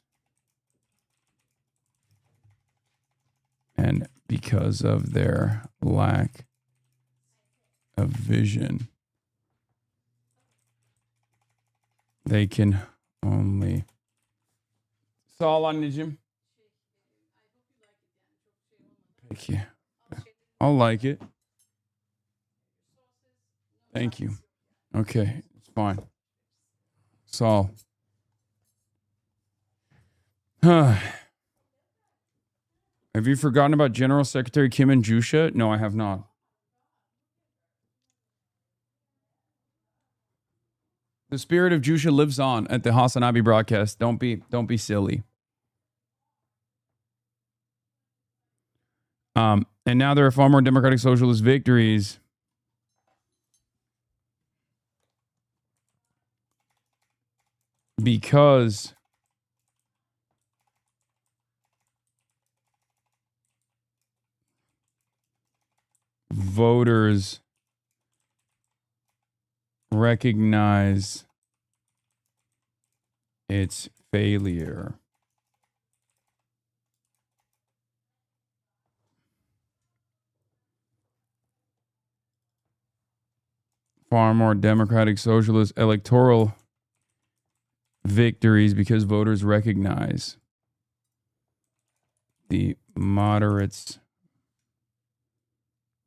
And because of their lack of vision, they can only... Sağ ol anneciğim. Peki. I'll like it. Thank you. Okay, it's fine. Saul. Have you forgotten about General Secretary Kim and Jusha? No, I have not. The spirit of Jusha lives on at the HasanAbi broadcast. Don't be silly. And now there are far more democratic socialist victories. Because voters recognize its failure. Far more democratic socialist electoral victories because voters recognize the moderates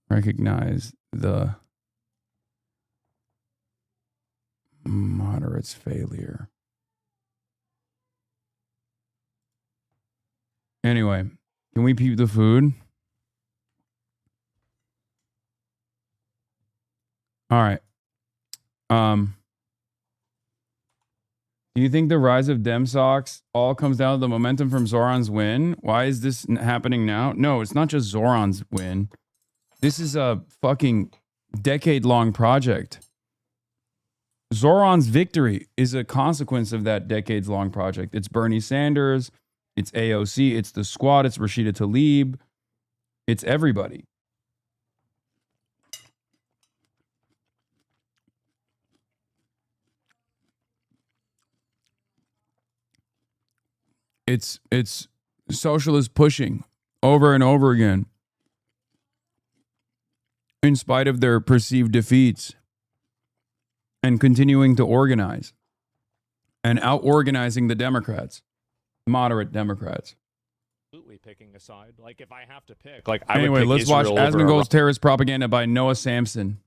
recognize the moderates' failure. Anyway, can we peep the food? All right. Do you think the rise of Dem socks all comes down to the momentum from Zoran's win? Why is this happening now? No, it's not just Zoran's win. This is a fucking decade-long project. Zoran's victory is a consequence of that decades-long project. It's Bernie Sanders, it's AOC, it's the Squad, it's Rashida Tlaib, it's everybody. It's socialists pushing over and over again in spite of their perceived defeats and continuing to organize and out-organizing the Democrats, moderate Democrats. Absolutely picking a side. Like if I have to pick, like I Anyway, would pick let's watch Israel over Asmongold's Terrorist Propaganda by Noah Samson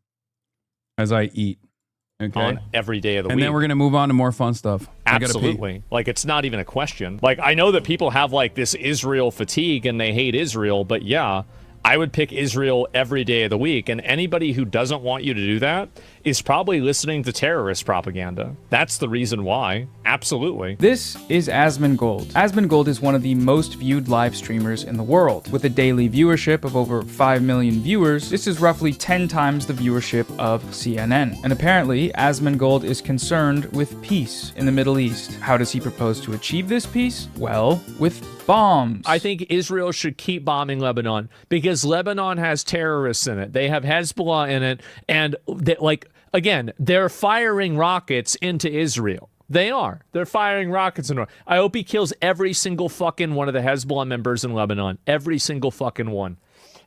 as I eat. Okay. on every day of the And week. then we're going to move on to more fun stuff. I gotta pee. Absolutely. Like, it's not even a question. Like, I know that people have, like, this Israel fatigue and they hate Israel, but yeah, I would pick Israel every day of the week. And anybody who doesn't want you to do that is probably listening to terrorist propaganda. That's the reason why. Absolutely. This is Asmongold. Asmongold is one of the most viewed live streamers in the world. With a daily viewership of over 5 million viewers, this is roughly 10 times the viewership of CNN. And apparently, Asmongold is concerned with peace in the Middle East. How does he propose to achieve this peace? Well, with bombs. I think Israel should keep bombing Lebanon because Lebanon has terrorists in it. They have Hezbollah in it. And they, like, again, they're firing rockets into Israel. They are. They're firing rockets into. I hope he kills every single fucking one of the Hezbollah members in Lebanon. Every single fucking one.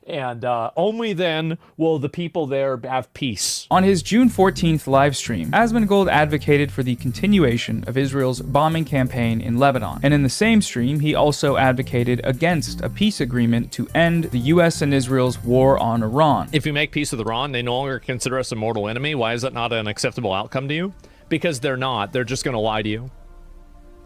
And only then will the people there have peace. On his June 14th live stream, Asmongold advocated for the continuation of Israel's bombing campaign in Lebanon. And in the same stream, he also advocated against a peace agreement to end the US and Israel's war on Iran. If you make peace with Iran, they no longer consider us a mortal enemy. Why is that not an acceptable outcome to you? Because they're not. They're just going to lie to you.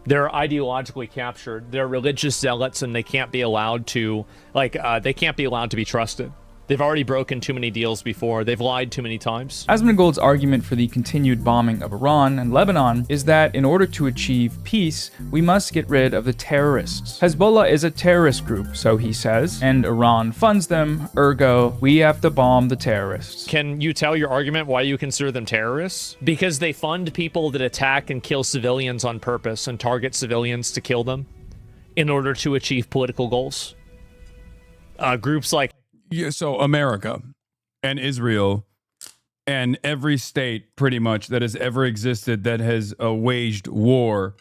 They're ideologically captured. They're religious zealots, and they can't be allowed to, they can't be allowed to be trusted. They've already broken too many deals before. They've lied too many times. Asmongold's argument for the continued bombing of Iran and Lebanon is that in order to achieve peace, we must get rid of the terrorists. Hezbollah is a terrorist group, so he says, and Iran funds them, ergo, we have to bomb the terrorists. Can you tell your argument why you consider them terrorists? Because they fund people that attack and kill civilians on purpose and target civilians to kill them in order to achieve political goals. Groups like Yeah, so America and Israel and every state pretty much that has ever existed that has waged war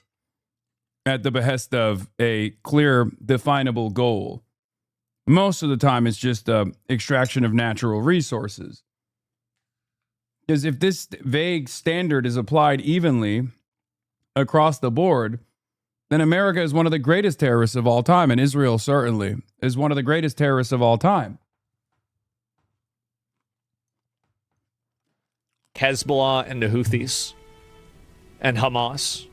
at the behest of a clear, definable goal. Most of the time it's just extraction of natural resources. Because if this vague standard is applied evenly across the board, then America is one of the greatest terrorists of all time, and Israel certainly is one of the greatest terrorists of all time. Hezbollah and the Houthis and Hamas.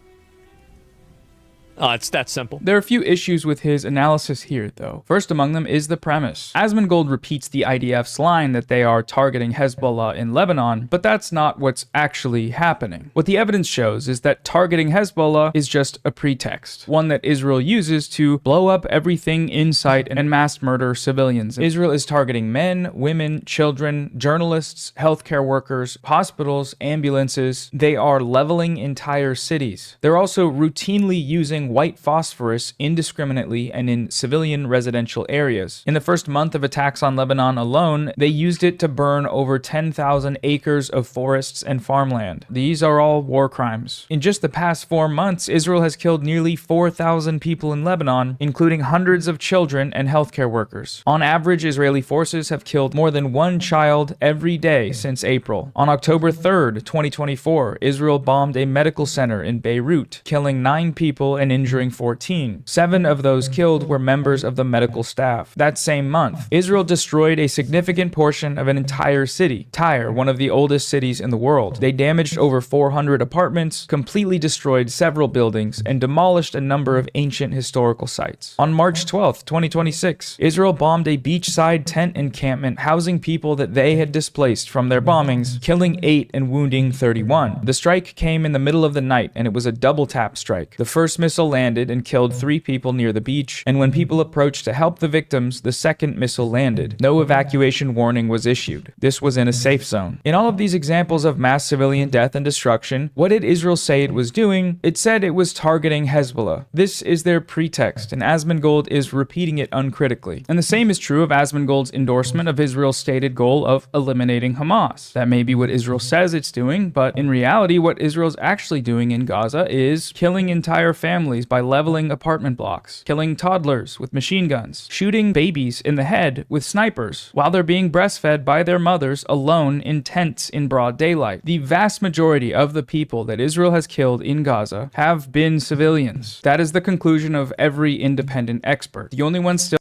It's that simple. There are a few issues with his analysis here, though. First among them is the premise. Asmongold repeats the IDF's line that they are targeting Hezbollah in Lebanon, but that's not what's actually happening. What the evidence shows is that targeting Hezbollah is just a pretext, one that Israel uses to blow up everything in sight and mass murder civilians. Israel is targeting men, women, children, journalists, healthcare workers, hospitals, ambulances. They are leveling entire cities. They're also routinely using spraying white phosphorus indiscriminately and in civilian residential areas. In the first month of attacks on Lebanon alone, they used it to burn over 10,000 acres of forests and farmland. These are all war crimes. In just the past 4 months, Israel has killed nearly 4,000 people in Lebanon, including hundreds of children and healthcare workers. On average, Israeli forces have killed more than 1 child every day since April. On October 3rd, 2024, Israel bombed a medical center in Beirut, killing 9 people and injuring 14. 7 of those killed were members of the medical staff. That same month, Israel destroyed a significant portion of an entire city, Tyre, one of the oldest cities in the world. They damaged over 400 apartments, completely destroyed several buildings, and demolished a number of ancient historical sites. On March 12th, 2026, Israel bombed a beachside tent encampment housing people that they had displaced from their bombings, killing 8 and wounding 31. The strike came in the middle of the night, and it was a double-tap strike. The first missile landed and killed 3 people near the beach, and when people approached to help the victims, the second missile landed. No evacuation warning was issued. This was in a safe zone. In all of these examples of mass civilian death and destruction, what did Israel say it was doing? It said it was targeting Hezbollah. This is their pretext, and Asmongold is repeating it uncritically. And the same is true of Asmongold's endorsement of Israel's stated goal of eliminating Hamas. That may be what Israel says it's doing, but in reality, what Israel's actually doing in Gaza is killing entire families by leveling apartment blocks, killing toddlers with machine guns, shooting babies in the head with snipers, while they're being breastfed by their mothers alone in tents in broad daylight. The vast majority of the people that Israel has killed in Gaza have been civilians. That is the conclusion of every independent expert. The only one still...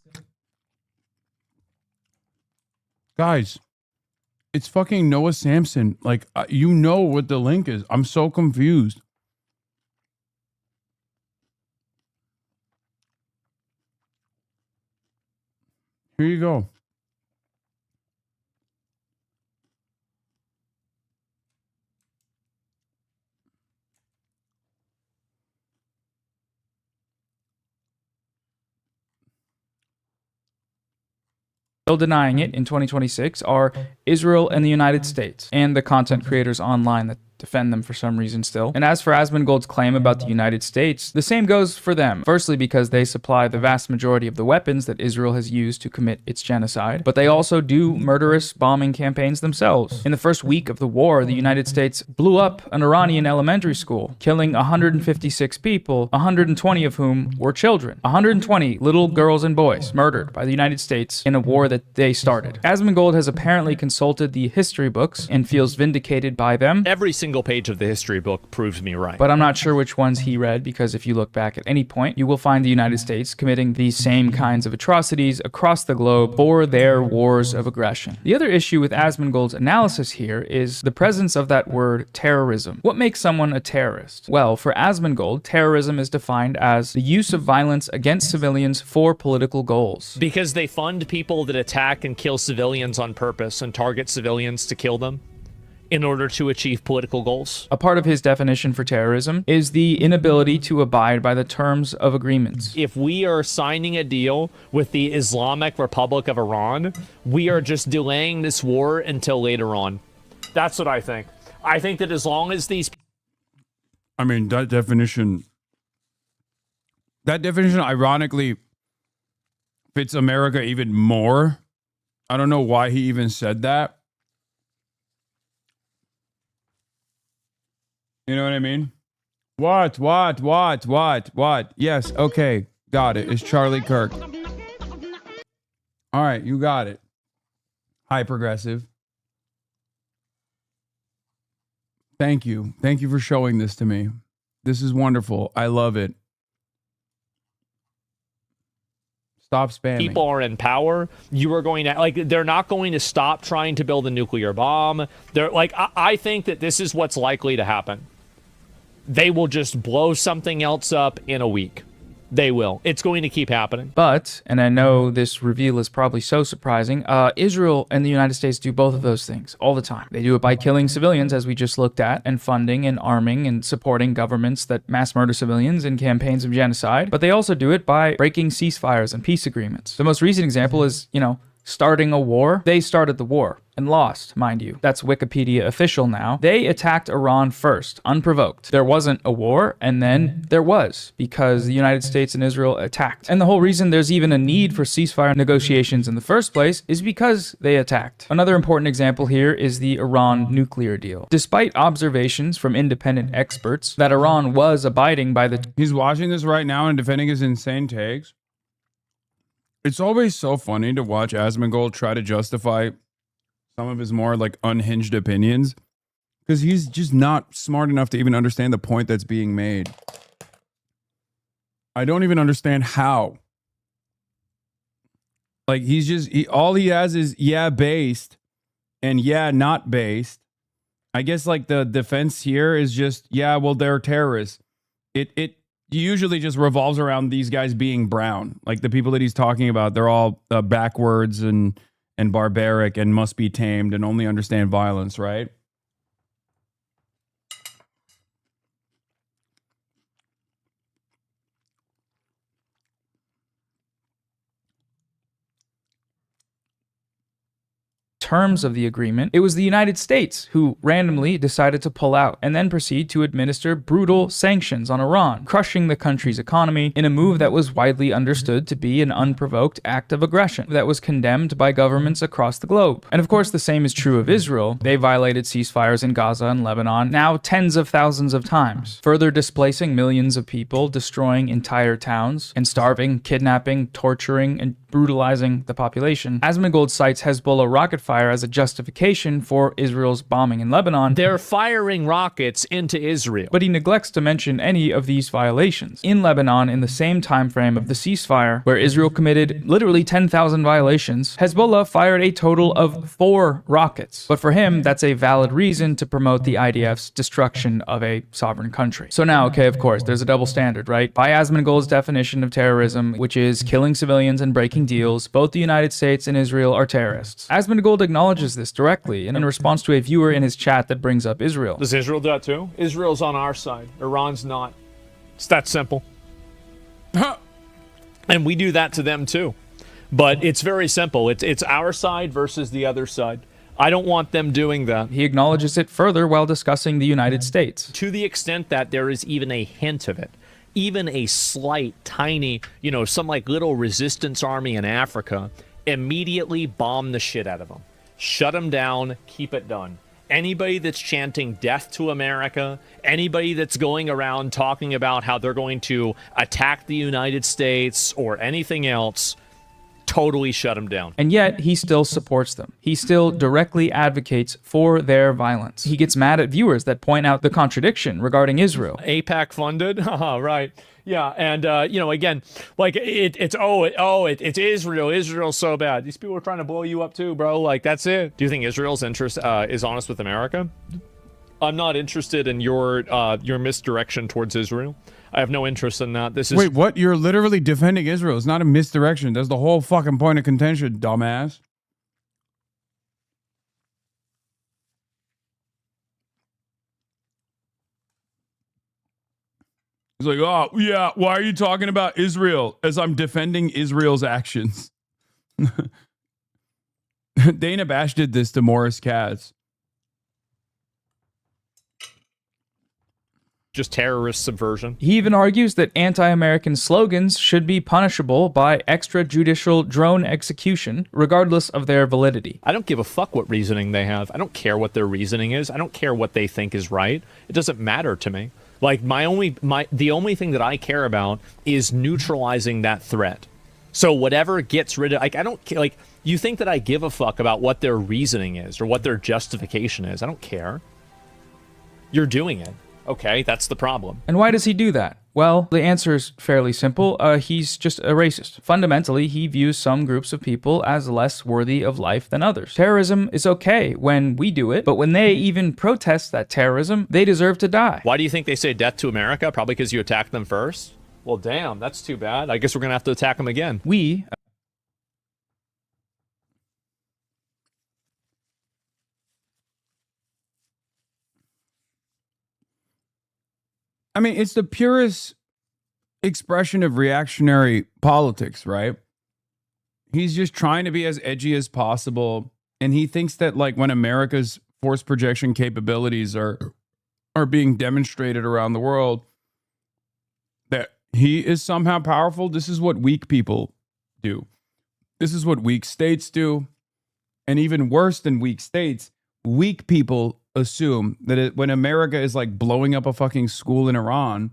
Guys, it's fucking Noah Samson. Like, you know what the link is. I'm so confused. Here you go. Still denying it in 2026 are Israel and the United States, and the content creators online that defend them for some reason still. And as for Asmongold's claim about the United States, the same goes for them. Firstly, because they supply the vast majority of the weapons that Israel has used to commit its genocide, but they also do murderous bombing campaigns themselves. In the first week of the war, the United States blew up an Iranian elementary school, killing 156 people, 120 of whom were children. 120 little girls and boys murdered by the United States in a war that they started. Asmongold has apparently consulted the history books and feels vindicated by them. Every single page of the history book proves me right. But I'm not sure which ones he read, because if you look back at any point, you will find the United States committing these same kinds of atrocities across the globe for their wars of aggression. The other issue with Asmongold's analysis here is the presence of that word terrorism. What makes someone a terrorist? Well, for Asmongold, terrorism is defined as the use of violence against civilians for political goals. Because they fund people that attack and kill civilians on purpose and target civilians to kill them in order to achieve political goals. A part of his definition for terrorism is the inability to abide by the terms of agreements. If we are signing a deal with the Islamic Republic of Iran, we are just delaying this war until later on. That's what I think. I think that as long as these... I mean, that definition ironically fits America even more. I don't know why he even said that. You know what I mean? What? Yes, okay. Got it. It's Charlie Kirk. All right, you got it. Hi, Progressive. Thank you. Thank you for showing this to me. This is wonderful. I love it. Stop spamming. People are in power. You are going to, like, they're not going to stop trying to build a nuclear bomb. They're like, I think that this is what's likely to happen. They will just blow something else up in a week. They will. It's going to keep happening. But, and I know this reveal is probably so surprising, Israel and the United States do both of those things all the time. They do it by killing civilians, as we just looked at, and funding and arming and supporting governments that mass murder civilians in campaigns of genocide. But they also do it by breaking ceasefires and peace agreements. The most recent example is, starting a war. They started the war and lost, mind you. That's Wikipedia official now. They attacked Iran first, unprovoked. There wasn't a war, and then there was, because the United States and Israel attacked. And the whole reason there's even a need for ceasefire negotiations in the first place is because they attacked. Another important example here is the Iran nuclear deal. Despite observations from independent experts that Iran was abiding by the... He's watching this right now and defending his insane takes. It's always so funny to watch Asmongold try to justify some of his more like unhinged opinions, because he's just not smart enough to even understand the point that's being made. I don't even understand how. Like all he has is yeah based and yeah not based. I guess like the defense here is just yeah, well they're terrorists. It usually just revolves around these guys being brown. Like the people that he's talking about, they're all backwards and barbaric and must be tamed and only understand violence, right? terms of the agreement, it was the United States who randomly decided to pull out and then proceed to administer brutal sanctions on Iran, crushing the country's economy in a move that was widely understood to be an unprovoked act of aggression that was condemned by governments across the globe. And of course, the same is true of Israel. They violated ceasefires in Gaza and Lebanon now tens of thousands of times, further displacing millions of people, destroying entire towns, and starving, kidnapping, torturing, and brutalizing the population. Asmongold cites Hezbollah rocket fire as a justification for Israel's bombing in Lebanon. They're firing rockets into Israel. But he neglects to mention any of these violations. In Lebanon, in the same time frame of the ceasefire, where Israel committed literally 10,000 violations, Hezbollah fired a total of 4 rockets. But for him, that's a valid reason to promote the IDF's destruction of a sovereign country. So now, okay, of course, there's a double standard, right? By Asmongold's definition of terrorism, which is killing civilians and breaking deals, both the United States and Israel are terrorists. Asmongold acknowledges this directly in response to a viewer in his chat that brings up Israel. Does Israel do that too? Israel's on our side. Iran's not. It's that simple. And we do that to them too. But it's very simple. It's our side versus the other side. I don't want them doing that. He acknowledges it further while discussing the United States. To the extent that there is even a hint of it. Even a slight, tiny, some like little resistance army in Africa, immediately bomb the shit out of them. Shut them down, keep it done. Anybody that's chanting death to America, anybody that's going around talking about how they're going to attack the United States or anything else, totally shut them down. And yet, he still supports them. He still directly advocates for their violence. He gets mad at viewers that point out the contradiction regarding Israel. AIPAC funded? Right. Yeah, and, again, like, it's Israel. Israel's so bad. These people are trying to blow you up too, bro. Like, that's it. Do you think Israel's interest is honest with America? I'm not interested in your misdirection towards Israel. I have no interest in that. This is Wait, what? You're literally defending Israel. It's not a misdirection. That's the whole fucking point of contention, dumbass. It's like, oh, yeah, why are you talking about Israel as I'm defending Israel's actions? Dana Bash did this to Morris Katz. just terrorist subversion. He even argues that anti-American slogans should be punishable by extrajudicial drone execution, regardless of their validity. I don't give a fuck what reasoning they have. I don't care what their reasoning is. I don't care what they think is right. It doesn't matter to me. Like, the only thing that I care about is neutralizing that threat. So whatever gets rid of, like, I don't care. Like, you think that I give a fuck about what their reasoning is or what their justification is? I don't care. You're doing it. Okay, that's the problem. And why does he do that? Well, the answer is fairly simple. He's just a racist. Fundamentally, he views some groups of people as less worthy of life than others. Terrorism is okay when we do it, but when they even protest that terrorism, they deserve to die. Why do you think they say death to America? Probably because you attacked them first? Well, damn, that's too bad. I guess we're going to have to attack them again. I mean, it's the purest expression of reactionary politics, right? He's just trying to be as edgy as possible. And he thinks that like when America's force projection capabilities are being demonstrated around the world, that he is somehow powerful. This is what weak people do. This is what weak states do. And even worse than weak states, weak people assume that when America is like blowing up a fucking school in Iran,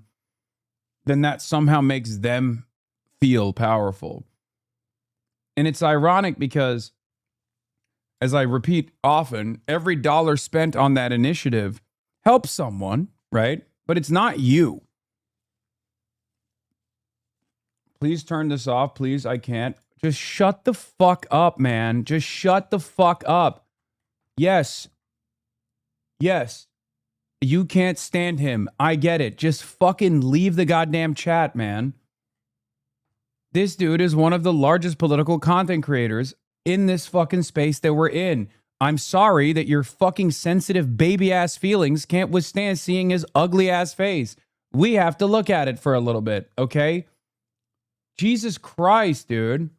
then that somehow makes them feel powerful. And it's ironic because, as I repeat often, every dollar spent on that initiative helps someone, right? But it's not you. Please turn this off. Please, I can't. Just shut the fuck up, man. Just shut the fuck up. Yes. Yes. You can't stand him. I get it. Just fucking leave the goddamn chat, man. This dude is one of the largest political content creators in this fucking space that we're in. I'm sorry that your fucking sensitive baby-ass feelings can't withstand seeing his ugly-ass face. We have to look at it for a little bit, okay? Jesus Christ, dude.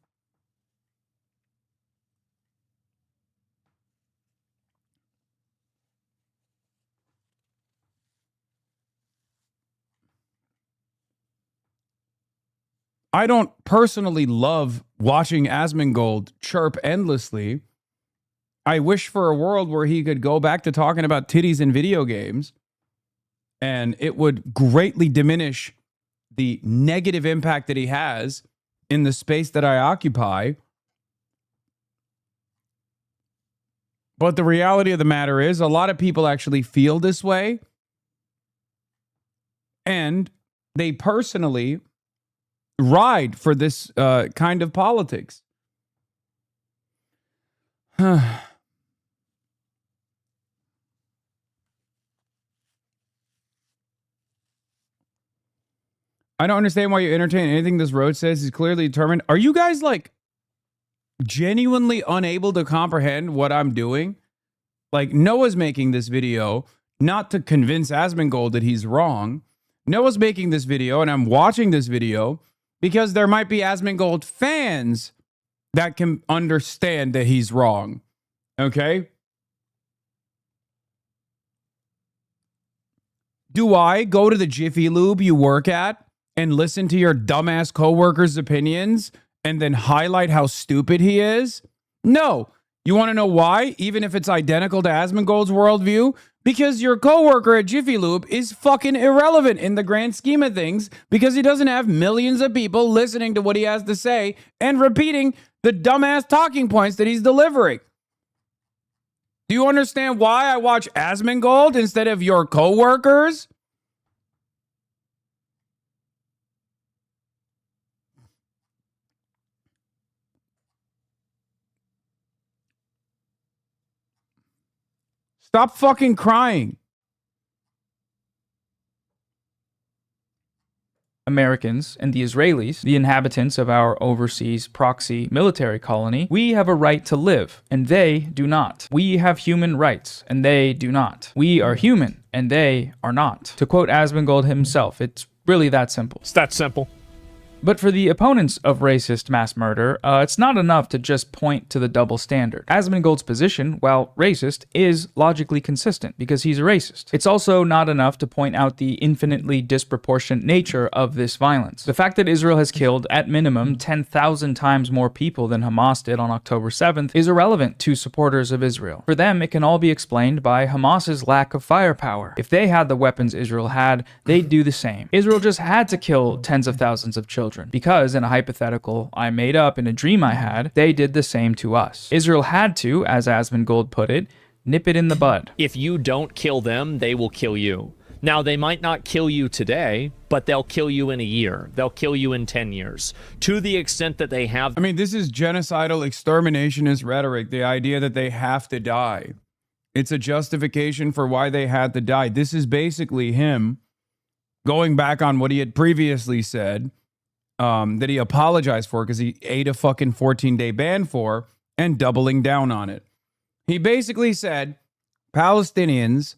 I don't personally love watching Asmongold chirp endlessly. I wish for a world where he could go back to talking about titties in video games, and it would greatly diminish the negative impact that he has in the space that I occupy. But the reality of the matter is, a lot of people actually feel this way, and they personally ride for this kind of politics. I don't understand why you entertain anything this road says. He's clearly determined. Are you guys like genuinely unable to comprehend what I'm doing? Like, Noah's making this video not to convince Asmongold that he's wrong. Noah's making this video, and I'm watching this video because there might be Asmongold fans that can understand that he's wrong. Okay? Do I go to the Jiffy Lube you work at and listen to your dumbass coworker's opinions and then highlight how stupid he is? No. You want to know why? Even if it's identical to Asmongold's worldview? Because your coworker at Jiffy Lube is fucking irrelevant in the grand scheme of things because he doesn't have millions of people listening to what he has to say and repeating the dumbass talking points that he's delivering. Do you understand why I watch Asmongold instead of your coworkers? Stop fucking crying. Americans and the Israelis, the inhabitants of our overseas proxy military colony, we have a right to live, and they do not. We have human rights, and they do not. We are human, and they are not. To quote Asmongold himself, it's really that simple. It's that simple. But for the opponents of racist mass murder, it's not enough to just point to the double standard. Asmongold's position, while racist, is logically consistent because he's a racist. It's also not enough to point out the infinitely disproportionate nature of this violence. The fact that Israel has killed, at minimum, 10,000 times more people than Hamas did on October 7th is irrelevant to supporters of Israel. For them, it can all be explained by Hamas's lack of firepower. If they had the weapons Israel had, they'd do the same. Israel just had to kill tens of thousands of children. Because in a hypothetical I made up in a dream I had, they did the same to us. Israel had to, as Asmongold put it, nip it in the bud. If you don't kill them, they will kill you. Now, they might not kill you today, but they'll kill you in a year. They'll kill you in 10 years. To the extent that they have... I mean, this is genocidal exterminationist rhetoric, the idea that they have to die. It's a justification for why they had to die. This is basically him going back on what he had previously said, that he apologized for because he ate a fucking 14-day ban for, and doubling down on it. He basically said Palestinians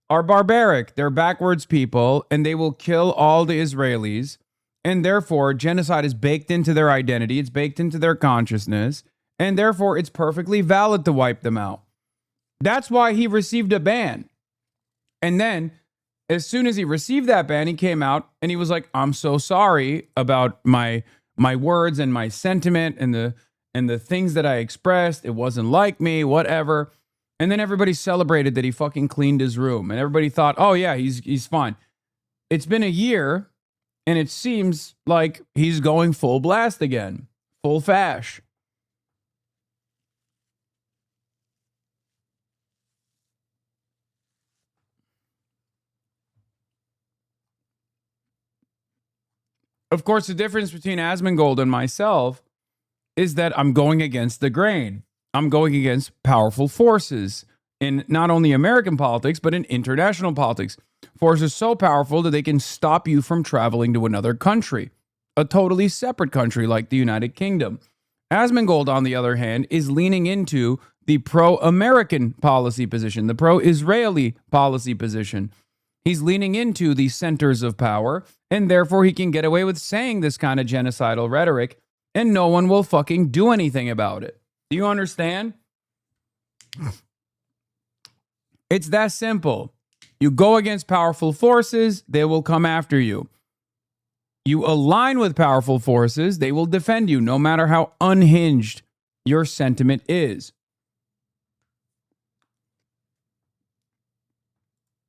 are barbaric, they're backwards people, and they will kill all the Israelis, And therefore, genocide is baked into their identity. It's baked into their consciousness. And therefore, it's perfectly valid to wipe them out. That's why he received a ban. And then, as soon as he received that ban, he came out and he was like, I'm so sorry about my words and my sentiment and the things that I expressed. It wasn't like me, whatever. And then everybody celebrated that he fucking cleaned his room. And everybody thought, oh yeah, he's fine. It's been a year and it seems like he's going full blast again. Full fash. Of course, the difference between Asmongold and myself is that I'm going against the grain. I'm going against powerful forces in not only American politics, but in international politics. Forces so powerful that they can stop you from traveling to another country, a totally separate country like the United Kingdom. Asmongold, on the other hand, is leaning into the pro-American policy position, the pro-Israeli policy position. He's leaning into the centers of power, and therefore he can get away with saying this kind of genocidal rhetoric, and no one will fucking do anything about it. Do you understand? It's that simple. You go against powerful forces, they will come after you. You align with powerful forces, they will defend you, no matter how unhinged your sentiment is.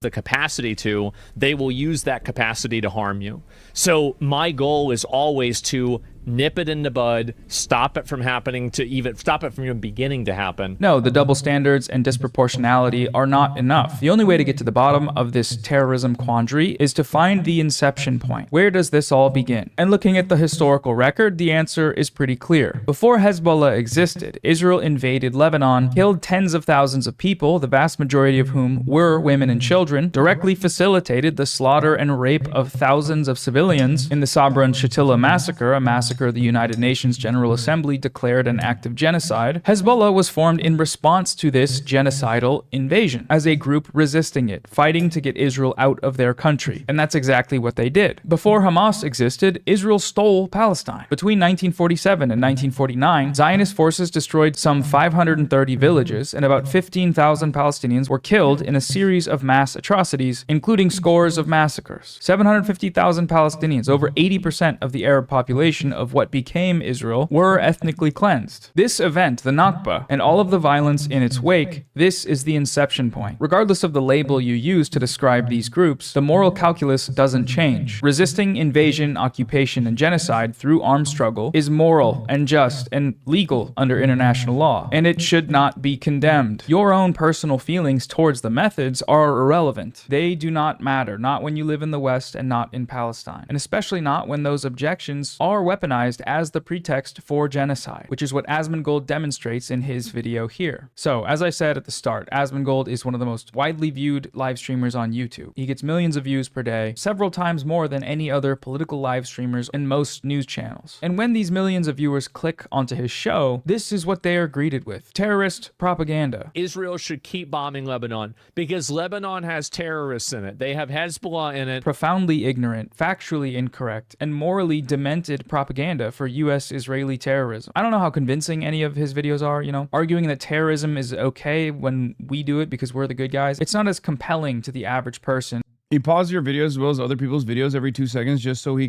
The capacity to, they will use that capacity to harm you. So my goal is always to nip it in the bud, stop it from happening, to even stop it from even beginning to happen. No, the double standards and disproportionality are not enough. The only way to get to the bottom of this terrorism quandary is to find the inception point. Where does this all begin? And looking at the historical record, the answer is pretty clear. Before Hezbollah existed, Israel invaded Lebanon, killed tens of thousands of people, the vast majority of whom were women and children, directly facilitated the slaughter and rape of thousands of civilians in the Sabra and Shatila massacre, a massacre the United Nations General Assembly declared an act of genocide. Hezbollah was formed in response to this genocidal invasion, as a group resisting it, fighting to get Israel out of their country. And that's exactly what they did. Before Hamas existed, Israel stole Palestine. Between 1947 and 1949, Zionist forces destroyed some 530 villages, and about 15,000 Palestinians were killed in a series of mass atrocities, including scores of massacres. 750,000 Palestinians, over 80% of the Arab population of what became Israel, were ethnically cleansed. This event, the Nakba, and all of the violence in its wake, this is the inception point. Regardless of the label you use to describe these groups, the moral calculus doesn't change. Resisting invasion, occupation, and genocide through armed struggle is moral and just and legal under international law, and it should not be condemned. Your own personal feelings towards the methods are irrelevant. They do not matter, not when you live in the West and not in Palestine, and especially not when those objections are weaponized as the pretext for genocide, which is what Asmongold demonstrates in his video here. So, as I said at the start, Asmongold is one of the most widely viewed live streamers on YouTube. He gets millions of views per day, several times more than any other political live streamers in most news channels. And when these millions of viewers click onto his show, this is what they are greeted with: terrorist propaganda. Israel should keep bombing Lebanon because Lebanon has terrorists in it. They have Hezbollah in it. Profoundly ignorant, factually incorrect, and morally demented propaganda for US-Israeli terrorism. I don't know how convincing any of his videos are, arguing that terrorism is okay when we do it because we're the good guys. It's not as compelling to the average person. He paused your videos as well as other people's videos every 2 seconds just so we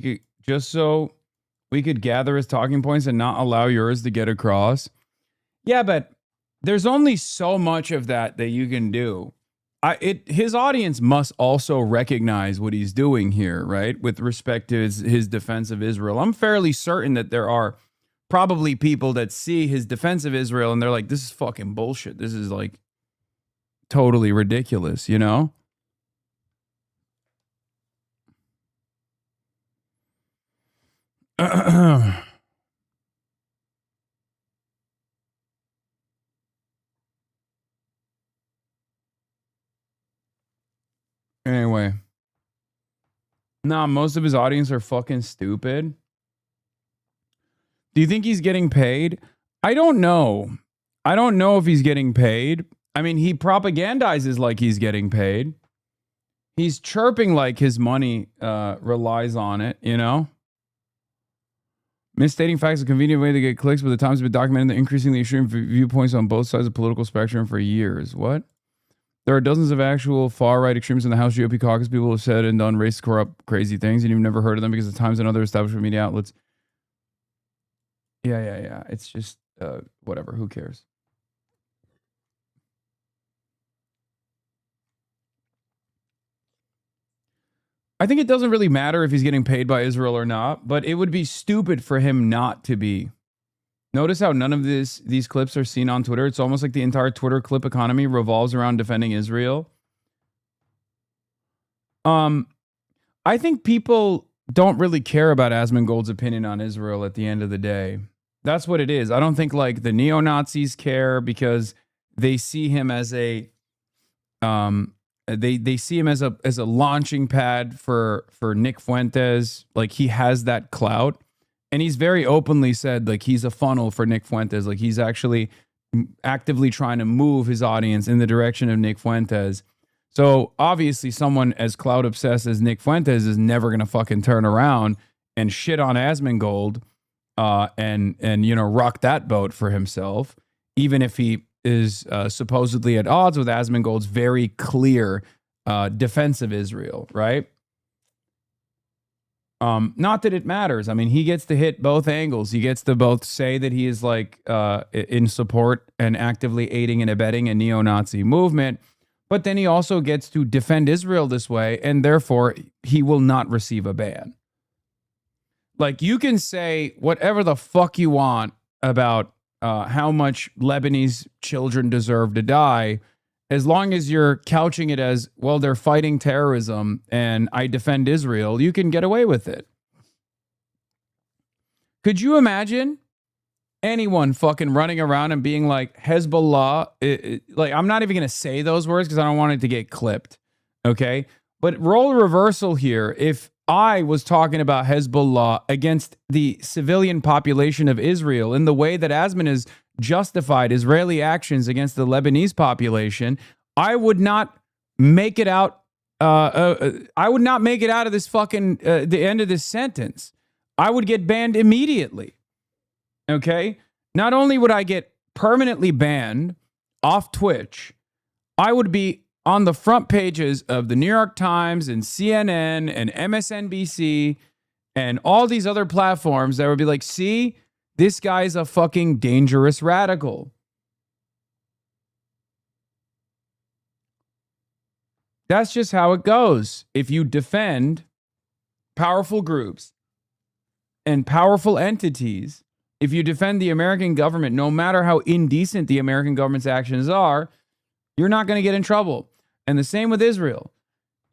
could gather his talking points and not allow yours to get across. Yeah, but there's only so much of that you can do. His audience must also recognize what he's doing here, right? With respect to his defense of Israel. I'm fairly certain that there are probably people that see his defense of Israel and they're like, this is fucking bullshit. This is like totally ridiculous, Anyway. Nah, most of his audience are fucking stupid. Do you think he's getting paid? I don't know. I don't know if he's getting paid. I mean, he propagandizes like he's getting paid. He's chirping like his money relies on it, Misstating facts is a convenient way to get clicks, but the Times has been documenting the increasingly extreme viewpoints on both sides of the political spectrum for years. What? There are dozens of actual far-right extremists in the House GOP caucus. People have said and done racist, corrupt, crazy things, and you've never heard of them because the Times and other establishment media outlets. Yeah. It's just whatever. Who cares? I think it doesn't really matter if he's getting paid by Israel or not, but it would be stupid for him not to be. Notice how none of these clips are seen on Twitter. It's almost like the entire Twitter clip economy revolves around defending Israel. I think people don't really care about Asmongold's opinion on Israel at the end of the day. That's what it is. I don't think like the neo-Nazis care because they see him as a they see him as a launching pad for Nick Fuentes. Like he has that clout. And he's very openly said, like, he's a funnel for Nick Fuentes. Like, he's actually actively trying to move his audience in the direction of Nick Fuentes. So, obviously, someone as clout obsessed as Nick Fuentes is never going to fucking turn around and shit on Asmongold and you know, rock that boat for himself, even if he is supposedly at odds with Asmongold's very clear defense of Israel, right? Not that it matters. I mean, he gets to hit both angles. He gets to both say that he is like in support and actively aiding and abetting a neo-Nazi movement, but then he also gets to defend Israel this way, and therefore he will not receive a ban. Like, you can say whatever the fuck you want about how much Lebanese children deserve to die, as long as you're couching it as, well, they're fighting terrorism and I defend Israel, you can get away with it. Could you imagine anyone fucking running around and being like, Hezbollah, like, I'm not even going to say those words because I don't want it to get clipped, okay? But role reversal here, if I was talking about Hezbollah against the civilian population of Israel in the way that Asman is justified Israeli actions against the Lebanese population, I would not make it out. I would not make it out of this fucking the end of this sentence. I would get banned immediately. Okay? Not only would I get permanently banned off Twitch, I would be on the front pages of the New York Times and CNN and MSNBC and all these other platforms that would be like, see, this guy's a fucking dangerous radical. That's just how it goes. If you defend powerful groups and powerful entities, if you defend the American government, no matter how indecent the American government's actions are, you're not going to get in trouble. And the same with Israel.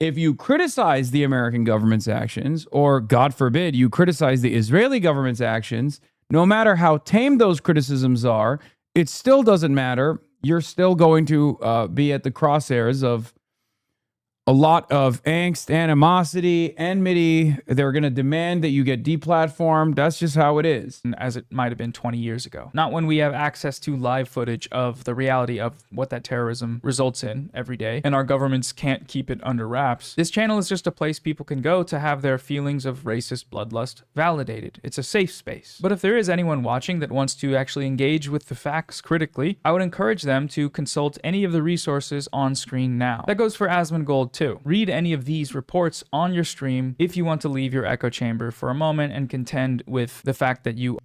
If you criticize the American government's actions, or God forbid, you criticize the Israeli government's actions, no matter how tame those criticisms are, it still doesn't matter. You're still going to be at the crosshairs of a lot of angst, animosity, enmity. They're going to demand that you get deplatformed. That's just how it is. As it might have been 20 years ago. Not when we have access to live footage of the reality of what that terrorism results in every day, and our governments can't keep it under wraps. This channel is just a place people can go to have their feelings of racist bloodlust validated. It's a safe space. But if there is anyone watching that wants to actually engage with the facts critically, I would encourage them to consult any of the resources on screen now. That goes for Asmongold too. Read any of these reports on your stream if you want to leave your echo chamber for a moment and contend with the fact that you...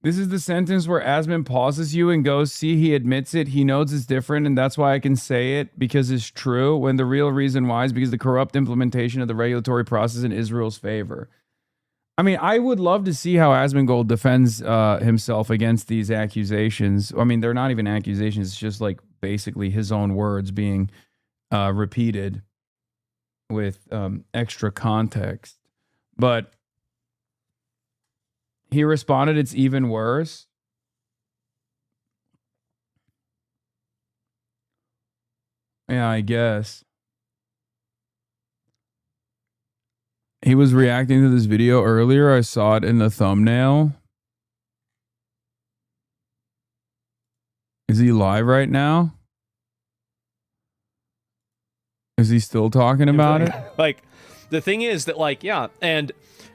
This is the sentence where Asman pauses you and goes, see, he admits it. He knows it's different, and that's why I can say it, because it's true, when the real reason why is because the corrupt implementation of the regulatory process in Israel's favor. I mean, I would love to see how Asmongold defends himself against these accusations. I mean, they're not even accusations. It's just like basically his own words being repeated with extra context. But he responded, it's even worse. Yeah, I guess. He was reacting to this video earlier. I saw it in the thumbnail. Is he live right now? Is he still talking about it? Like, the thing is that, like, yeah, and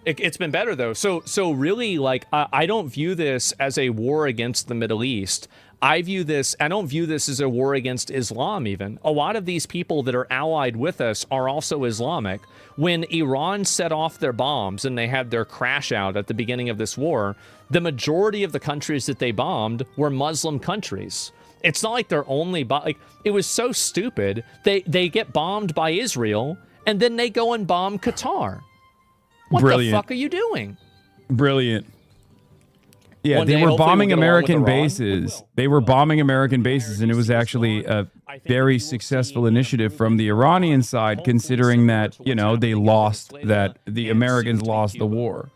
It's been better though. So really, like, I don't view this as a war against the Middle East. I don't view this as a war against Islam even. A lot of these people that are allied with us are also Islamic. When Iran set off their bombs and they had their crash out at the beginning of this war, the majority of the countries that they bombed were Muslim countries. It's not like they're only, like, it was so stupid. They get bombed by Israel and then they go and bomb Qatar. What the fuck are you doing? Brilliant. Yeah, One they day, were hopefully, bombing we'll get along with American Iran. bases. They were bombing American bases, and it was actually a very successful initiative from the Iranian side, considering that, you know, the Americans lost the war.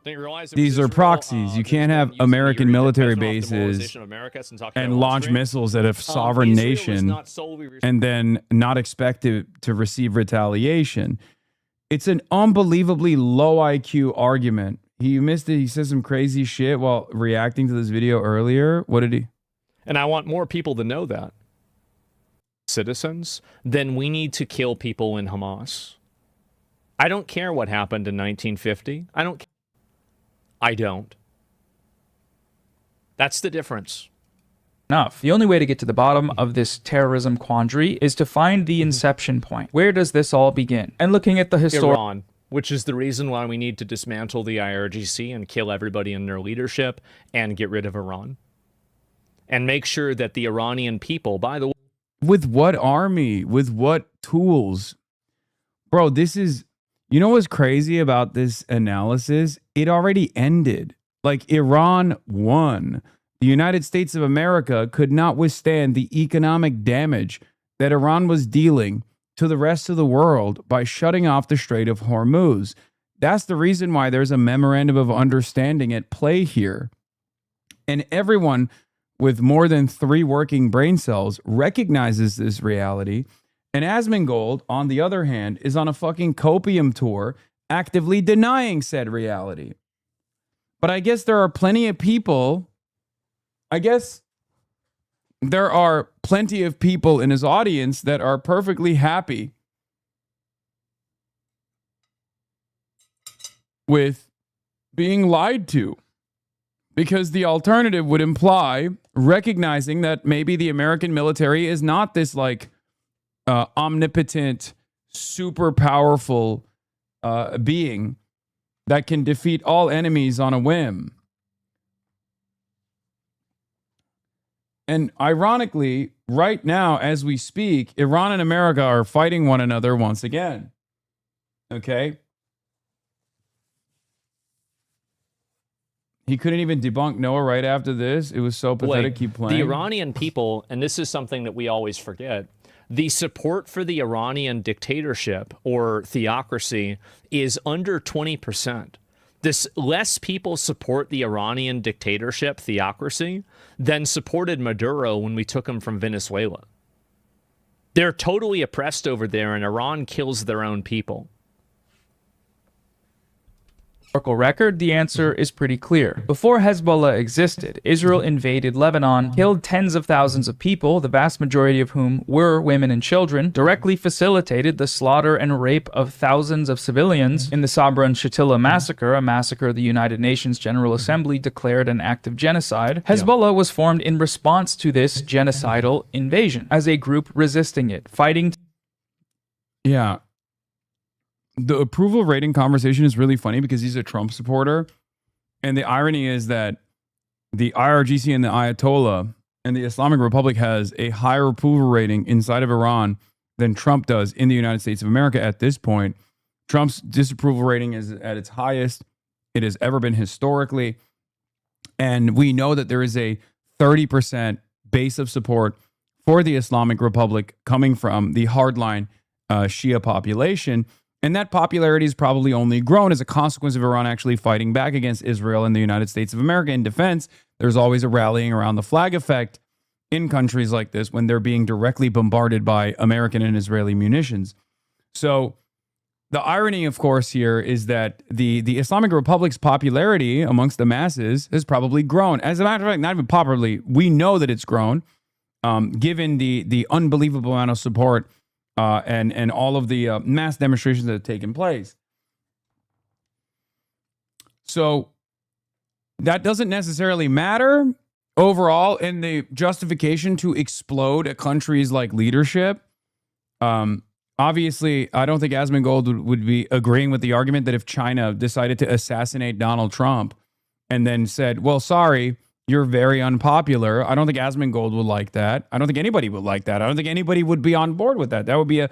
These are proxies. You can't have American military bases and launch missiles at a sovereign nation and then not expect to receive retaliation. It's an unbelievably low IQ argument. He missed it. He said some crazy shit while reacting to this video earlier. What did he? And I want more people to know that. Citizens, then we need to kill people in Hamas. I don't care what happened in 1950. I don't. That's the difference. Enough. The only way to get to the bottom of this terrorism quandary is to find the inception point. Where does this all begin? And looking at the Iran, which is the reason why we need to dismantle the IRGC and kill everybody in their leadership and get rid of Iran. And make sure that the Iranian people, by the way... With what army? With what tools? Bro, this is... You know what's crazy about this analysis? It already ended. Like, Iran won. The United States of America could not withstand the economic damage that Iran was dealing to the rest of the world by shutting off the Strait of Hormuz. That's the reason why there's a memorandum of understanding at play here. And everyone with more than 3 working brain cells recognizes this reality. And Asmongold, on the other hand, is on a fucking copium tour actively denying said reality. But I guess there are plenty of people... There are plenty of people in his audience that are perfectly happy with being lied to, because the alternative would imply recognizing that maybe the American military is not this like omnipotent, super powerful being that can defeat all enemies on a whim. And ironically, right now, as we speak, Iran and America are fighting one another once again. Okay? He couldn't even debunk Noah right after this. It was so pathetic. Keep playing. The Iranian people, and this is something that we always forget, the support for the Iranian dictatorship or theocracy is under 20%. Less people support the Iranian dictatorship theocracy than supported Maduro when we took him from Venezuela. They're totally oppressed over there, and Iran kills their own people. Record, the answer is pretty clear. Before Hezbollah existed, Israel invaded Lebanon, killed tens of thousands of people, the vast majority of whom were women and children, directly facilitated the slaughter and rape of thousands of civilians in the Sabra and Shatila massacre, a massacre the United Nations General Assembly declared an act of genocide. Hezbollah was formed in response to this genocidal invasion, as a group resisting it, fighting... Yeah. The approval rating conversation is really funny because he's a Trump supporter. And the irony is that the IRGC and the Ayatollah and the Islamic Republic has a higher approval rating inside of Iran than Trump does in the United States of America at this point. Trump's disapproval rating is at its highest it has ever been historically. And we know that there is a 30% base of support for the Islamic Republic coming from the hardline Shia population. And that popularity has probably only grown as a consequence of Iran actually fighting back against Israel and the United States of America in defense. There's always a rallying around the flag effect in countries like this when they're being directly bombarded by American and Israeli munitions. So the irony, of course, here is that the Islamic Republic's popularity amongst the masses has probably grown. As a matter of fact, not even popularly, we know that it's grown, given the unbelievable amount of support and all of the mass demonstrations that have taken place. So that doesn't necessarily matter overall in the justification to explode a country's like leadership. Obviously, I don't think Asmongold would be agreeing with the argument that if China decided to assassinate Donald Trump and then said, well, sorry, you're very unpopular. I don't think Asmongold would like that. I don't think anybody would like that. I don't think anybody would be on board with that. That would be a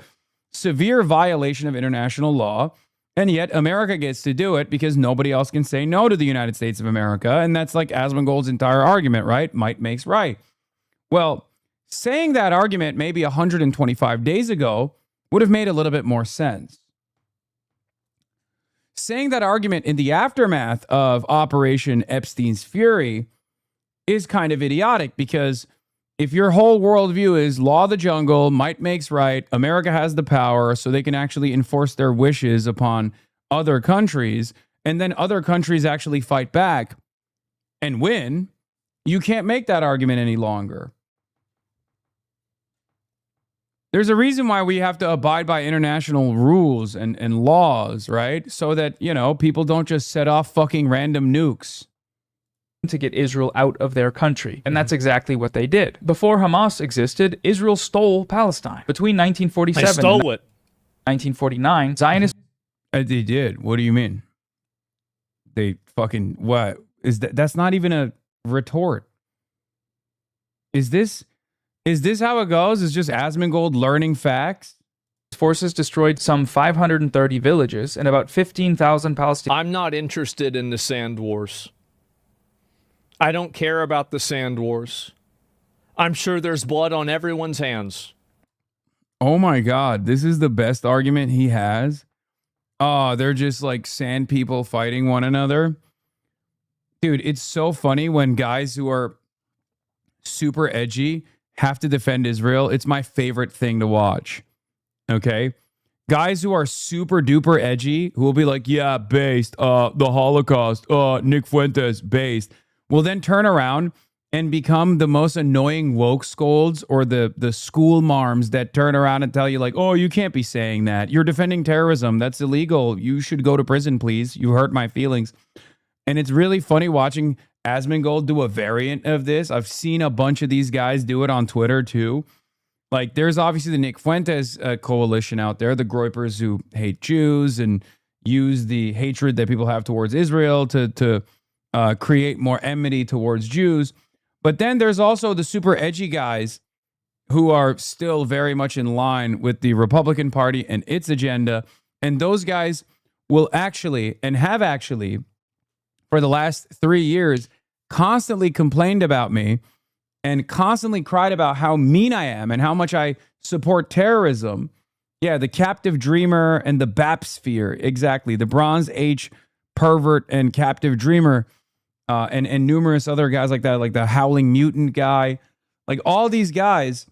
severe violation of international law. And yet America gets to do it because nobody else can say no to the United States of America. And that's like Asmongold's entire argument, right? Might makes right. Well, saying that argument maybe 125 days ago would have made a little bit more sense. Saying that argument in the aftermath of Operation Epstein's Fury is kind of idiotic, because if your whole worldview is law of the jungle, might makes right, America has the power, so they can actually enforce their wishes upon other countries, and then other countries actually fight back and win, you can't make that argument any longer. There's a reason why we have to abide by international rules and laws, right? So that, you know, people don't just set off fucking random nukes. To get Israel out of their country. And that's exactly what they did. Before Hamas existed, Israel stole Palestine. Between 1947 I stole it. 1949, Zionists... They did. What do you mean? They fucking... What? Is that's not even a retort. Is this how it goes? Is just Asmongold learning facts? Forces destroyed some 530 villages and about 15,000 Palestinians. I'm not interested in the sand wars. I don't care about the sand wars. I'm sure there's blood on everyone's hands. Oh my God, this is the best argument he has. Oh, they're just like sand people fighting one another. Dude, it's so funny when guys who are super edgy have to defend Israel. It's my favorite thing to watch. Okay? Guys who are super duper edgy, who will be like, yeah, based, the Holocaust, Nick Fuentes, based, will then turn around and become the most annoying woke scolds, or the school marms that turn around and tell you like, oh, you can't be saying that. You're defending terrorism. That's illegal. You should go to prison, please. You hurt my feelings. And it's really funny watching Asmongold do a variant of this. I've seen a bunch of these guys do it on Twitter too. Like, there's obviously the Nick Fuentes coalition out there, the Groypers who hate Jews and use the hatred that people have towards Israel to create more enmity towards Jews. But then there's also the super edgy guys who are still very much in line with the Republican Party and its agenda. And those guys will actually, and have actually, for the last 3 years, constantly complained about me and constantly cried about how mean I am and how much I support terrorism. Yeah, the captive dreamer and the BAP sphere. Exactly. The Bronze Age pervert and captive dreamer. And numerous other guys like that, like the Howling Mutant guy, like all these guys,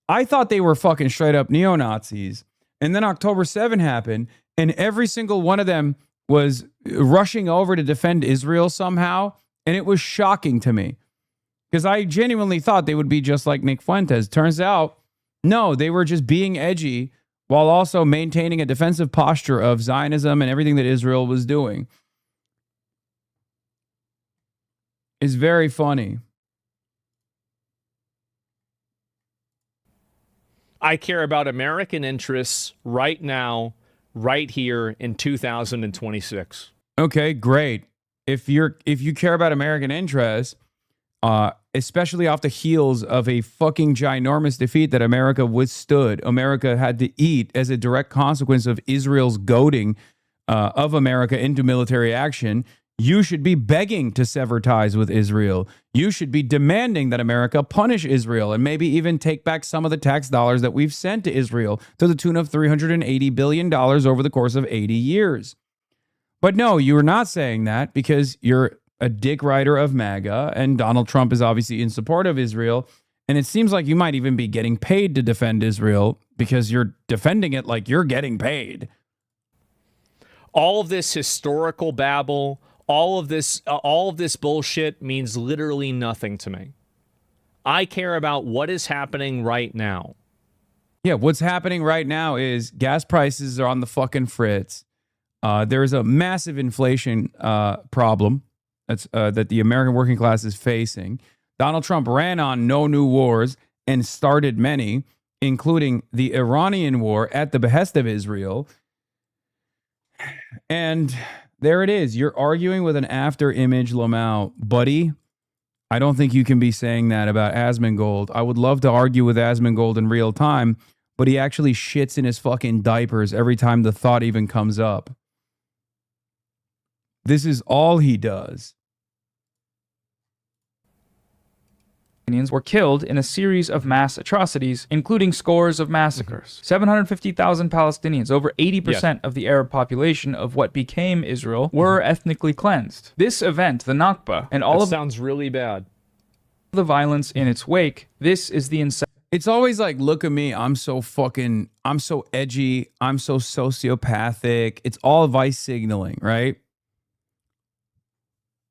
I thought they were fucking straight up neo-Nazis. And then October 7 happened, and every single one of them was rushing over to defend Israel somehow. And it was shocking to me, because I genuinely thought they would be just like Nick Fuentes. Turns out, no, they were just being edgy while also maintaining a defensive posture of Zionism and everything that Israel was doing. Is very funny. I care about American interests right now, right here in 2026. Okay, great. If you care about American interests, especially off the heels of a fucking ginormous defeat that America withstood, America had to eat as a direct consequence of Israel's goading of America into military action. You should be begging to sever ties with Israel. You should be demanding that America punish Israel and maybe even take back some of the tax dollars that we've sent to Israel to the tune of $380 billion over the course of 80 years. But no, you are not saying that because you're a dick rider of MAGA, and Donald Trump is obviously in support of Israel. And it seems like you might even be getting paid to defend Israel because you're defending it like you're getting paid. All of this historical babble, all of this bullshit means literally nothing to me. I care about what is happening right now. Yeah, what's happening right now is gas prices are on the fucking fritz. There is a massive inflation problem that the American working class is facing. Donald Trump ran on no new wars and started many, including the Iranian war at the behest of Israel. And there it is. You're arguing with an after image Lamau. Buddy, I don't think you can be saying that about Asmongold. I would love to argue with Asmongold in real time, but he actually shits in his fucking diapers every time the thought even comes up. This is all he does. Palestinians were killed in a series of mass atrocities, including scores of massacres. 750,000 Palestinians, over 80% of the Arab population of what became Israel, were ethnically cleansed. This event, the Nakba, and all That of sounds really bad. the violence in its wake, this is the It's always like, look at me, I'm so edgy, I'm so sociopathic. It's all vice signaling, right?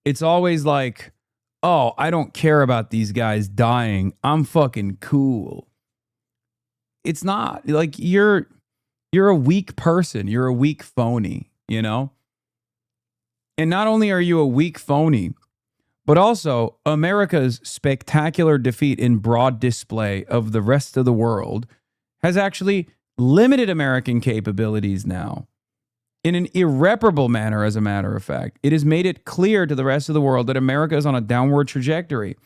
It's always like, oh, I don't care about these guys dying. I'm fucking cool. It's not. Like, you're a weak person. You're a weak phony, you know? And not only are you a weak phony, but also America's spectacular defeat in broad display of the rest of the world has actually limited American capabilities now. In an irreparable manner, as a matter of fact. It has made it clear to the rest of the world that America is on a downward trajectory.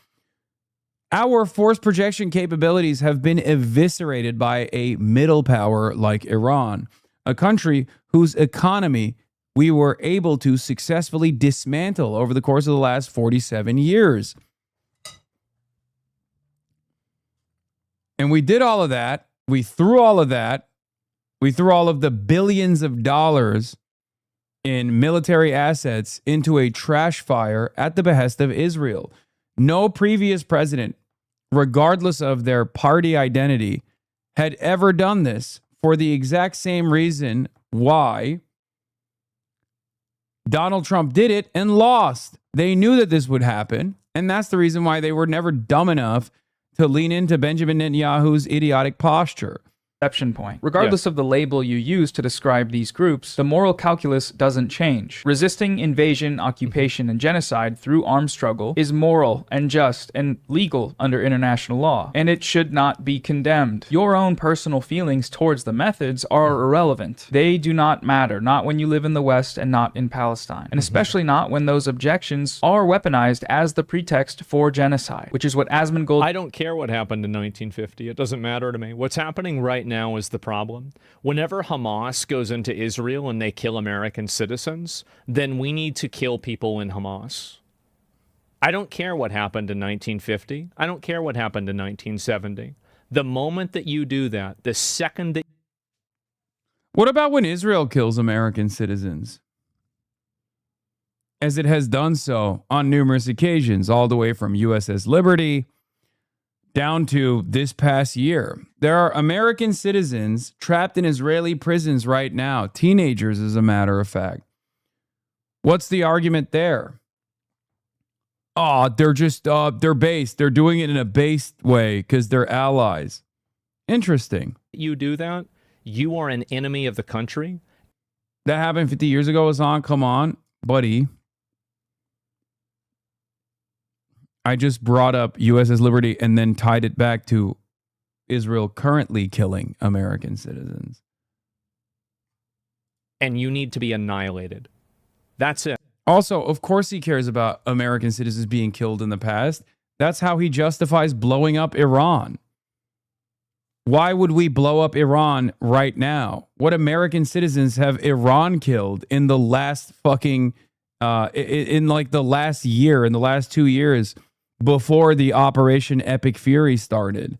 Our force projection capabilities have been eviscerated by a middle power like Iran, a country whose economy we were able to successfully dismantle over the course of the last 47 years. And we did all of that. We threw all of that. We threw all of the billions of dollars in military assets into a trash fire at the behest of Israel. No previous president, regardless of their party identity, had ever done this for the exact same reason why Donald Trump did it and lost. They knew that this would happen, and that's the reason why they were never dumb enough to lean into Benjamin Netanyahu's idiotic posture. Exception point. Regardless of the label you use to describe these groups, the moral calculus doesn't change. Resisting invasion, occupation, and genocide through armed struggle is moral and just and legal under international law, and it should not be condemned. Your own personal feelings towards the methods are irrelevant. They do not matter, not when you live in the West and not in Palestine, and especially not when those objections are weaponized as the pretext for genocide, which is what Asmongold... I don't care what happened in 1950. It doesn't matter to me. What's happening right now is the problem. Whenever Hamas goes into Israel and they kill American citizens, then we need to kill people in Hamas. I don't care what happened in 1950. I don't care what happened in 1970. The moment that you do that, the second that... What about when Israel kills American citizens? As it has done so on numerous occasions, all the way from USS Liberty down to this past year. There are American citizens trapped in Israeli prisons right now, teenagers as a matter of fact. What's the argument there? Oh, they're just, they're based. They're doing it in a based way because they're allies. Interesting. You do that, you are an enemy of the country. That happened 50 years ago, Hasan. Come on, buddy. I just brought up USS Liberty and then tied it back to Israel currently killing American citizens. And you need to be annihilated. That's it. Also, of course he cares about American citizens being killed in the past. That's how he justifies blowing up Iran. Why would we blow up Iran right now? What American citizens have Iran killed in the last fucking, in like the last year, in the last 2 years, before the Operation Epic Fury started?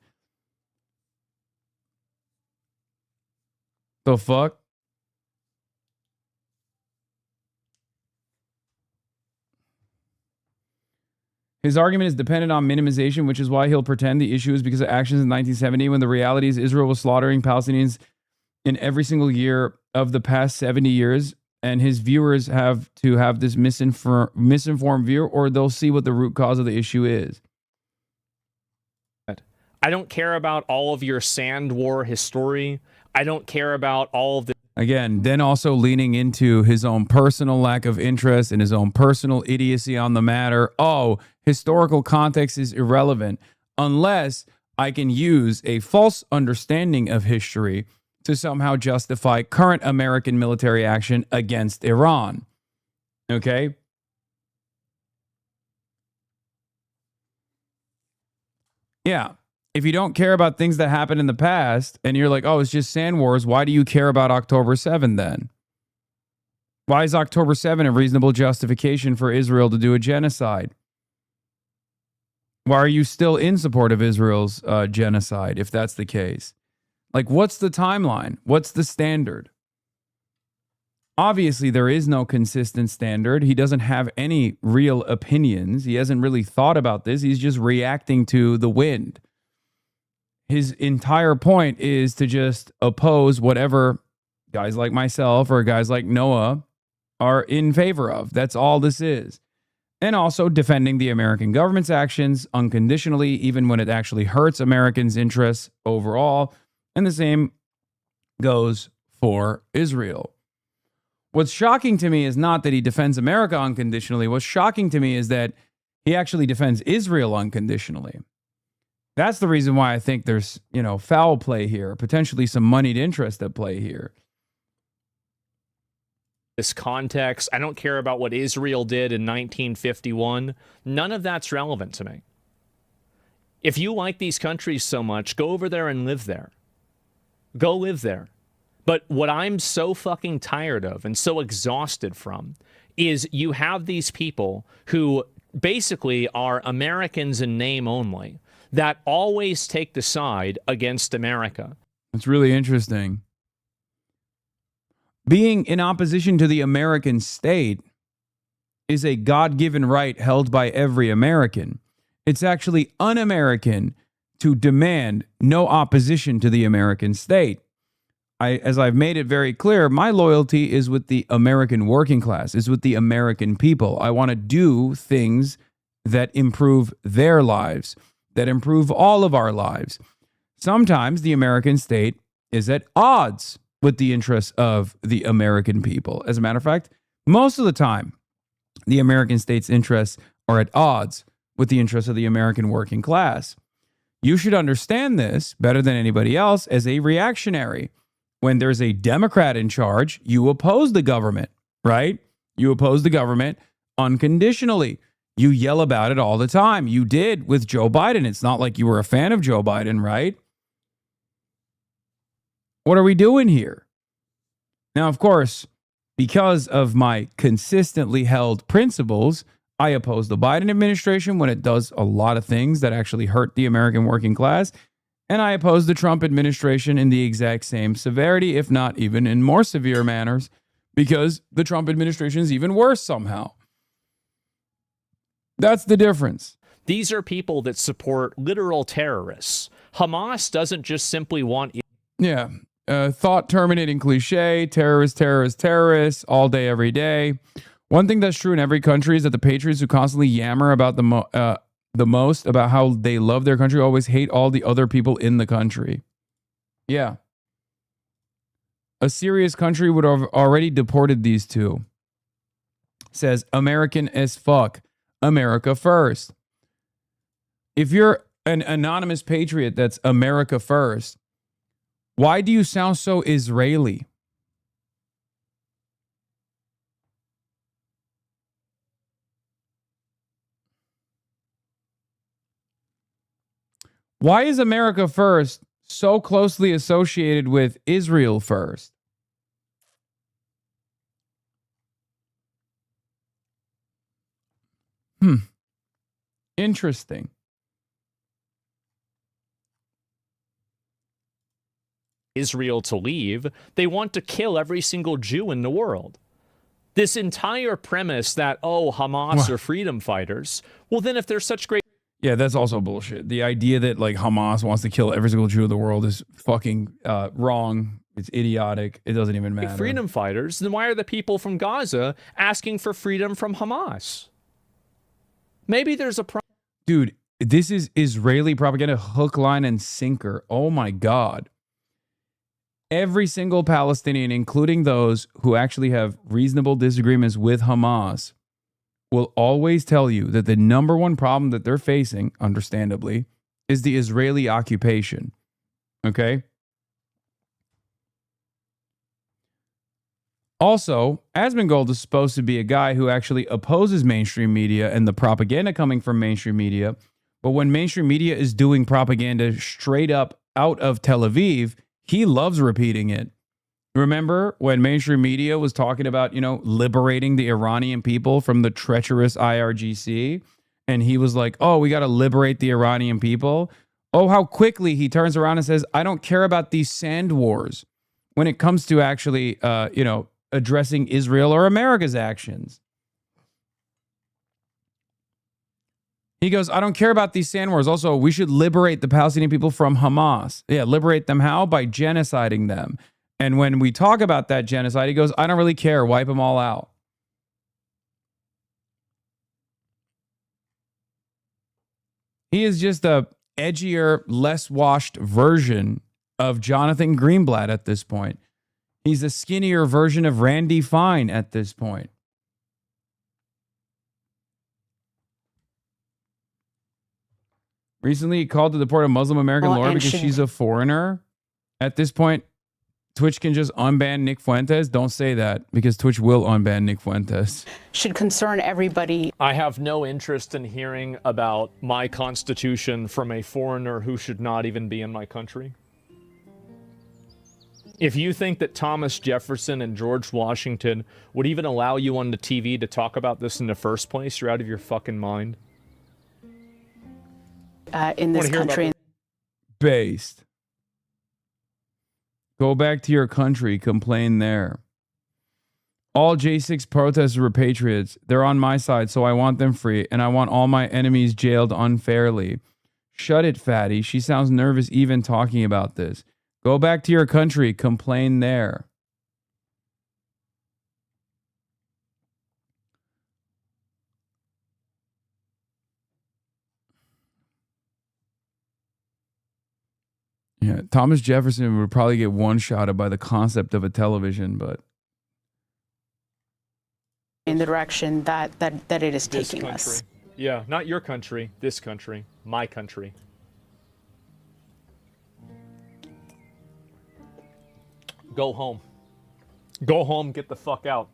The fuck? His argument is dependent on minimization, which is why he'll pretend the issue is because of actions in 1970, when the reality is Israel was slaughtering Palestinians in every single year of the past 70 years. And his viewers have to have this misinformed view, or they'll see what the root cause of the issue is. I don't care about all of your sand war history. I don't care about all of the... Again, then also leaning into his own personal lack of interest and his own personal idiocy on the matter. Oh, historical context is irrelevant unless I can use a false understanding of history to somehow justify current American military action against Iran. Okay? Yeah. If you don't care about things that happened in the past and you're like, oh, it's just sand wars, why do you care about October 7 then? Why is October 7 a reasonable justification for Israel to do a genocide? Why are you still in support of Israel's genocide if that's the case? Like, what's the timeline? What's the standard? Obviously, there is no consistent standard. He doesn't have any real opinions. He hasn't really thought about this. He's just reacting to the wind. His entire point is to just oppose whatever guys like myself or guys like Noah are in favor of. That's all this is. And also defending the American government's actions unconditionally, even when it actually hurts Americans' interests overall. And the same goes for Israel. What's shocking to me is not that he defends America unconditionally. What's shocking to me is that he actually defends Israel unconditionally. That's the reason why I think there's, foul play here, potentially some moneyed interest at play here. This context, I don't care about what Israel did in 1951. None of that's relevant to me. If you like these countries so much, go over there and live there. Go live there. But what I'm so fucking tired of and so exhausted from is you have these people who basically are Americans in name only that always take the side against America. It's really interesting. Being in opposition to the American state is a God-given right held by every American. It's actually un-American to demand no opposition to the American state. As I've made it very clear, my loyalty is with the American working class, is with the American people. I want to do things that improve their lives, that improve all of our lives. Sometimes the American state is at odds with the interests of the American people. As a matter of fact, most of the time, the American state's interests are at odds with the interests of the American working class. You should understand this better than anybody else as a reactionary. When there's a Democrat in charge, you oppose the government, right? You oppose the government unconditionally. You yell about it all the time. You did with Joe Biden. It's not like you were a fan of Joe Biden, right? What are we doing here? Now, of course, because of my consistently held principles, I oppose the Biden administration when it does a lot of things that actually hurt the American working class. And I oppose the Trump administration in the exact same severity, if not even in more severe manners, because the Trump administration is even worse somehow. That's the difference. These are people that support literal terrorists. Hamas doesn't just simply want... Yeah. Thought terminating cliche, terrorists, all day, every day. One thing that's true in every country is that the patriots who constantly yammer about the most about how they love their country always hate all the other people in the country. Yeah. A serious country would have already deported these two. Says American as fuck. America first. If you're an anonymous patriot that's America first, why do you sound so Israeli? Why is America first so closely associated with Israel first? Interesting. Israel to leave, they want to kill every single Jew in the world. This entire premise that, oh, Hamas are freedom fighters, well, then if they're such great... Yeah, that's also bullshit. The idea that like Hamas wants to kill every single Jew in the world is fucking wrong. It's idiotic. It doesn't even matter. Freedom fighters, then why are the people from Gaza asking for freedom from Hamas? Maybe there's a problem. Dude, this is Israeli propaganda, hook, line, and sinker. Oh my God. Every single Palestinian, including those who actually have reasonable disagreements with Hamas, will always tell you that the number one problem that they're facing, understandably, is the Israeli occupation. Okay? Also, Asmongold is supposed to be a guy who actually opposes mainstream media and the propaganda coming from mainstream media. But when mainstream media is doing propaganda straight up out of Tel Aviv, he loves repeating it. Remember when mainstream media was talking about, liberating the Iranian people from the treacherous IRGC? And he was like, oh, we got to liberate the Iranian people. Oh, how quickly he turns around and says, I don't care about these sand wars when it comes to actually, addressing Israel or America's actions. He goes, I don't care about these sand wars. Also, we should liberate the Palestinian people from Hamas. Yeah, liberate them how? By genociding them. And when we talk about that genocide, he goes, I don't really care. Wipe them all out. He is just a edgier, less washed version of Jonathan Greenblatt at this point. He's a skinnier version of Randy Fine at this point. Recently, he called to deport a Muslim American lawyer because she's a foreigner. At this point, Twitch can just unban Nick Fuentes. Don't say that, because Twitch will unban Nick Fuentes. Should concern everybody. I have no interest in hearing about my constitution from a foreigner who should not even be in my country. If you think that Thomas Jefferson and George Washington would even allow you on the TV to talk about this in the first place, you're out of your fucking mind. In this country. Based. Go back to your country. Complain there. All J6 protesters were patriots. They're on my side, so I want them free, and I want all my enemies jailed unfairly. Shut it, fatty. She sounds nervous even talking about this. Go back to your country. Complain there. Yeah, Thomas Jefferson would probably get one-shotted by the concept of a television, but In the direction that it is taking us. Yeah, not your country, this country, my country. Go home. Go home, get the fuck out.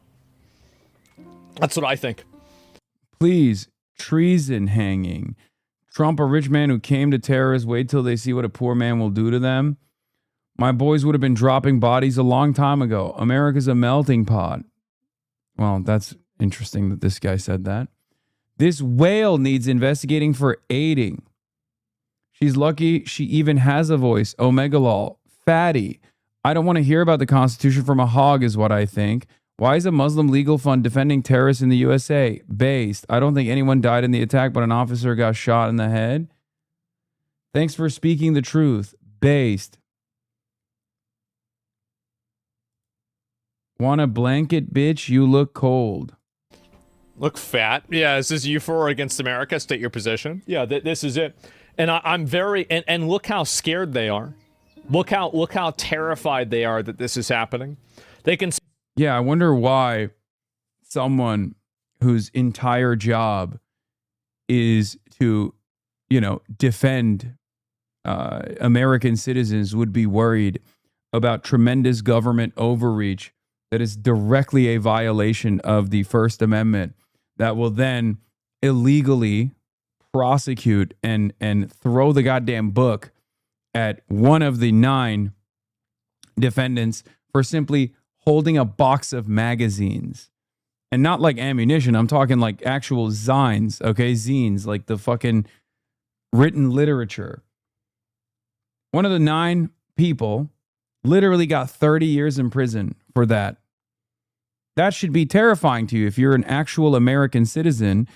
That's what I think. please, treason hanging. Trump, a rich man who came to terrorists, wait till they see what a poor man will do to them. My boys would have been dropping bodies a long time ago. America's a melting pot. Well, that's interesting that this guy said that. This whale needs investigating for aiding. She's lucky she even has a voice. Omegalol. Fatty. I don't want to hear about the Constitution from a hog is what I think. Why is a Muslim legal fund defending terrorists in the USA? Based. I don't think anyone died in the attack, but an officer got shot in the head. Thanks for speaking the truth. Based. Want a blanket, bitch? You look cold. Look fat. Yeah, this is you for or against America. State your position. Yeah, this is it. And I'm very and look how scared they are. Look how terrified they are that this is happening. They can. Yeah, I wonder why someone whose entire job is to, defend American citizens would be worried about tremendous government overreach that is directly a violation of the First Amendment that will then illegally prosecute and throw the goddamn book at one of the 9 defendants for simply holding a box of magazines. And not like ammunition, I'm talking like actual zines, okay? Zines, like the fucking written literature. One of the 9 people literally got 30 years in prison for that. That should be terrifying to you if you're an actual American citizen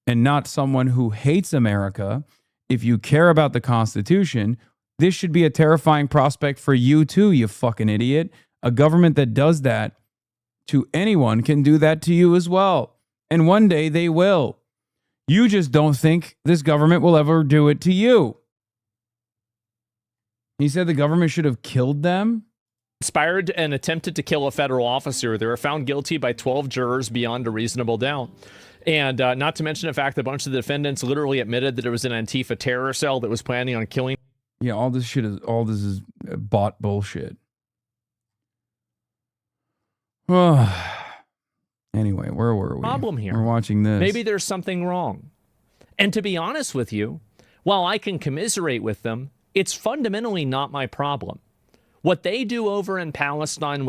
and not someone who hates America. If you care about the Constitution, this should be a terrifying prospect for you too, you fucking idiot. A government that does that to anyone can do that to you as well. And one day they will. You just don't think this government will ever do it to you. He said the government should have killed them. conspired and attempted to kill a federal officer. They were found guilty by 12 jurors beyond a reasonable doubt. And not to mention the fact that a bunch of the defendants literally admitted that it was an Antifa terror cell that was planning on killing. Yeah, all this is bot bullshit. Anyway, where were we? Problem here. We're watching this. Maybe there's something wrong. And to be honest with you, while I can commiserate with them, it's fundamentally not my problem. What they do over in Palestine,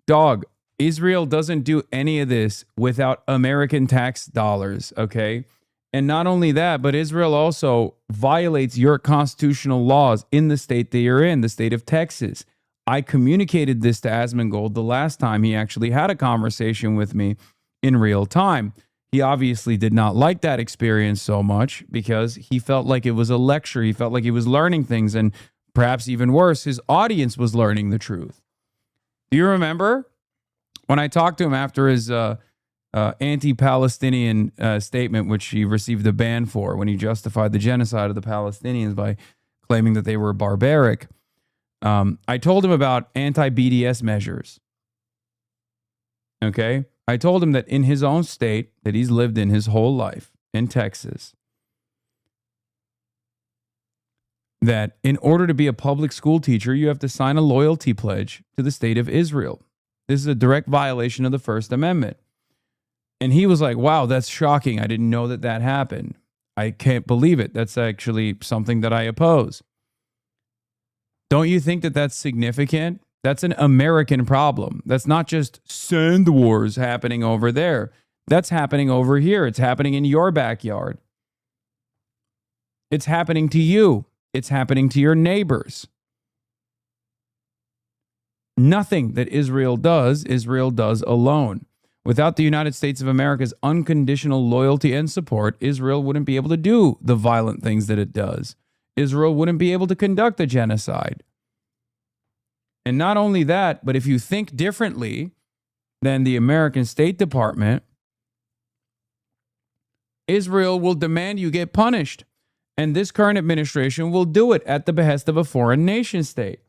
Dog, Israel doesn't do any of this without American tax dollars, okay? And not only that, but Israel also violates your constitutional laws in the state that you're in, the state of Texas. I communicated this to Asmongold the last time he actually had a conversation with me in real time. He obviously did not like that experience so much because he felt like it was a lecture. He felt like he was learning things, and perhaps even worse, his audience was learning the truth. Do you remember when I talked to him after his anti-Palestinian statement, which he received a ban for when he justified the genocide of the Palestinians by claiming that they were barbaric? I told him about anti-BDS measures. Okay? I told him that in his own state that he's lived in his whole life, in Texas, that in order to be a public school teacher, you have to sign a loyalty pledge to the state of Israel. This is a direct violation of the First Amendment. And he was like, wow, that's shocking. I didn't know that that happened. I can't believe it. That's actually something that I oppose. Don't you think that that's significant? That's an American problem. That's not just sand wars happening over there. That's happening over here. It's happening in your backyard. It's happening to you. It's happening to your neighbors. Nothing that Israel does alone. Without the United States of America's unconditional loyalty and support, Israel wouldn't be able to do the violent things that it does. Israel wouldn't be able to conduct a genocide. And not only that, but if you think differently than the American State Department, Israel will demand you get punished. And this current administration will do it at the behest of a foreign nation state.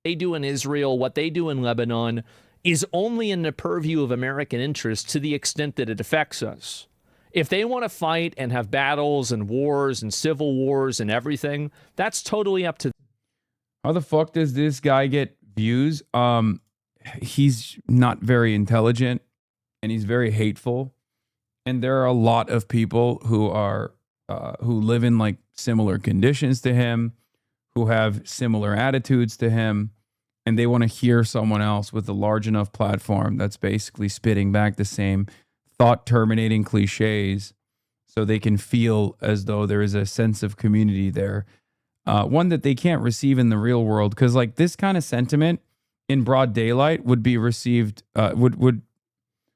They do in Israel, what they do in Lebanon, is only in the purview of American interests to the extent that it affects us. If they want to fight and have battles and wars and civil wars and everything, that's totally up to them. How the fuck does this guy get views? He's not very intelligent and he's very hateful. And there are a lot of people who are who live in like similar conditions to him, who have similar attitudes to him, and they want to hear someone else with a large enough platform that's basically spitting back the same thought-terminating cliches so they can feel as though there is a sense of community there. One that they can't receive in the real world, because like this kind of sentiment in broad daylight would be received, would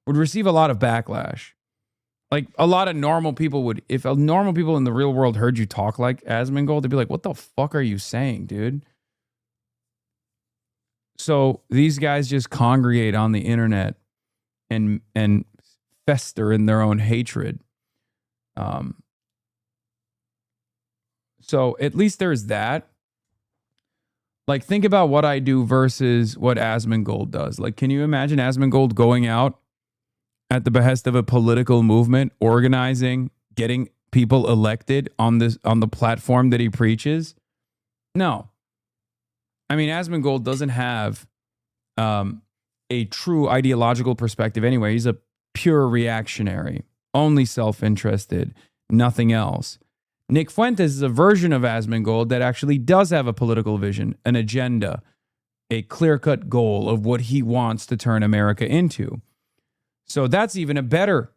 receive a lot of backlash. Like a lot of normal people would, if normal people in the real world heard you talk like Asmongold, they'd be like, what the fuck are you saying, dude? So these guys just congregate on the internet and fester in their own hatred. So at least there's that. Like, think about what I do versus what Asmongold does. Like, can you imagine Asmongold going out at the behest of a political movement, organizing, getting people elected on the platform that he preaches? No. I mean, Asmongold doesn't have a true ideological perspective anyway. He's a pure reactionary, only self-interested, nothing else. Nick Fuentes is a version of Asmongold that actually does have a political vision, an agenda, a clear-cut goal of what he wants to turn America into. So that's even a better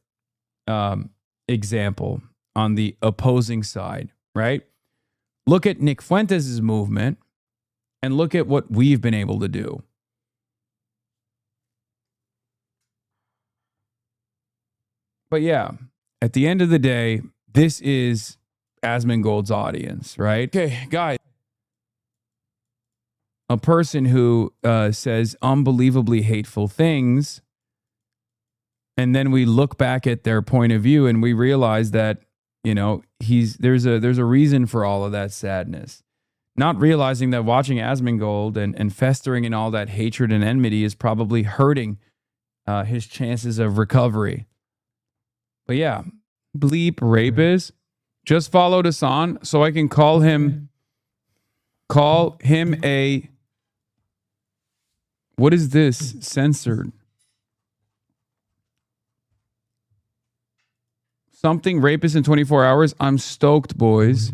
example on the opposing side, right? Look at Nick Fuentes' movement and look at what we've been able to do. But yeah, at the end of the day, this is Asmongold's audience, right? Okay, guys. A person who says unbelievably hateful things, and then we look back at their point of view and we realize that, you know, there's a reason for all of that sadness. not realizing that watching Asmongold and festering in all that hatred and enmity is probably hurting his chances of recovery. But yeah, bleep rapist. Just followed Hasan so I can call him a, what is this? Censored. Something rapist in 24 hours. I'm stoked, boys.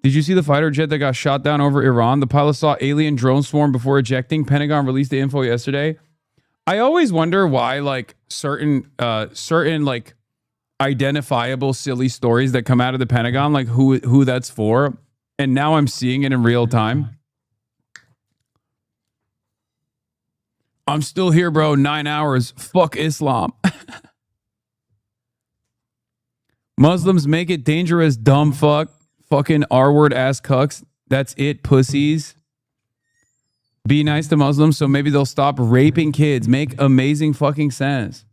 Did you see the fighter jet that got shot down over Iran? The pilot saw alien drone swarm before ejecting. Pentagon released the info yesterday. I always wonder why, like, certain like identifiable silly stories that come out of the Pentagon, like who that's for, and now I'm seeing it in real time. I'm still here, bro. 9 hours. Fuck Islam. Muslims make it dangerous, dumb fuck. Fucking R-word ass cucks. That's it, pussies. Be nice to Muslims so maybe they'll stop raping kids. Make amazing fucking sense.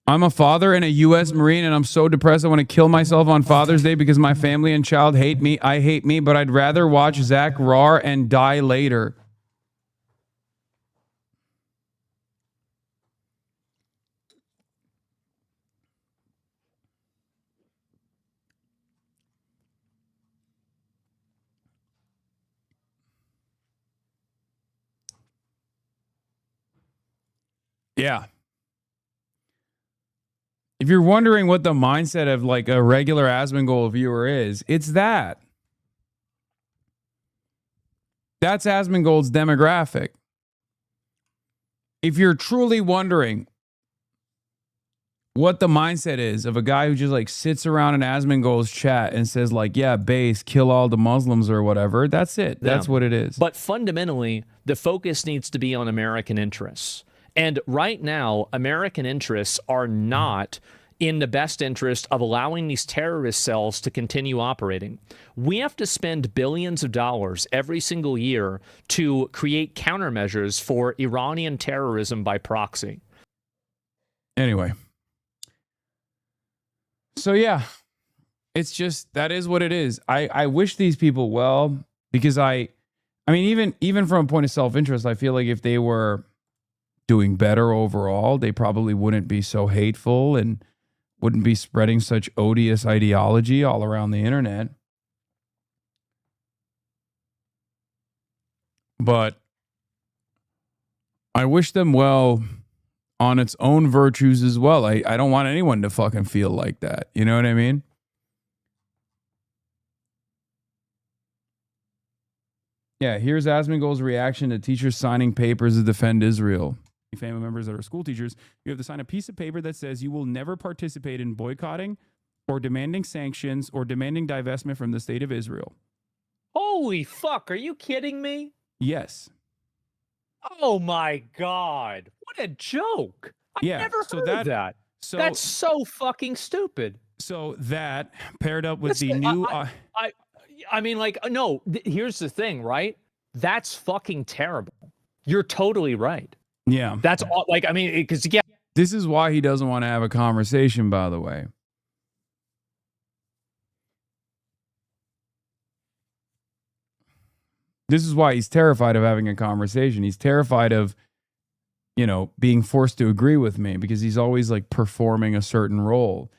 I'm a father and a U.S. Marine, and I'm so depressed I want to kill myself on Father's Day because my family and child hate me. I hate me, but I'd rather watch Zach Rar and die later. Yeah. If you're wondering what the mindset of like a regular Asmongold viewer is, it's that. That's Asmongold's demographic. If you're truly wondering what the mindset is of a guy who just like sits around in Asmongold's chat and says like, yeah, base, kill all the Muslims or whatever, that's it. That's what it is. But fundamentally, the focus needs to be on American interests. And right now, American interests are not in the best interest of allowing these terrorist cells to continue operating. We have to spend billions of dollars every single year to create countermeasures for Iranian terrorism by proxy. Anyway. So yeah, it's just, that is what it is. I wish these people well, because I mean, even from a point of self-interest, I feel like if they were doing better overall, they probably wouldn't be so hateful and wouldn't be spreading such odious ideology all around the internet. But I wish them well on its own virtues as well. I don't want anyone to fucking feel like that. You know what I mean? Yeah, here's Asmongold's reaction to teachers signing papers to defend Israel. Family members that are school teachers, you have to sign a piece of paper that says you will never participate in boycotting or demanding sanctions or demanding divestment from the state of Israel. Holy fuck, are you kidding me? Yes. Oh my God. What a joke. I never heard of that. So that's so fucking stupid. So that paired up with the new... I mean, like, no, here's the thing, right? That's fucking terrible. You're totally right. Yeah. That's all, like, I mean, because, yeah. This is why he doesn't want to have a conversation, by the way. This is why he's terrified of having a conversation. He's terrified of, you know, being forced to agree with me because he's always like performing a certain role.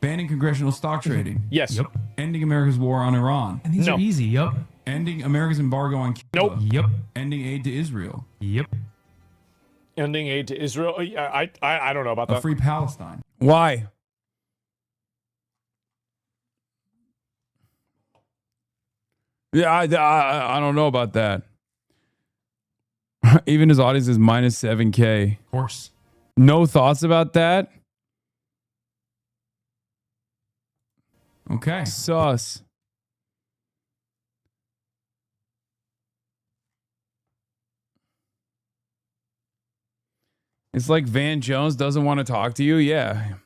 Banning congressional stock trading. Yes. Yep. Ending America's war on Iran. And these are easy. Yep. Ending America's embargo on Cuba. Nope. Yep. Ending aid to Israel. Yep. Ending aid to Israel. I don't know about A that. free Palestine. Why? Yeah, I don't know about that. Even his audience is minus 7K. Of course. No thoughts about that? Okay. Sus. It's like Van Jones doesn't want to talk to you. Yeah.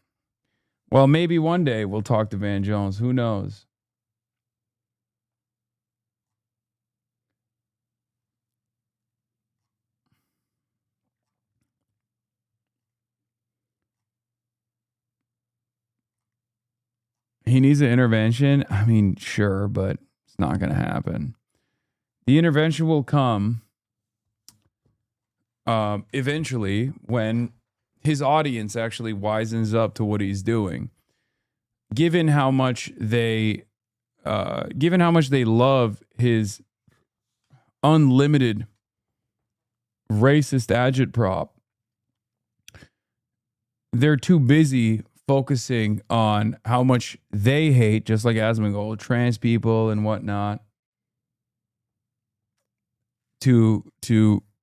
Well, maybe one day we'll talk to Van Jones. Who knows? he needs an intervention. I mean, sure, but it's not going to happen. The intervention will come eventually when his audience actually wisens up to what he's doing. Given how much they love his unlimited racist agitprop, they're too busy focusing on how much they hate, just like Asmongold, trans people and whatnot, to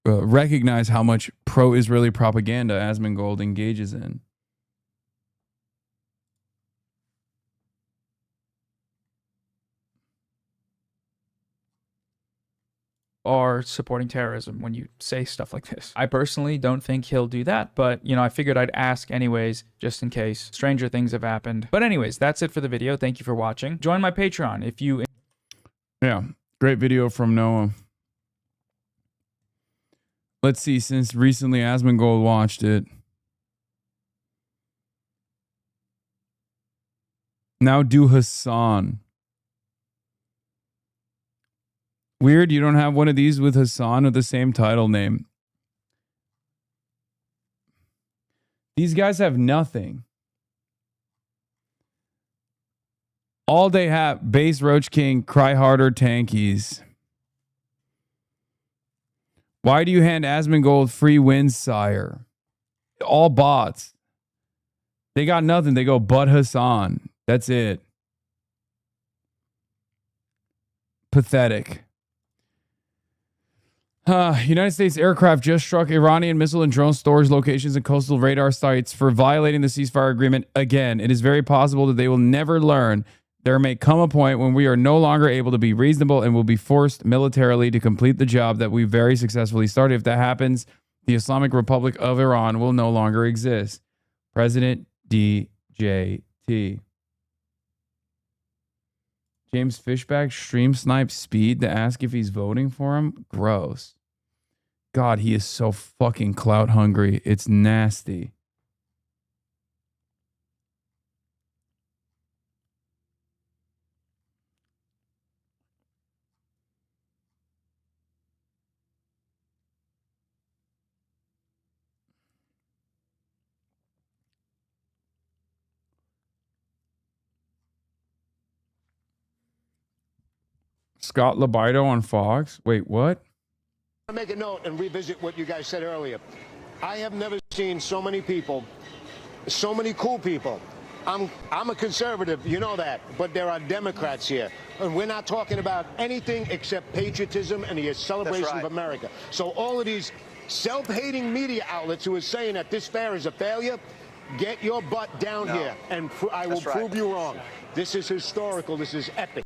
recognize how much pro-Israeli propaganda Asmongold engages in. Are supporting terrorism when you say stuff like this. I personally don't think he'll do that, but you know, I figured I'd ask anyways, just in case stranger things have happened. But anyways, that's it for the video. Thank you for watching. Join my Patreon if you... Yeah, great video from Noah. Let's see, since recently Asmongold watched it. Now do Hasan. Weird, you don't have one of these with Hasan with the same title name. These guys have nothing. All they have, Base Roach King, Cry Harder, Tankies. Why do you hand Asmongold free wins, sire? All bots. They got nothing. They go, but Hasan. That's it. Pathetic. United States aircraft just struck Iranian missile and drone storage locations and coastal radar sites for violating the ceasefire agreement again. It is very possible that they will never learn. There may come a point when we are no longer able to be reasonable and will be forced militarily to complete the job that we very successfully started. If that happens, the Islamic Republic of Iran will no longer exist. President DJT. James Fishback stream snipe Speed to ask if he's voting for him. Gross. God, he is so fucking clout hungry. It's nasty. Scott Libido on Fox. Wait, what? I make a note and revisit what you guys said earlier. I have never seen so many people, so many cool people. I'm a conservative, you know that, but there are Democrats here, and we're not talking about anything except patriotism and the celebration of America. So all of these self-hating media outlets who are saying that this fair is a failure, get your butt down here, and I will prove you wrong. This is historical. This is epic.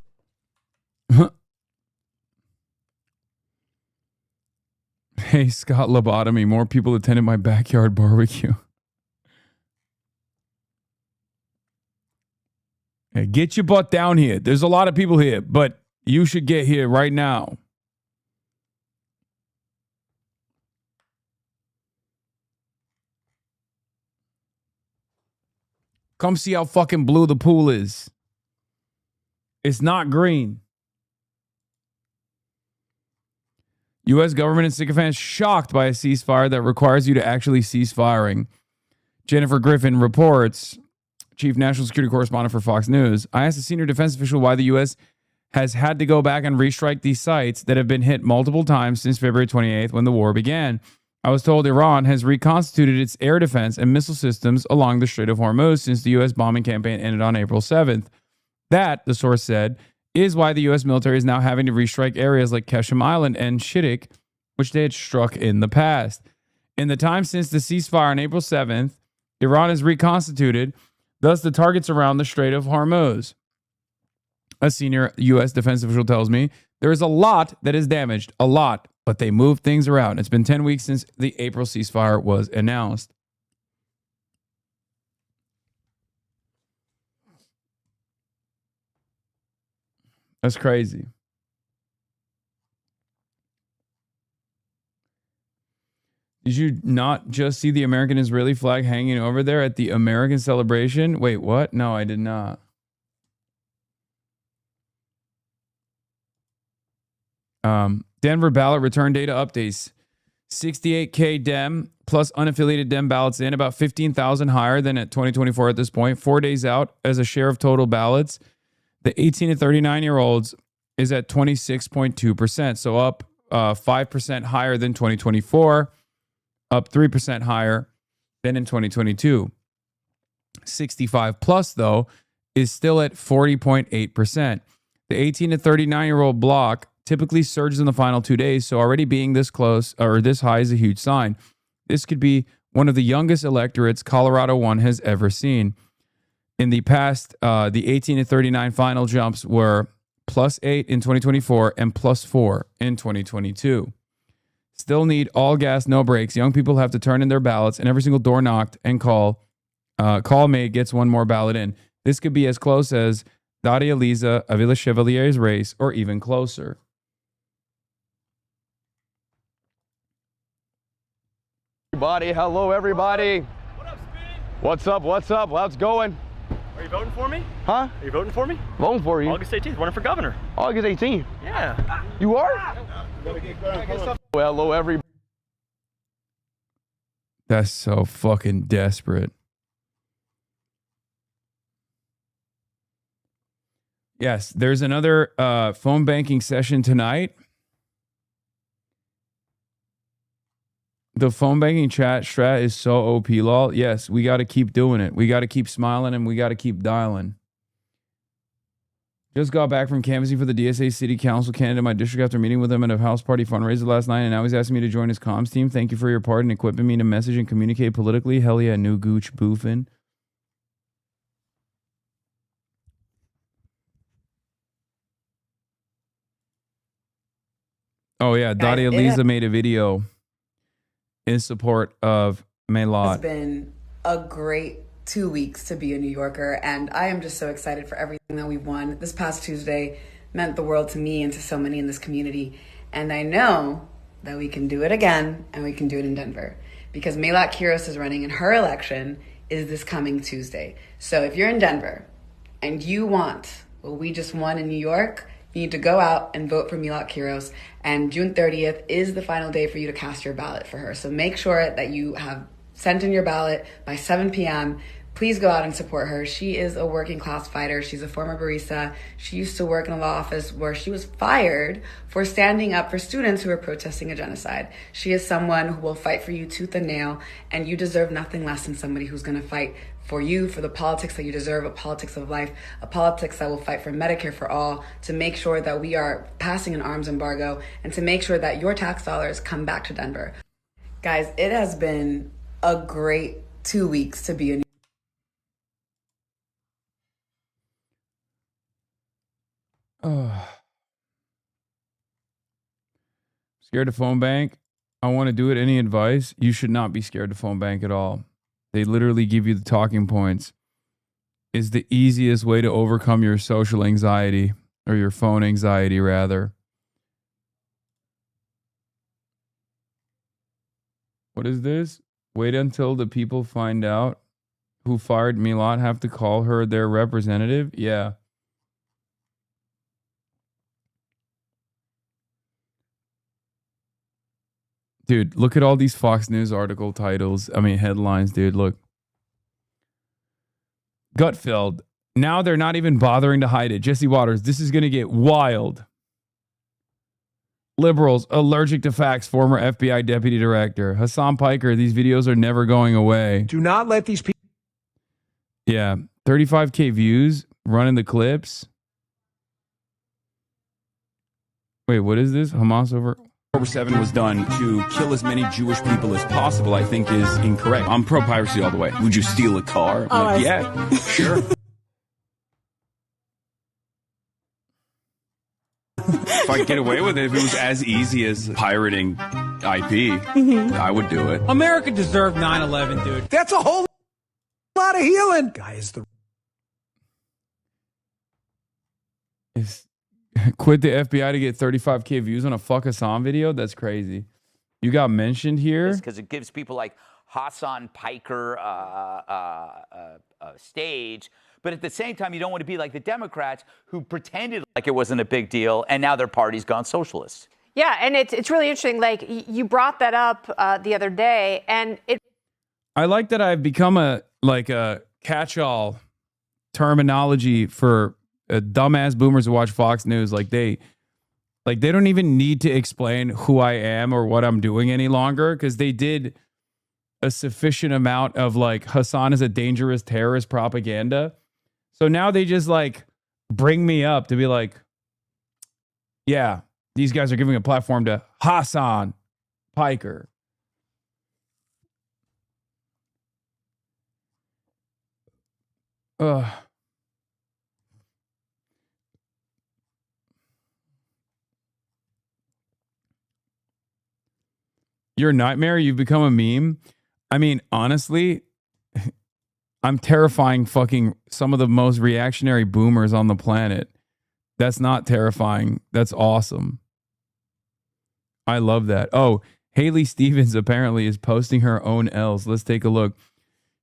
Hey, Scott Lobotomy, more people attended my backyard barbecue. Hey, get your butt down here. There's a lot of people here, but you should get here right now. Come see how fucking blue the pool is. It's not green. U.S. government and sycophants shocked by a ceasefire that requires you to actually cease firing. Jennifer Griffin reports, chief national security correspondent for Fox News. I asked a senior defense official why the U.S. has had to go back and restrike these sites that have been hit multiple times since February 28th when the war began. I was told Iran has reconstituted its air defense and missile systems along the Strait of Hormuz since the U.S. bombing campaign ended on April 7th. That, the source said, is why the U.S. military is now having to restrike areas like Keshem Island and Shiddiq, which they had struck in the past. In the time since the ceasefire on April 7th, Iran has reconstituted, thus the targets around the Strait of Hormuz. A senior U.S. defense official tells me, there is a lot that is damaged, a lot, but they moved things around. It's been 10 weeks since the April ceasefire was announced. That's crazy. Did you not just see the American-Israeli flag hanging over there at the American celebration? Wait, what? No, I did not. Denver ballot return data updates. 68K Dem plus unaffiliated Dem ballots in, about 15,000 higher than at 2024 at this point. 4 days out as a share of total ballots. The 18 to 39-year-olds is at 26.2%, so up 5% higher than 2024, up 3% higher than in 2022. 65 plus, though, is still at 40.8%. The 18 to 39-year-old block typically surges in the final 2 days, so already being this close or this high is a huge sign. This could be one of the youngest electorates Colorado 1 has ever seen. In the past, the 18 to 39 final jumps were +8 in 2024 and +4 in 2022. Still need all gas, no brakes. Young people have to turn in their ballots, and every single door knocked and call made gets one more ballot in. This could be as close as Daria Liza Avila Chevalier's race, or even closer. Everybody, hello everybody. What up, Speed? What's up, what's up? How's it going? Are you voting for me? Huh? Are you voting for me? Voting for you. August 18th, running for governor. August 18th? Yeah. You are? Well, hello everybody. That's so fucking desperate. Yes, there's another phone banking session tonight. The phone banking chat strat is so OP, lol. Yes, we got to keep doing it. We got to keep smiling and we got to keep dialing. Just got back from canvassing for the DSA City Council candidate in my district after meeting with him at a house party fundraiser last night, and now he's asking me to join his comms team. Thank you for your part in equipping me to message and communicate politically. Hell yeah, new gooch boofing. Oh yeah, Daria Liza made a video in support of Maylot. It's been a great 2 weeks to be a New Yorker, and I am just so excited for everything that we've won. This past Tuesday meant the world to me and to so many in this community, and I know that we can do it again, and we can do it in Denver, because Maylot Quiros is running, and her election is this coming Tuesday. So if you're in Denver and you want what we just won in New York, you need to go out and vote for Maylot Quiros, and June 30th is the final day for you to cast your ballot for her. So make sure that you have sent in your ballot by 7 p.m. Please go out and support her. She is a working class fighter. She's a former barista. She used to work in a law office where she was fired for standing up for students who were protesting a genocide. She is someone who will fight for you tooth and nail, and you deserve nothing less than somebody who's going to fight for you, for the politics that you deserve, a politics of life, a politics that will fight for Medicare for all, to make sure that we are passing an arms embargo, and to make sure that your tax dollars come back to Denver. Guys, it has been a great 2 weeks to be a Scared to phone bank? I want to do it. Any advice? You should not be scared to phone bank at all. They literally give you the talking points. It's the easiest way to overcome your social anxiety, or your phone anxiety, rather. What is this? Wait until the people find out who fired Maylot have to call her their representative? Yeah. Dude, look at all these Fox News article titles. I mean, headlines, dude. Look. Gutfeld. Now they're not even bothering to hide it. Jesse Waters. This is going to get wild. Liberals allergic to facts. Former FBI deputy director. Hasan Piker. These videos are never going away. Do not let these people. Yeah. 35K views. Running the clips. Wait, what is this? Hamas over... October 7 was done to kill as many Jewish people as possible, I think is incorrect. I'm pro-piracy all the way. Would you steal a car? Like, yeah, sure. If I could get away with it, if it was as easy as pirating IP, I would do it. America deserved 9/11, dude. That's a whole lot of healing. Guy is the... Quit the FBI to get 35K views on a fuck Hasan video? That's crazy. You got mentioned here? Because it gives people like Hasan Piker stage. But at the same time, you don't want to be like the Democrats who pretended like it wasn't a big deal, and now their party's gone socialist. Yeah, and it's really interesting. Like you brought that up the other day, and I like that I've become a catch-all terminology for dumbass boomers who watch Fox News. Like they don't even need to explain who I am or what I'm doing any longer, because they did a sufficient amount of like Hasan is a dangerous terrorist propaganda. So now they just like bring me up to be like, yeah, these guys are giving a platform to Hasan Piker. You're a nightmare. You've become a meme. I mean, honestly, I'm terrifying fucking some of the most reactionary boomers on the planet. That's not terrifying. That's awesome. I love that. Oh, Haley Stevens apparently is posting her own L's. Let's take a look.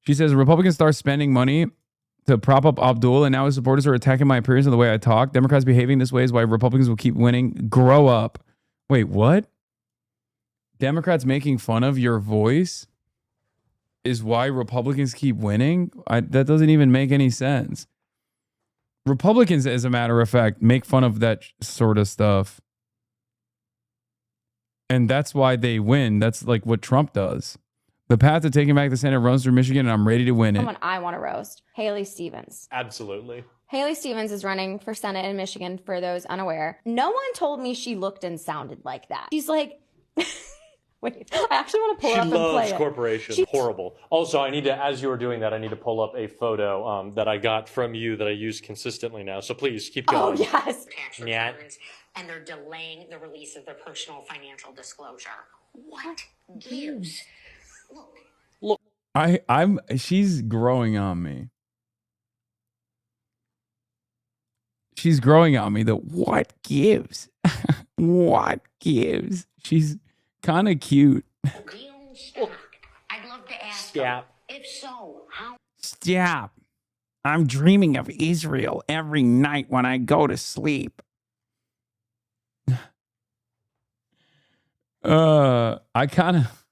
She says, Republicans start spending money to prop up Abdul, and now his supporters are attacking my appearance and the way I talk. Democrats behaving this way is why Republicans will keep winning. Grow up. Wait, what? Democrats making fun of your voice is why Republicans keep winning? That doesn't even make any sense. Republicans, as a matter of fact, make fun of that sort of stuff. And that's why they win. That's like what Trump does. The path to taking back the Senate runs through Michigan, and I'm ready to win it. Someone I want to roast. Haley Stevens. Absolutely. Haley Stevens is running for Senate in Michigan, for those unaware. No one told me she looked and sounded like that. She's like... Wait, I actually want to pull it up and play it. She loves corporations. Horrible. Also, I need to, as you were doing that, I need to pull up a photo that I got from you that I use consistently now. So please keep going. Oh, yes. Yeah. And they're delaying the release of their personal financial disclosure. What gives? Look. She's growing on me. She's growing on me. The what gives? What gives? She's kind of cute. I'd love to ask. Stop. If so, how? Stop. I'm dreaming of Israel every night when I go to sleep. I kind of...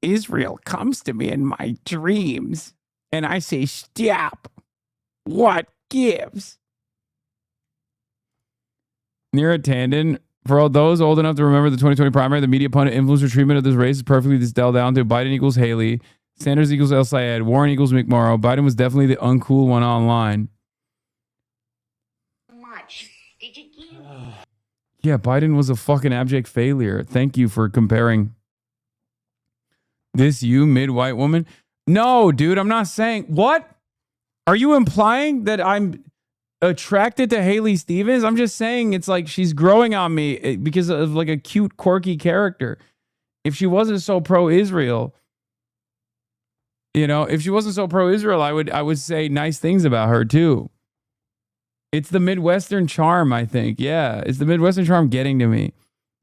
Israel comes to me in my dreams, and I say, stop. What gives? Neera Tanden, for all those old enough to remember the 2020 primary, the media pundit influencer treatment of this race is perfectly distilled down to Biden equals Haley, Sanders equals El Sayed, Warren equals McMorrow. Biden was definitely the uncool one online. Much did you give? Yeah, Biden was a fucking abject failure. Thank you for comparing this mid-white woman. No, dude, I'm not saying... What? Are you implying that I'm attracted to Haley Stevens? I'm just saying it's like she's growing on me because of like a cute, quirky character. If she wasn't so pro-Israel, if she wasn't so pro-Israel, I would say nice things about her too. It's the Midwestern charm, I think. Yeah, it's the Midwestern charm getting to me.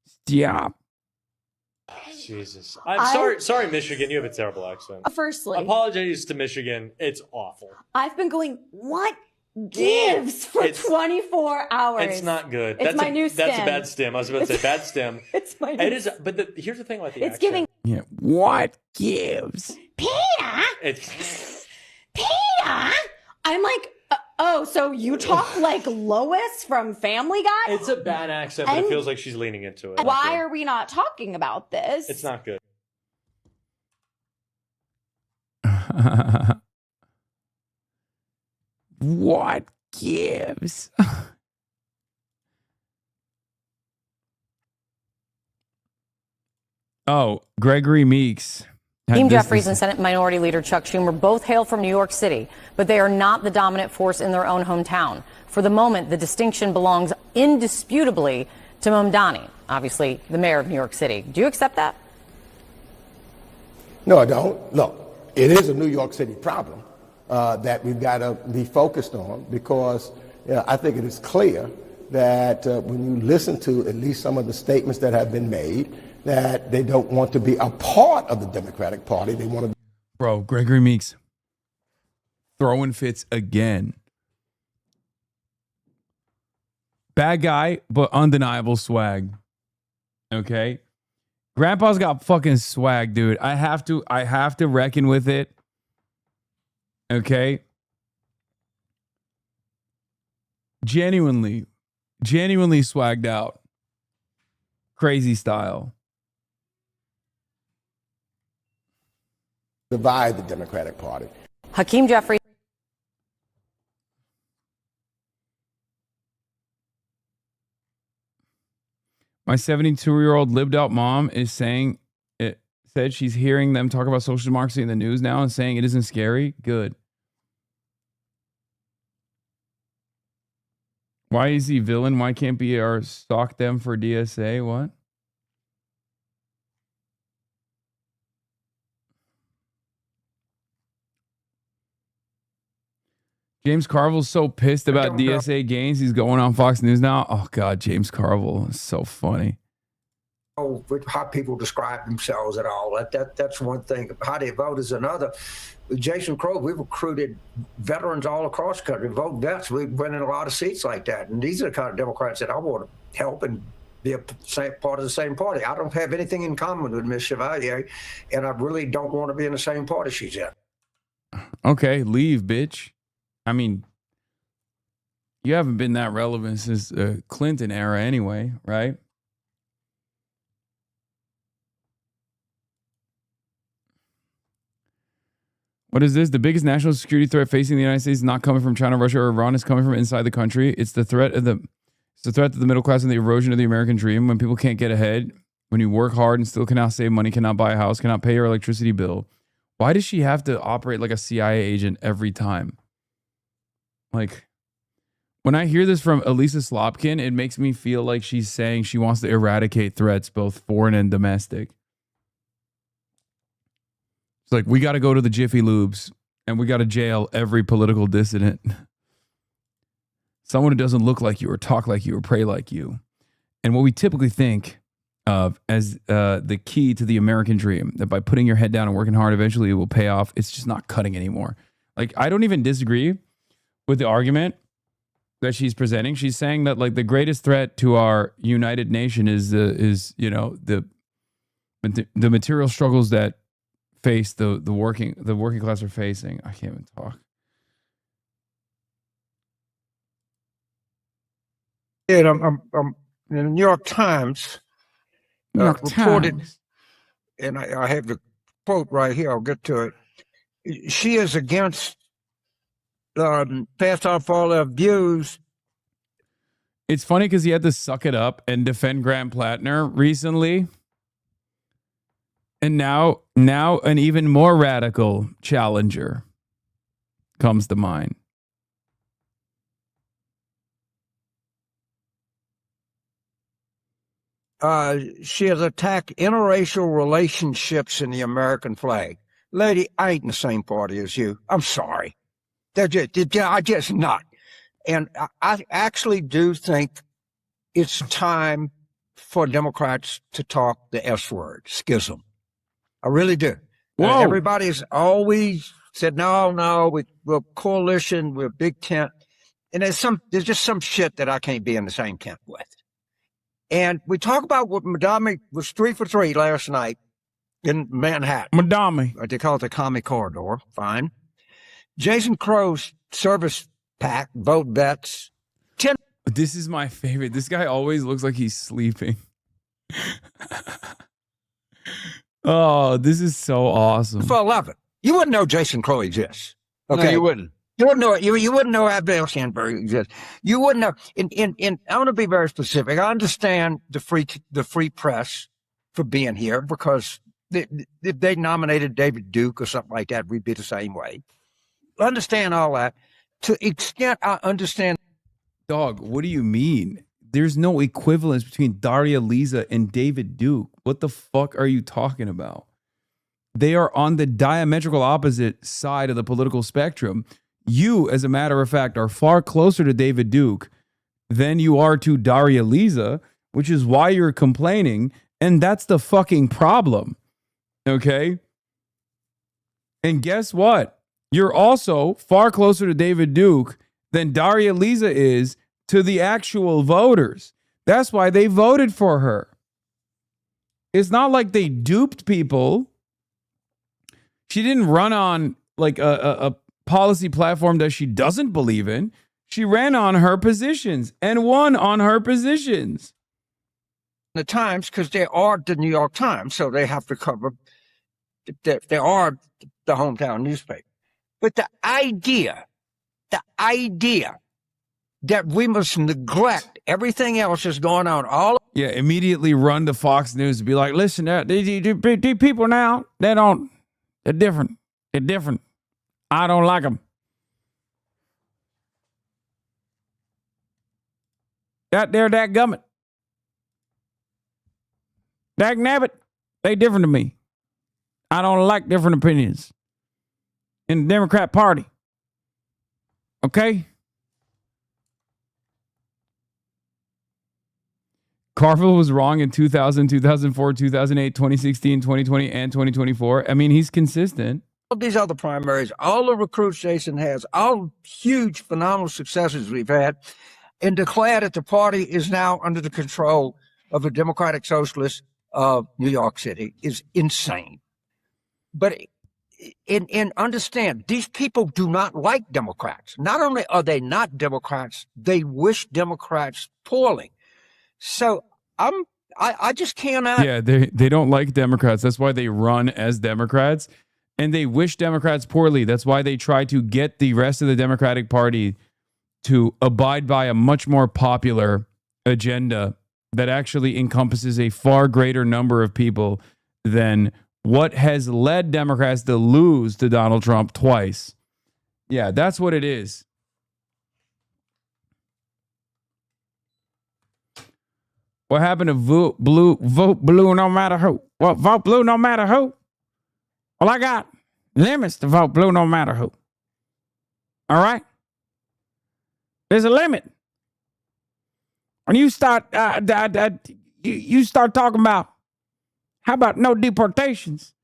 Stop. Jesus. I'm sorry, Michigan. You have a terrible accent. Firstly. Apologies to Michigan. It's awful. I've been going, what gives for 24 hours? It's not good. It's my new stim. That's a bad stim. I was about to say bad stim. It's my new It is, but here's the thing about the accent. Giving. Yeah. What gives? Peter? Peter? I'm like, oh, so you talk like Lois from Family Guy? It's a bad accent, but it feels like she's leaning into it. Why are we not talking about this? It's not good. What gives? Oh, Gregory Meeks. Hakeem Jeffries and Senate Minority Leader Chuck Schumer both hail from New York City, but they are not the dominant force in their own hometown. For the moment, the distinction belongs indisputably to Mamdani, obviously the mayor of New York City. Do you accept that? No, I don't. Look, it is a New York City problem that we've got to be focused on, because I think it is clear that when you listen to at least some of the statements that have been made, that they don't want to be a part of the Democratic Party. They want to be... Bro, Gregory Meeks throwing fits again. Bad guy, but undeniable swag. Okay? Grandpa's got fucking swag, dude. I have to reckon with it. Okay? Genuinely swagged out. Crazy style. Divide the Democratic Party. Hakeem Jeffrey. My 72-year-old lived out mom is saying it said she's hearing them talk about social democracy in the news now and saying it isn't scary. Good. Why is he villain? Why can't BR stalk them for DSA? What? James Carville's so pissed about DSA gains. He's going on Fox News now. Oh, God, James Carville is so funny. Oh, how people describe themselves at all. That's one thing. How they vote is another. With Jason Crow, we've recruited veterans all across the country. Vote vets. We've been in a lot of seats like that. And these are the kind of Democrats that I want to help and be a part of the same party. I don't have anything in common with Ms. Chevalier, and I really don't want to be in the same party she's in. Okay, leave, bitch. I mean, you haven't been that relevant since the Clinton era anyway, right? What is this? The biggest national security threat facing the United States is not coming from China, Russia, or Iran. It's coming from inside the country. It's the threat to the middle class and the erosion of the American dream. When people can't get ahead, when you work hard and still cannot save money, cannot buy a house, cannot pay your electricity bill. Why does she have to operate like a CIA agent every time? Like, when I hear this from Elisa Slotkin, it makes me feel like she's saying she wants to eradicate threats, both foreign and domestic. It's like, we got to go to the Jiffy Lubes and we got to jail every political dissident. Someone who doesn't look like you or talk like you or pray like you. And what we typically think of as the key to the American dream, that by putting your head down and working hard, eventually it will pay off. It's just not cutting anymore. Like, I don't even disagree with the argument that she's presenting. She's saying that, like, the greatest threat to our united nation is the material struggles that face the working class are facing. I can't even talk. Yeah, I'm the New York Times reported, and I have the quote right here. I'll get to it. She is against pass off all their views. It's funny because he had to suck it up and defend Graham Plattner recently. And now an even more radical challenger comes to mind. She has attacked interracial relationships in the American flag. Lady, I ain't in the same party as you. I'm sorry. I just not. And I actually do think it's time for Democrats to talk the S word, schism. I really do. Everybody's always said, no, we're coalition, we're big tent. And there's just some shit that I can't be in the same tent with. And we talk about what Madame was 3 for 3 last night in Manhattan. Madame. They call it the Commie Corridor. Fine. Jason Crow's service pack, vote vets. This is my favorite. This guy always looks like he's sleeping. Oh, this is so awesome. For 11. You wouldn't know Jason Crow exists. Okay. No, you wouldn't. You wouldn't know it. You wouldn't know Abdel Sandberg exists. You wouldn't know. I want to be very specific. I understand the free press for being here because if they nominated David Duke or something like that, we'd be the same way. I understand all that. To the extent I understand. Dog, what do you mean? There's no equivalence between Daria Lisa and David Duke. What the fuck are you talking about? They are on the diametrical opposite side of the political spectrum. You, as a matter of fact, are far closer to David Duke than you are to Daria Lisa, which is why you're complaining. And that's the fucking problem. Okay? And guess what? You're also far closer to David Duke than Daria Lisa is to the actual voters. That's why they voted for her. It's not like they duped people. She didn't run on like a policy platform that she doesn't believe in. She ran on her positions and won on her positions. The Times, because they are the New York Times, so they have to cover, they are the hometown newspaper. But the idea that we must neglect everything else that's going on, all Yeah, immediately run to Fox News and be like, listen, these people now, they're different. They're different. I don't like them. They're that gummit. Dag nabbit, they different to me. I don't like different opinions in the Democrat Party. Okay? Carville was wrong in 2000, 2004, 2008, 2016, 2020, and 2024. I mean, he's consistent. of these other primaries, all the recruits Jason has, all huge, phenomenal successes we've had, and declare that the party is now under the control of the Democratic Socialists of New York City is insane. But and understand, these people do not like Democrats. Not only are they not Democrats, they wish Democrats poorly. So I just cannot. Yeah, they don't like Democrats. That's why they run as Democrats. And they wish Democrats poorly. That's why they try to get the rest of the Democratic Party to abide by a much more popular agenda that actually encompasses a far greater number of people than what has led Democrats to lose to Donald Trump twice. Yeah, that's what it is. What happened to vote blue no matter who? Well, vote blue no matter who? Well, I got limits to vote blue no matter who. All right? There's a limit. When you start, you start talking about, how about no deportations?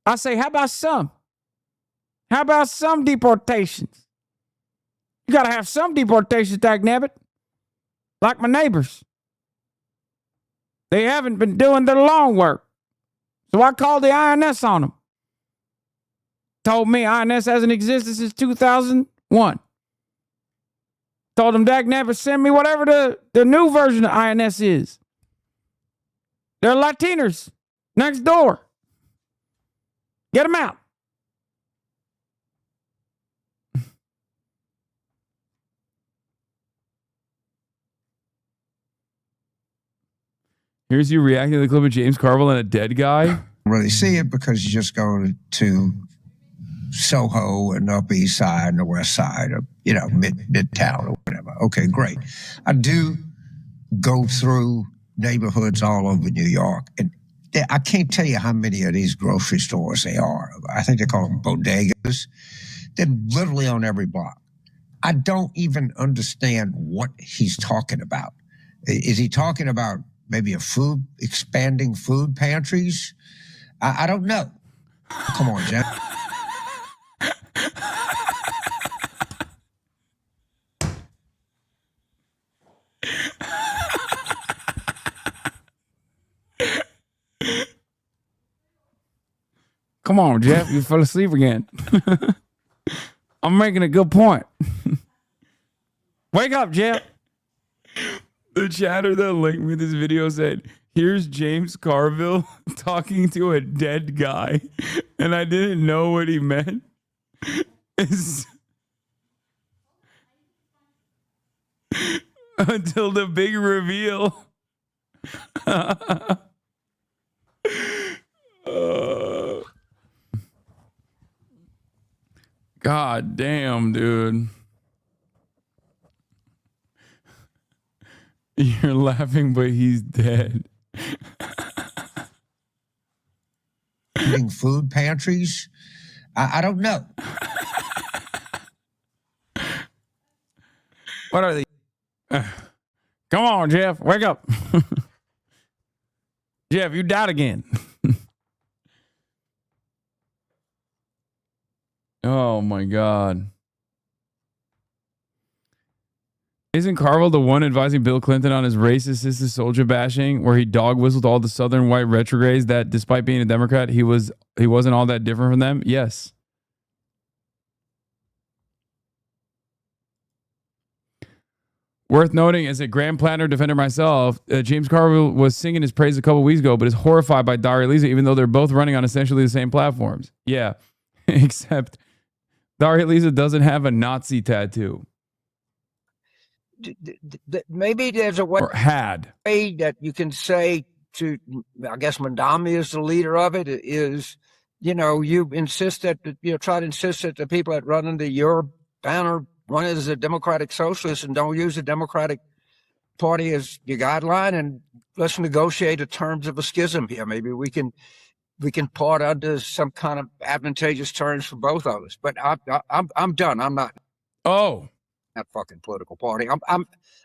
I say, how about some? How about some deportations? You got to have some deportations, dagnabbit. Like my neighbors. They haven't been doing their lawn work. So I called the IRS on them. Told me IRS hasn't existed since 2001. Told them, dagnabbit, send me whatever the new version of IRS is. They're Latinos next door. Get them out. Here's you reacting to the clip of James Carville and a dead guy. Really see it because you just go to Soho and Upper East Side and the West Side, or Midtown or whatever. Okay, great. I do go through neighborhoods all over New York, and I can't tell you how many of these grocery stores they are. I think they call them bodegas. They're literally on every block. I don't even understand what he's talking about. Is he talking about maybe expanding food pantries? I don't know. Come on, Jeff. Come on, Jeff. You fell asleep again. I'm making a good point. Wake up, Jeff. The chatter that linked me this video said, here's James Carville talking to a dead guy. And I didn't know what he meant. Until the big reveal. God damn, dude. You're laughing, but he's dead. Food pantries? I don't know. What are they? Come on, Jeff. Wake up. Jeff, you died again. Oh, my God. Isn't Carville the one advising Bill Clinton on his racist sister soldier bashing, where he dog whistled all the Southern white retrogrades that, despite being a Democrat, he wasn't all that different from them? Yes. Worth noting, as a Grand Planner defender myself, James Carville was singing his praise a couple weeks ago, but is horrified by Daria Lisa, even though they're both running on essentially the same platforms. Yeah, except Daria Lisa doesn't have a Nazi tattoo. Maybe there's a way, Or had. that you can say to, I guess Mondami is the leader of it, is, you insist that, try to insist that the people that run under your banner run as a democratic socialist and don't use the Democratic Party as your guideline, and let's negotiate the terms of a schism here. Maybe we can part under some kind of advantageous terms for both of us. But I'm done. I'm not. Oh. That fucking political party.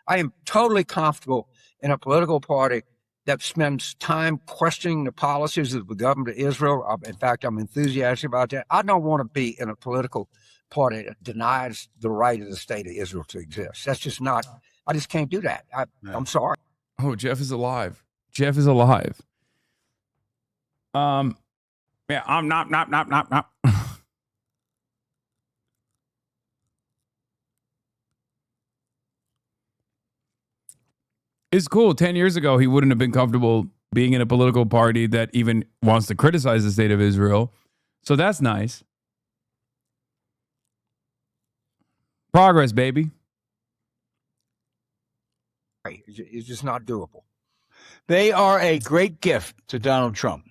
I am totally comfortable in a political party that spends time questioning the policies of the government of Israel. In fact, I'm enthusiastic about that. I don't want to be in a political party that denies the right of the state of Israel to exist. That's just not. I just can't do that. I'm sorry. Oh, Jeff is alive. Jeff is alive. Yeah, I'm not. It's cool. 10 years ago, he wouldn't have been comfortable being in a political party that even wants to criticize the state of Israel. So that's nice. Progress, baby. It's just not doable. They are a great gift to Donald Trump.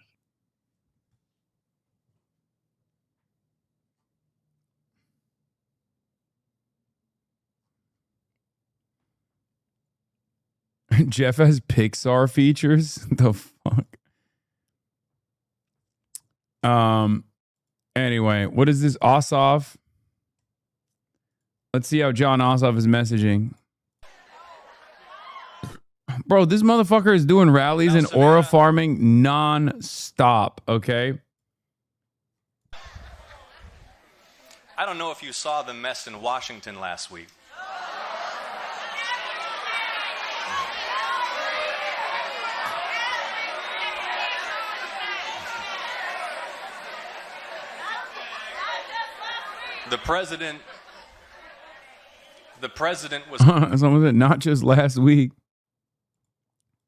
Jeff has Pixar features. The fuck? Anyway, what is this? Ossoff? Let's see how John Ossoff is messaging. Bro, this motherfucker is doing rallies and aura farming non-stop, okay? I don't know if you saw the mess in Washington last week. The president was Someone said not just last week.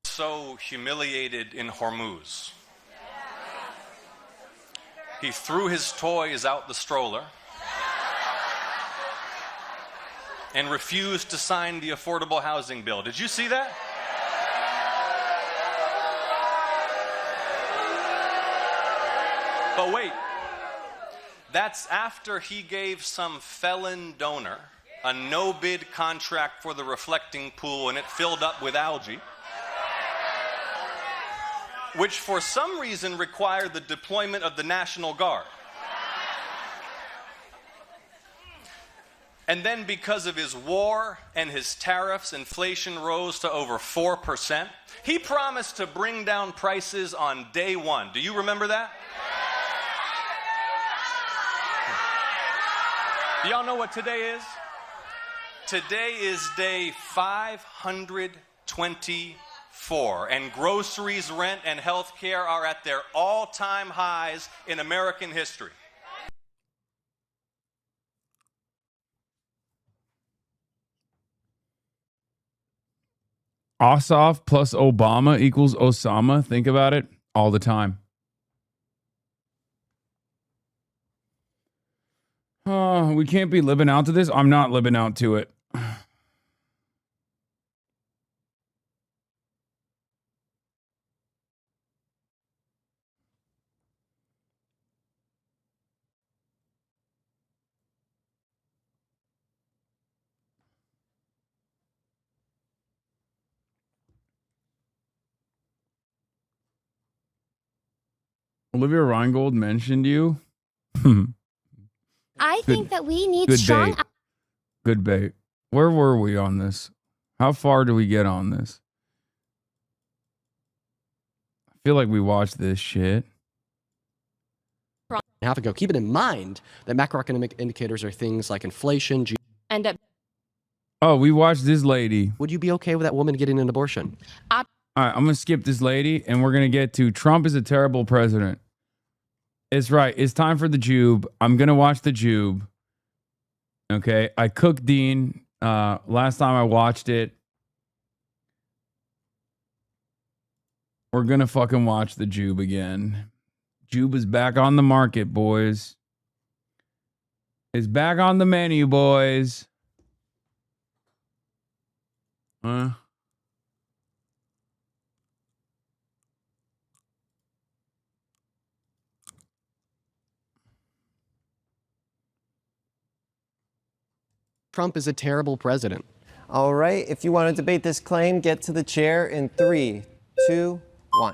So humiliated in Hormuz. He threw his toys out the stroller and refused to sign the affordable housing bill. Did you see that? But wait, that's after he gave some felon donor a no-bid contract for the reflecting pool and it filled up with algae, which for some reason required the deployment of the National Guard. And then because of his war and his tariffs, inflation rose to over 4%. He promised to bring down prices on day one. Do you remember that? Do y'all know what today is? Today is day 524, and groceries, rent, and health care are at their all-time highs in American history. Ossoff plus Obama equals Osama. Think about it all the time. Oh, we can't be living out to this. I'm not living out to it. Olivia Reingold mentioned you. I think that we need Good strong. bait. Good bait. Where were we on this? How far do we get on this? I feel like we watched this shit. Half ago. Keep it in mind that macroeconomic indicators are things like inflation, End up. Oh, we watched this lady. Would you be okay with that woman getting an abortion? All right, I'm going to skip this lady, and we're going to get to Trump is a terrible president. It's right. It's time for the Jube. I'm going to watch the Jube. Okay. I cooked Dean last time I watched it. We're going to fucking watch the Jube again. Jube is back on the market, boys. It's back on the menu, boys. Trump is a terrible president. All right, if you want to debate this claim, get to the chair in 3, 2, 1.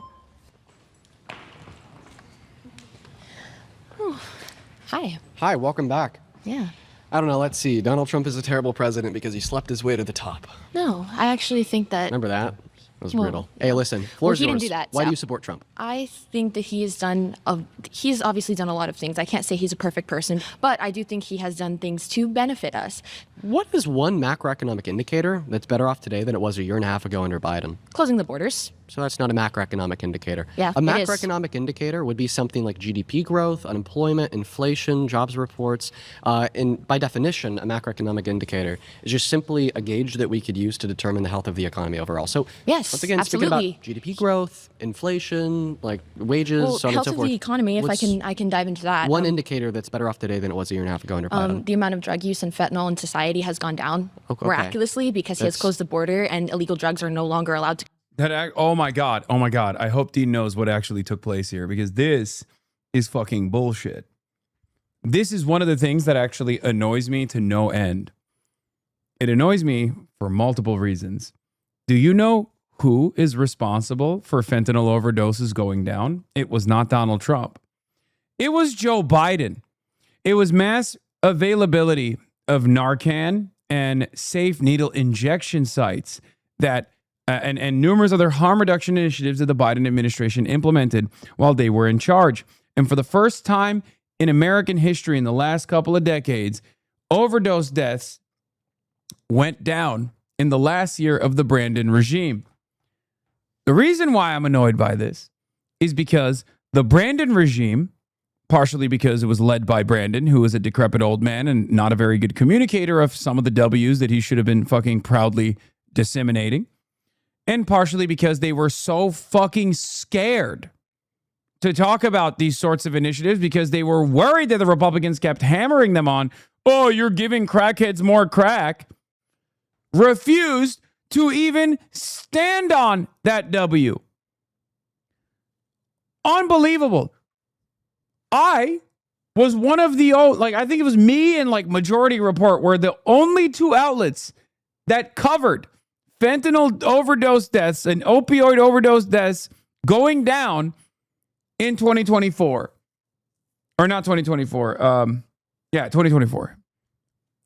Hi. Hi, welcome back. Yeah. I don't know, let's see. Donald Trump is a terrible president because he slept his way to the top. No, I actually think that. Remember that? That was Well, brutal. Hey, listen, floor's he didn't yours. do that, Why so- do you support Trump? I think that he's obviously done a lot of things. I can't say he's a perfect person, but I do think he has done things to benefit us. What is one macroeconomic indicator that's better off today than it was a year and a half ago under Biden? Closing the borders. So that's not a macroeconomic indicator. Yeah, a it is. macroeconomic indicator would be something like GDP growth, unemployment, inflation, jobs reports. And by definition, a macroeconomic indicator is just simply a gauge that we could use to determine the health of the economy overall. So Yes, once again, absolutely. speaking about GDP growth, inflation, like wages, Well, so on and health so of forth. the economy, if I can dive into that. One indicator that's better off today than it was a year and a half ago under Biden. The amount of drug use and fentanyl in society has gone down Okay. miraculously because he has That's- closed the border and illegal drugs are no longer allowed to. Oh my God. I hope Dean knows what actually took place here because this is fucking bullshit. This is one of the things that actually annoys me to no end. It annoys me for multiple reasons. Do you know who is responsible for fentanyl overdoses going down? It was not Donald Trump. It was Joe Biden. It was mass availability of Narcan and safe needle injection sites that and numerous other harm reduction initiatives that the Biden administration implemented while they were in charge. And for the first time in American history in the last couple of decades, overdose deaths went down in the last year of the Brandon regime. The reason why I'm annoyed by this is because the Brandon regime, partially because it was led by Brandon, who was a decrepit old man and not a very good communicator of some of the W's that he should have been fucking proudly disseminating, and partially because they were so fucking scared to talk about these sorts of initiatives because they were worried that the Republicans kept hammering them on, oh, you're giving crackheads more crack, refused to even stand on that W. Unbelievable. I was one of the, I think it was me and Majority Report were the only two outlets that covered fentanyl overdose deaths and opioid overdose deaths going down in 2024. Or not 2024. 2024.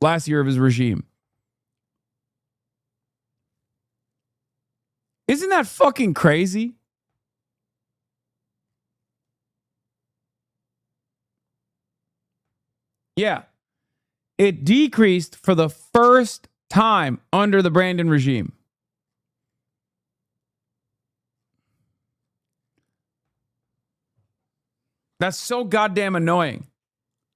Last year of his regime. Isn't that fucking crazy? Yeah. It decreased for the first time under the Brandon regime. That's so goddamn annoying.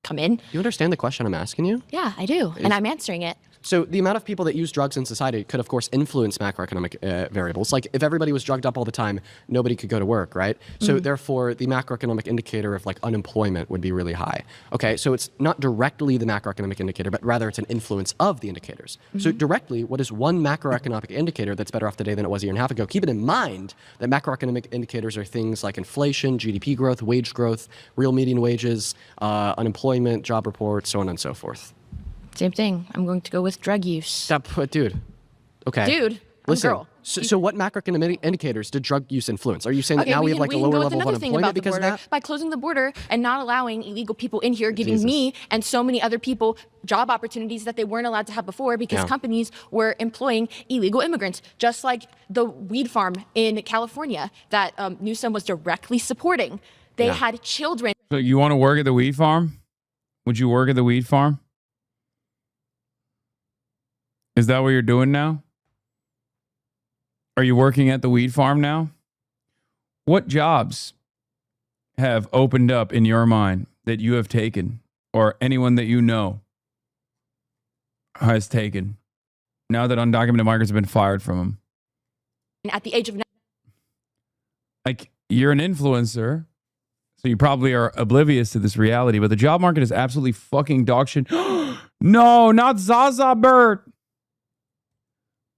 Come in. You understand the question I'm asking you? Yeah, I do. And I'm answering it. So the amount of people that use drugs in society could, of course, influence macroeconomic variables. Like if everybody was drugged up all the time, nobody could go to work, right? So therefore, the macroeconomic indicator of unemployment would be really high. Okay, so it's not directly the macroeconomic indicator, but rather it's an influence of the indicators. So directly, what is one macroeconomic indicator that's better off today than it was a year and a half ago? Keep it in mind that macroeconomic indicators are things like inflation, GDP growth, wage growth, real median wages, unemployment, job reports, so on and so forth. Same thing. I'm going to go with drug use. Dude. Okay. Dude, I'm a Listen. girl. So what macroeconomic indicators did drug use influence? Are you saying that now we have a can lower go with level of another thing unemployment about the because of border. that? By closing the border and not allowing illegal people in here, giving Jesus. me and so many other people job opportunities that they weren't allowed to have before because companies were employing illegal immigrants, just like the weed farm in California that Newsom was directly supporting. They had children. So you want to work at the weed farm? Would you work at the weed farm? Is that what you're doing now? Are you working at the weed farm now? What jobs have opened up in your mind that you have taken, or anyone that you know has taken, now that undocumented migrants have been fired from them? At the age of Like, you're an influencer, so you probably are oblivious to this reality, but the job market is absolutely fucking dog shit. No, not Zaza Bert.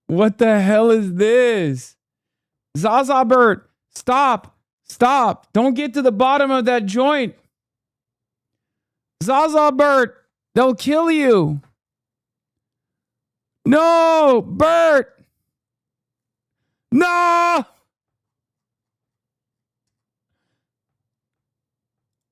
What the hell is this? Zaza Bert, stop. Stop. Don't get to the bottom of that joint. Zaza Bert, they'll kill you. No, Bert. No.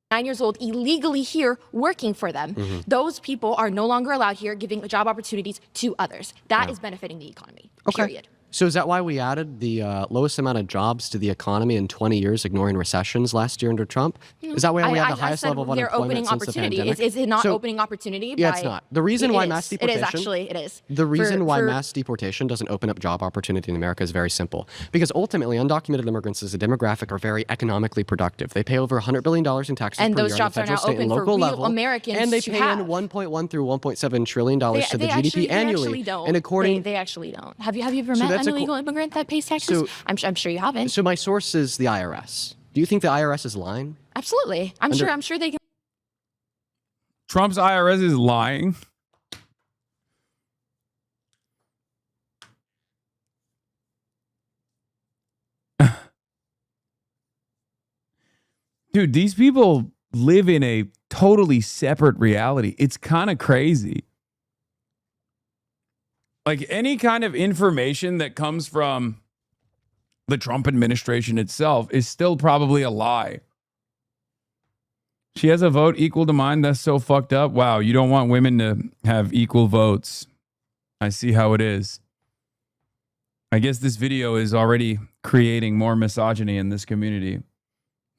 9 years old illegally here working for them. Those people are no longer allowed here, giving job opportunities to others. That is benefiting the economy, period. So is that why we added the lowest amount of jobs to the economy in 20 years, ignoring recessions last year under Trump? Is that why we have the highest level of unemployment since the pandemic? Is it not opening opportunity? Yeah, it's not. The reason why mass deportation... It is, actually. It is. The reason why mass deportation doesn't open up job opportunity in America is very simple. Because ultimately, undocumented immigrants as a demographic are very economically productive. They pay over $100 billion in taxes and per those year jobs on the are federal, now state, and open for local real level. Americans And they to pay have. in $1.1 through $1.7 trillion to the GDP They annually. actually don't. And according... They actually don't. Have you ever met an illegal immigrant that pays taxes? I'm sure you haven't. So my source is the IRS. Do you think the IRS is lying? Absolutely. I'm sure they can. Trump's IRS is lying. Dude, these people live in a totally separate reality. It's kind of crazy. Like, any kind of information that comes from the Trump administration itself is still probably a lie. She has a vote equal to mine. That's so fucked up. Wow, you don't want women to have equal votes. I see how it is. I guess this video is already creating more misogyny in this community.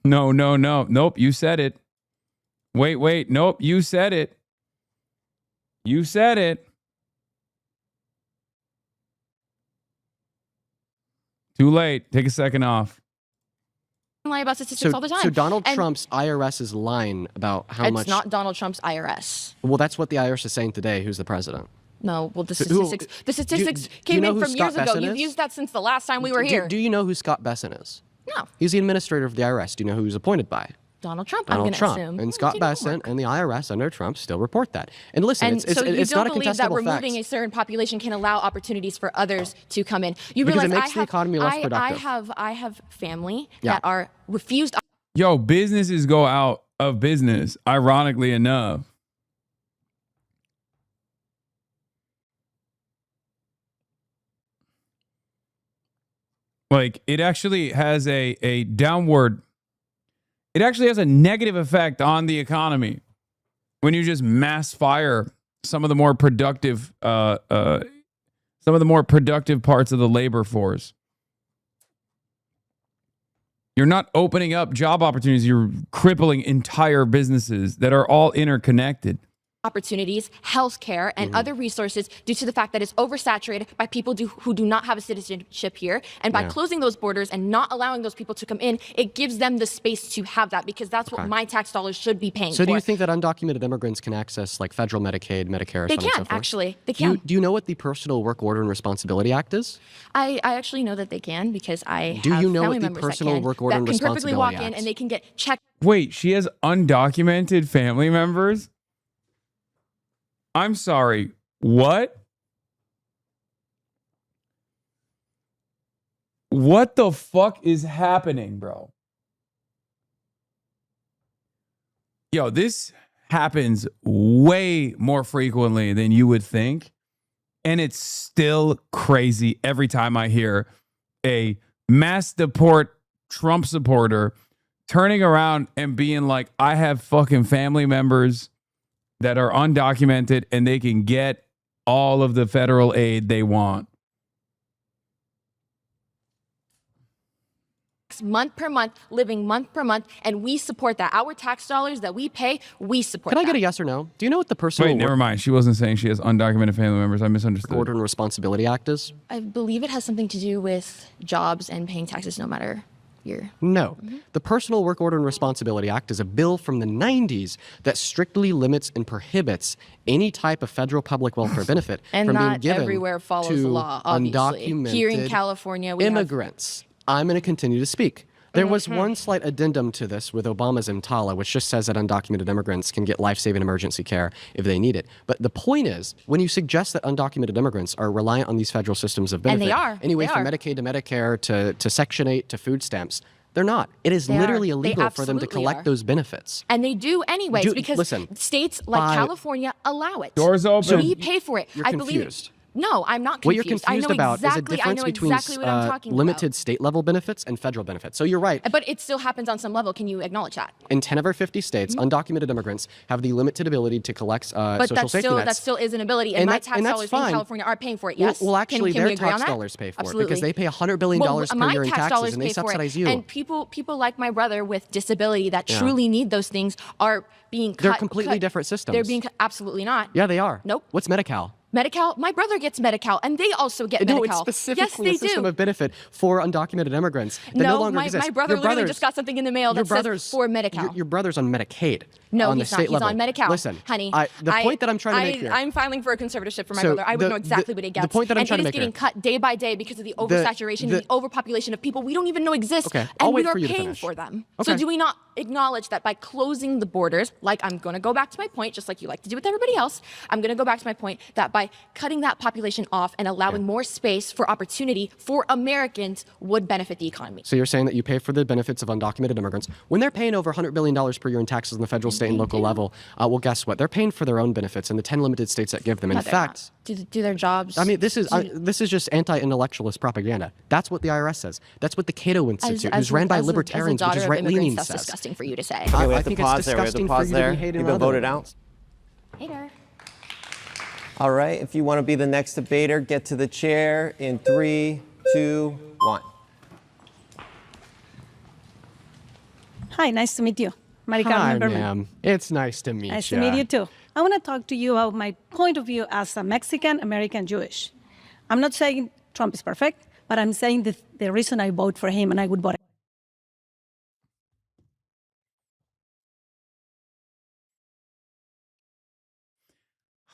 No. Nope, you said it. Wait. Nope, you said it. You said it. Too late. Take a second off. Lie about statistics all the time. So Donald Trump's IRS is lying about how much... It's not Donald Trump's IRS. Well, that's what the IRS is saying today. Who's the president? No, well, the statistics came in from years ago. You've used that since the last time we were here. Do you know who Scott Besson is? No. He's the administrator of the IRS. Do you know who he's appointed by? Donald Trump, Donald I'm going to Trump. assume. And Scott Besson and the IRS under Trump still report that. And listen, it's not a contestable fact. So you don't believe that removing a certain population can allow opportunities for others to come in? You because realize it makes the economy less productive. I have family that are refused. Yo, businesses go out of business, ironically enough. Like, it actually has a downward, it actually has a negative effect on the economy when you just mass fire some of the more productive parts of the labor force. You're not opening up job opportunities. You're crippling entire businesses that are all interconnected. Opportunities, healthcare, and other resources due to the fact that it's oversaturated by people who do not have a citizenship here. And by closing those borders and not allowing those people to come in, it gives them the space to have that, because that's what my tax dollars should be paying for. So do you think that undocumented immigrants can access like federal Medicaid, Medicare, They so on and so can, forth? actually. They can. Do you know what the Personal Work Order and Responsibility Act is? I actually know that they can, because I Do have you know family what the members Personal Work Order that and can perfectly walk Responsibility in Act? and they can get checked. Wait, she has undocumented family members? I'm sorry, what? What the fuck is happening, bro? Yo, this happens way more frequently than you would think. And it's still crazy every time I hear a mass deport Trump supporter turning around and being like, I have fucking family members that are undocumented and they can get all of the federal aid they want. paychecks month per month, living month per month, and we support that. Our tax dollars that we pay, we support Can I that. get a yes or no? Do you know what the personal Wait, never mind. She wasn't saying she has undocumented family members. I misunderstood. Order and Responsibility Act is? I believe it has something to do with jobs and paying taxes no matter your... No. The Personal Work Order and Responsibility Act is a bill from the 90s that strictly limits and prohibits any type of federal public welfare benefit And from being not given everywhere follows to the law, obviously. undocumented Here in California, we have... immigrants. I'm going to continue to speak. There was one slight addendum to this with Obama's EMTALA, which just says that undocumented immigrants can get life-saving emergency care if they need it. But the point is, when you suggest that undocumented immigrants are reliant on these federal systems of benefit, And they are. anyway, They from are. Medicaid to Medicare to Section 8 to food stamps, they're not. It is They literally are. They illegal for them to absolutely collect are. those benefits. And they do anyways Ju- because listen, states like by- California allow it. Doors open. We pay for it. You're I believe confused. No, I'm not What you're confused. confused I know about exactly, is a difference between exactly what I'm talking limited state-level benefits and federal benefits. So you're right. But it still happens on some level. Can you acknowledge that? In 10 of our 50 states, undocumented immigrants have the limited ability to collect But social safety nets. that still is an ability, and, And my that- tax and that's dollars fine. in California are paying for it. Yes. Well, actually, can their we agree on tax that? dollars pay for Absolutely. it because they pay $100 billion per my year in tax taxes, dollars and they pay for subsidize it. you. And people like my brother with disability that Yeah. truly need those things are being cut. They're completely cut- different systems. They're being absolutely not. Yeah, they are. Nope. What's Medi-Cal? Medi-Cal, my brother gets Medi-Cal, and they also get No, Medi-Cal. it's specifically yes, a they system do. of benefit for undocumented immigrants that no longer my exists. brother Your literally brother's- just got something in the mail your that brother's- says for Medi-Cal. Your brother's on Medicaid. No, on the he's not. state He's level. on Medi-Cal. Listen, honey. the point that I'm trying to make here. I'm filing for a conservatorship for my So brother. I would the- know exactly the- what he gets. the point that I'm and trying it to is make here- getting cut day by day because of the oversaturation and the overpopulation of people we don't even know exist. Okay, and I'll we wait are for you to paying finish. for them. Okay. So do we not acknowledge that by closing the borders, like I'm going to go back to my point, just like you like to do with everybody else, I'm going to go back to my point that by cutting that population off and allowing more space for opportunity for Americans would benefit the economy. So you're saying that you pay for the benefits of undocumented immigrants when they're paying over $100 billion per year in taxes on the federal, state, and local level. Well, guess what? They're paying for their own benefits in the 10 limited states that give them. In No, they're fact, do their jobs. I mean, this is just anti-intellectualist propaganda. That's what the IRS says. That's what the Cato Institute, who's ran by libertarians, which is right-leaning, that's says. disgusting for you to say. Okay, we have to think it's pause there. We have to disgusting for pause you to be there. hating You've on been other voted out. Hey there. All right. If you want to be the next debater, get to the chair in 3, 2, 1. Hi, nice to meet you. Hi, Maricarmen Berman. ma'am. It's nice to meet you. Nice to meet you too. I want to talk to you about my point of view as a Mexican American Jewish. I'm not saying Trump is perfect, but I'm saying the reason I vote for him and I would vote.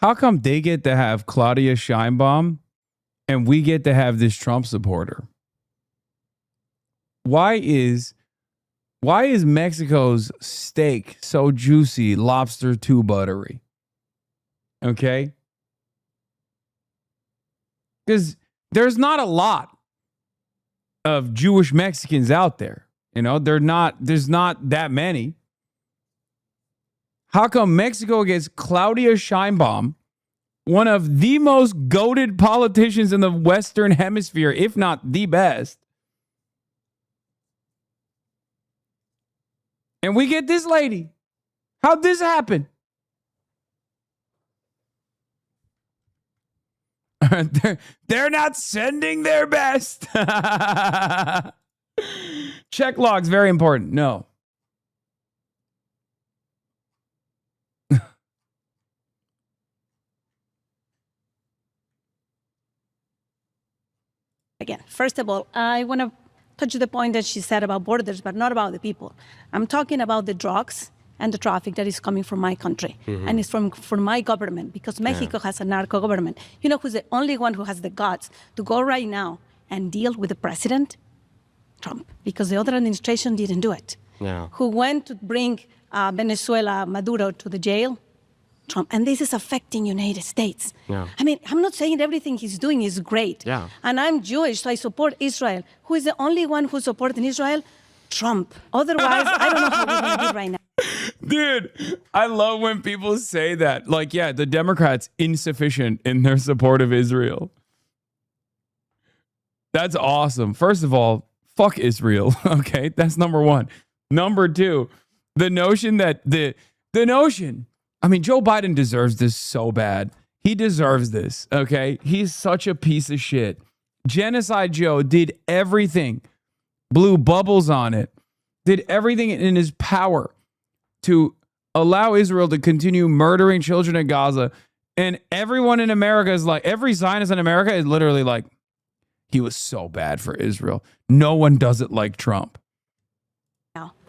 How come they get to have Claudia Sheinbaum and we get to have this Trump supporter? Why is Mexico's steak so juicy, lobster too buttery? Okay? Because there's not a lot of Jewish Mexicans out there. You know, there's not that many. How come Mexico gets Claudia Sheinbaum, one of the most goated politicians in the Western Hemisphere, if not the best? And we get this lady. How'd this happen? They're not sending their best. Check logs, very important. No. Again, first of all, I want to touch the point that she said about borders, but not about the people. I'm talking about the drugs and the traffic that is coming from my country. Mhm. And it's from my government, because Mexico has a narco government. You know who's the only one who has the guts to go right now and deal with the president? Trump, because the other administration didn't do it. Yeah. Who went to bring Venezuela, Maduro, to the jail? Trump. And this is affecting United States. Yeah. I mean, I'm not saying everything he's doing is great. Yeah. And I'm Jewish, so I support Israel. Who is the only one who's supporting Israel? Trump. Otherwise, I don't know how we're going to do right now. Dude, I love when people say that. Like, yeah, the Democrats insufficient in their support of Israel. That's awesome. First of all, fuck Israel. Okay, that's number one. Number two, the notion that the notion. I mean, Joe Biden deserves this so bad. He deserves this. Okay, he's such a piece of shit. Genocide Joe did everything blew bubbles on it, did everything in his power to allow Israel to continue murdering children in Gaza. And everyone in America is like, every Zionist in America is literally like, he was so bad for Israel. No one does it like Trump.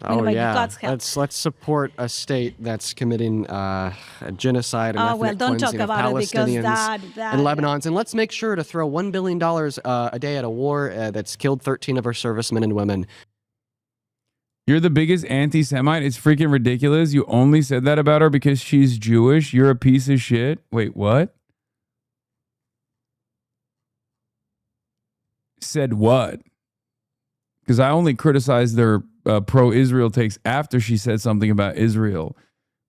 Oh yeah, let's support a state that's committing a genocide and ethnic don't talk cleansing of about it because Palestinians and Lebanons, and let's make sure to throw $1 billion a day at a war that's killed 13 of our servicemen and women. You're the biggest anti-Semite. It's freaking ridiculous. You only said that about her because she's Jewish. You're a piece of shit. Wait, what? Said what? Because I only criticized their pro-Israel takes after she said something about Israel.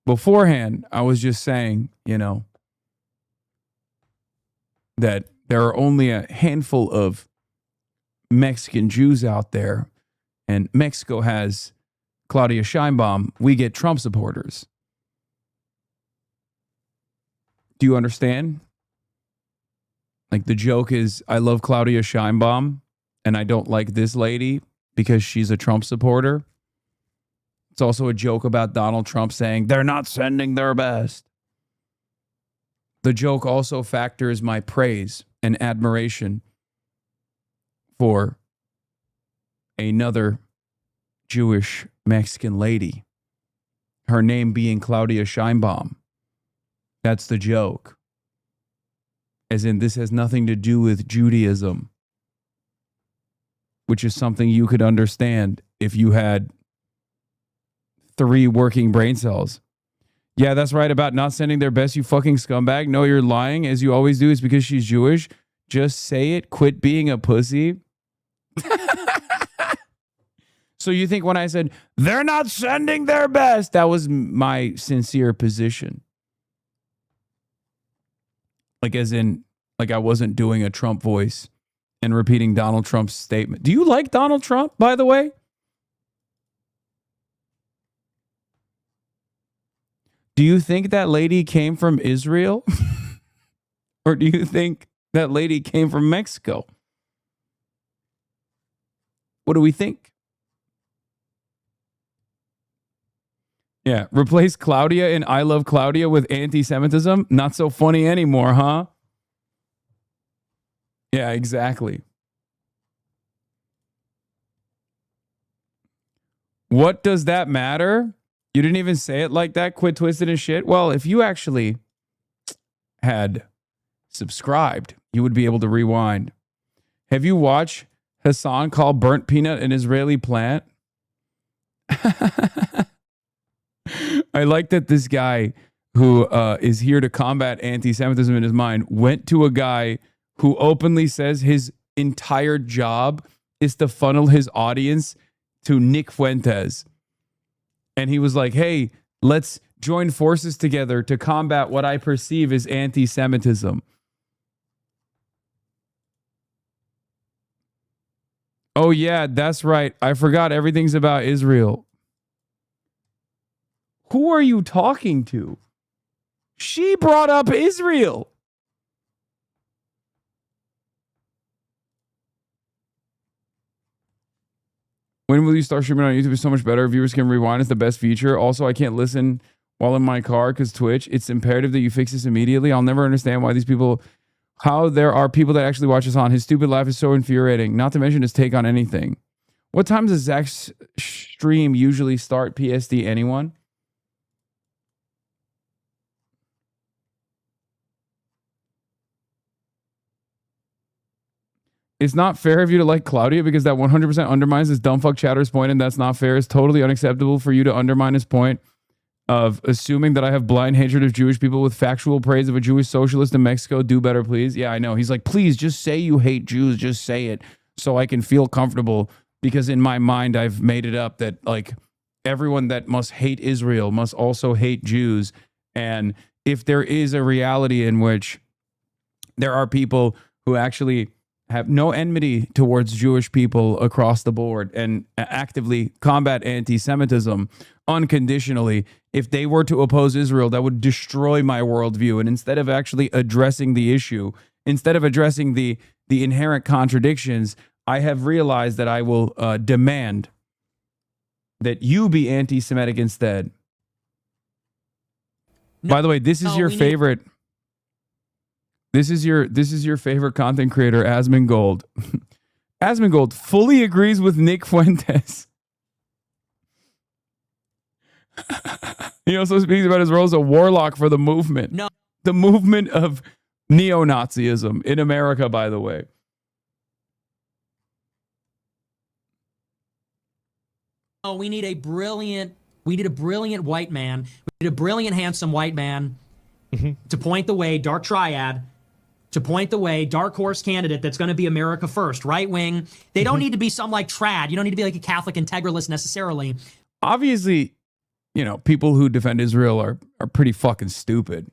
Beforehand, I was just saying, you know, that there are only a handful of Mexican Jews out there, and Mexico has Claudia Sheinbaum. We get Trump supporters. Do you understand? Like, the joke is, I love Claudia Sheinbaum, and I don't like this lady because she's a Trump supporter. It's also a joke about Donald Trump saying they're not sending their best. The joke also factors my praise and admiration for another Jewish Mexican lady, her name being Claudia Sheinbaum. That's the joke. As in, this has nothing to do with Judaism, which is something you could understand if you had 3 working brain cells. Yeah, that's right about not sending their best, you fucking scumbag. No, you're lying, as you always do. It's because she's Jewish. Just say it. Quit being a pussy. So you think when I said, they're not sending their best, that was my sincere position. Like, as in, like I wasn't doing a Trump voice and repeating Donald Trump's statement. Do you like Donald Trump, by the way? Do you think that lady came from Israel? Or do you think that lady came from Mexico? What do we think? Yeah, replace Claudia in I Love Claudia with anti-Semitism? Not so funny anymore, huh? Yeah, exactly. What does that matter? You didn't even say it like that. Quit twisting and shit. Well, if you actually had subscribed, you would be able to rewind. Have you watched Hasan call burnt peanut an Israeli plant? I like that this guy who is here to combat anti-Semitism in his mind went to a guy who openly says his entire job is to funnel his audience to Nick Fuentes. And he was like, hey, let's join forces together to combat what I perceive as anti-Semitism. Oh, yeah, that's right. I forgot everything's about Israel. Who are you talking to? She brought up Israel. When will you start streaming on YouTube? It's so much better. Viewers can rewind. It's the best feature. Also, I can't listen while in my car because Twitch. It's imperative that you fix this immediately. I'll never understand why these people, how there are people that actually watch us on. His stupid laugh is so infuriating. Not to mention his take on anything. What time does Zach's stream usually start? PSD, anyone? It's not fair of you to like Claudia because that 100% undermines this dumb fuck chatter's point, and that's not fair. It's totally unacceptable for you to undermine his point of assuming that I have blind hatred of Jewish people with factual praise of a Jewish socialist in Mexico. Do better, please. Yeah, I know. He's like, please just say you hate Jews. Just say it so I can feel comfortable, because in my mind, I've made it up that like everyone that must hate Israel must also hate Jews. And if there is a reality in which there are people who actually have no enmity towards Jewish people across the board and actively combat anti-Semitism unconditionally, if they were to oppose Israel, that would destroy my worldview. And instead of actually addressing the issue, instead of addressing the inherent contradictions, I have realized that I will demand that you be anti-Semitic instead. By the way, this is your favorite. This is your favorite content creator, Asmongold. Asmongold fully agrees with Nick Fuentes. He also speaks about his role as a warlock for the movement. No. The movement of neo-Nazism in America, by the way. Oh, we need a brilliant white man. We need a brilliant, handsome white man to point the way, dark triad, to point the way, dark horse candidate that's going to be America first, right wing. They don't need to be some like trad. You don't need to be like a Catholic integralist necessarily. Obviously, you know, people who defend Israel are pretty fucking stupid.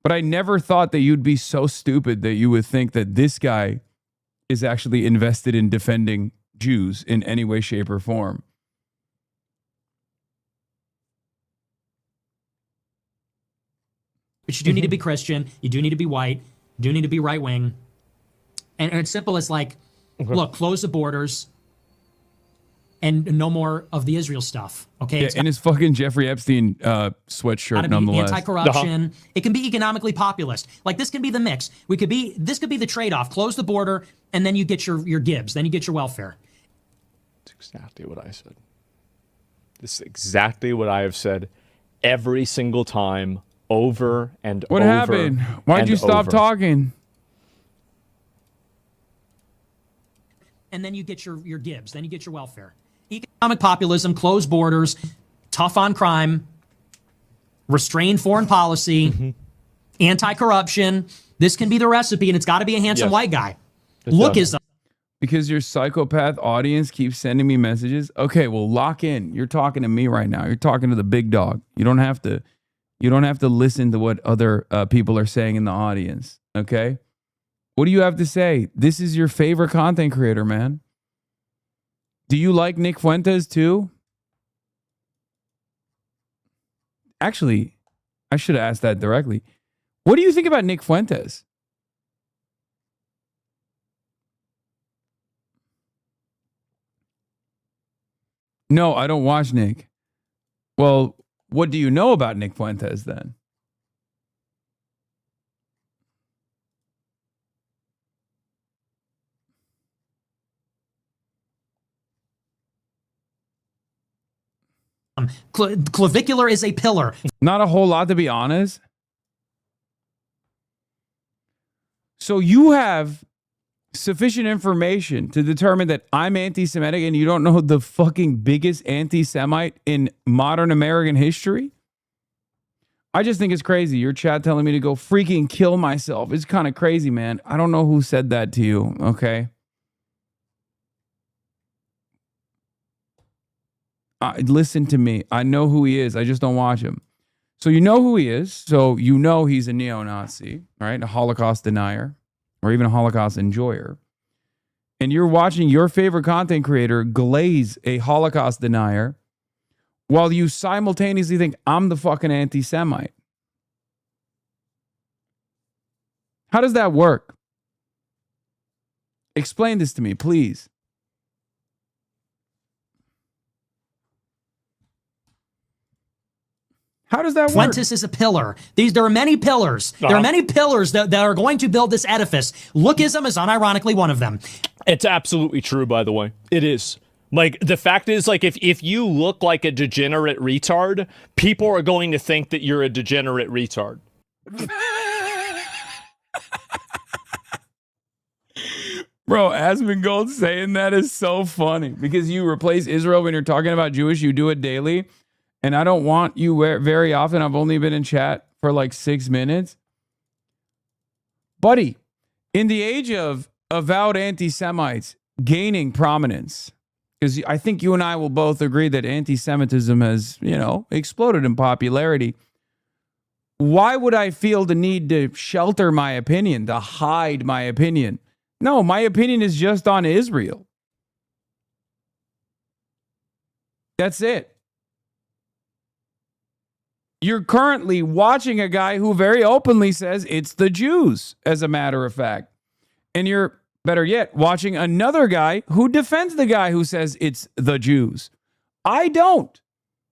But I never thought that you'd be so stupid that you would think that this guy is actually invested in defending Jews in any way, shape, or form. But you do need to be Christian. You do need to be white. You do need to be right wing. And it's simple as like, look, close the borders and no more of the Israel stuff. Okay. Yeah, and his fucking Jeffrey Epstein sweatshirt, nonetheless. Anti-corruption. It can be economically populist. Like this can be the mix. This could be the trade-off. Close the border, and then you get your Gibbs. Then you get your welfare. That's exactly what I said. This is exactly what I have said every single time, over and over. What happened? Why'd you stop talking? And then you get your Gibbs. Then you get your welfare. Economic populism, closed borders, tough on crime, restrained foreign policy, anti-corruption. This can be the recipe, and it's got to be a handsome white guy. Lookism. Because your psychopath audience keeps sending me messages. Okay, well, lock in. You're talking to me right now. You're talking to the big dog. You don't have to listen to what other people are saying in the audience. Okay? What do you have to say? This is your favorite content creator, man. Do you like Nick Fuentes too? Actually, I should have asked that directly. What do you think about Nick Fuentes? No, I don't watch Nick. Well, what do you know about Nick Fuentes then? Clavicular is a pillar. Not a whole lot, to be honest. So you have sufficient information to determine that I'm anti-Semitic and you don't know the fucking biggest anti-Semite in modern American history? I just think it's crazy. Your chat telling me to go freaking kill myself. It's kind of crazy, man. I don't know who said that to you, okay? Listen to me. I know who he is. I just don't watch him. So you know who he is. So you know he's a neo-Nazi, right? A Holocaust denier or even a Holocaust enjoyer. And you're watching your favorite content creator glaze a Holocaust denier while you simultaneously think I'm the fucking anti-Semite. How does that work? Explain this to me, please. How does that work? Fuentes is a pillar. There are many pillars. There are many pillars that are going to build this edifice. Lookism is unironically one of them. It's absolutely true, by the way. It is. Like, the fact is, like, if you look like a degenerate retard, people are going to think that you're a degenerate retard. Bro, Asmongold saying that is so funny because you replace Israel when you're talking about Jewish, you do it daily. And I don't want you very often. I've only been in chat for like 6 minutes. Buddy, in the age of avowed anti-Semites gaining prominence, because I think you and I will both agree that anti-Semitism has, exploded in popularity. Why would I feel the need to shelter my opinion, to hide my opinion? No, my opinion is just on Israel. That's it. You're currently watching a guy who very openly says it's the Jews, as a matter of fact. And you're Better yet, watching another guy who defends the guy who says it's the Jews. I don't,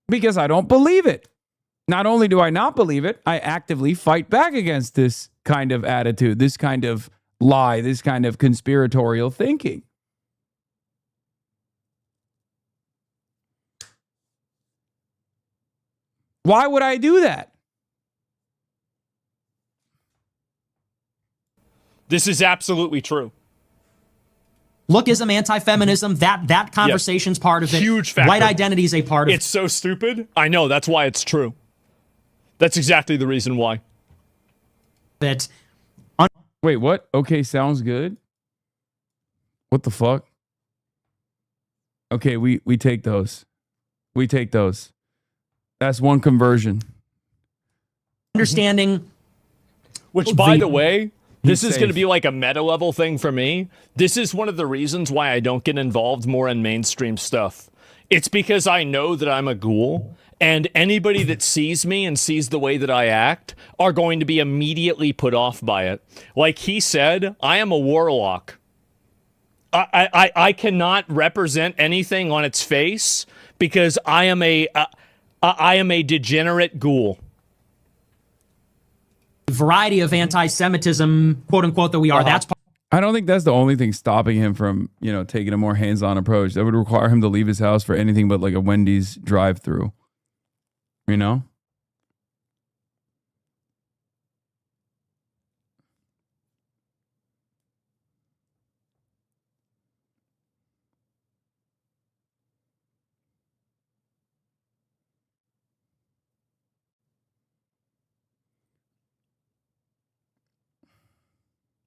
because I don't believe it. Not only do I not believe it, I actively fight back against this kind of attitude, this kind of lie, this kind of conspiratorial thinking. Why would I do that? This is absolutely true. Lookism, anti-feminism, that conversation's part of it. Huge factor. White identity is a part of it. It's so stupid. I know. That's why it's true. That's exactly the reason why. Wait, what? Okay, sounds good. What the fuck? Okay, we take those. We take those. That's one conversion. Understanding. Which, by the way, this is going to be like a meta level thing for me. This is one of the reasons why I don't get involved more in mainstream stuff. It's because I know that I'm a ghoul, and anybody that sees me and sees the way that I act are going to be immediately put off by it. Like he said, I am a warlock. I cannot represent anything on its face because I am a degenerate ghoul. Variety of anti-Semitism, quote unquote, that we are. That's I don't think that's the only thing stopping him from, taking a more hands-on approach. That would require him to leave his house for anything but like a Wendy's drive-through. You know?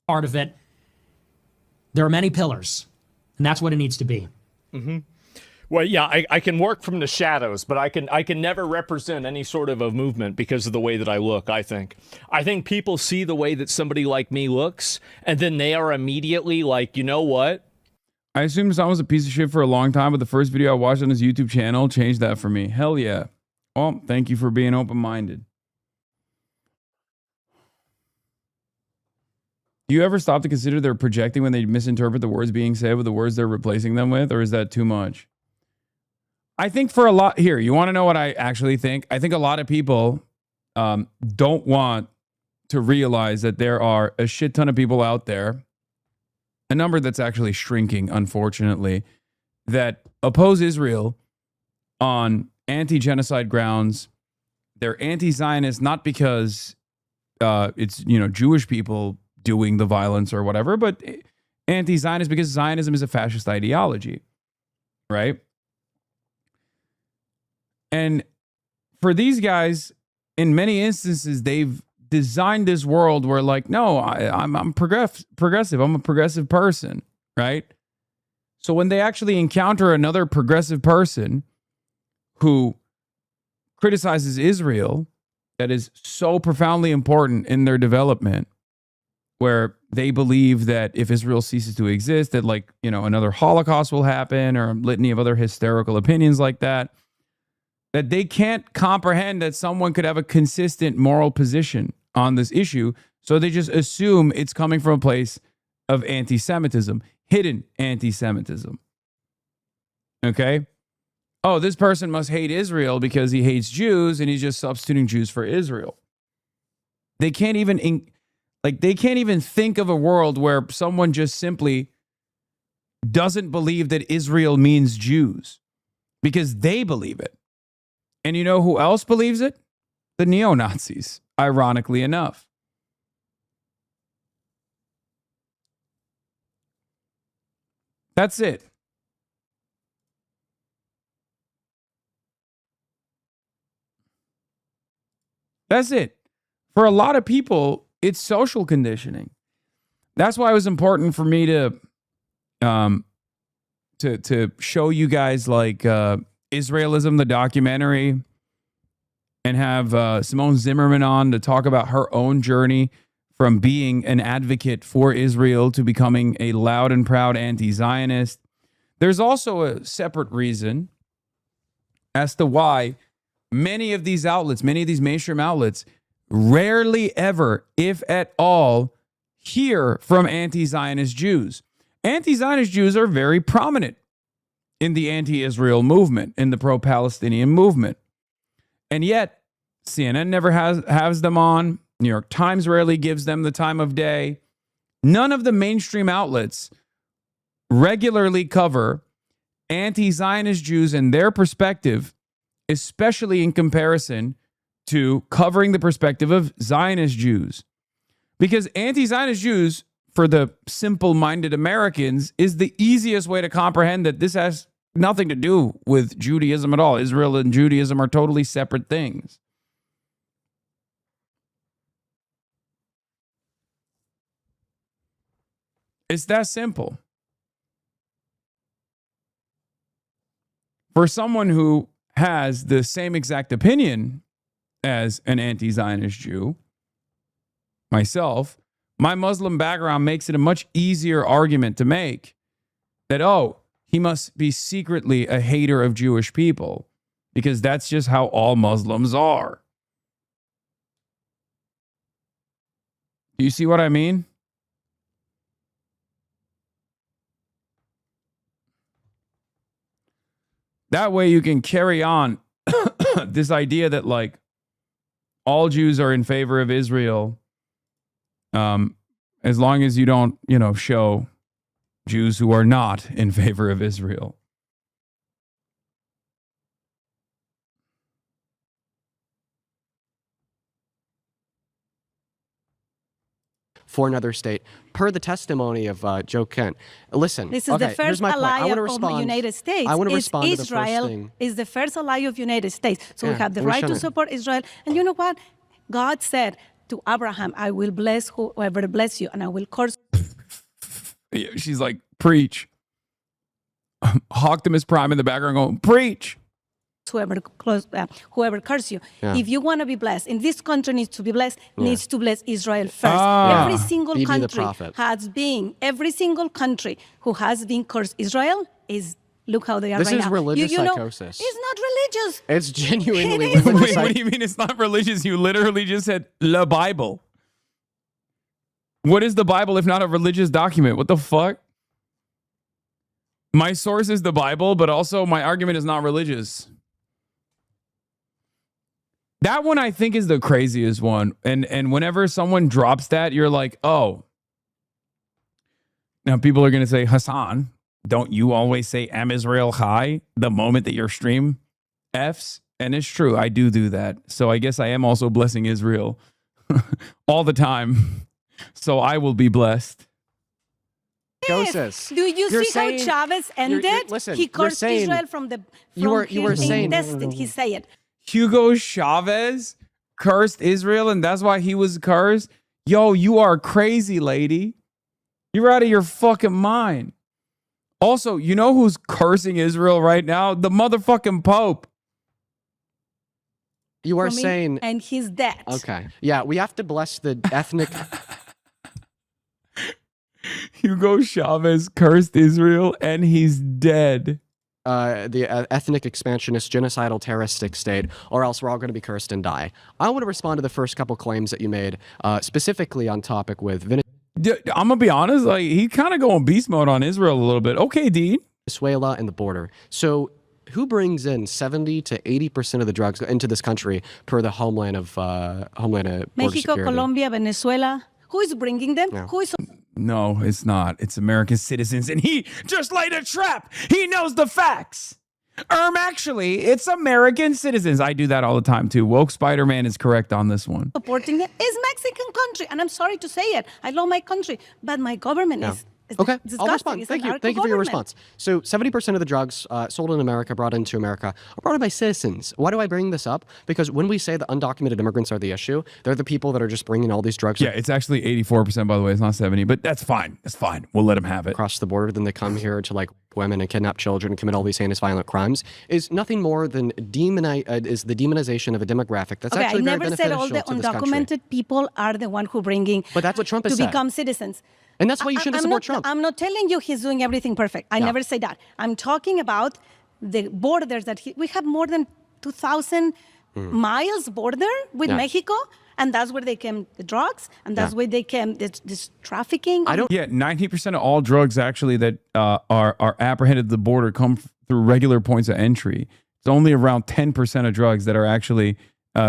part of it. There are many pillars, and that's what it needs to be. Mm-hmm. Well, yeah, I can work from the shadows, but I can never represent any sort of a movement because of the way that I look, I think people see the way that somebody like me looks, and then they are immediately like, you know what? I assumed Hasan was a piece of shit for a long time, but the first video I watched on his YouTube channel changed that for me. Hell yeah. Well, thank you for being open-minded. Do you ever stop to consider they're projecting when they misinterpret the words being said with the words they're replacing them with, or is that too much? I think for a lot here, you want to know what I actually think? I think a lot of people don't want to realize that there are a shit ton of people out there, a number that's actually shrinking, unfortunately, that oppose Israel on anti-genocide grounds. They're anti-Zionist not because it's, Jewish people doing the violence or whatever, but anti-Zionist because Zionism is a fascist ideology, right? And for these guys, in many instances, they've designed this world where, like, no, I'm progressive. I'm a progressive person, right? So when they actually encounter another progressive person who criticizes Israel, that is so profoundly important in their development, where they believe that if Israel ceases to exist, that, like, another Holocaust will happen, or a litany of other hysterical opinions like that, that they can't comprehend that someone could have a consistent moral position on this issue. So they just assume it's coming from a place of anti-Semitism, hidden anti-Semitism. Okay? Oh, this person must hate Israel because he hates Jews and he's just substituting Jews for Israel. They can't even think of a world where someone just simply doesn't believe that Israel means Jews because they believe it. And you know who else believes it? The neo-Nazis, ironically enough. That's it. That's it. For a lot of people, it's social conditioning. That's why it was important for me to show you guys, like, Israelism, the documentary, and have Simone Zimmerman on to talk about her own journey from being an advocate for Israel to becoming a loud and proud anti-Zionist. There's also a separate reason as to why many of these outlets, many of these mainstream outlets, rarely ever, if at all, hear from anti-Zionist Jews. Anti-Zionist Jews are very prominent in the anti-Israel movement, in the pro-Palestinian movement. And yet, CNN never has them on. New York Times rarely gives them the time of day. None of the mainstream outlets regularly cover anti-Zionist Jews and their perspective, especially in comparison to covering the perspective of Zionist Jews. Because anti-Zionist Jews, for the simple-minded Americans, is the easiest way to comprehend that this has nothing to do with Judaism at all. Israel and Judaism are totally separate things. It's that simple. For someone who has the same exact opinion as an anti-Zionist Jew, myself, my Muslim background makes it a much easier argument to make that, oh, he must be secretly a hater of Jewish people, because that's just how all Muslims are. Do you see what I mean? That way you can carry on this idea that, like, all Jews are in favor of Israel, as long as you don't, show Jews who are not in favor of Israel. For another state, per the testimony of Joe Kent. Listen, this is the first ally of the United States. I want to respond to the Israel first thing. is the first ally of United States. So we have the right to support Israel. And you know what? God said to Abraham, I will bless whoever bless you, and I will curse. She's like, preach. Optimus Prime in the background going, preach. Whoever curse you. Yeah. If you want to be blessed, and this country needs to be blessed, needs to bless Israel first. Every single country has been, every single country who has been cursed Israel is, look how they are right now. This is religious psychosis. It's not religious. It's genuinely It is religious. Wait, what do you mean it's not religious? You literally just said the Bible. What is the Bible if not a religious document? What the fuck? My source is the Bible, but also my argument is not religious. That one I think is the craziest one. And whenever someone drops that, you're like, oh. Now people are going to say, Hasan, don't you always say Am Israel Chai the moment that your stream Fs? And it's true, I do that. So I guess I am also blessing Israel all the time. So I will be blessed. Yes. Do you see how Chavez ended? Listen, he cursed Israel from the you were saying intestine. He said it. Hugo Chavez cursed Israel, and that's why he was cursed? Yo, you are crazy, lady. You're out of your fucking mind. Also, you know who's cursing Israel right now? The motherfucking Pope. You are saying... And he's dead. Okay. Yeah, we have to bless the ethnic... Hugo Chavez cursed Israel, and he's dead. The ethnic expansionist, genocidal, terroristic state, or else we're all going to be cursed and die. I want to respond to the first couple claims that you made, specifically on topic with I'm going to be honest, like, he kind of going beast mode on Israel a little bit. Okay, Dean. Venezuela and the border. So who brings in 70 to 80% of the drugs into this country per the Homeland Border Mexico, Security? Colombia, Venezuela. Who is bringing them? Yeah. Who is... No, it's not. It's American citizens, and he just laid a trap. He knows the facts. Actually, it's American citizens. I do that all the time, too. Woke Spider-Man is correct on this one. Supporting them is Mexican country, and I'm sorry to say it. I love my country, but my government is... Okay, disgusting. I'll respond. Thank you. Thank you for your response. So 70% of the drugs sold in America, brought into America, are brought in by citizens. Why do I bring this up? Because when we say that undocumented immigrants are the issue, they're the people that are just bringing all these drugs. Yeah, it's actually 84%, by the way. It's not 70, but that's fine. That's fine. We'll let them have it. Across the border, then they come here to like women and kidnap children and commit all these heinous violent crimes, is nothing more than the demonization of a demographic that's actually very beneficial to this country. I never said all the undocumented people are the one who bringing but that's what Trump has to said. become citizens. And that's why you shouldn't support Trump. I'm not telling you he's doing everything perfect. I never say that. I'm talking about the borders that we have more than 2,000 miles border with Mexico, And that's where they came the drugs, and that's where they came this trafficking. Yeah, 90% of all drugs actually that are apprehended at the border come through regular points of entry. It's only around 10% of drugs that are actually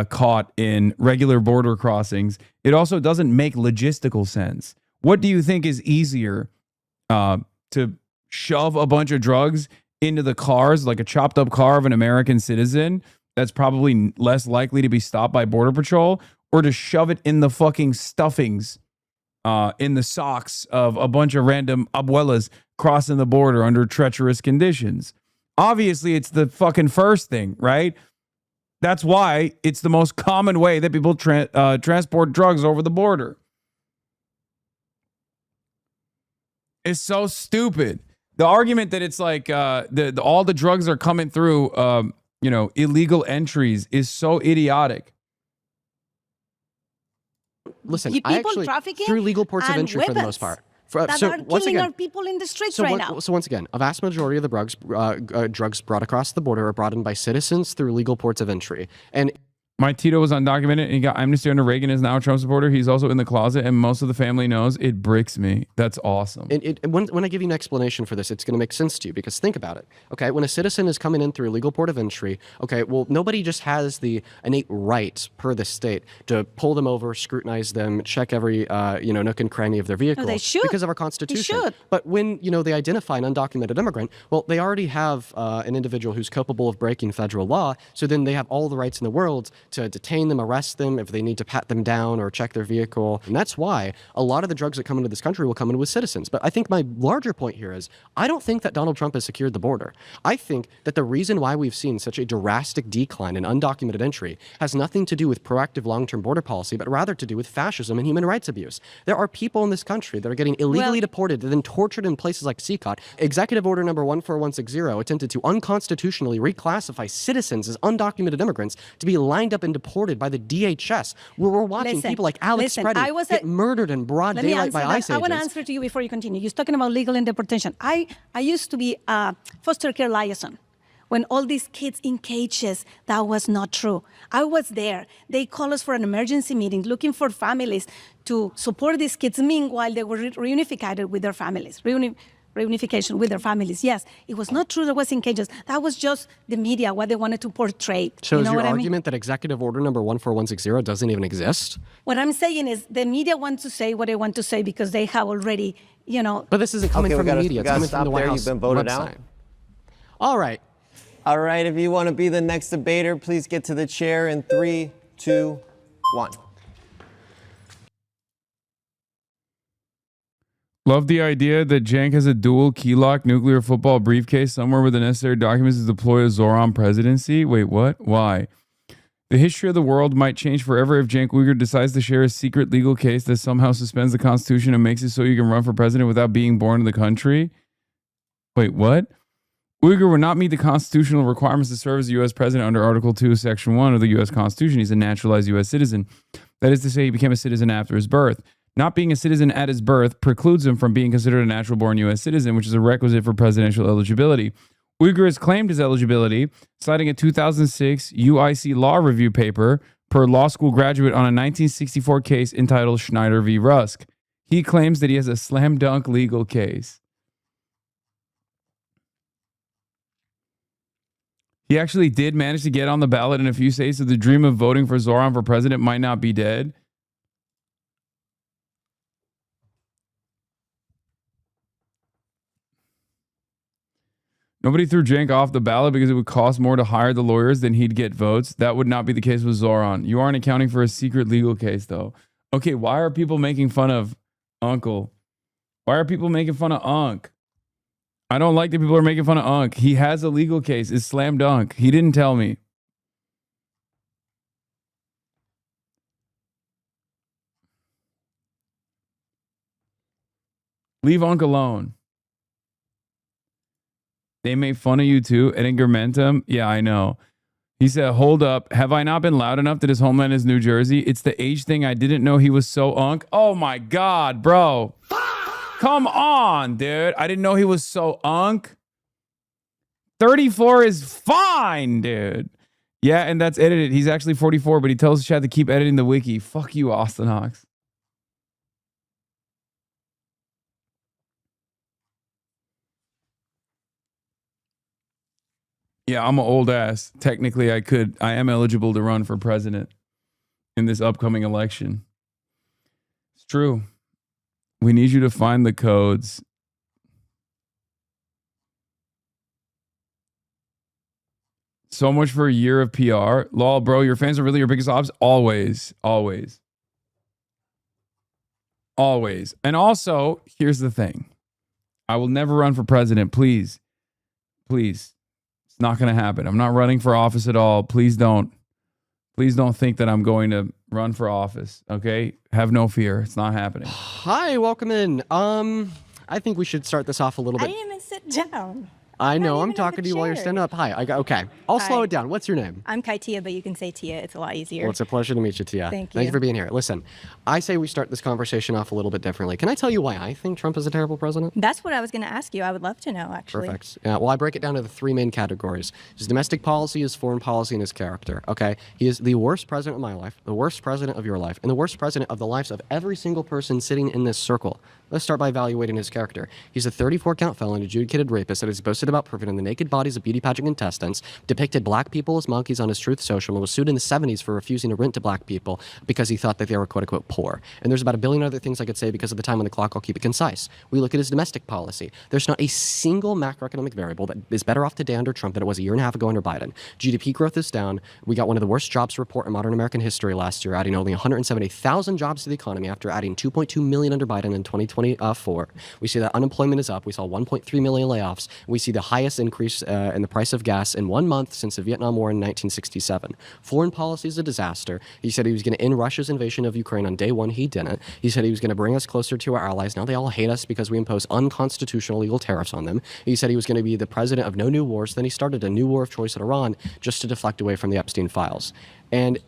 caught in regular border crossings. It also doesn't make logistical sense. What do you think is easier, to shove a bunch of drugs into the cars, like a chopped up car of an American citizen that's probably less likely to be stopped by Border Patrol, or to shove it in the fucking stuffings in the socks of a bunch of random abuelas crossing the border under treacherous conditions? Obviously, it's the fucking first thing, right? That's why it's the most common way that people transport drugs over the border. It's so stupid. The argument that it's like all the drugs are coming through, illegal entries is so idiotic. Listen, People I actually trafficking through legal ports of and entry for the most weapons part. that are killing our people in the streets right now. So once again, a vast majority of the drugs brought across the border are brought in by citizens through legal ports of entry. And my Tito was undocumented and he got amnesty under Reagan, is now a Trump supporter. He's also in the closet and most of the family knows. It bricks me. That's awesome. When I give you an explanation for this, it's going to make sense to you, because think about it. Okay, when a citizen is coming in through a legal port of entry, okay, well, nobody just has the innate right per the state to pull them over, scrutinize them, check every nook and cranny of their vehicle. No, they should. Because of our Constitution. They should. But when they identify an undocumented immigrant, well, they already have an individual who's culpable of breaking federal law. So then they have all the rights in the world to detain them, arrest them, if they need to pat them down or check their vehicle. And that's why a lot of the drugs that come into this country will come in with citizens. But I think my larger point here is I don't think that Donald Trump has secured the border. I think that the reason why we've seen such a drastic decline in undocumented entry has nothing to do with proactive long-term border policy, but rather to do with fascism and human rights abuse. There are people in this country that are getting illegally deported and then tortured in places like SCOTUS. Executive Order number 14160 attempted to unconstitutionally reclassify citizens as undocumented immigrants to be lined up and deported by the DHS, where we're watching people like Alex Preddy get murdered in broad daylight by ICE agents. I want to answer to you before you continue. You're talking about legal and deportation. I used to be a foster care liaison when all these kids in cages. That was not true. I was there. They called us for an emergency meeting looking for families to support these kids. Meanwhile, they were reunified with their families. Reunification with their families. Yes, it was not true that was in cages. That was just the media, what they wanted to portray. So is your argument that Executive Order number 14160 doesn't even exist? What I'm saying is the media wants to say what they want to say because they have already, But this isn't coming from the media. It's coming from the White House You've been voted website. out. All right. All right, if you want to be the next debater, please get to the chair in 3, 2, 1. Love the idea that Jank has a dual key lock nuclear football briefcase somewhere with the necessary documents to deploy a Zoran presidency. Wait, what? Why? The history of the world might change forever if Cenk Uygur decides to share a secret legal case that somehow suspends the Constitution and makes it so you can run for president without being born in the country. Wait, what? Uygur would not meet the constitutional requirements to serve as a U.S. president under Article 2, Section 1 of the U.S. Constitution. He's a naturalized U.S. citizen. That is to say, he became a citizen after his birth. Not being a citizen at his birth precludes him from being considered a natural-born U.S. citizen, which is a requisite for presidential eligibility. Uygur has claimed his eligibility, citing a 2006 UIC law review paper per law school graduate on a 1964 case entitled Schneider v. Rusk. He claims that he has a slam-dunk legal case. He actually did manage to get on the ballot in a few states, so the dream of voting for Zoran for president might not be dead. Nobody threw Cenk off the ballot because it would cost more to hire the lawyers than he'd get votes. That would not be the case with Zoran. You aren't accounting for a secret legal case, though. Okay, why are people making fun of Uncle? Why are people making fun of Unc? I don't like that people are making fun of Unc. He has a legal case. It's slam dunk. He didn't tell me. Leave Unc alone. They made fun of you too at Ingermentum. Yeah, I know. He said, hold up. Have I not been loud enough that his homeland is New Jersey? It's the age thing. I didn't know he was so Unc. Oh my God, bro. Come on, dude. I didn't know he was so Unc. 34 is fine, dude. Yeah, and that's edited. He's actually 44, but he tells Chad to keep editing the wiki. Fuck you, Austin Hawks. Yeah, I'm an old ass. Technically, I am eligible to run for president in this upcoming election. It's true. We need you to find the codes. So much for a year of PR. Lol, bro, your fans are really your biggest obs? Always. Always. Always. And also, here's the thing. I will never run for president. Please. Please. It's not going to happen. I'm not running for office at all. Please don't. Please don't think that I'm going to run for office. Okay? Have no fear. It's not happening. Hi, welcome in. I think we should start this off a little bit. I didn't even sit down. I know, I'm talking to you while you're standing up. Hi, okay. I'll slow it down. What's your name? I'm Kaitia, but you can say Tia. It's a lot easier. Well, it's a pleasure to meet you, Tia. Thank Thank you. you for being here. Listen, I say we start this conversation off a little bit differently. Can I tell you why I think Trump is a terrible president? That's what I was going to ask you. I would love to know, actually. Perfect. Yeah, well, I break it down to the three main categories. His domestic policy, his foreign policy, and his character. Okay? He is the worst president of my life, the worst president of your life, and the worst president of the lives of every single person sitting in this circle. Let's start by evaluating his character. He's a 34-count felon, adjudicated rapist that has boasted about proving the naked bodies of beauty pageant contestants, depicted black people as monkeys on his Truth Social, and was sued in the 70s for refusing to rent to black people because he thought that they were quote-unquote poor. And there's about a billion other things I could say because of the time on the clock. I'll keep it concise. We look at his domestic policy. There's not a single macroeconomic variable that is better off today under Trump than it was a year and a half ago under Biden. GDP growth is down. We got one of the worst jobs report in modern American history last year, adding only 170,000 jobs to the economy after adding 2.2 million under Biden in 2024. We see that unemployment is up. We saw 1.3 million layoffs. We see the highest increase in the price of gas in 1 month since the Vietnam War in 1967. Foreign policy is a disaster. He said he was going to end Russia's invasion of Ukraine on day one. He didn't. He said he was going to bring us closer to our allies. Now they all hate us because we impose unconstitutional legal tariffs on them. He said he was going to be the president of no new wars. Then he started a new war of choice in Iran just to deflect away from the Epstein files. And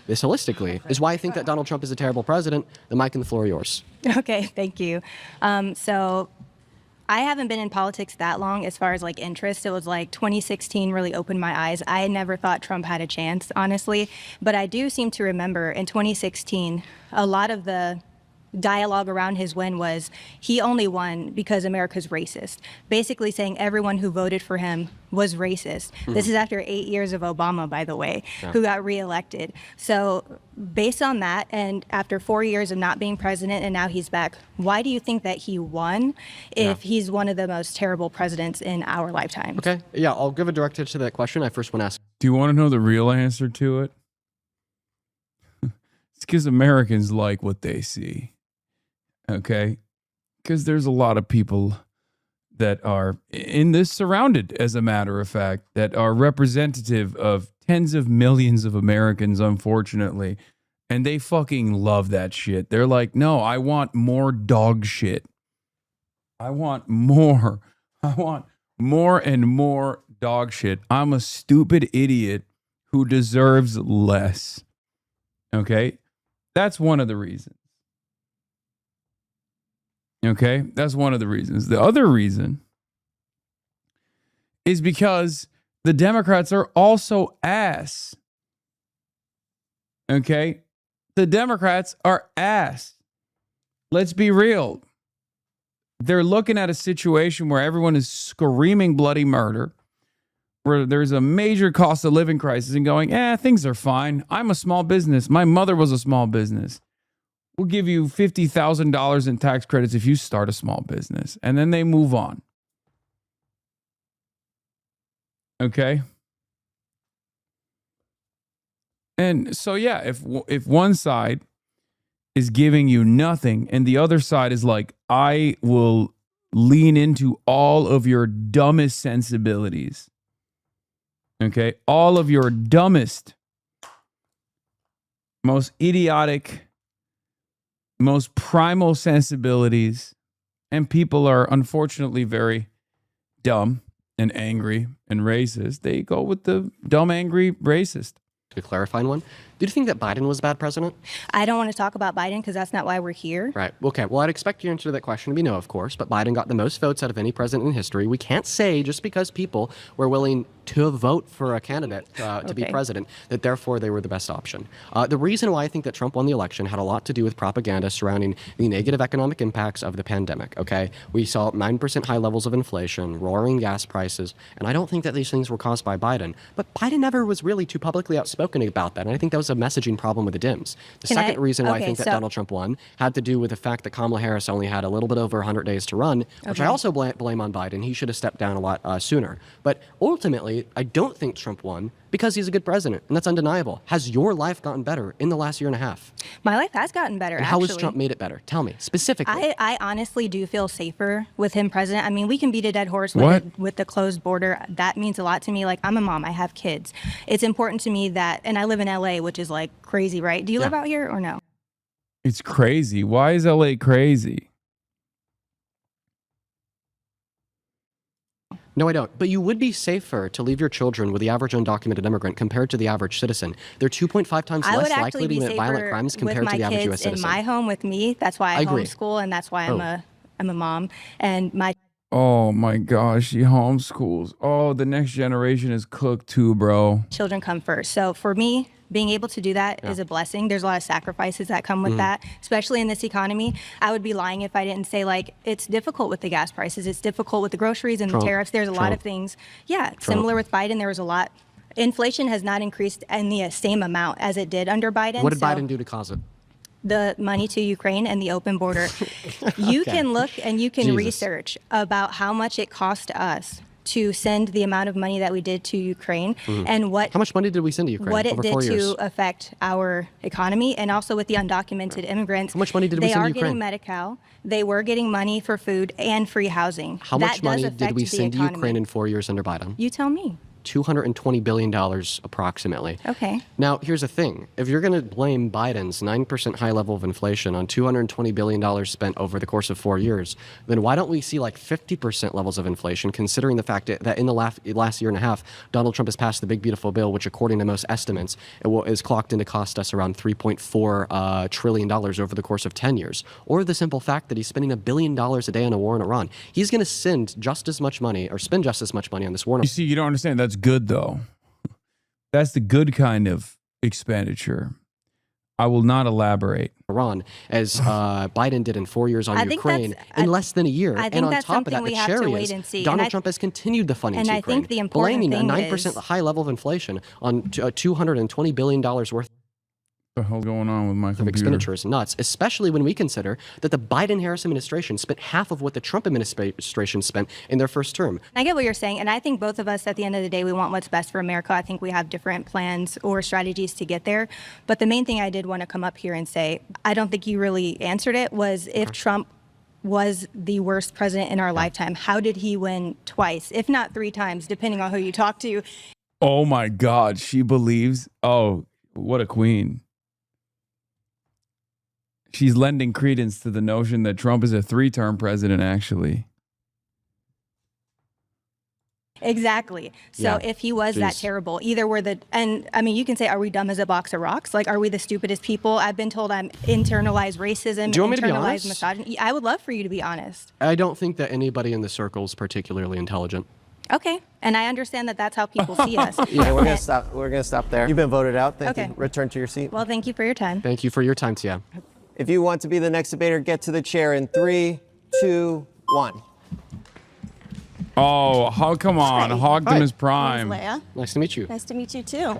this holistically is why I think that Donald Trump is a terrible president. The mic and the floor are yours. Okay, thank you. So I haven't been in politics that long as far as like interest. It was like 2016 really opened my eyes. I never thought Trump had a chance, honestly. But I do seem to remember in 2016, a lot of the dialogue around his win was he only won because America's racist, basically saying everyone who voted for him was racist. This is after 8 years of Obama, by the way, who got reelected. So based on that, and after 4 years of not being president and now he's back, why do you think that he won if he's one of the most terrible presidents in our lifetime? Okay, yeah, I'll give a direct answer to that question. I first want to ask. Do you want to know the real answer to it? It's because Americans like what they see. Okay? Because there's a lot of people that are in this surrounded, as a matter of fact, that are representative of tens of millions of Americans, unfortunately. And they fucking love that shit. They're like, no, I want more dog shit. I want more. I want more and more dog shit. I'm a stupid idiot who deserves less. Okay? That's one of the reasons. Okay? That's one of the reasons. The other reason is because the Democrats are also ass. Okay? The Democrats are ass. Let's be real. They're looking at a situation where everyone is screaming bloody murder, where there's a major cost of living crisis and going, things are fine. I'm a small business. My mother was a small business. We'll give you $50,000 in tax credits if you start a small business. And then they move on. Okay? And so, yeah, if one side is giving you nothing and the other side is like, I will lean into all of your dumbest sensibilities. Okay? All of your dumbest, most idiotic, most primal sensibilities, and people are unfortunately very dumb and angry and racist. They go with the dumb, angry, racist. To clarify one, do you think that Biden was a bad president? I don't want to talk about Biden because that's not why we're here. Right. Okay. Well, I'd expect your answer to that question to be no, of course, but Biden got the most votes out of any president in history. We can't say just because people were willing to vote for a candidate to be president, that therefore they were the best option. The reason why I think that Trump won the election had a lot to do with propaganda surrounding the negative economic impacts of the pandemic, okay? We saw 9% high levels of inflation, roaring gas prices, and I don't think that these things were caused by Biden. But Biden never was really too publicly outspoken about that, and I think that was a messaging problem with the Dems. The second reason why I think that Donald Trump won had to do with the fact that Kamala Harris only had a little bit over 100 days to run, which I also blame on Biden. He should have stepped down a lot sooner. But ultimately, I don't think Trump won because he's a good president, and that's undeniable. Has your life gotten better in the last year and a half? My life has gotten better, and how has Trump made it better? Tell me, specifically. I honestly do feel safer with him president. I mean, we can beat a dead horse with the closed border. That means a lot to me. Like, I'm a mom. I have kids. It's important to me that, and I live in LA, which is like crazy, right? Do you live out here or no? It's crazy. Why is LA crazy? No, I don't. But you would be safer to leave your children with the average undocumented immigrant compared to the average citizen. They're 2.5 times less likely to commit violent crimes compared to the average U.S. citizen. In my home with me, that's why I homeschool, and that's why I'm a mom. And my Oh my gosh, she homeschools. Oh, the next generation is cooked too, bro. children come first. So for me, being able to do that is a blessing. There's a lot of sacrifices that come with that, especially in this economy. I would be lying if I didn't say, like, it's difficult with the gas prices. It's difficult with the groceries and the tariffs. There's a lot of things. Yeah, similar with Biden, there was a lot. Inflation has not increased in the same amount as it did under Biden. What did Biden do to cause it? The money to Ukraine and the open border. You can look and you can research about how much it cost us to send the amount of money that we did to Ukraine and what how much money did we send to Ukraine? What it over did 4 years? to affect our economy, and also with the undocumented immigrants. How much money did we send to Ukraine? They are getting Medi-Cal. They were getting money for food and free housing. How much money did we send to Ukraine in 4 years under Biden? You tell me. $220 billion approximately. Okay. Now, here's the thing. If you're going to blame Biden's 9% high level of inflation on $220 billion spent over the course of 4 years, then why don't we see like 50% levels of inflation, considering the fact that in the last year and a half, Donald Trump has passed the Big Beautiful Bill, which according to most estimates, is clocked in to cost us around $3.4 trillion over the course of 10 years. Or the simple fact that he's spending $1 billion a day on a war in Iran. He's going to spend just as much money on this war. You see, you don't understand. That's good, though. That's the good kind of expenditure. I will not elaborate. Iran, as Biden did in 4 years on Ukraine in less than a year. And on top of that, the cherry is Donald Trump has continued the funding to Ukraine, I think the important blaming a thing 9% high level of inflation on $220 billion worth the hell's going on with my computer? Of expenditures nuts, especially when we consider that the Biden-Harris administration spent half of what the Trump administration spent in their first term. I get what you're saying, and I think both of us, at the end of the day, we want what's best for America. I think we have different plans or strategies to get there. But the main thing I did want to come up here and say, I don't think you really answered it, was if Trump was the worst president in our lifetime, how did he win twice, if not 3 times, depending on who you talk to? Oh my God, she believes. Oh, what a queen. She's lending credence to the notion that Trump is a 3-term president, actually. Exactly. So if he was that terrible, either we're and I mean, you can say, are we dumb as a box of rocks? Like, are we the stupidest people? I've been told I'm internalized racism, Do you want me to be internalized honest? misogyny. I would love for you to be honest. I don't think that anybody in the circle is particularly intelligent. Okay. And I understand that that's how people see us. Yeah, we're gonna stop. We're gonna stop there. You've been voted out. Thank you. Return to your seat. Well, thank you for your time. Thank you for your time, Tia. If you want to be the next debater, get to the chair in 3, 2, 1. Oh, come on. Hogdom is prime. Leia. Nice to meet you. Nice to meet you, too.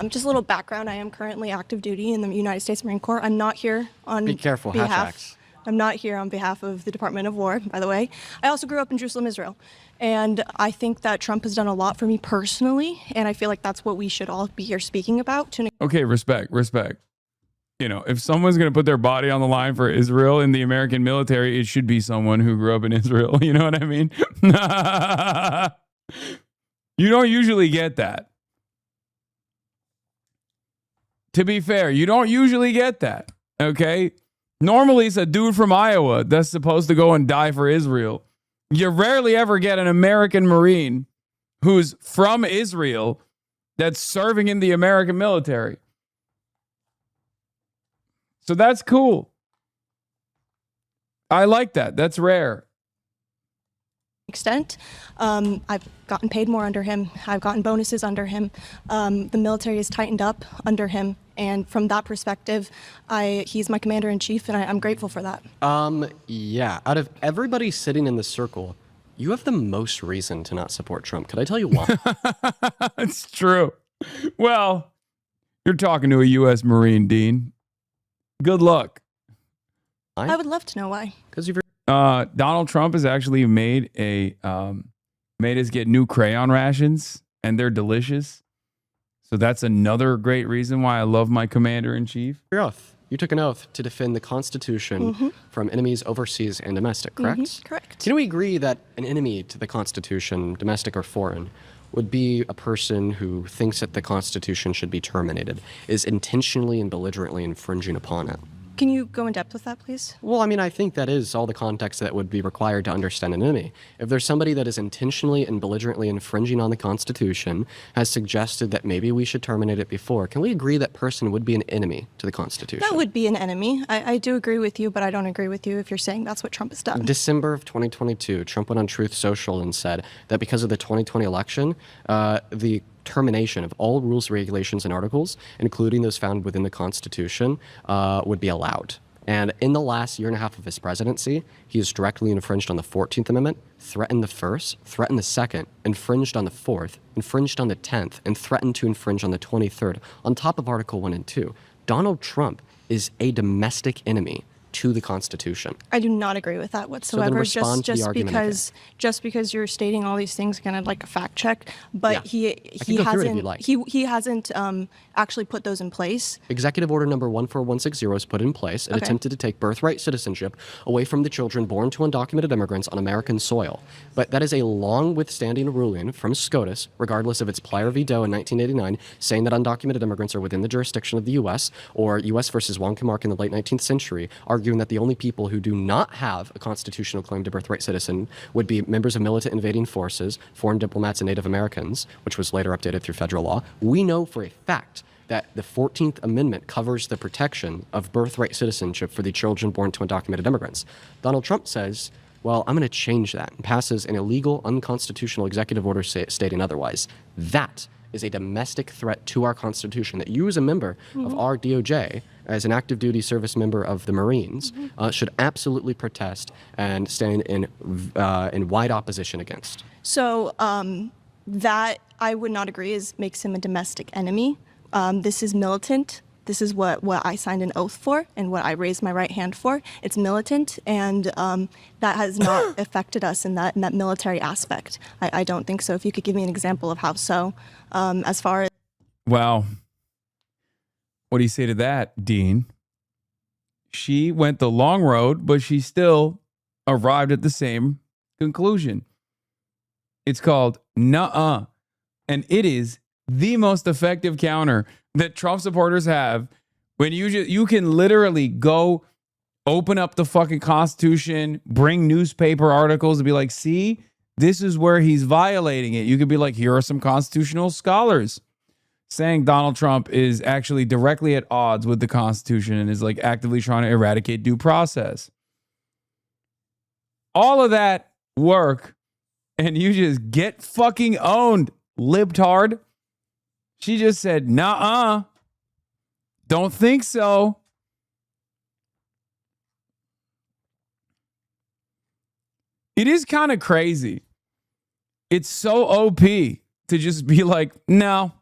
Just a little background. I am currently active duty in the United States Marine Corps. I'm not here on Be careful, hashtags. I'm not here on behalf of the Department of War, by the way. I also grew up in Jerusalem, Israel. And I think that Trump has done a lot for me personally. And I feel like that's what we should all be here speaking about. Okay, respect. You know, if someone's going to put their body on the line for Israel in the American military, it should be someone who grew up in Israel. You know what I mean? You don't usually get that. To be fair, you don't usually get that. Okay? Normally, it's a dude from Iowa that's supposed to go and die for Israel. You rarely ever get an American Marine who's from Israel that's serving in the American military. So that's cool. I like that. That's rare. extent. I've gotten paid more under him. I've gotten bonuses under him. The military is tightened up under him. And from that perspective, he's my commander-in-chief, and I'm grateful for that. Yeah, out of everybody sitting in the circle, you have the most reason to not support Trump. Could I tell you why? It's true. Well, you're talking to a U.S. Marine, Dean. Good luck. I would love to know why. Because you've Donald Trump has actually made us get new crayon rations, and they're delicious. So that's another great reason why I love my commander-in-chief. Your oath. You took an oath to defend the Constitution from enemies overseas and domestic, correct? Correct. Can we agree that an enemy to the Constitution, domestic or foreign, would be a person who thinks that the Constitution should be terminated, is intentionally and belligerently infringing upon it? Can you go in depth with that, please? Well, I mean, I think that is all the context that would be required to understand an enemy. If there's somebody that is intentionally and belligerently infringing on the Constitution, has suggested that maybe we should terminate it before, can we agree that person would be an enemy to the Constitution? That would be an enemy. I do agree with you, but I don't agree with you if you're saying that's what Trump has done. December of 2022, Trump went on Truth Social and said that because of the 2020 election, the termination of all rules, regulations, and articles, including those found within the Constitution, would be allowed. And in the last year and a half of his presidency, he has directly infringed on the 14th Amendment, threatened the first, threatened the second, infringed on the fourth, infringed on the 10th, and threatened to infringe on the 23rd, on top of Article 1 and 2. Donald Trump is a domestic enemy to the Constitution. I do not agree with that whatsoever. Respond to the argument again. Just because you're stating all these things, kind of like a fact check, but Yeah. he hasn't he hasn't actually put those in place. Executive Order number 14160 was put in place. It Okay. attempted to take birthright citizenship away from the children born to undocumented immigrants on American soil. But that is a long withstanding ruling from SCOTUS, regardless of its prior veto in 1989, saying that undocumented immigrants are within the jurisdiction of the U.S., or U.S. versus Wonka in the late 19th century, arguing that the only people who do not have a constitutional claim to birthright citizen would be members of militant invading forces, foreign diplomats, and Native Americans, which was later updated through federal law. We know for a fact that the 14th Amendment covers the protection of birthright citizenship for the children born to undocumented immigrants. Donald Trump says, well, I'm going to change that, and passes an illegal, unconstitutional executive order stating otherwise. That is a domestic threat to our Constitution that you as a member of our DOJ, as an active duty service member of the Marines, should absolutely protest and stand in wide opposition against. So that I would not agree makes him a domestic enemy. This is militant. This is what I signed an oath for and what I raised my right hand for. It's militant, and that has not affected us in that military aspect. I don't think so. If you could give me an example of how so, as far as... Well, what do you say to that, Dean? She went the long road, but she still arrived at the same conclusion. It's called nuh-uh. And it is the most effective counter that Trump supporters have when you can literally go open up the fucking Constitution, bring newspaper articles and be like, see, this is where he's violating it. You could be like, here are some constitutional scholars saying Donald Trump is actually directly at odds with the Constitution and is like actively trying to eradicate due process. All of that work, and you just get fucking owned, libtard. She just said, nuh-uh. Don't think so. It is kind of crazy. It's so OP to just be like, no.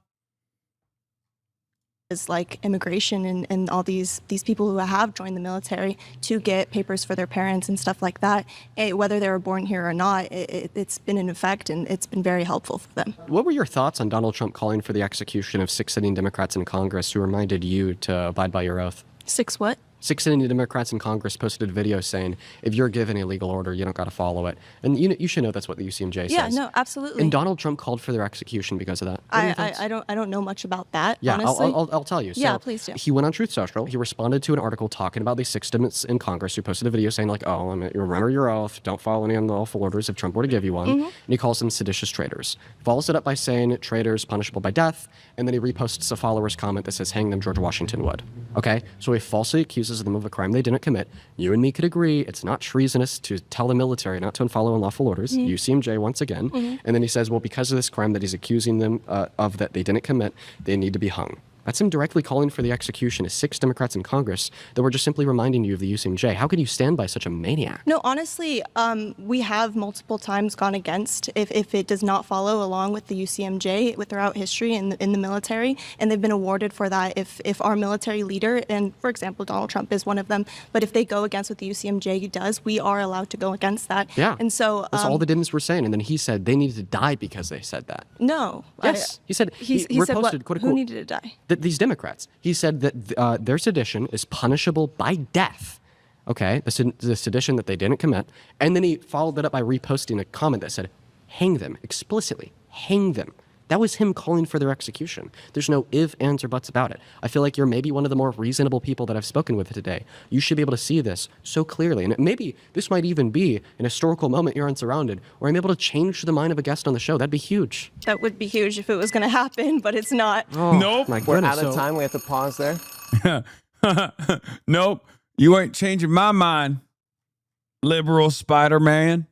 Is like immigration and all these people who have joined the military to get papers for their parents and stuff like that, whether they were born here or not, it's been in effect and it's been very helpful for them. What were your thoughts on Donald Trump calling for the execution of 6 sitting Democrats in Congress who reminded you to abide by your oath? 6 what? 6 sitting Democrats in Congress posted a video saying, if you're given a legal order, you don't got to follow it. And you should know that's what the UCMJ says. Yeah, no, absolutely. And Donald Trump called for their execution because of that. I don't know much about that, Yeah, honestly. I'll tell you. So Yeah, please do. He went on Truth Social. He responded to an article talking about the 6 Democrats in Congress who posted a video saying like, oh, you remember your oath. Don't follow any unlawful orders if Trump were to give you one. And he calls them seditious traitors. Follows it up by saying traitors punishable by death. And then he reposts a follower's comment that says, hang them, George Washington would. Okay? So he falsely accuses accuses them of a crime they didn't commit. You and me could agree it's not treasonous to tell the military not to follow unlawful orders. UCMJ once again. And then he says, well, because of this crime that he's accusing them of that they didn't commit, they need to be hung. That's him directly calling for the execution of 6 Democrats in Congress that were just simply reminding you of the UCMJ. How could you stand by such a maniac? No, honestly, we have multiple times gone against if it does not follow along with the UCMJ throughout history in the military, and they've been awarded for that if our military leader, and for example, Donald Trump is one of them, but if they go against what the UCMJ does, we are allowed to go against that. Yeah. And so that's all the Dems were saying. And then he said they needed to die because they said that. No. Yes. He said, he said what? Quote, Who unquote, needed to die? these Democrats. He said that their sedition is punishable by death. Okay, the sedition that they didn't commit. And then he followed that up by reposting a comment that said, hang them, explicitly, hang them. That was him calling for their execution. There's no ifs, ands, or buts about it. I feel like you're maybe one of the more reasonable people that I've spoken with today. You should be able to see this so clearly. And maybe this might even be an historical moment you're unsurrounded, where I'm able to change the mind of a guest on the show. That'd be huge. That would be huge if it was going to happen, but it's not. Oh, nope. My We're goodness. out of time. We have to pause there. Nope. You ain't changing my mind, liberal Spider-Man.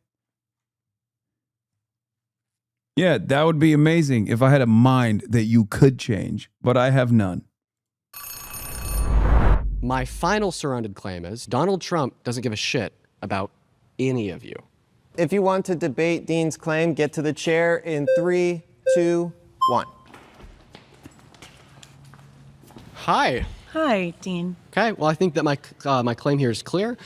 Yeah, that would be amazing if I had a mind that you could change, but I have none. My final surrounded claim is Donald Trump doesn't give a shit about any of you. If you want to debate Dean's claim, get to the chair in 3, 2, 1. Hi. Hi, Dean. Okay, well, I think that my claim here is clear.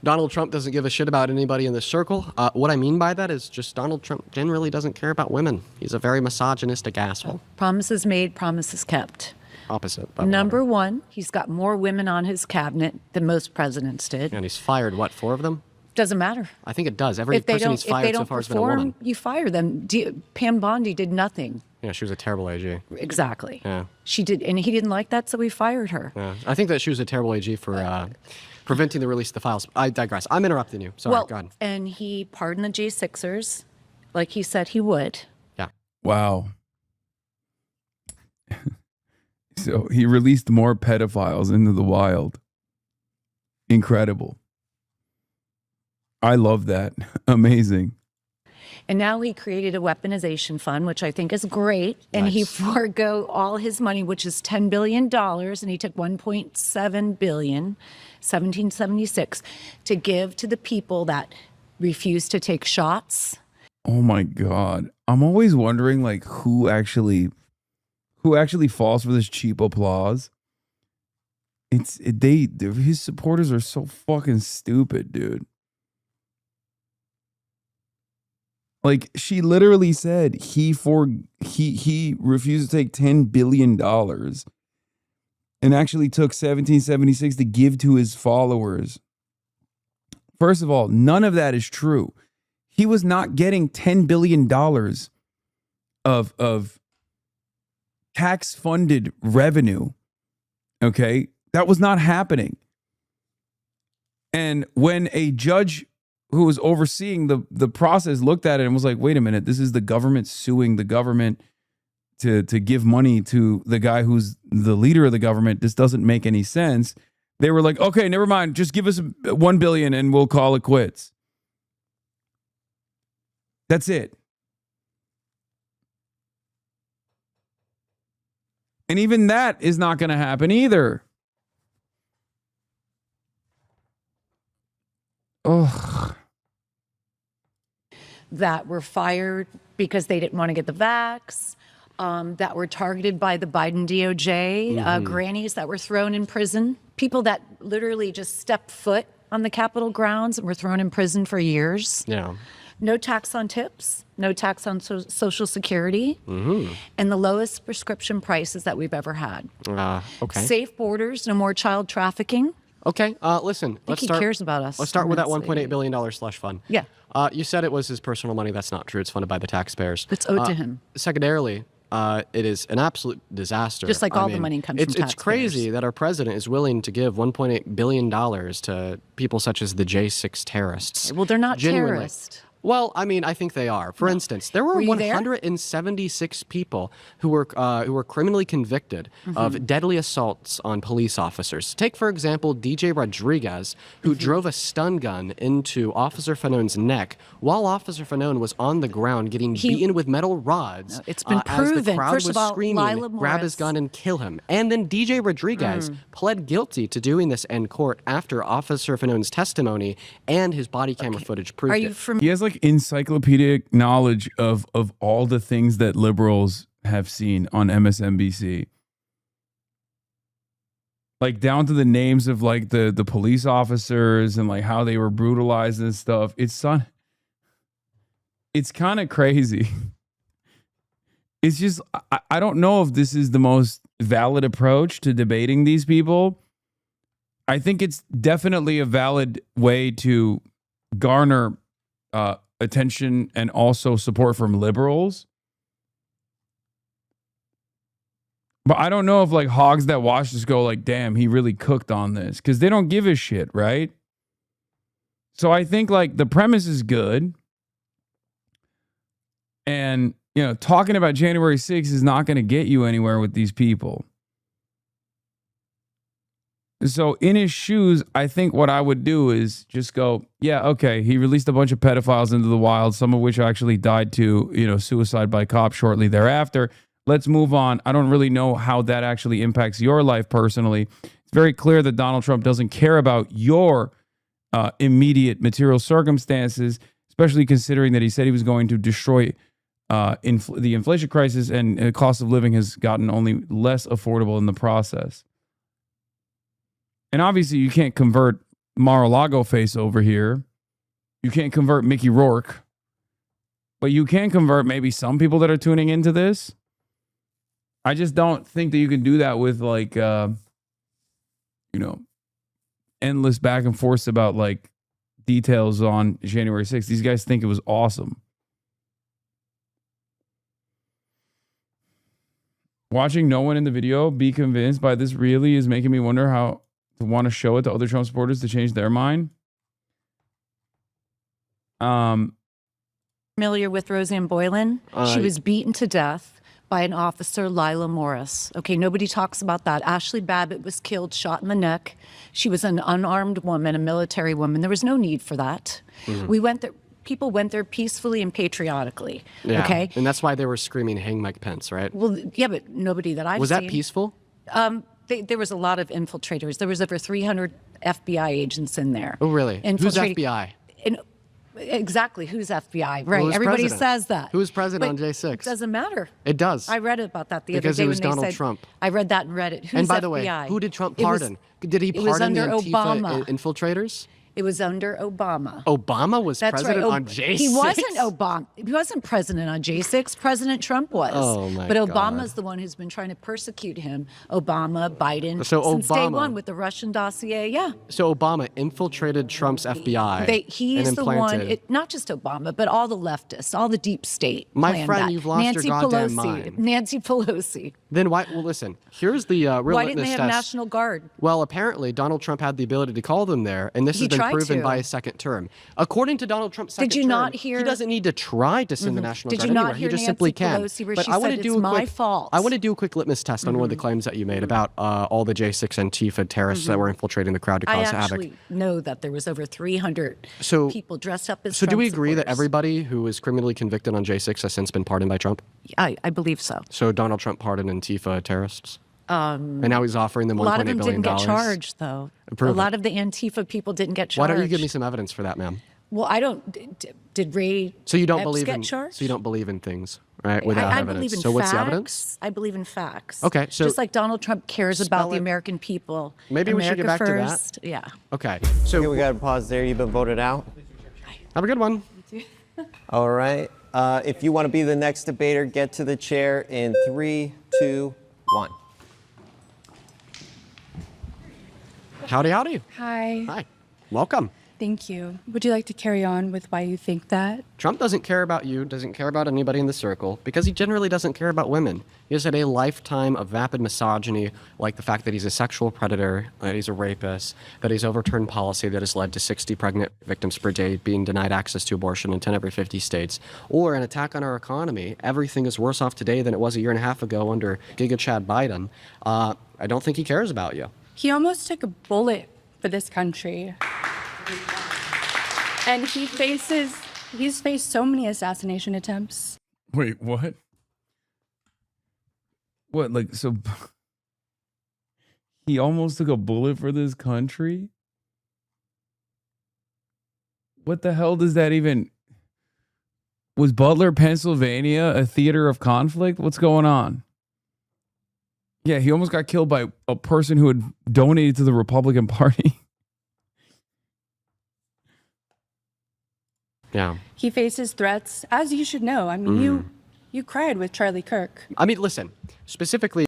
Donald Trump doesn't give a shit about anybody in this circle. What I mean by that is just Donald Trump generally doesn't care about women. He's a very misogynistic asshole. Promises made, promises kept. Opposite. Number one, he's got more women on his cabinet than most presidents did. And he's fired, what, 4 of them? Doesn't matter. I think it does. Every person he's fired so far has been a woman. You fire them. Pam Bondi did nothing. Yeah, she was a terrible AG. Exactly. Yeah. She did, and he didn't like that, so he fired her. Yeah. I think that she was a terrible AG for preventing the release of the files. I digress. I'm interrupting you. Sorry, go ahead. And he pardoned the J6ers like he said he would. Yeah. Wow. So he released more pedophiles into the wild. Incredible. I love that. Amazing. And now he created a weaponization fund, which I think is great. And he forego all his money, which is $10 billion. And he took $1.7 billion, 1776, to give to the people that refuse to take shots. Oh my God. I'm always wondering like who actually falls for this cheap applause. His supporters are so fucking stupid, dude. Like she literally said he refused to take $10 billion and actually took 1776 to give to his followers. First of all, none of that is true. He was not getting $10 billion of tax-funded revenue. Okay? That was not happening. And when a judge who was overseeing the process looked at it and was like, wait a minute, this is the government suing the government to give money to the guy who's the leader of the government. This doesn't make any sense. They were like, okay, never mind. Just give us $1 billion and we'll call it quits. That's it. And even that is not going to happen either. Ugh. That were fired because they didn't want to get the vax, that were targeted by the Biden DOJ, grannies that were thrown in prison, people that literally just stepped foot on the Capitol grounds and were thrown in prison for years. Yeah. No tax on tips, no tax on Social Security, and the lowest prescription prices that we've ever had. Okay. Safe borders, no more child trafficking. Okay, listen. I think he cares about us. Let's start with that $1.8 billion slush fund. Yeah. You said it was his personal money. That's not true. It's funded by the taxpayers. It's owed to him. Secondarily, it is an absolute disaster. Just like all the money comes from taxpayers. It's crazy that our president is willing to give $1.8 billion to people such as the J6 terrorists. Well, they're not terrorists. Well, I mean, I think they are. For instance, there were you there? 176 people who were criminally convicted of deadly assaults on police officers. Take, for example, DJ Rodriguez, who drove a stun gun into Officer Fanone's neck while Officer Fanone was on the ground getting beaten with metal rods. It's been as the proven. crowd First was of all, screaming, Lila grab his Morris- gun and kill him. And then DJ Rodriguez pled guilty to doing this in court after Officer Fanone's testimony and his body camera footage proved Are you it. from? He has like encyclopedic knowledge of all the things that liberals have seen on MSNBC. Like down to the names of like the police officers and like how they were brutalized and stuff. It's kind of crazy. It's just, I don't know if this is the most valid approach to debating these people. I think it's definitely a valid way to garner attention and also support from liberals. But I don't know if like hogs that watch this go like, damn, he really cooked on this, because they don't give a shit, right? So I think like the premise is good. And, you know, talking about January 6th is not going to get you anywhere with these people. So in his shoes, I think what I would do is just go, yeah, okay, he released a bunch of pedophiles into the wild, some of which actually died to, you know, suicide by cops shortly thereafter. Let's move on. I don't really know how that actually impacts your life personally. It's very clear that Donald Trump doesn't care about your immediate material circumstances, especially considering that he said he was going to destroy the inflation crisis, and the cost of living has gotten only less affordable in the process. And obviously, you can't convert Mar-a-Lago face over here. You can't convert Mickey Rourke. But you can convert maybe some people that are tuning into this. I just don't think that you can do that with like, you know, endless back and forth about like details on January 6th. These guys think it was awesome. Watching no one in the video be convinced by this really is making me wonder how to want to show it to other Trump supporters to change their mind. Familiar with Roseanne Boylan? She was beaten to death by an officer, Lila Morris. Okay, nobody talks about that. Ashley Babbitt was killed, shot in the neck. She was an unarmed woman, a military woman. There was no need for that. We went there. People went there peacefully and patriotically. Yeah. Okay. And that's why they were screaming, "Hang Mike Pence," right? Well, yeah, but nobody that I've seen. Was that peaceful? There was a lot of infiltrators. There was over 300 FBI agents in there. Oh, really? Who's FBI? Exactly. Who's FBI? Right. Who's Everybody president? says that. Who was president on But J6? It doesn't matter. It does. I read about that the Because other day it was when they Donald said, Trump. I read that and read it. Who's And by FBI? the way, who did Trump It was- pardon? Did he it was pardon the under Antifa Obama. infiltrators? It was under Obama. Obama was That's president right. on J6? He wasn't Obama. He wasn't president on J6. President Trump was. Oh, my But God. Obama's the one who's been trying to persecute him. Obama, Biden, So since day Obama- one with the Russian dossier. Yeah. So Obama infiltrated Trump's FBI. He's and the implanted. one, not just Obama, but all the leftists, all the deep state. My planned friend, that. you've lost your Nancy goddamn Pelosi, mind. Nancy Pelosi. Then why? Well, listen. Here's the real Why litmus didn't they have test. National Guard? Well, apparently Donald Trump had the ability to call them there, and this He has been tried proven to. by his second term. According to Donald Trump's second Did you term, not hear? he doesn't need to try to send the Mhm. National Did Guard you not anywhere. hear He just Nancy simply can. Pelosi where But she I want said to do it's a my quick, fault? I want to do a quick litmus test on one of the claims that you made about all the J6 Antifa terrorists that were infiltrating the crowd to I cause havoc. actually know that there was over 300 So- people dressed up as So do Trump we agree that supporters. everybody who was criminally convicted on J6 has since been pardoned by Trump? I believe so. So Donald Trump pardoned Antifa terrorists? And now he's offering them a lot of $1.8 them billion. didn't get charged, though. Prove a it. lot of the Antifa people didn't get charged. Why don't you give me some evidence for that, ma'am? Well, I don't. Did Ray? So you don't Epps believe get in charged? so you don't believe in things, right? Without I evidence. believe in so what's facts. the evidence? I believe in facts. Okay, so just like Donald Trump cares about spell the it. American people. Maybe we should get America back to that. first. Yeah. Okay. So Okay, we got to pause there. You've been voted out. Have a good one. All right. If you want to be the next debater, get to the chair in 3, 2, 1. Howdy, howdy. Hi. Hi. Welcome. Thank you. Would you like to carry on with why you think that? Trump doesn't care about you, doesn't care about anybody in the circle, because he generally doesn't care about women. He has had a lifetime of vapid misogyny, like the fact that he's a sexual predator, that he's a rapist, that he's overturned policy that has led to 60 pregnant victims per day being denied access to abortion in 10 every 50 states, or an attack on our economy. Everything is worse off today than it was a year and a half ago under Giga Chad Biden. I don't think he cares about you. He almost took a bullet for this country. And he's faced so many assassination attempts. Wait, what? What, like, so he almost took a bullet for this country? What the hell does that even... Was Butler, Pennsylvania a theater of conflict? What's going on? Yeah, he almost got killed by a person who had donated to the Republican Party. Yeah. He faces threats, as you should know. I mean, you cried with Charlie Kirk. I mean, listen, specifically...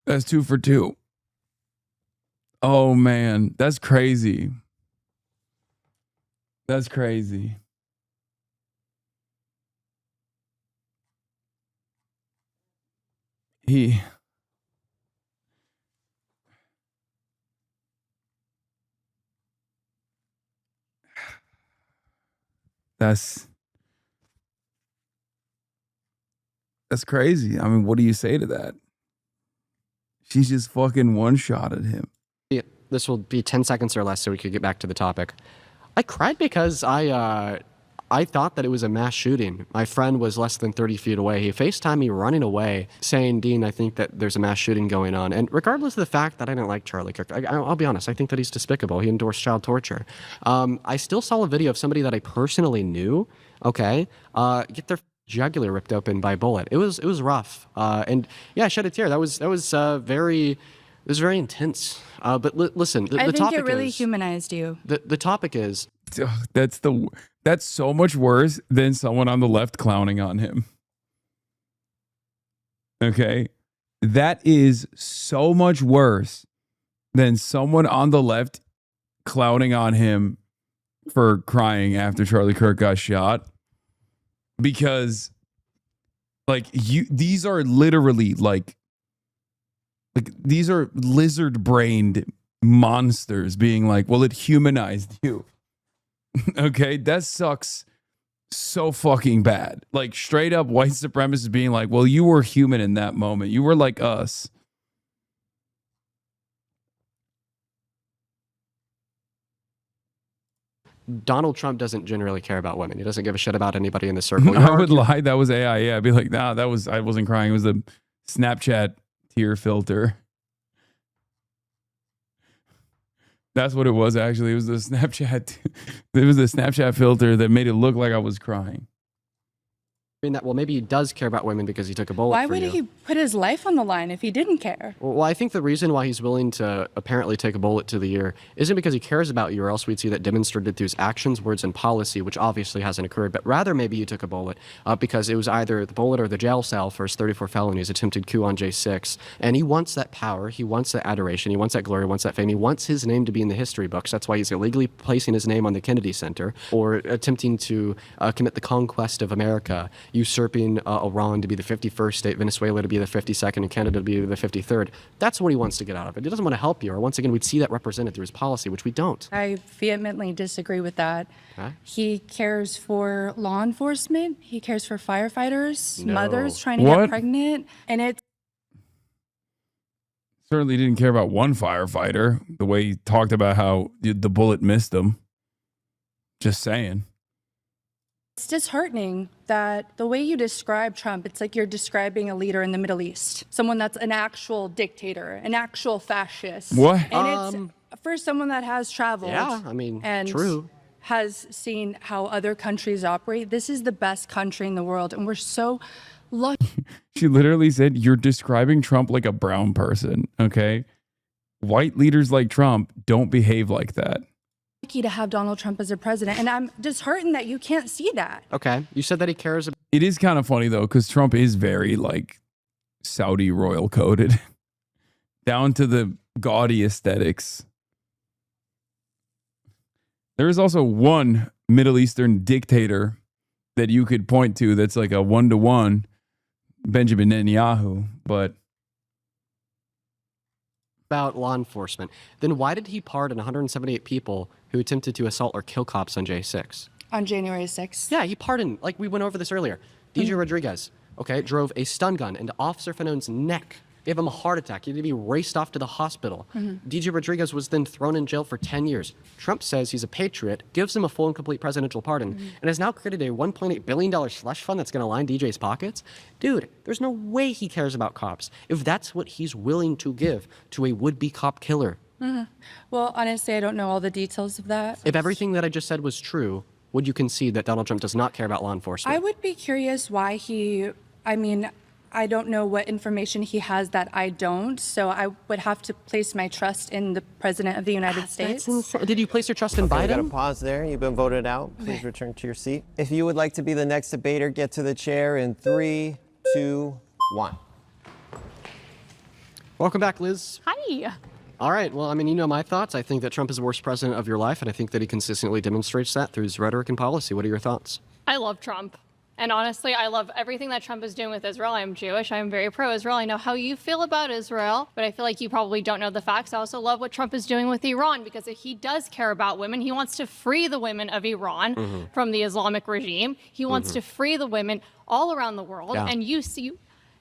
That's 2 for 2. Oh, man. That's crazy. That's crazy. That's crazy. I mean, what do you say to that? She's just fucking one-shotted him. Yeah, this will be 10 seconds or less so we could get back to the topic. I cried because I thought that it was a mass shooting. My friend was less than 30 feet away. He FaceTimed me running away saying, Dean, I think that there's a mass shooting going on. And regardless of the fact that I didn't like Charlie Kirk, I'll be honest, I think that he's despicable. He endorsed child torture. I still saw a video of somebody that I personally knew, okay, get their jugular ripped open by a bullet. It was rough. And yeah, I shed a tear. That was very intense. But listen, the I topic think it really is, humanized you. The topic is... That's so much worse than someone on the left clowning on him. Okay? That is so much worse than someone on the left clowning on him for crying after Charlie Kirk got shot. Because, like, these are literally, like these are lizard-brained monsters being like, well, it humanized you. Okay? That sucks so fucking bad. Like, straight up white supremacists being like, well, you were human in that moment. You were like us. Donald Trump doesn't generally care about women. He doesn't give a shit about anybody in the circle. I would lie. That was AI. Yeah, I'd be like, nah, I wasn't crying. It was the Snapchat tear filter. That's what it was, actually. It was the Snapchat. It was the Snapchat filter that made it look like I was crying. That, well, maybe he does care about women because he took a bullet Why for would you. he put his life on the line if he didn't care? Well, I think the reason why he's willing to apparently take a bullet to the ear isn't because he cares about you, or else we'd see that demonstrated through his actions, words, and policy, which obviously hasn't occurred, but rather maybe he took a bullet because it was either the bullet or the jail cell for his 34 felonies, attempted coup on J6, and he wants that power, he wants that adoration, he wants that glory, he wants that fame, he wants his name to be in the history books. That's why he's illegally placing his name on the Kennedy Center, or attempting to commit the conquest of America, usurping Iran to be the 51st state, Venezuela to be the 52nd, and Canada to be the 53rd. That's what he wants to get out of it. He doesn't want to help you, or once again, we'd see that represented through his policy, which we don't. I vehemently disagree with that. Okay. He cares for law enforcement. He cares for firefighters, No. mothers trying to What? get pregnant. And it's Certainly didn't care about one firefighter, the way he talked about how the bullet missed him. Just saying. It's disheartening that the way you describe Trump, it's like you're describing a leader in the Middle East, someone that's an actual dictator, an actual fascist. What? And it's for someone that has traveled. Yeah, I mean, and true. has seen how other countries operate. This is the best country in the world, and we're so lucky. She literally said, you're describing Trump like a brown person, okay? White leaders like Trump don't behave like that. lucky to have Donald Trump as a president. And I'm disheartened that you can't see that. Okay. You said that he cares about. It is kind of funny though, because Trump is very like Saudi royal coded, down to the gaudy aesthetics. There is also one Middle Eastern dictator that you could point to that's like a one-to-one, Benjamin Netanyahu, but about law enforcement. Then why did he pardon 178 people who attempted to assault or kill cops on J6? On January 6th. Yeah, he pardoned, like we went over this earlier. DJ Rodriguez, okay, drove a stun gun into Officer Fanone's neck. Gave him a heart attack. He had to be raced off to the hospital. DJ Rodriguez was then thrown in jail for 10 years. Trump says he's a patriot, gives him a full and complete presidential pardon, and has now created a $1.8 billion slush fund that's going to line DJ's pockets. Dude, there's no way he cares about cops if that's what he's willing to give to a would-be cop killer. Well, honestly, I don't know all the details of that. If everything that I just said was true, would you concede that Donald Trump does not care about law enforcement? I would be curious why I don't know what information he has that I don't, so I would have to place my trust in the President of the United States. Did you place your trust in Biden? We got to pause there. You've been voted out. Please return to your seat. If you would like to be the next debater, get to the chair in 3, 2, 1. Welcome back, Liz. Hi. All right. Well, I mean, you know my thoughts. I think that Trump is the worst president of your life, and I think that he consistently demonstrates that through his rhetoric and policy. What are your thoughts? I love Trump. And honestly, I love everything that Trump is doing with Israel. I'm Jewish. I'm very pro-Israel. I know how you feel about Israel, but I feel like you probably don't know the facts. I also love what Trump is doing with Iran, because he does care about women. He wants to free the women of Iran from the Islamic regime. He wants to free the women all around the world. Yeah. And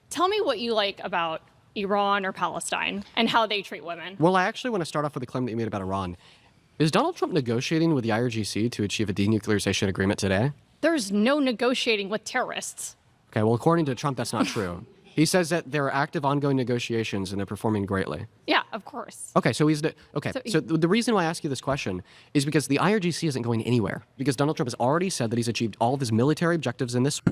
tell me what you like about Iran or Palestine and how they treat women. Well, I actually want to start off with a claim that you made about Iran. Is Donald Trump negotiating with the IRGC to achieve a denuclearization agreement today? There's no negotiating with terrorists. Okay, well, according to Trump, that's not true. He says that there are active ongoing negotiations and they're performing greatly. Yeah, of course. Okay, so the reason why I ask you this question is because the IRGC isn't going anywhere, because Donald Trump has already said that he's achieved all of his military objectives in this.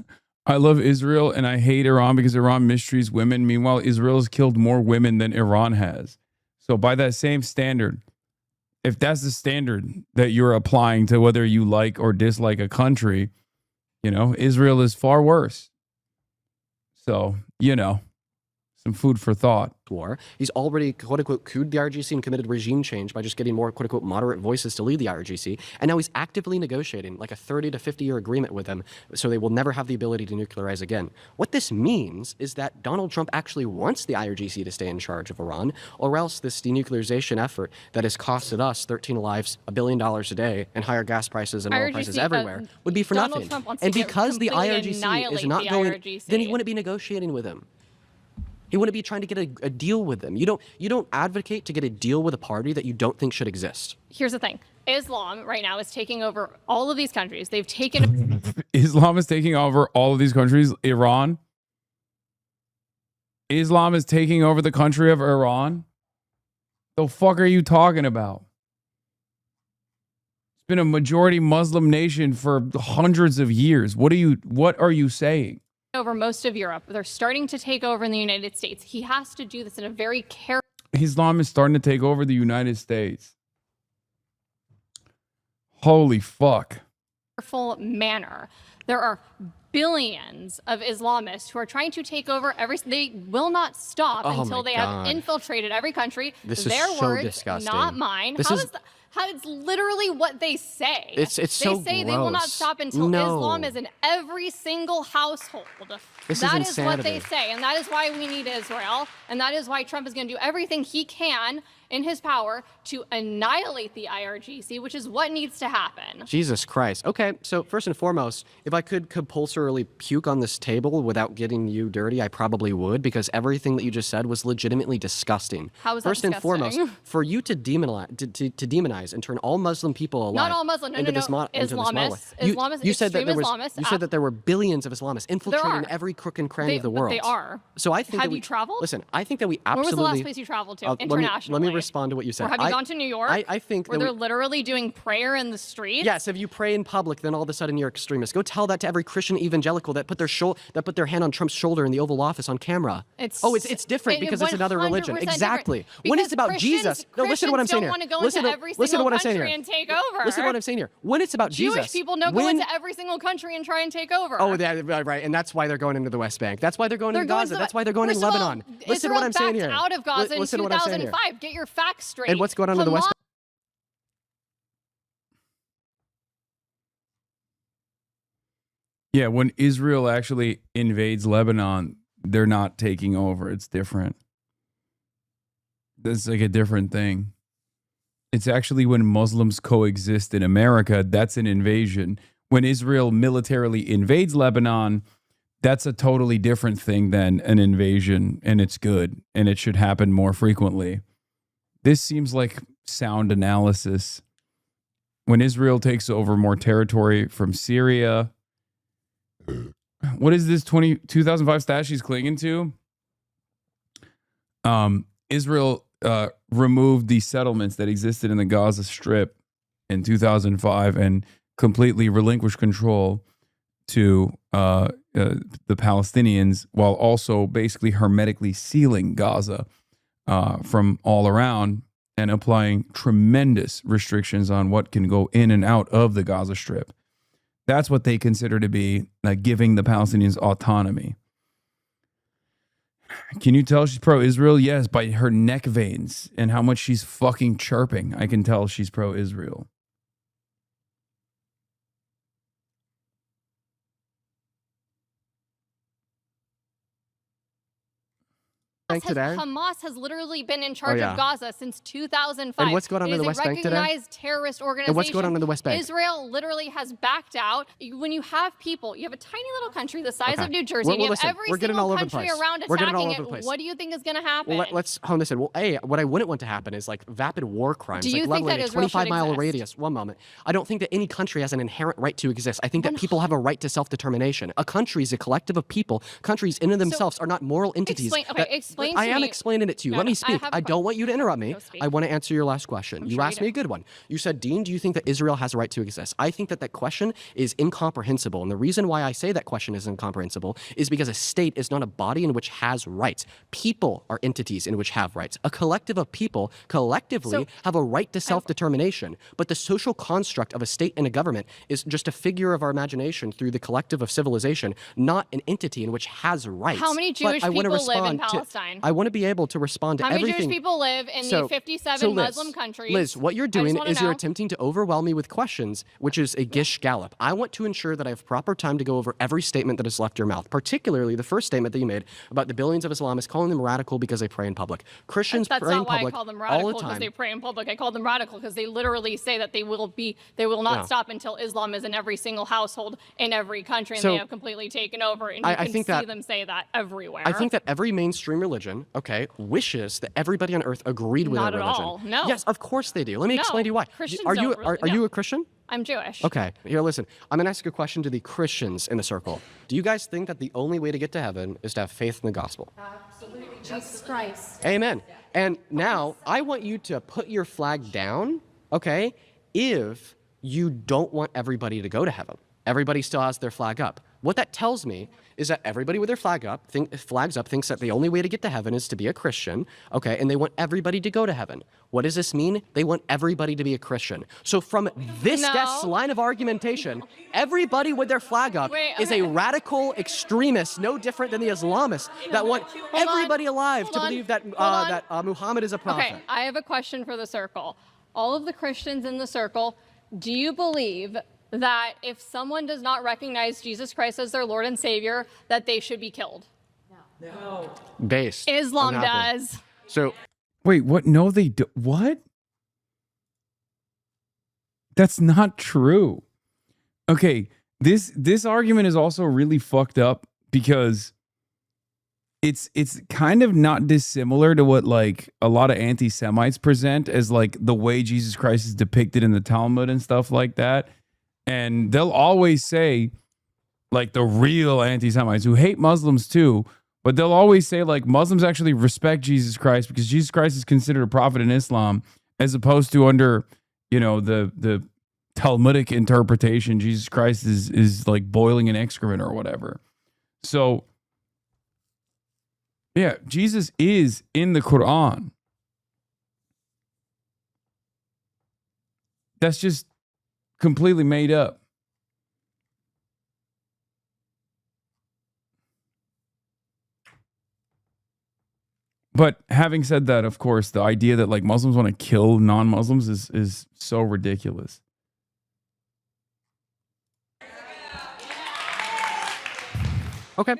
I love Israel and I hate Iran because Iran mistreats women. Meanwhile, Israel has killed more women than Iran has. So by that same standard, if that's the standard that you're applying to whether you like or dislike a country, you know, Israel is far worse. So, you know, some food for thought. War. He's already, quote unquote, cooed the IRGC and committed regime change by just getting more, quote unquote, moderate voices to lead the IRGC. And now he's actively negotiating like a 30 to 50 year agreement with them so they will never have the ability to nuclearize again. What this means is that Donald Trump actually wants the IRGC to stay in charge of Iran, or else this denuclearization effort that has costed us 13 lives, $1 billion a day, and higher gas prices and oil prices everywhere would be for Donald nothing. Trump wants And to because the completely IRGC is not annihilate the going, IRGC. then he wouldn't be negotiating with him. He wouldn't be trying to get a deal with them. You don't advocate to get a deal with a party that you don't think should exist. Here's the thing. Islam right now is taking over all of these countries. They've taken... Islam is taking over all of these countries. Iran? Islam is taking over the country of Iran? The fuck are you talking about? It's been a majority Muslim nation for hundreds of years. What are you saying? over most of Europe. They're starting to take over in the United States. He has to do this in a very careful... Islam is starting to take over the United States. Holy fuck. ...careful manner. There are billions of Islamists who are trying to take over every... They will not stop until they have infiltrated every country. This Their is so words, disgusting. not mine. How it's literally what they say. It's so They say they will not gross. stop until Islam is in every single household. That is what they say, and that is why we need Israel, and that is why Trump is going to do everything he can in his power to annihilate the IRGC, which is what needs to happen. Jesus Christ. Okay, so first and foremost, if I could compulsorily puke on this table without getting you dirty, I probably would, because everything that you just said was legitimately disgusting. How is that First and foremost, disgusting? for you to demonize and turn all Muslim people alive Not all Muslim, into this model. Islamists, You said that there was. Islamists, You said that there were billions of Islamists infiltrating every crook and cranny of the world. They are. So I think Have that you traveled? Listen, I think that we absolutely. Where was the last place you traveled to internationally? Let me respond to what you said. Or have you gone to New York? I think where that they're literally doing prayer in the streets. Yes, if you pray in public, then all of a sudden you're extremist. Go tell that to every Christian evangelical that put their hand on Trump's shoulder in the Oval Office on camera. It's different because it's another religion. Exactly. When it's about Jesus, no, listen to what I'm saying here. Listen listen to what I'm saying country here. and take over. Listen to what I'm saying here. When it's about Jewish Jesus, people go into every single country and try and take over. Oh, right, and that's why they're going into the West Bank. That's why they're going into Gaza. That's why they're going in First of all, Lebanon. Listen to what I'm saying here. Israel backed out of Gaza in Listen to what I'm saying here. 2005. Get your facts straight. And what's going on in the West Bank? Yeah, when Israel actually invades Lebanon, they're not taking over. It's different. That's like a different thing. It's actually when Muslims coexist in America, that's an invasion. When Israel militarily invades Lebanon, that's a totally different thing than an invasion, and it's good, and it should happen more frequently. This seems like sound analysis. When Israel takes over more territory from Syria, what is this 2005 stat she's clinging to? Israel removed the settlements that existed in the Gaza Strip in 2005 and completely relinquished control to the Palestinians, while also basically hermetically sealing Gaza from all around and applying tremendous restrictions on what can go in and out of the Gaza Strip. That's what they consider to be giving the Palestinians autonomy. Can you tell she's pro-Israel? Yes, by her neck veins and how much she's fucking chirping. I can tell she's pro-Israel. Hamas has literally been in charge of Gaza since 2005. And what's going on in the West Bank today? It is a recognized terrorist organization. And what's going on in the West Bank? Israel literally has backed out. When you have people, you have a tiny little country the size of New Jersey, Well, you have listen, every we're getting single all over the country place. around We're getting all attacking over the it. place. What do you think is going to happen? Well, let's hone this in. Well, what I wouldn't want to happen is like vapid war crimes, Do you like think leveling that a Israel should 25-mile exist? radius. One moment. I don't think that any country has an inherent right to exist. I think that people have a right to self-determination. A country is a collective of people. Countries in and of themselves are not moral entities. Explain I to am me. explaining it to you. No, Let me I speak. have a I don't want you to interrupt me. I want to answer your last question. You sure asked you me a good one. You said, Dean, do you think that Israel has a right to exist? I think that that question is incomprehensible. And the reason why I say that question is incomprehensible is because a state is not a body in which has rights. People are entities in which have rights. A collective of people collectively have a right to self-determination. But the social construct of a state and a government is just a figure of our imagination through the collective of civilization, not an entity in which has rights. How many Jewish people live in Palestine? I want to be able to respond to How many everything. Jewish people live in the 57 Liz, Muslim countries? Liz, what you're I just doing wanna is you're know. attempting to overwhelm me with questions, which is a gish gallop. I want to ensure that I have proper time to go over every statement that has left your mouth, particularly the first statement that you made about the billions of Islamists calling them radical because they pray in public. Christians That's pray in not why I public call them all radical the because time. they pray in public. I call them radical because they literally say that they will not Yeah. stop until Islam is in every single household in every country, and So, they have completely taken over. And you I can think see that- them say that everywhere. I think that every mainstream religion, wishes that everybody on earth agreed with Not their at religion. all. No. Yes, of course they do. Let me No. explain to you why. Christians Are you don't really- are you a Christian? I'm Jewish. Okay, here, listen. I'm going to ask a question to the Christians in the circle. Do you guys think that the only way to get to heaven is to have faith in the gospel? Absolutely. Jesus Christ. Amen. And now I want you to put your flag down, okay, if you don't want everybody to go to heaven. Everybody still has their flag up. What that tells me is that everybody with their flags up thinks that the only way to get to heaven is to be a Christian, okay, and they want everybody to go to heaven. What does this mean? They want everybody to be a Christian. So from this guest's line of argumentation, everybody with their flag up is a radical extremist, no different than the Islamists that want everybody alive to believe that Muhammad is a prophet. Okay, I have a question for the circle. All of the Christians in the circle, do you believe that if someone does not recognize Jesus Christ as their Lord and Savior, that they should be killed? No. Based. Islam unhappy. does. So wait, what? No, they do. What? That's not true. Okay, this argument is also really fucked up because it's kind of not dissimilar to what like a lot of anti-Semites present as like the way Jesus Christ is depicted in the Talmud and stuff like that. And they'll always say, like the real anti-Semites who hate Muslims too, but they'll always say like Muslims actually respect Jesus Christ because Jesus Christ is considered a prophet in Islam, as opposed to under, the Talmudic interpretation, Jesus Christ is like boiling in excrement or whatever. So yeah, Jesus is in the Quran. That's just completely made up. But having said that, of course, the idea that like Muslims want to kill non-Muslims is so ridiculous. Okay.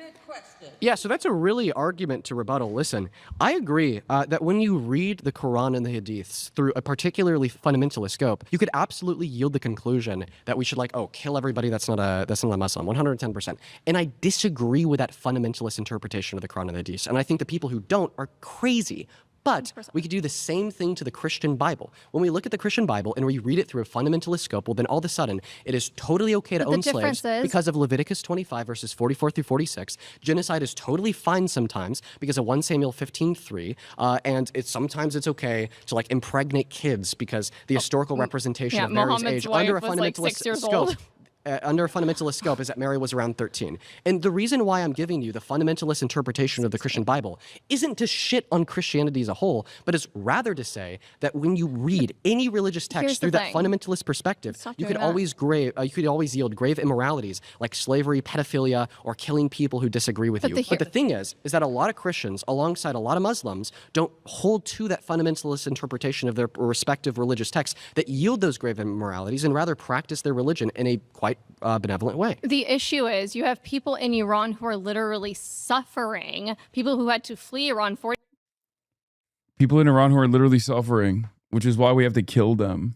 Yeah, so that's a really argument to rebuttal. Listen, I agree that when you read the Quran and the Hadiths through a particularly fundamentalist scope, you could absolutely yield the conclusion that we should kill everybody that's not a Muslim, 110%. And I disagree with that fundamentalist interpretation of the Quran and the Hadiths. And I think the people who don't are crazy. But we could do the same thing to the Christian Bible. When we look at the Christian Bible and we read it through a fundamentalist scope, well, then all of a sudden it is totally okay to own slaves because of Leviticus 25 verses 44 through 46. Genocide is totally fine sometimes because of 1 Samuel 15:3, and sometimes it's okay to impregnate kids because the historical representation of Mary's age under a fundamentalist scope. Under a fundamentalist scope is that Mary was around 13. And the reason why I'm giving you the fundamentalist interpretation of the Christian Bible isn't to shit on Christianity as a whole, but is rather to say that when you read any religious text through that fundamentalist perspective, you could always yield grave immoralities like slavery, pedophilia, or killing people who disagree with you. But the thing is that a lot of Christians, alongside a lot of Muslims, don't hold to that fundamentalist interpretation of their respective religious texts that yield those grave immoralities and rather practice their religion in a quite benevolent way. The issue is you have people in Iran who are literally suffering, people who had to flee Iran for... People in Iran who are literally suffering, which is why we have to kill them.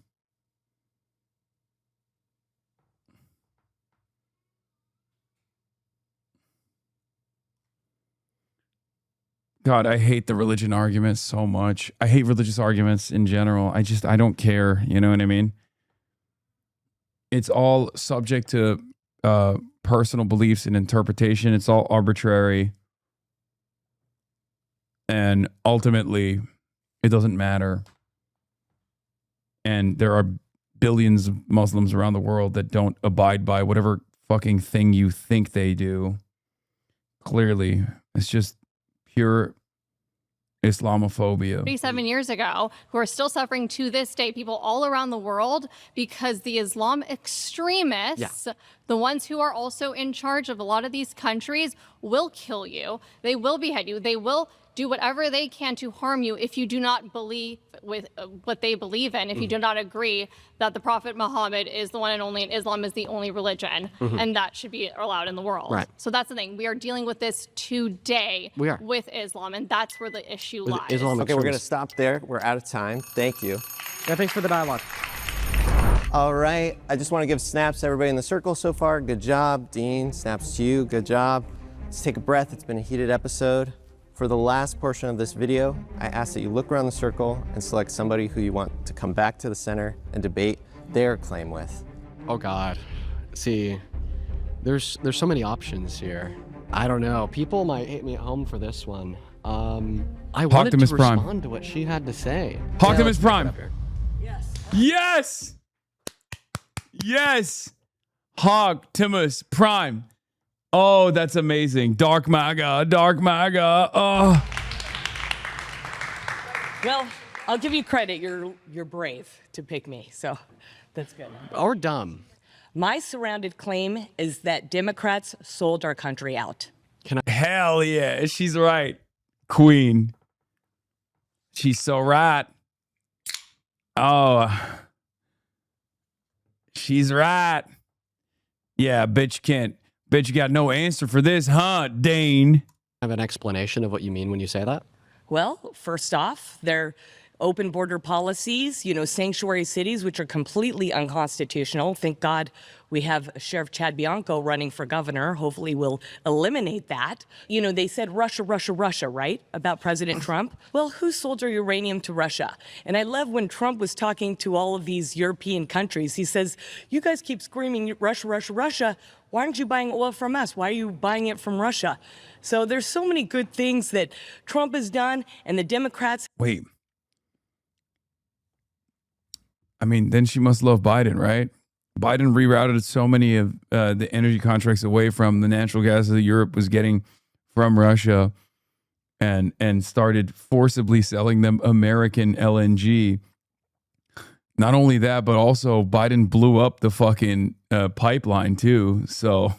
God, I hate the religion arguments so much. I hate religious arguments in general. I don't care. You know what I mean? It's all subject to personal beliefs and interpretation. It's all arbitrary. And ultimately, it doesn't matter. And there are billions of Muslims around the world that don't abide by whatever fucking thing you think they do. Clearly, it's just pure Islamophobia. 37 years ago, who are still suffering to this day, people all around the world, because the Islam extremists, the ones who are also in charge of a lot of these countries, will kill you. They will behead you. They will do whatever they can to harm you if you do not believe with what they believe in, if you do not agree that the Prophet Muhammad is the one and only and Islam is the only religion, and that should be allowed in the world. Right. So that's the thing. We are dealing with this today with Islam, and that's where the issue lies. Okay, we're going to stop there. We're out of time. Thank you. Yeah, thanks for the dialogue. All right. I just want to give snaps to everybody in the circle so far. Good job. Dean, snaps to you. Good job. Let's take a breath. It's been a heated episode. For the last portion of this video, I ask that you look around the circle and select somebody who you want to come back to the center and debate their claim with. Oh God. See, there's so many options here. I don't know. People might hate me at home for this one. I wanted to respond to what she had to say. Optimus Prime. Yes. Yes. Optimus Prime. Oh, that's amazing. Dark MAGA, Dark MAGA. Oh. Well, I'll give you credit. You're brave to pick me, so that's good. Or dumb. My surrounded claim is that Democrats sold our country out. Hell yeah, she's right. Queen. She's so right. Oh. She's right. Yeah, bitch you got no answer for this, huh, Dane? Have an explanation of what you mean when you say that? Well, first off, they're open border policies, sanctuary cities, which are completely unconstitutional. Thank God we have Sheriff Chad Bianco running for governor. Hopefully we'll eliminate that. They said Russia, Russia, Russia, right? About President Trump. Well, who sold our uranium to Russia? And I love when Trump was talking to all of these European countries. He says, you guys keep screaming Russia, Russia, Russia. Why aren't you buying oil from us? Why are you buying it from Russia? So there's so many good things that Trump has done and the Democrats. Wait. I mean, then she must love Biden, right? Biden rerouted so many of the energy contracts away from the natural gas that Europe was getting from Russia and started forcibly selling them American LNG. Not only that, but also Biden blew up the fucking pipeline too. So,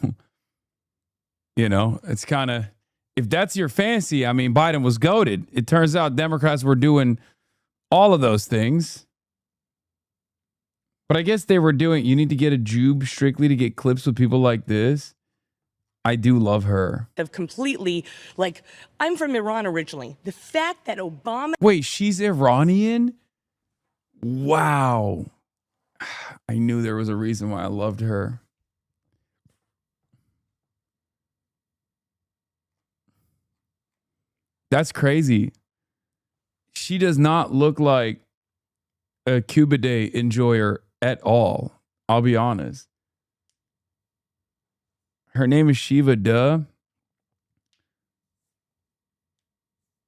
it's kind of, if that's your fancy, I mean, Biden was goated. It turns out Democrats were doing all of those things. But I guess they were doing, you need to get a Jube strictly to get clips with people like this. I do love her. Of completely, like, I'm from Iran originally. The fact that Obama... Wait, she's Iranian? Wow. I knew there was a reason why I loved her. That's crazy. She does not look like a Cuba Day enjoyer at all. I'll be honest. Her name is Shiva Duh.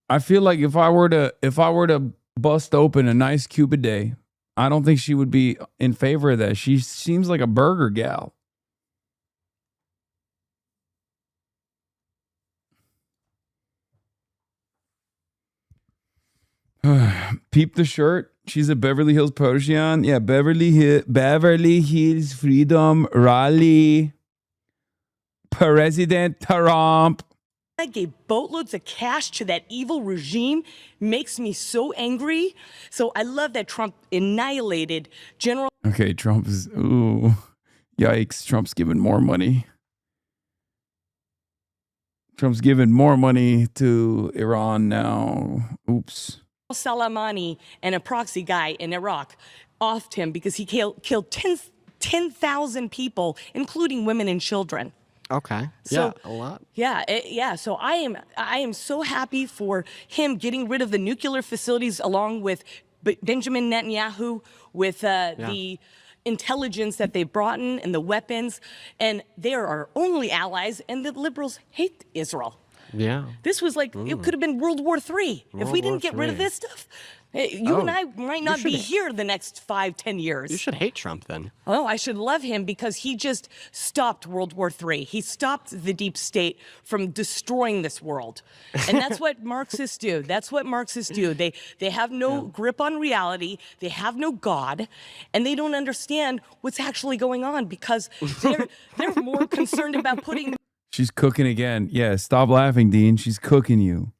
I feel like if I were to bust open a nice Cuba Day, I don't think she would be in favor of that. She seems like a burger gal. Peep the shirt. She's a Beverly Hills protege. Yeah, Beverly Hills Freedom Rally. President Trump. I gave boatloads of cash to that evil regime makes me so angry. So I love that Trump annihilated General... Okay, Trump is... Ooh. Yikes. Trump's giving more money. Trump's giving more money to Iran now. Oops. Soleimani and a proxy guy in Iraq offed him because he killed 10,000 people, including women and children. Okay. So, yeah, a lot. Yeah. So I am so happy for him getting rid of the nuclear facilities, along with Benjamin Netanyahu, with the intelligence that they brought in and the weapons, and they are our only allies. And the liberals hate Israel. Yeah. This was like, it could have been World War III. If we didn't get rid of this stuff, you and I might not be here the next 5-10 years. You should hate Trump then. Oh, I should love him because he just stopped World War III. He stopped the deep state from destroying this world. And that's what Marxists do. That's what Marxists do. They have no grip on reality. They have no God. And they don't understand what's actually going on because they're more concerned about putting... She's cooking again. Yeah, stop laughing, Dean. She's cooking you.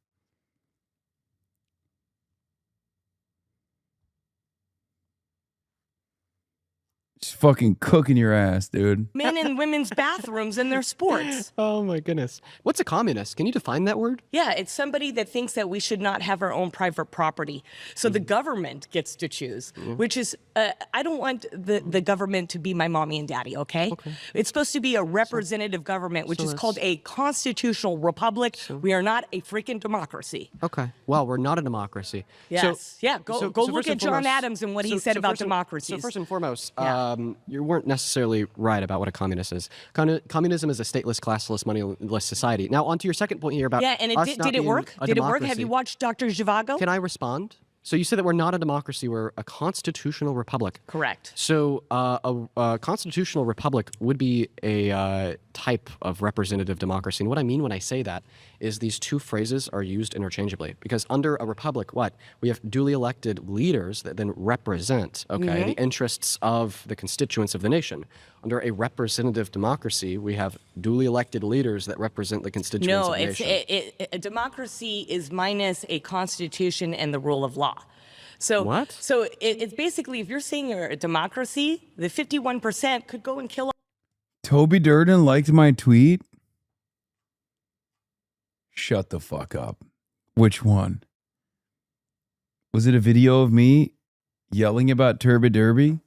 She's fucking cooking your ass, dude. Men and women's bathrooms in their sports. Oh my goodness. What's a communist? Can you define that word? Yeah, it's somebody that thinks that we should not have our own private property. So the government gets to choose, which is, I don't want the government to be my mommy and daddy, okay? It's supposed to be a representative government, which is called a constitutional republic. We are not a freaking democracy. Okay. Well, we're not a democracy. Yes. Go look at John Adams and what he said about democracies. So first and foremost, you weren't necessarily right about what a communist is. Communism is a stateless, classless, moneyless society. Now, on to your second point here about and did it work? Did it work? Have you watched Dr. Zhivago? Can I respond? So you said that we're not a democracy, we're a constitutional republic. Correct. So a constitutional republic would be a type of representative democracy. And what I mean when I say that is these two phrases are used interchangeably. Because under a republic, we have duly elected leaders that then represent, the interests of the constituents of the nation. Under a representative democracy, we have duly elected leaders that represent the constituents of the nation. A democracy is minus a constitution and the rule of law. So what? So it's basically, if you're saying you're a democracy, the 51% could go and kill. Toby Durden liked my tweet. Shut the fuck up. Which one? Was it a video of me yelling about Turby Derby?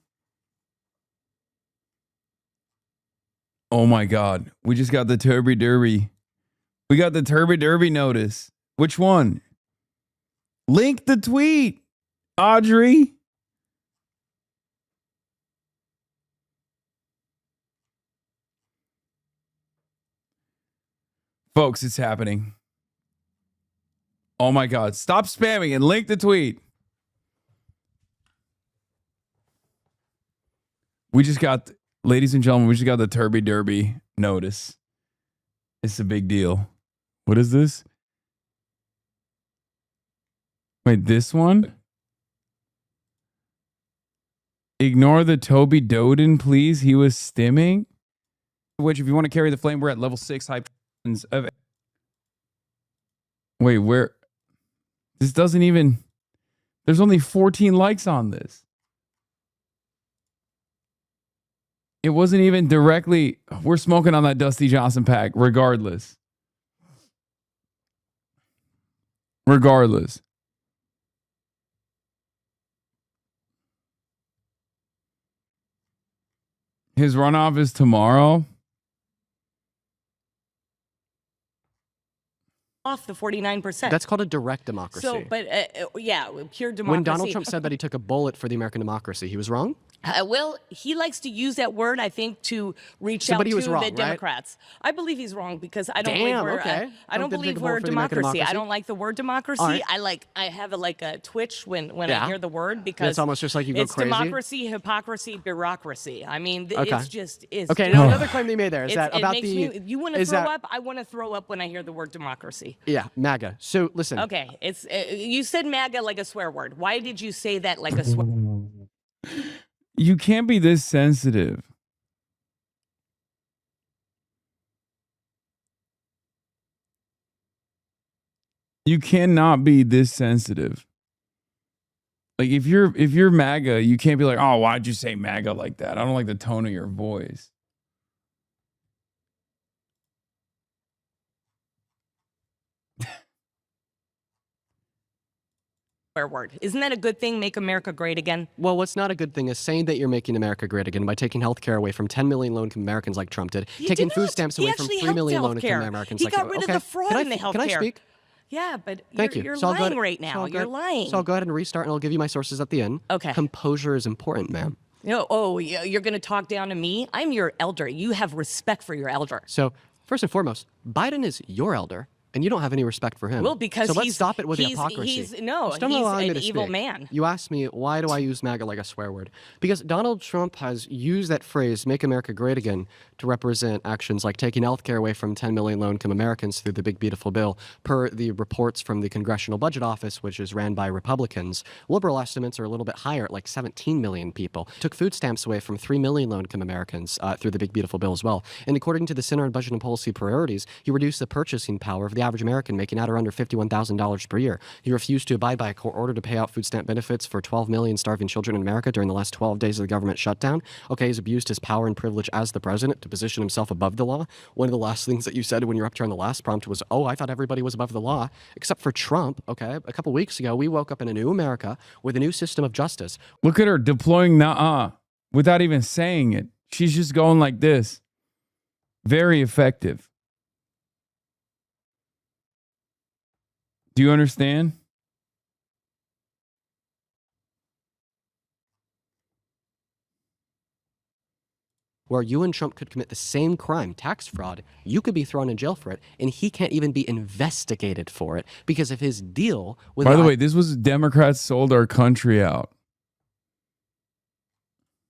Oh my God. We just got the Turby Derby. We got the Turby Derby notice. Which one? Link the tweet, Audrey. Folks, it's happening. Oh my God. Stop spamming and link the tweet. We just got, ladies and gentlemen, we just got the Turby Derby notice. It's a big deal. What is this? Wait, this one? Ignore the Toby Doden, please. He was stimming. Which, if you want to carry the flame, we're at level 6 hype of. Wait, where? This doesn't even. There's only 14 likes on this. It wasn't even directly. We're smoking on that Dusty Johnson pack, regardless. Regardless. His runoff is tomorrow. Off the 49%. That's called a direct democracy. So, but yeah, pure democracy. When Donald Trump said that he took a bullet for the American democracy, he was wrong? Well, he likes to use that word, I think, to reach out But he was to wrong, the right? Democrats. I believe he's wrong because I don't Damn, believe we're. okay. I don't Did he believe take a we're bullet for the American democracy. I democracy? don't like the word democracy. All right. I have a twitch when Yeah. I hear the word because It's almost just like you go it's crazy? democracy, hypocrisy, bureaucracy. I mean, Okay. it's just is. Okay, now another claim they made there is It's- that it about makes the. me, you want to is throw that- up? I want to throw up when I hear the word democracy. Yeah, MAGA. So listen. Okay, it's you said MAGA like a swear word. Why did you say that like a swear? You can't be this sensitive. You cannot be this sensitive. Like if you're MAGA, you can't be like, oh, why'd you say MAGA like that? I don't like the tone of your voice. Word. Isn't that a good thing? Make America great again? Well, what's not a good thing is saying that you're making America great again by taking health care away from 10 million low-income Americans like Trump did, He taking did food not. stamps He away from actually 3 helped million healthcare. low-income Americans He like got rid of the fraud Can I- in the Can I healthcare. speak? Yeah, but Thank you. you're So I'll go lying ahead- right so now. I'll go You're ahead- lying. So I'll go ahead and restart, and I'll give you my sources at the end. Okay. Composure is important, ma'am. You're going to talk down to me? I'm your elder. You have respect for your elder. So first and foremost, Biden is your elder, and you don't have any respect for him. Well, because so let's he's- stop it with the he's- hypocrisy. he's- no, Just don't he's allow me an to evil speak. man. You asked me, why do I use MAGA like a swear word? Because Donald Trump has used that phrase, make America great again, to represent actions like taking health care away from 10 million low-income Americans through the big, beautiful bill. Per the reports from the Congressional Budget Office, which is ran by Republicans, liberal estimates are a little bit higher at like 17 million people. Took food stamps away from 3 million low-income Americans through the big, beautiful bill as well. And according to the Center on Budget and Policy Priorities, he reduced the purchasing power of the average American, making at or under $51,000 per year. He refused to abide by a court order to pay out food stamp benefits for 12 million starving children in America during the last 12 days of the government shutdown. Okay, he's abused his power and privilege as the president to position himself above the law. One of the last things that you said when you were up here on the last prompt was, oh, I thought everybody was above the law, except for Trump. Okay, a couple weeks ago, we woke up in a new America with a new system of justice. Look at her deploying without even saying it. She's just going like this. Very effective. Do you understand? Where you and Trump could commit the same crime, tax fraud, you could be thrown in jail for it, and he can't even be investigated for it because of his deal with By the way, this was Democrats sold our country out.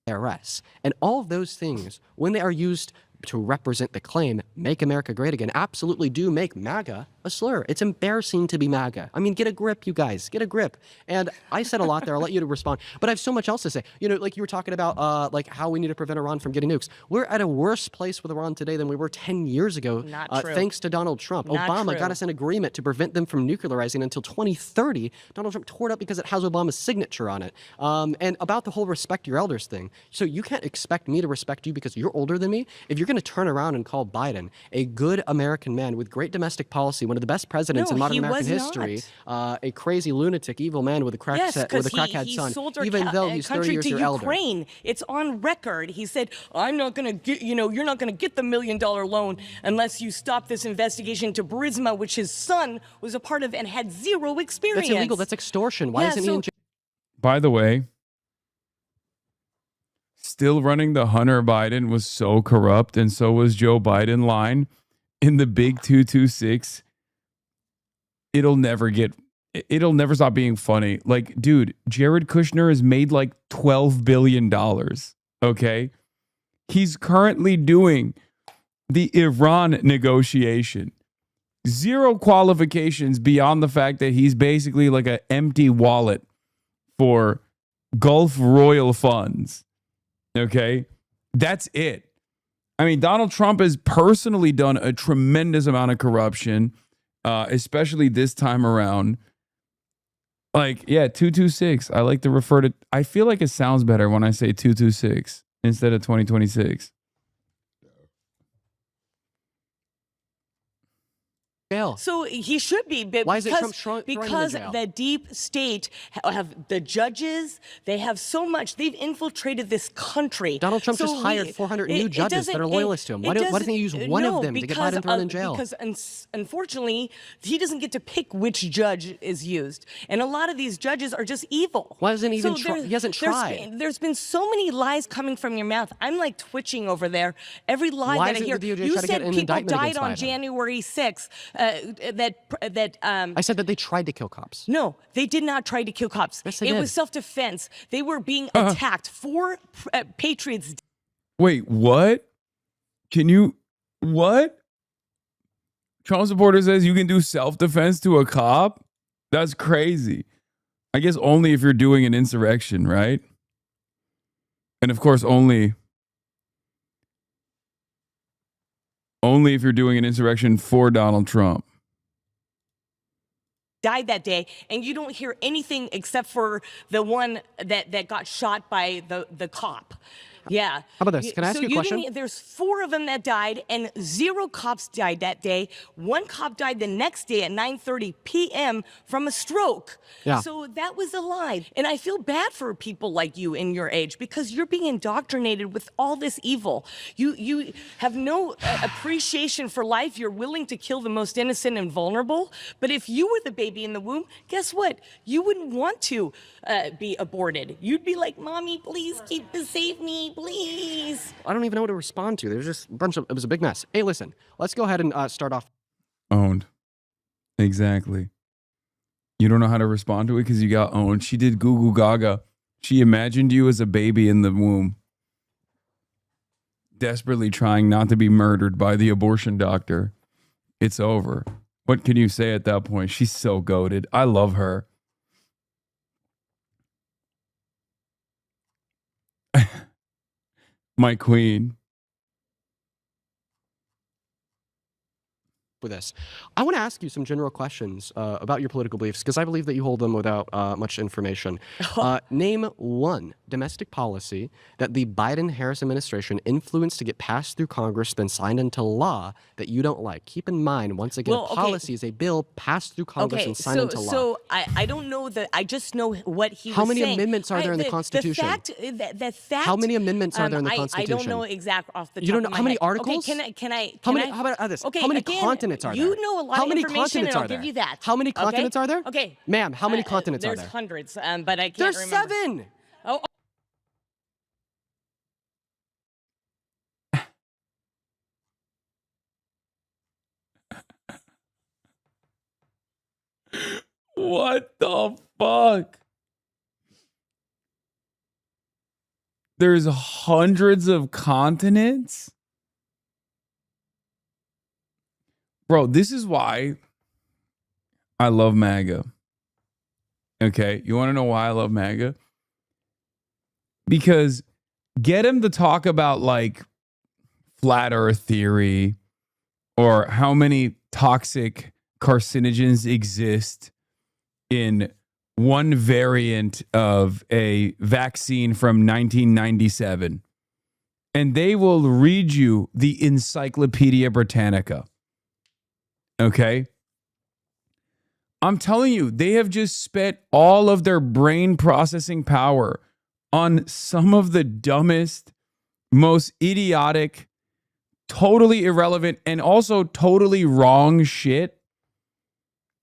IRS. And all of those things, when they are used to represent the claim, make America great again, absolutely do make MAGA a slur. It's embarrassing to be MAGA. I mean, get a grip, you guys. Get a grip. And I said a lot there. I'll let you to respond. But I have so much else to say. You know, like you were talking about like how we need to prevent Iran from getting nukes. We're at a worse place with Iran today than we were 10 years ago. Not true. Thanks to Donald Trump. Not Obama true. got us an agreement to prevent them from nuclearizing until 2030. Donald Trump tore it up because it has Obama's signature on it. And about the whole respect your elders thing. So you can't expect me to respect you because you're older than me. If you're going to turn around and call Biden a good American man with great domestic policy, one of the best presidents in modern American history, a crazy lunatic, evil man with a crackhead he son, sold our even though he's 30 country years to your elder. Ukraine. It's on record. He said, "I'm not going to get, you're not going to get the $1 million loan unless you stop this investigation to Burisma, which his son was a part of and had zero experience." That's illegal. That's extortion. Why isn't he in jail? By the way, still running the Hunter Biden was so corrupt, and so was Joe Biden line in the big 226. It'll never stop being funny. Like, dude, Jared Kushner has made like $12 billion. Okay. He's currently doing the Iran negotiation. Zero qualifications beyond the fact that he's basically like an empty wallet for Gulf Royal funds. Okay? That's it. I mean, Donald Trump has personally done a tremendous amount of corruption, especially this time around. Like, yeah, 226. I like to refer to, I feel like it sounds better when I say 226 instead of 2026. So he should be, but Why is it because, Trump throwing him in because jail? the deep state have the judges, they have so much, they've infiltrated this country. Donald Trump So just hired 400 new judges that are loyalists to him. Why doesn't he use one of them to get Biden thrown in jail? Because unfortunately, he doesn't get to pick which judge is used. And a lot of these judges are just evil. Why doesn't he even So try? He hasn't tried. There's been so many lies coming from your mouth. I'm like twitching over there. Every lie Why that I isn't hear. the DOJ You trying to get said an people indictment died against on Biden? January 6th. I said that they tried to kill cops. No, they did not try to kill cops. Yes, they it did. was self-defense. They were being attacked. 4 patriots. Wait, what? Can you, what? Trump supporter says you can do self-defense to a cop? That's crazy. I guess only if you're doing an insurrection, right? And of course, only if you're doing an insurrection for Donald Trump. Died that day, and you don't hear anything except for the one that got shot by the cop. Yeah. How about this? Can I ask you a question? There's 4 of them that died, and 0 cops died that day. 1 cop died the next day at 9:30 p.m. from a stroke. Yeah. So that was a lie. And I feel bad for people like you in your age because you're being indoctrinated with all this evil. You have no appreciation for life. You're willing to kill the most innocent and vulnerable. But if you were the baby in the womb, guess what? You wouldn't want to be aborted. You'd be like, Mommy, please save me. Please. I don't even know what to respond to. There's just a bunch of, it was a big mess. Hey, listen, let's go ahead and start off. Owned. Exactly. You don't know how to respond to it because you got owned. She did goo goo gaga. She imagined you as a baby in the womb, desperately trying not to be murdered by the abortion doctor. It's over. What can you say at that point? She's so goated. I love her. My queen. With this, I want to ask you some general questions about your political beliefs because I believe that you hold them without much information. Name one domestic policy that the Biden-Harris administration influenced to get passed through Congress, then signed into law that you don't like. Keep in mind, once again, Well, okay. policy is a bill passed through Congress and signed into law. So I don't know that. I just know what he was saying. How many amendments are there in the Constitution? The fact. How many amendments are there in the Constitution? I don't know exact off the top You don't know of my how many head. articles? Okay, can I? How about this? Okay, how many again, continents are there? You know a lot How of many information, continents and I'll are there? give you that. How many continents are there? Okay, ma'am, how many continents are there's there? hundreds, but I can't There's remember. 7. Oh. What the fuck? There's hundreds of continents? Bro, this is why I love MAGA. Okay, you want to know why I love MAGA? Because get him to talk about like flat earth theory or how many toxic carcinogens exist in one variant of a vaccine from 1997. And they will read you the Encyclopedia Britannica. Okay? I'm telling you, they have just spent all of their brain processing power on some of the dumbest, most idiotic, totally irrelevant, and also totally wrong shit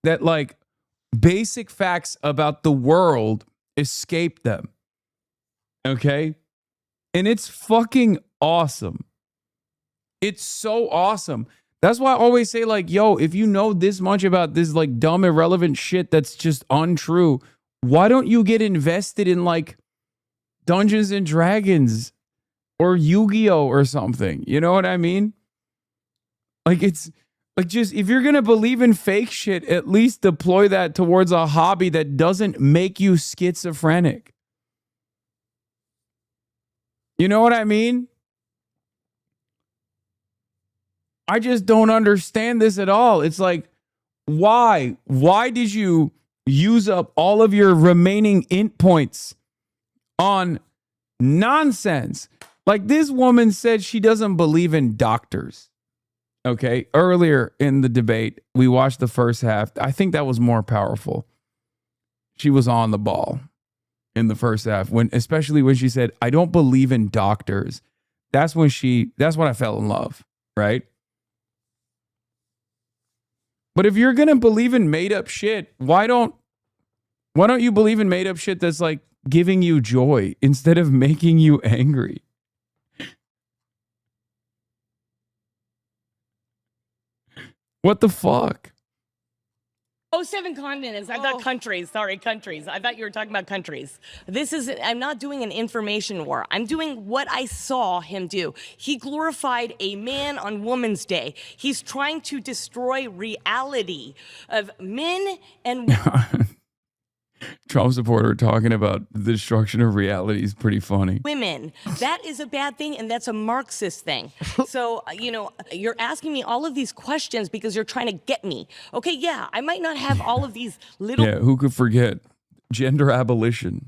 that, like, basic facts about the world escape them. Okay? And it's fucking awesome. It's so awesome. That's why I always say, like, yo, if you know this much about this, like, dumb, irrelevant shit that's just untrue, why don't you get invested in, like, Dungeons and Dragons or Yu-Gi-Oh or something? You know what I mean? Like, it's like, just, if you're going to believe in fake shit, at least deploy that towards a hobby that doesn't make you schizophrenic. You know what I mean? I just don't understand this at all. It's like, why? Why did you use up all of your remaining int points on nonsense? Like, this woman said she doesn't believe in doctors. Okay, earlier in the debate, we watched the first half. I think that was more powerful. She was on the ball in the first half, especially when she said, I don't believe in doctors. That's when I fell in love, right? But if you're gonna believe in made up shit, why don't you believe in made up shit that's like giving you joy instead of making you angry? What the fuck? Oh, 7 continents. I thought countries. Sorry, countries. I thought you were talking about countries. I'm not doing an information war. I'm doing what I saw him do. He glorified a man on Women's Day. He's trying to destroy reality of men and Trump supporter talking about the destruction of reality is pretty funny. women. That is a bad thing, and that's a Marxist thing. So, you're asking me all of these questions because you're trying to get me. Okay, yeah, I might not have all of these little... Yeah, who could forget gender abolition,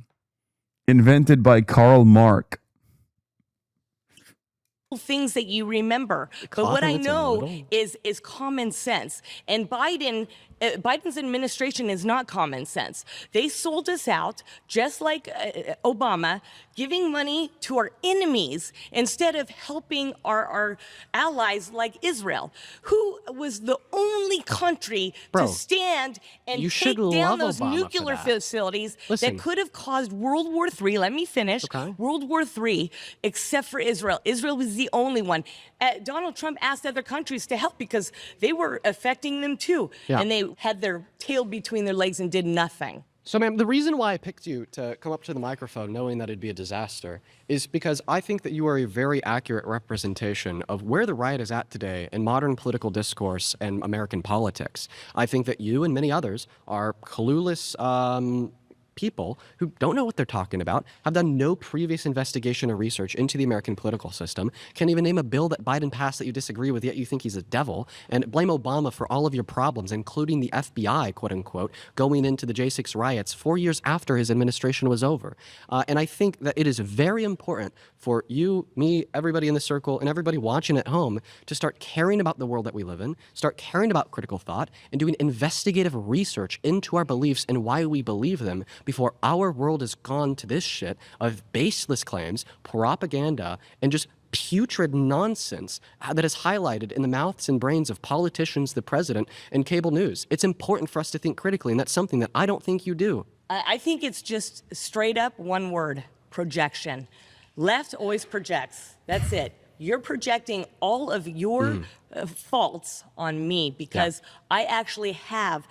invented by Karl Marx. things that you remember. But what I know is common sense. And Biden's administration is not common sense. They sold us out, just like Obama, giving money to our enemies instead of helping our allies like Israel, who was the only country to stand and take down those nuclear facilities that could have caused World War III. Let me finish. World War III, except for Israel. Israel was the only one. Donald Trump asked other countries to help because they were affecting them too. Yeah. And they had their tail between their legs and did nothing. So, ma'am, the reason why I picked you to come up to the microphone knowing that it'd be a disaster is because I think that you are a very accurate representation of where the right is at today in modern political discourse and American politics. I think that you and many others are clueless people who don't know what they're talking about, have done no previous investigation or research into the American political system, can't even name a bill that Biden passed that you disagree with, yet you think he's a devil, and blame Obama for all of your problems, including the FBI, quote unquote, going into the J6 riots 4 years after his administration was over. And I think that it is very important for you, me, everybody in the circle, and everybody watching at home to start caring about the world that we live in, start caring about critical thought, and doing investigative research into our beliefs and why we believe them before our world has gone to this shit of baseless claims, propaganda, and just putrid nonsense that is highlighted in the mouths and brains of politicians, the president, and cable news. It's important for us to think critically, and that's something that I don't think you do. I think it's just straight up one word: projection. Left always projects. That's it. You're projecting all of your faults on me because I actually have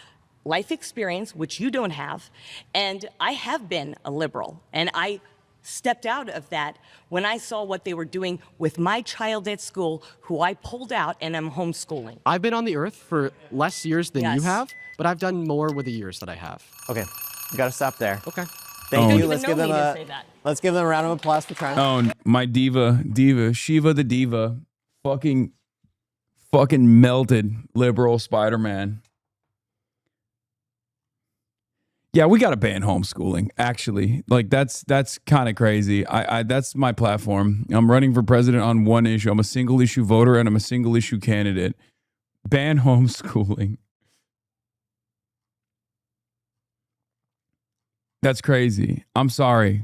life experience, which you don't have, and I have been a liberal, and I stepped out of that when I saw what they were doing with my child at school, who I pulled out and I'm homeschooling. I've been on the earth for less years than you have, but I've done more with the years that I have. Okay, we gotta stop there. Okay. Thank you. Let's give them a round of applause for trying. Oh, my diva, Shiva the diva, fucking melted liberal Spider-Man. Yeah, we got to ban homeschooling, actually. Like, that's kind of crazy. That's my platform. I'm running for president on one issue. I'm a single issue voter and I'm a single issue candidate. Ban homeschooling. That's crazy. I'm sorry.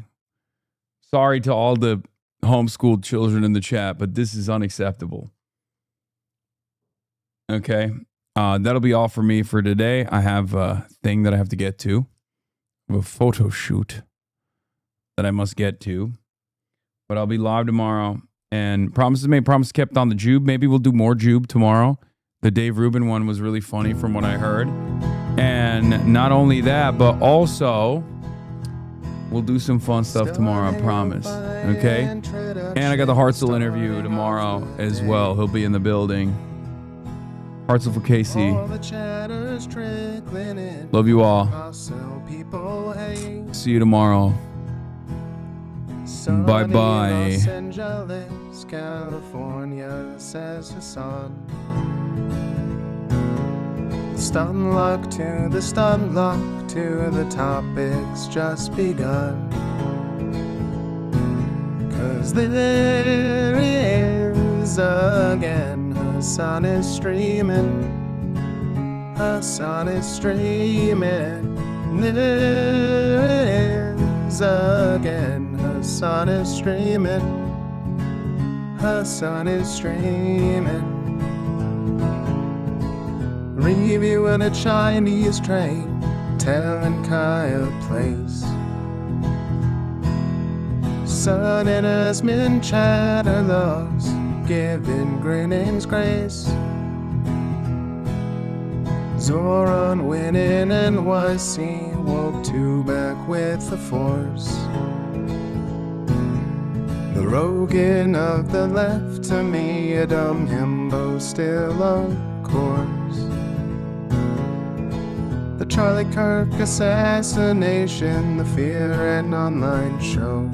Sorry to all the homeschooled children in the chat, but this is unacceptable. Okay. That'll be all for me for today. I have a thing that I have to get to. A photo shoot that I must get to, but I'll be live tomorrow, and promises made, promises kept on the Jube. Maybe we'll do more Jube tomorrow. The Dave Rubin one was really funny from what I heard. And not only that, but also we'll do some fun stuff tomorrow, I promise. Okay? And I got the Hartzell interview tomorrow as well. He'll be in the building. Hartzell for KC. Love you all. See you tomorrow. Bye-bye. Los Angeles, California, says Hasan. Stun luck to the stun luck to the topic's just begun. 'Cause there he is again. Hasan is streaming. Hasan is streaming. There he is again. Hasan is streaming. Hasan is streaming. Reviewing a Chinese train, telling Kaya place. Sun and Asmin chatter loves, giving Greening's grace. Zoran winning NYC, woke two back with the force. The Rogan of the left, to me a dumb himbo still of course. The Charlie Kirk assassination, the Fear and Online show.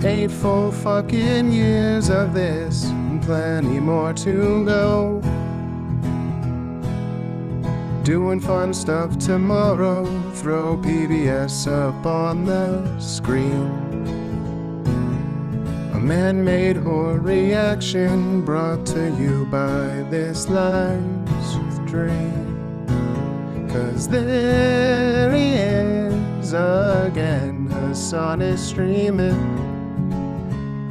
8 full fucking years of this, and plenty more to go. Doing fun stuff tomorrow, throw PBS up on the screen. A man-made horror reaction brought to you by this life's dream. 'Cause there he is again. Hasan is streaming.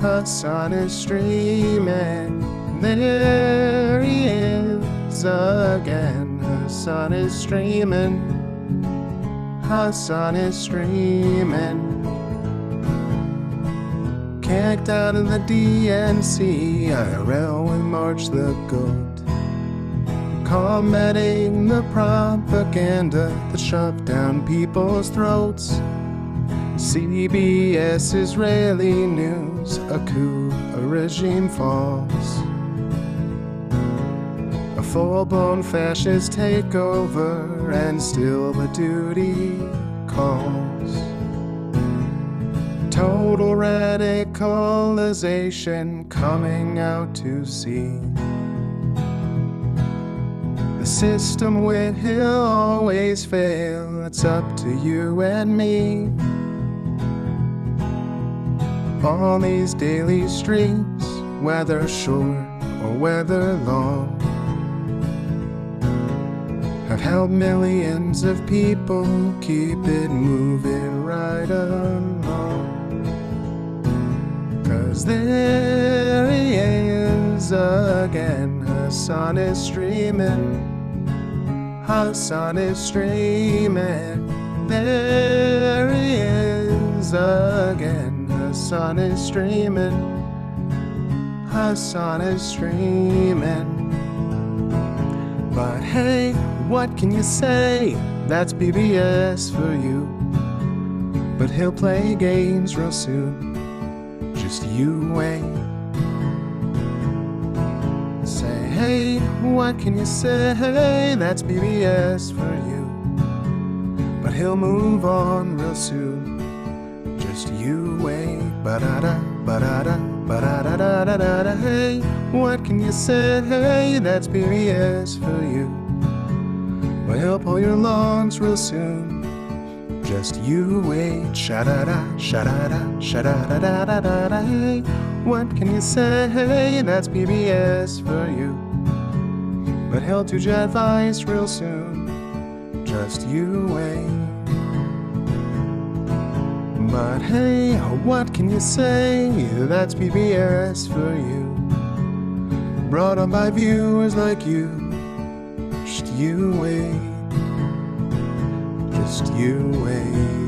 Hasan is streaming. There he is again. Hasan is streaming. Hasan is streaming. Kicked out of the DNC, IRL we march the goat. Combating the propaganda that shoved down people's throats. CBS Israeli news, a coup, a regime falls. A full-blown fascist takeover, and still the duty calls. Total radicalization coming out to sea. The system will always fail, it's up to you and me. On these daily streets, whether short or whether long, have helped millions of people keep it moving right along. 'Cause there he is again. Hasan is streaming. Hasan is streaming. There he is again. Hasan is streaming. Hasan is streaming. But hey, what can you say? That's PBS for you. But he'll play games real soon. Just you wait. Say, hey, what can you say? That's PBS for you. But he'll move on real soon. Just you wait. Ba-da-da, ba-da-da, ba-da-da-da-da-da. Hey, what can you say? That's PBS for you. But he'll pull your lungs real soon. Just you wait. Sha-da-da, sha-da-da, sha-da-da-da-da-da. Hey, what can you say? That's PBS for you. But he'll do jet advice real soon. Just you wait. But hey, what can you say? That's PBS for you. Brought on by viewers like you. Just you wait. Just you wait.